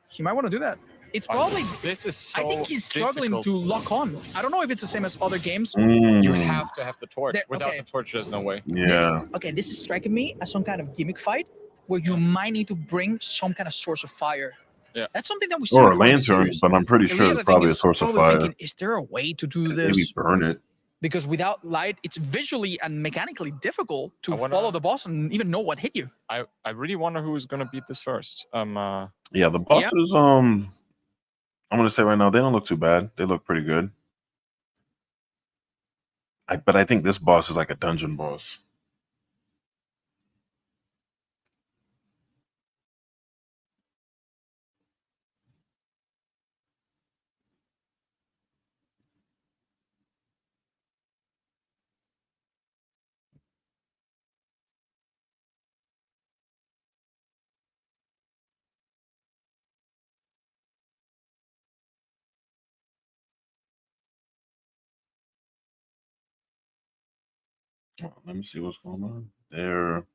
he might want to do that. It's probably. This is so I think he's struggling to difficult. lock on. I don't know if it's the same as other games. You Mm. have to have the torch. There- Without okay. the torch, there's no way. Yeah. Okay, this is striking me as some kind of gimmick fight where you might need to bring some kind of source of fire. Yeah. That's something that we see Or a before in the lantern, series. but I'm pretty sure Elias, it's I think, probably a is source of probably fire. thinking, is there a way to do this? Maybe burn it. Because without light, it's visually and mechanically difficult to I wanna- follow the boss and even know what hit you. I really wonder who is gonna beat this first. Yeah, the bosses. I'm gonna say right now they don't look too bad. They look pretty good. But I think this boss is like a dungeon boss. Let me see what's going on there.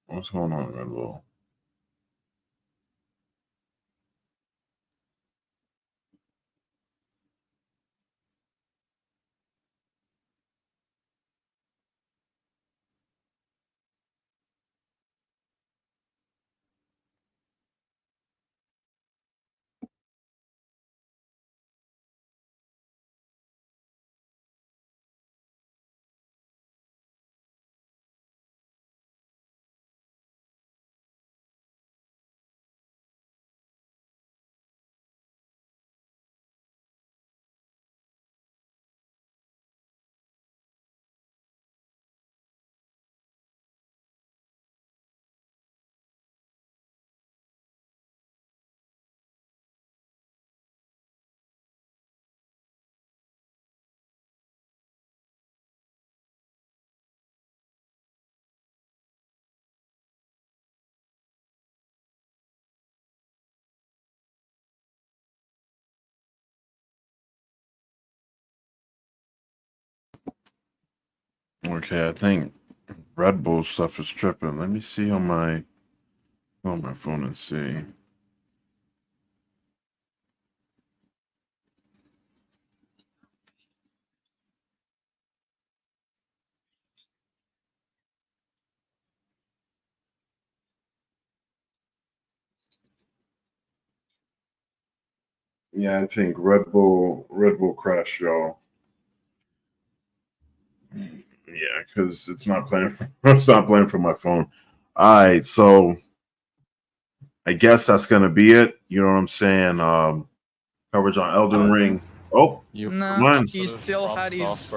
What's going on, Red Bull? Okay, I think Red Bull stuff is tripping. Let me see on my phone and see. Yeah, I think Red Bull crashed, y'all. Yeah, because it's not playing. It's not playing from my phone. All right, so I guess that's gonna be it. You know what I'm saying? Coverage on Elden Ring. Oh, come No, on. he still had his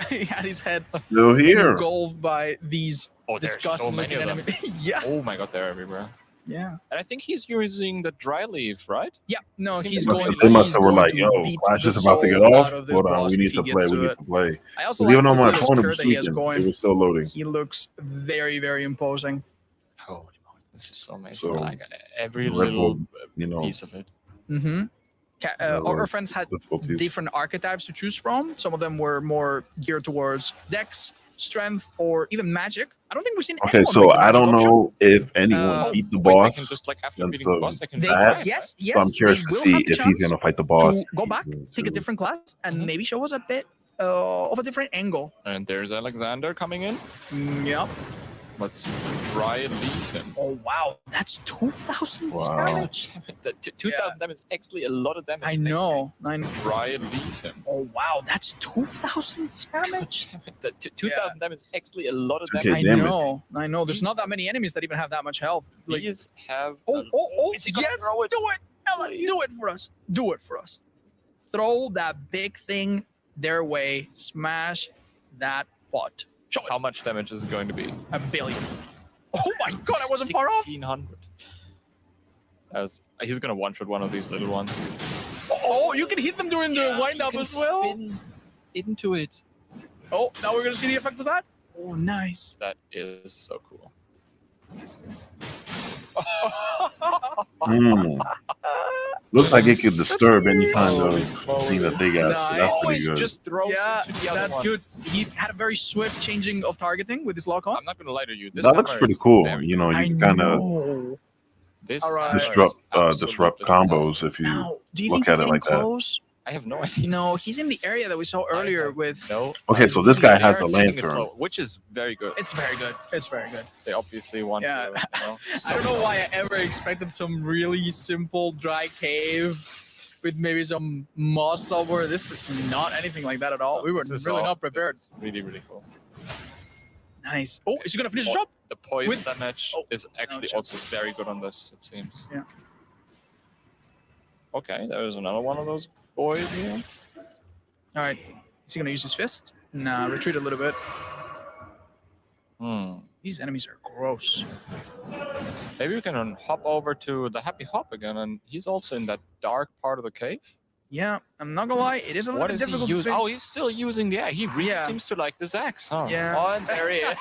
he had his head Still here. engulfed by these Oh, there's so disgusting many looking of them. enemies. Yeah. Oh my god, they're everywhere. Yeah. And I think he's using the dry leaf, right? Yeah. No, Seems he's like going. They must he's have were going like, to "Yo, beat Clash the is about to get soul off. out of this Hold on, boss we need if he to play. gets We to need it. to play." I also Leave like it on this my little phone. It skirt was that he has tweaking. going. It was still loading. He looks very, very imposing. Holy moly, this is so amazing. So, Like every Red little Bull, you know, piece of it. Mm-hmm. Our friends had difficulties. different archetypes to choose from. Some of them were more geared towards dex, strength, or even magic. I don't think we've seen Okay, anyone so pick the I don't magic option. know if anyone beat the wait, they boss. can just, like, after and beating the so boss, they can They just that- drive, yes, So yes. I'm curious they to will see have the if he's chance gonna fight the boss. to go back, pick a different class, and maybe show us a bit of a different angle. And there's Alexander coming in. Yep. Let's try and leave him. Oh wow, that's 2,000 Wow. damage. 2,000 damage is actually a lot of damage. I know. Try and leave him. Oh wow, that's 2,000 damage. 2,000 damage is actually a lot of 2K damage. damage. I know. There's not that many enemies that even have that much health. Like, These have. oh, is he gonna yes, throw it? do it, Ella, do it for us. Do it for us. Throw that big thing their way. Smash that butt. Show it. How much damage is it going to be? 1 billion. Oh my god, I wasn't far off. 1,600. He's gonna one-shot one of these little ones. Oh, you can hit them during the wind-up as well. Spin into it. Oh, now we're gonna see the effect of that. Oh, nice. That is so cool. Looks like it could disturb any kind of thing that they got. So that's Nice. pretty good. Just throws Yeah, into the other that's one. good. He had a very swift changing of targeting with his lock on. I'm not gonna lie to you. This That looks hammer pretty is cool. very You know, I you can kind of know. This All right. hammer is disrupt absolutely combos if you Now, do you look think he's at it getting like that. close? I have no idea. No, he's in the area that we saw earlier with. No. Okay, so this guy has a They are keeping it lantern. slow, which is very good. It's very good. It's very good. They obviously want Yeah. to. You know, I don't know why I ever expected some really simple dry cave with maybe some moss somewhere. This is not anything like that at all. We were This is really all- not prepared. this is really, really cool. Nice. Oh, is he gonna finish the job? The poison With- damage is actually chance. also very good on this, it seems. Yeah. Okay, there's another one of those boys here. All right. Is he gonna use his fist? Nah, retreat a little bit. These enemies are gross. Maybe we can hop over to the Happy Hop again, and he's also in that dark part of the cave. Yeah, I'm not gonna lie, it is a little What bit is he difficult to using? see. Oh, he's still using the axe. He really Yeah. seems to like this axe, huh? Yeah. Oh, and there he is.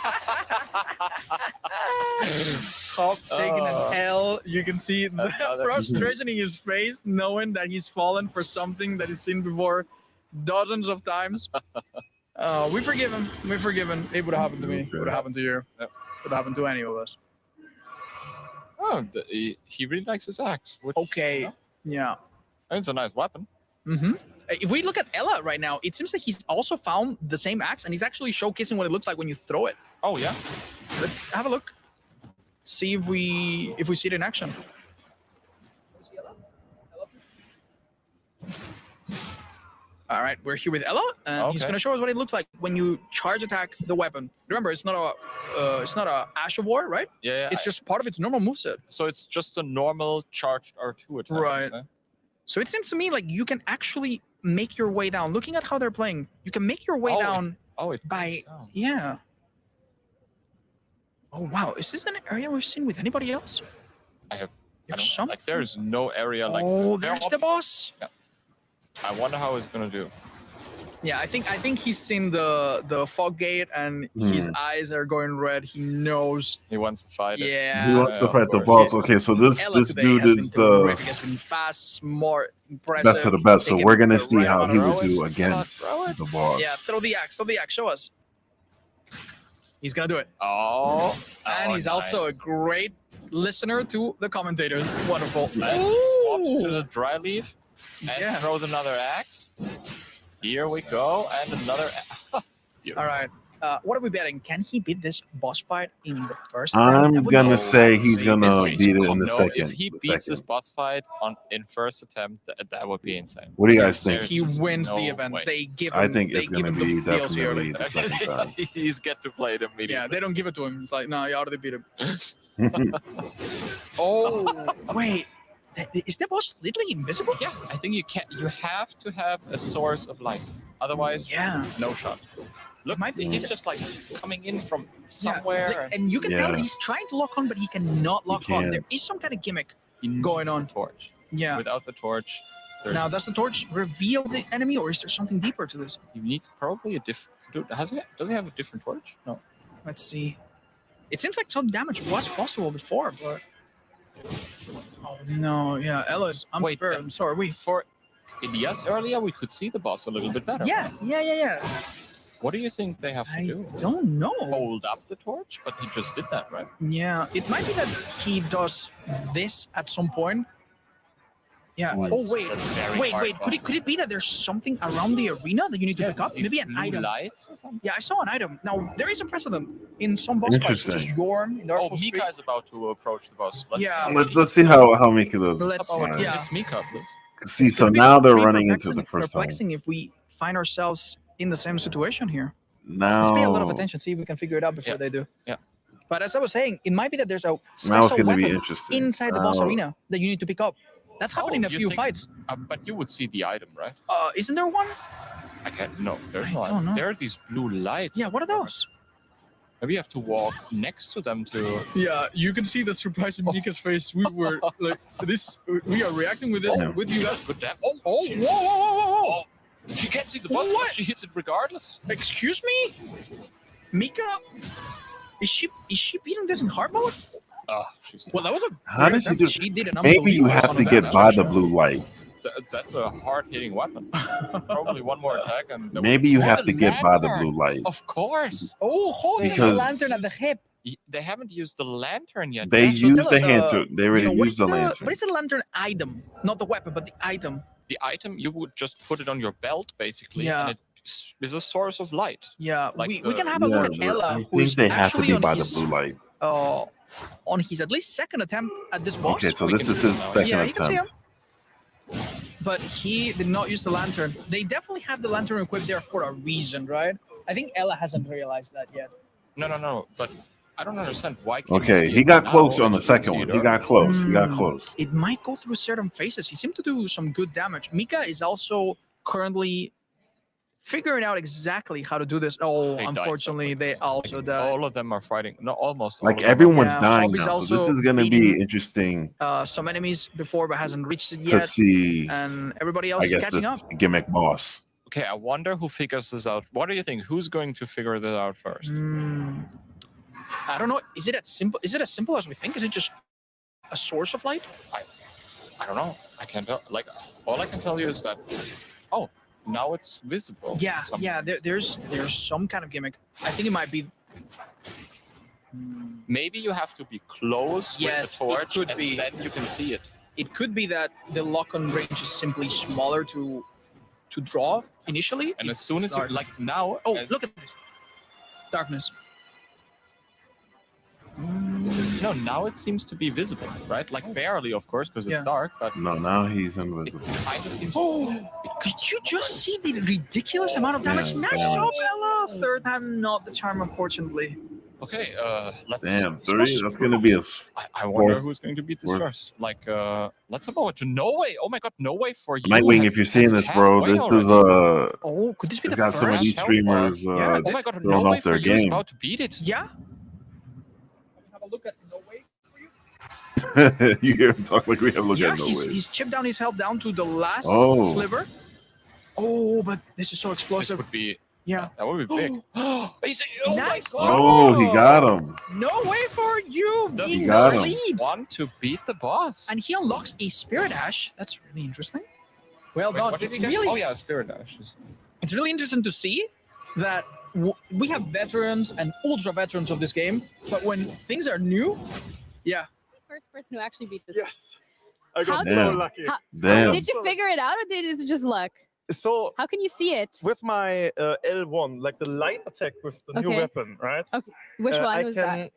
Hop taking Oh. an L. You can see the Another- frustration in his face, knowing that he's fallen for something that he's seen before dozens of times. We forgive him. We forgive him. It would have happened to me. It would have happened to you. It would have happened to any of us. Oh, he really likes his axe. Which, Okay. Yeah. It's a nice weapon. Mm-hmm. If we look at Ella right now, it seems like he's also found the same axe, and he's actually showcasing what it looks like when you throw it. Oh yeah. Let's have a look. See if we see it in action. All right, we're here with Ella, and he's Okay. gonna show us what it looks like when you charge attack the weapon. Remember, it's not a Ash of War, right? Yeah. It's just part of its normal moveset. So it's just a normal charged R2 attack. Right. Eh? So it seems to me like you can actually make your way down. Looking at how they're playing, you can make your way down by yeah. Oh wow, is this an area we've seen with anybody else? I have. There's Like there's no area like. Oh, there there's the boss. Yeah. I wonder how it's gonna do. Yeah, I think he's seen the fog gate and his eyes are going red. He knows. He wants to fight it. Yeah. He wants to fight the course. boss. Okay, so this Ella this today dude has is been the terrific. He has been fast, smart, impressive. best of the best. So taking we're gonna the see right how amount he of would hours. do against the boss. Yeah, throw the axe. Throw the axe. Show us. He's gonna do it. Oh. And he's also a great listener to the commentators. Wonderful. And he swaps to the dry leaf and throws another axe. Here we go, and another. All right. What are we betting? Can he beat this boss fight in the first round? I'm That would gonna be- say he's gonna If beat it in the no, second. If he beats this boss fight in first attempt, that would be insane. What do you guys think? There's He just wins the no event. way. They give him. I think they it's give gonna him be the DLC definitely early. the second time. He's get to play it immediately. Yeah, they don't give it to him. It's like, no, you already beat him. Oh, wait. Is the boss literally invisible? Yeah, I think you can't. You have to have a source of light, otherwise, no shot. Look, he's just like coming in from somewhere, Yeah, and you can tell that Yeah. he's trying to lock on, but he cannot lock on. can't. There is some kind of gimmick He needs going on. the torch. Yeah. Without the torch, Now, does the torch reveal the enemy, or is there something deeper to this? he needs probably a different. Does he have a different torch? No. Let's see. It seems like some damage was possible before, but oh no, yeah, Ella's unprepared. I'm sorry. We for Elias earlier, we could see the boss a little bit better. yeah. What do you think they have to do? Don't know. Hold up the torch, but he just did that, right? Yeah, it might be that he does this at some point. Yeah. Oh It's wait, a very wait. hard Could it be that there's something around the arena that you need to pick up? Maybe an blue item. lights or something? Yeah, I saw an item. Now there is a precedent in some boss fights, such as Interesting. Yorm in Dark Oh, Souls Mika 3. is about to approach the boss. Yeah. Let's see how Mika does. Let's Miss Mika, please. See, It's so gonna be now they're pretty running into the first time. perplexing if we find ourselves in the same situation here. Now, Let's pay a lot of attention, see if we can figure it out before they do. Yeah. But as I was saying, it might be that there's a Now special it's gonna be weapon interesting. inside the boss Now- arena that you need to pick up. That's happening in a you few think- fights. But you would see the item, right? Isn't there one? I can't. No, there's no. don't know. There are these blue lights. Yeah, what are those? Maybe you have to walk next to them to. Yeah, you can see the surprise in Mika's face. We were like, this. We are reacting with this with you guys. Good damn. Oh, She- whoa. She can't see the button. What? She hits it regardless. Excuse me, Mika. Is she beating this in hard mode? She's. Well, that was a. How great did she attempt. do? She did an Maybe you unbelievable have amount to of get damage. by the blue light. That's a hard-hitting weapon. Probably one more attack and. Maybe you Oh, have the to get by the lantern. blue light. Of course. Oh, holding the Because- lantern at the hip. They haven't used the lantern yet. They So used tell the us, hand to. They already what used is the lantern. What is the lantern item? Not the weapon, but the item. The item you would just put it on your belt, basically, Yeah. and it is a source of light. Yeah, Like we the- can have a look at but Ella, I who's think they have to actually be on by the his, blue light. on his at least second attempt at this boss. Okay, so We this can is see his him now. second Yeah, you can see attempt. him. But he did not use the lantern. They definitely have the lantern equipped there for a reason, right? I think Ella hasn't realized that yet. No. But I don't understand why. Can't you Okay, see he it got now close when on the you can second see one. it He got earlier? close. He got close. It might go through certain phases. He seemed to do some good damage. Mika is also currently figuring out exactly how to do this. Oh, They died unfortunately, they also died. All of them are fighting. No, almost. all Like of them are everyone's Yeah, dying Bobby's now, so this also is gonna be beating, interesting some enemies before, but hasn't reached it to yet. see. And everybody else I is guess catching this up. gimmick boss. Okay, I wonder who figures this out. What do you think? Who's going to figure this out first? I don't know. Is it as simple? Is it as simple as we think? Is it just a source of light? I don't know. I can't tell. Like, all I can tell you is that. Oh, now it's visible. Yeah, for some yeah. reason. There's some kind of gimmick. I think it might be. Maybe you have to be close Yes, with the torch, it could and be. then you can see it. It could be that the lock-on range is simply smaller to draw initially. And as soon It's as you dark. like now, Oh, as- look at this! Darkness. no, now it seems to be visible, right? Like barely, of course, because it's Yeah. dark. But No, now he's invisible. kind of seems. Oh, did you just see the ridiculous amount of damage? Yeah, Nice damage. job, Ella! Third time, not the charm, unfortunately. Okay, let's. Damn, 3. That's gonna be a. I wonder fourth- who's going to beat this fourth. first. Like, let's go to No Way. Oh my God, No Way for you. Nightwing, if has- you're seeing has this, bro, halfway this is already. Oh, could this be We've the got first? some of these Health streamers bar. Yeah, Oh my God, No throwing Way off for their you is game. about to beat it. Yeah. Have a look at No Way. You hear him talk like we have a look Yeah, at No Way. he's chipped down his health down to the last Oh. sliver. Oh, but this is so This explosive. would be. Yeah. That would be big. He's, oh my Nice. God. Oh, he got him. No way for you. The Being got the him. lead. One to beat the boss. And he unlocks a Spirit Ash. That's really interesting. Well Wait, done. what did It's he get? really, Oh yeah, Spirit Ashes. it's really interesting to see that we have veterans and ultra veterans of this game, but when things are new, yeah. First person who actually beat this. Yes. I How got did- so Damn. lucky. Damn. Did you figure it out, or is it just luck? So How can you see it? with my L1, like the light attack with the new Okay. weapon, right? Okay. Which one I was can,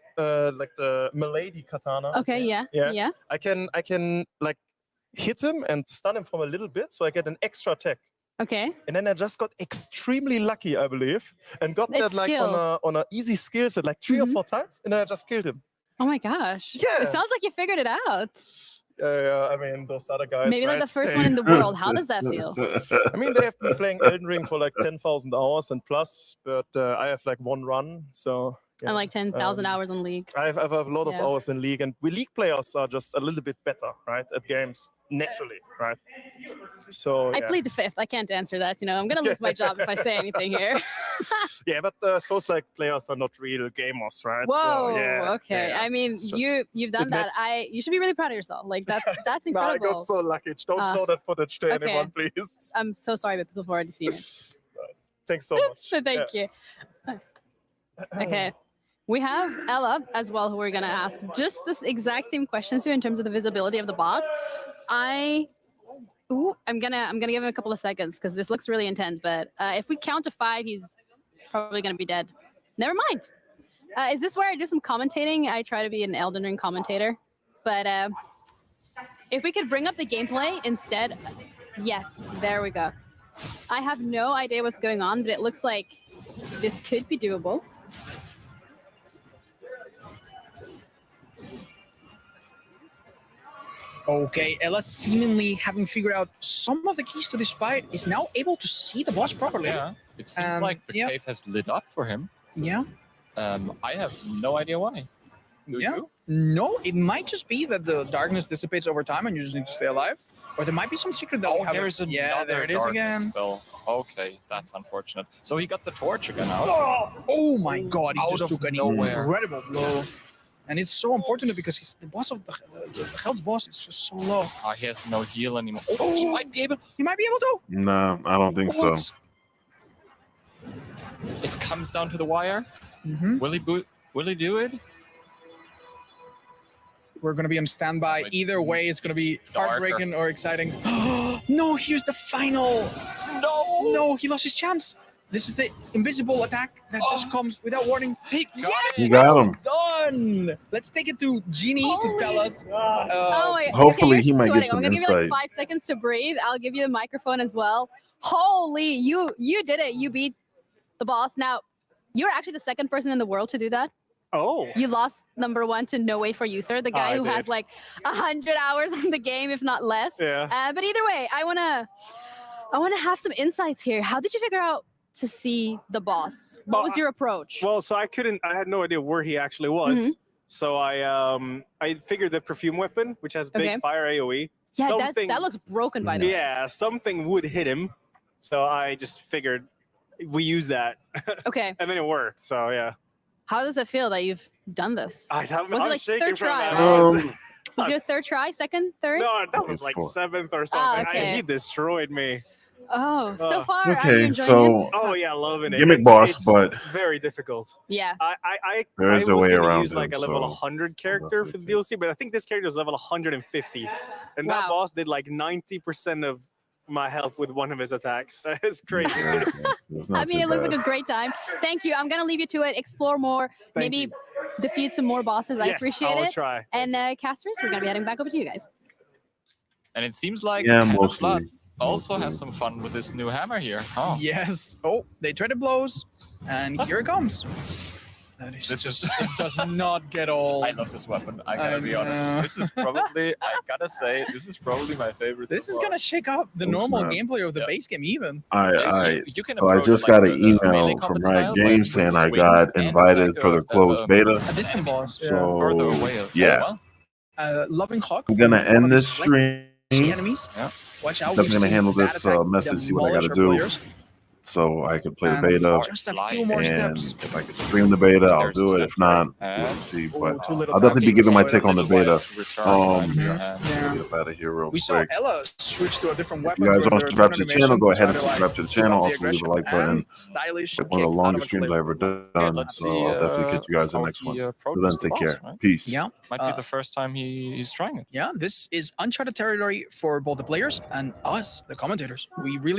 like the Milady katana. that? Okay, yeah, Yeah. yeah. I can like hit him and stun him from a little bit, so I get an extra attack. Okay. And then I just got extremely lucky, I believe, and got It's that like skill. on a easy skill set like 3 or 4 times, and then I just killed him. Oh my gosh. Yeah. It sounds like you figured it out. I mean, those other guys. Maybe like right, the first they- one in the world. How does that feel? I mean, they have been playing Elden Ring for like 10,000 hours and plus, but I have like 1 run, so. Yeah. And like 10,000 Um, hours on League. I have a lot of Yeah. hours in League, and we League players are just a little bit better, right, at games, naturally, right? So I yeah. plead the fifth. I can't answer that. You know, I'm gonna lose my job if I say anything here. Yeah, but Souls-like players are not real gamers, right? Whoa. So, yeah, Okay. yeah, I mean, it's just- you've done it that. makes- You should be really proud of yourself. Like that's Nah, I incredible. got so lucky. Don't show that footage to okay. anyone, please. I'm so sorry, but people already seen it. Nice. Thanks so much. Thank you. Okay. We have Ella as well, who we're gonna ask just this exact same question to in terms of the visibility of the boss. I'm gonna give him a couple of seconds because this looks really intense. But if we count to 5, he's probably gonna be dead. Never mind. Is this where I do some commentating? I try to be an Elden Ring commentator, but if we could bring up the gameplay instead, yes, there we go. I have no idea what's going on, but it looks like this could be doable. Okay, Ella, seemingly having figured out some of the keys to this fight, is now able to see the boss properly. Yeah, it seems like the yeah. cave has lit up for him. Yeah. I have no idea why. Do Yeah. you? No, it might just be that the darkness dissipates over time and you just need to stay alive. Or there might be some secret that we haven't. There's another Yeah, there it is darkness again. spell. Okay, that's unfortunate. So he got the torch again out. Oh my god, he Out just of took an nowhere. incredible blow. And it's so unfortunate because he's the boss of the health's boss is just so low. Oh, he has no heal anymore. Oh, he might be able. He might be able to. No, I don't think so. It comes down to the wire. Mm-hmm. Will he do it? We're gonna be on standby. Either way, it's gonna be heartbreaking or exciting. No, here's the final. No, he lost his chance. This is the invisible attack that just comes without warning. He got it. You got him. Done. Let's take it to Genie to tell us. Oh, wait. Hopefully okay, he you're might get sweating. some I'm gonna give you like insight. 5 seconds to breathe. I'll give you the microphone as well. Holy, you did it. You beat the boss. Now, you're actually the second person in the world to do that. Oh. You lost number 1 to No Way for You, sir, the guy I who has did. like 100 hours on the game, if not less. Yeah. But either way, I wanna have some insights here. How did you figure out to see the boss? What was your approach? Well, so I had no idea where he actually was. Mhm. So I figured the perfume weapon, which has big Okay. fire AoE. Yeah, something, that looks broken by the way. Yeah, something would hit him. So I just figured we use that. Okay. And then it worked. So yeah. How does it feel that you've done this? Was I'm it like shaking third from try? that. Right? Was your third try? Second? Third? No, that was like 7th or something. okay. He destroyed me. Oh, so far, are you Okay, enjoying so it? Oh yeah, loving it. gimmick boss, It's but very difficult. Yeah. I there is a was way gonna around use like it, a level so 100 character for the DLC, but I think this character is level 150, and that boss did like 90% of my health with one of his attacks. It's crazy. I mean, it looks like a great time. Thank you. I'm going to leave you to it. Explore more. Maybe defeat some more bosses. I Yes, appreciate I'll it. try. And casters, we're going to be heading back over to you guys. And it seems like Yeah, Hand of mostly. Blood also has some fun with this new hammer here. Oh. Yes. Oh, they traded blows, and here it comes. That is This just, is- it does not get old. I love this weapon. I gotta be know. honest. This is probably, I gotta say, this is probably my favorite. This so is far. gonna shake up the Oh, normal snap. gameplay of the base game even. You can So I approach just it like got an the melee email from combat Riot style, Games with saying the I swings got and invited like for the closed beta. A distant boss. further So away. yeah, Loving Hawk. I'm gonna from one end of this his flank stream. enemies. Watch out. Definitely we've gonna seen handle that this attack message, see what I demolish gotta our do, players. so I could play the And beta. just a few more And steps. if I could stream the beta, I'll There's do it. If not, and- we'll see. But too little I'll definitely be time. giving my Okay, take on the beta. return time to your Let hand. me get out of here real We saw quick. Ella switch to a different If weapon. you guys during want the to subscribe to the return channel, go animation ahead and to try to, subscribe to the keep channel. up the Also, leave a aggression like button. and stylish Like one of the kick out longest a streams cliff. I've ever done. let's So see, I'll definitely catch you guys in the how next he one. Till approaches then, the take boss, care. right? Peace. Yeah. Might be the first time he's trying it. Yeah, this is uncharted territory for both the players and us, the commentators. We really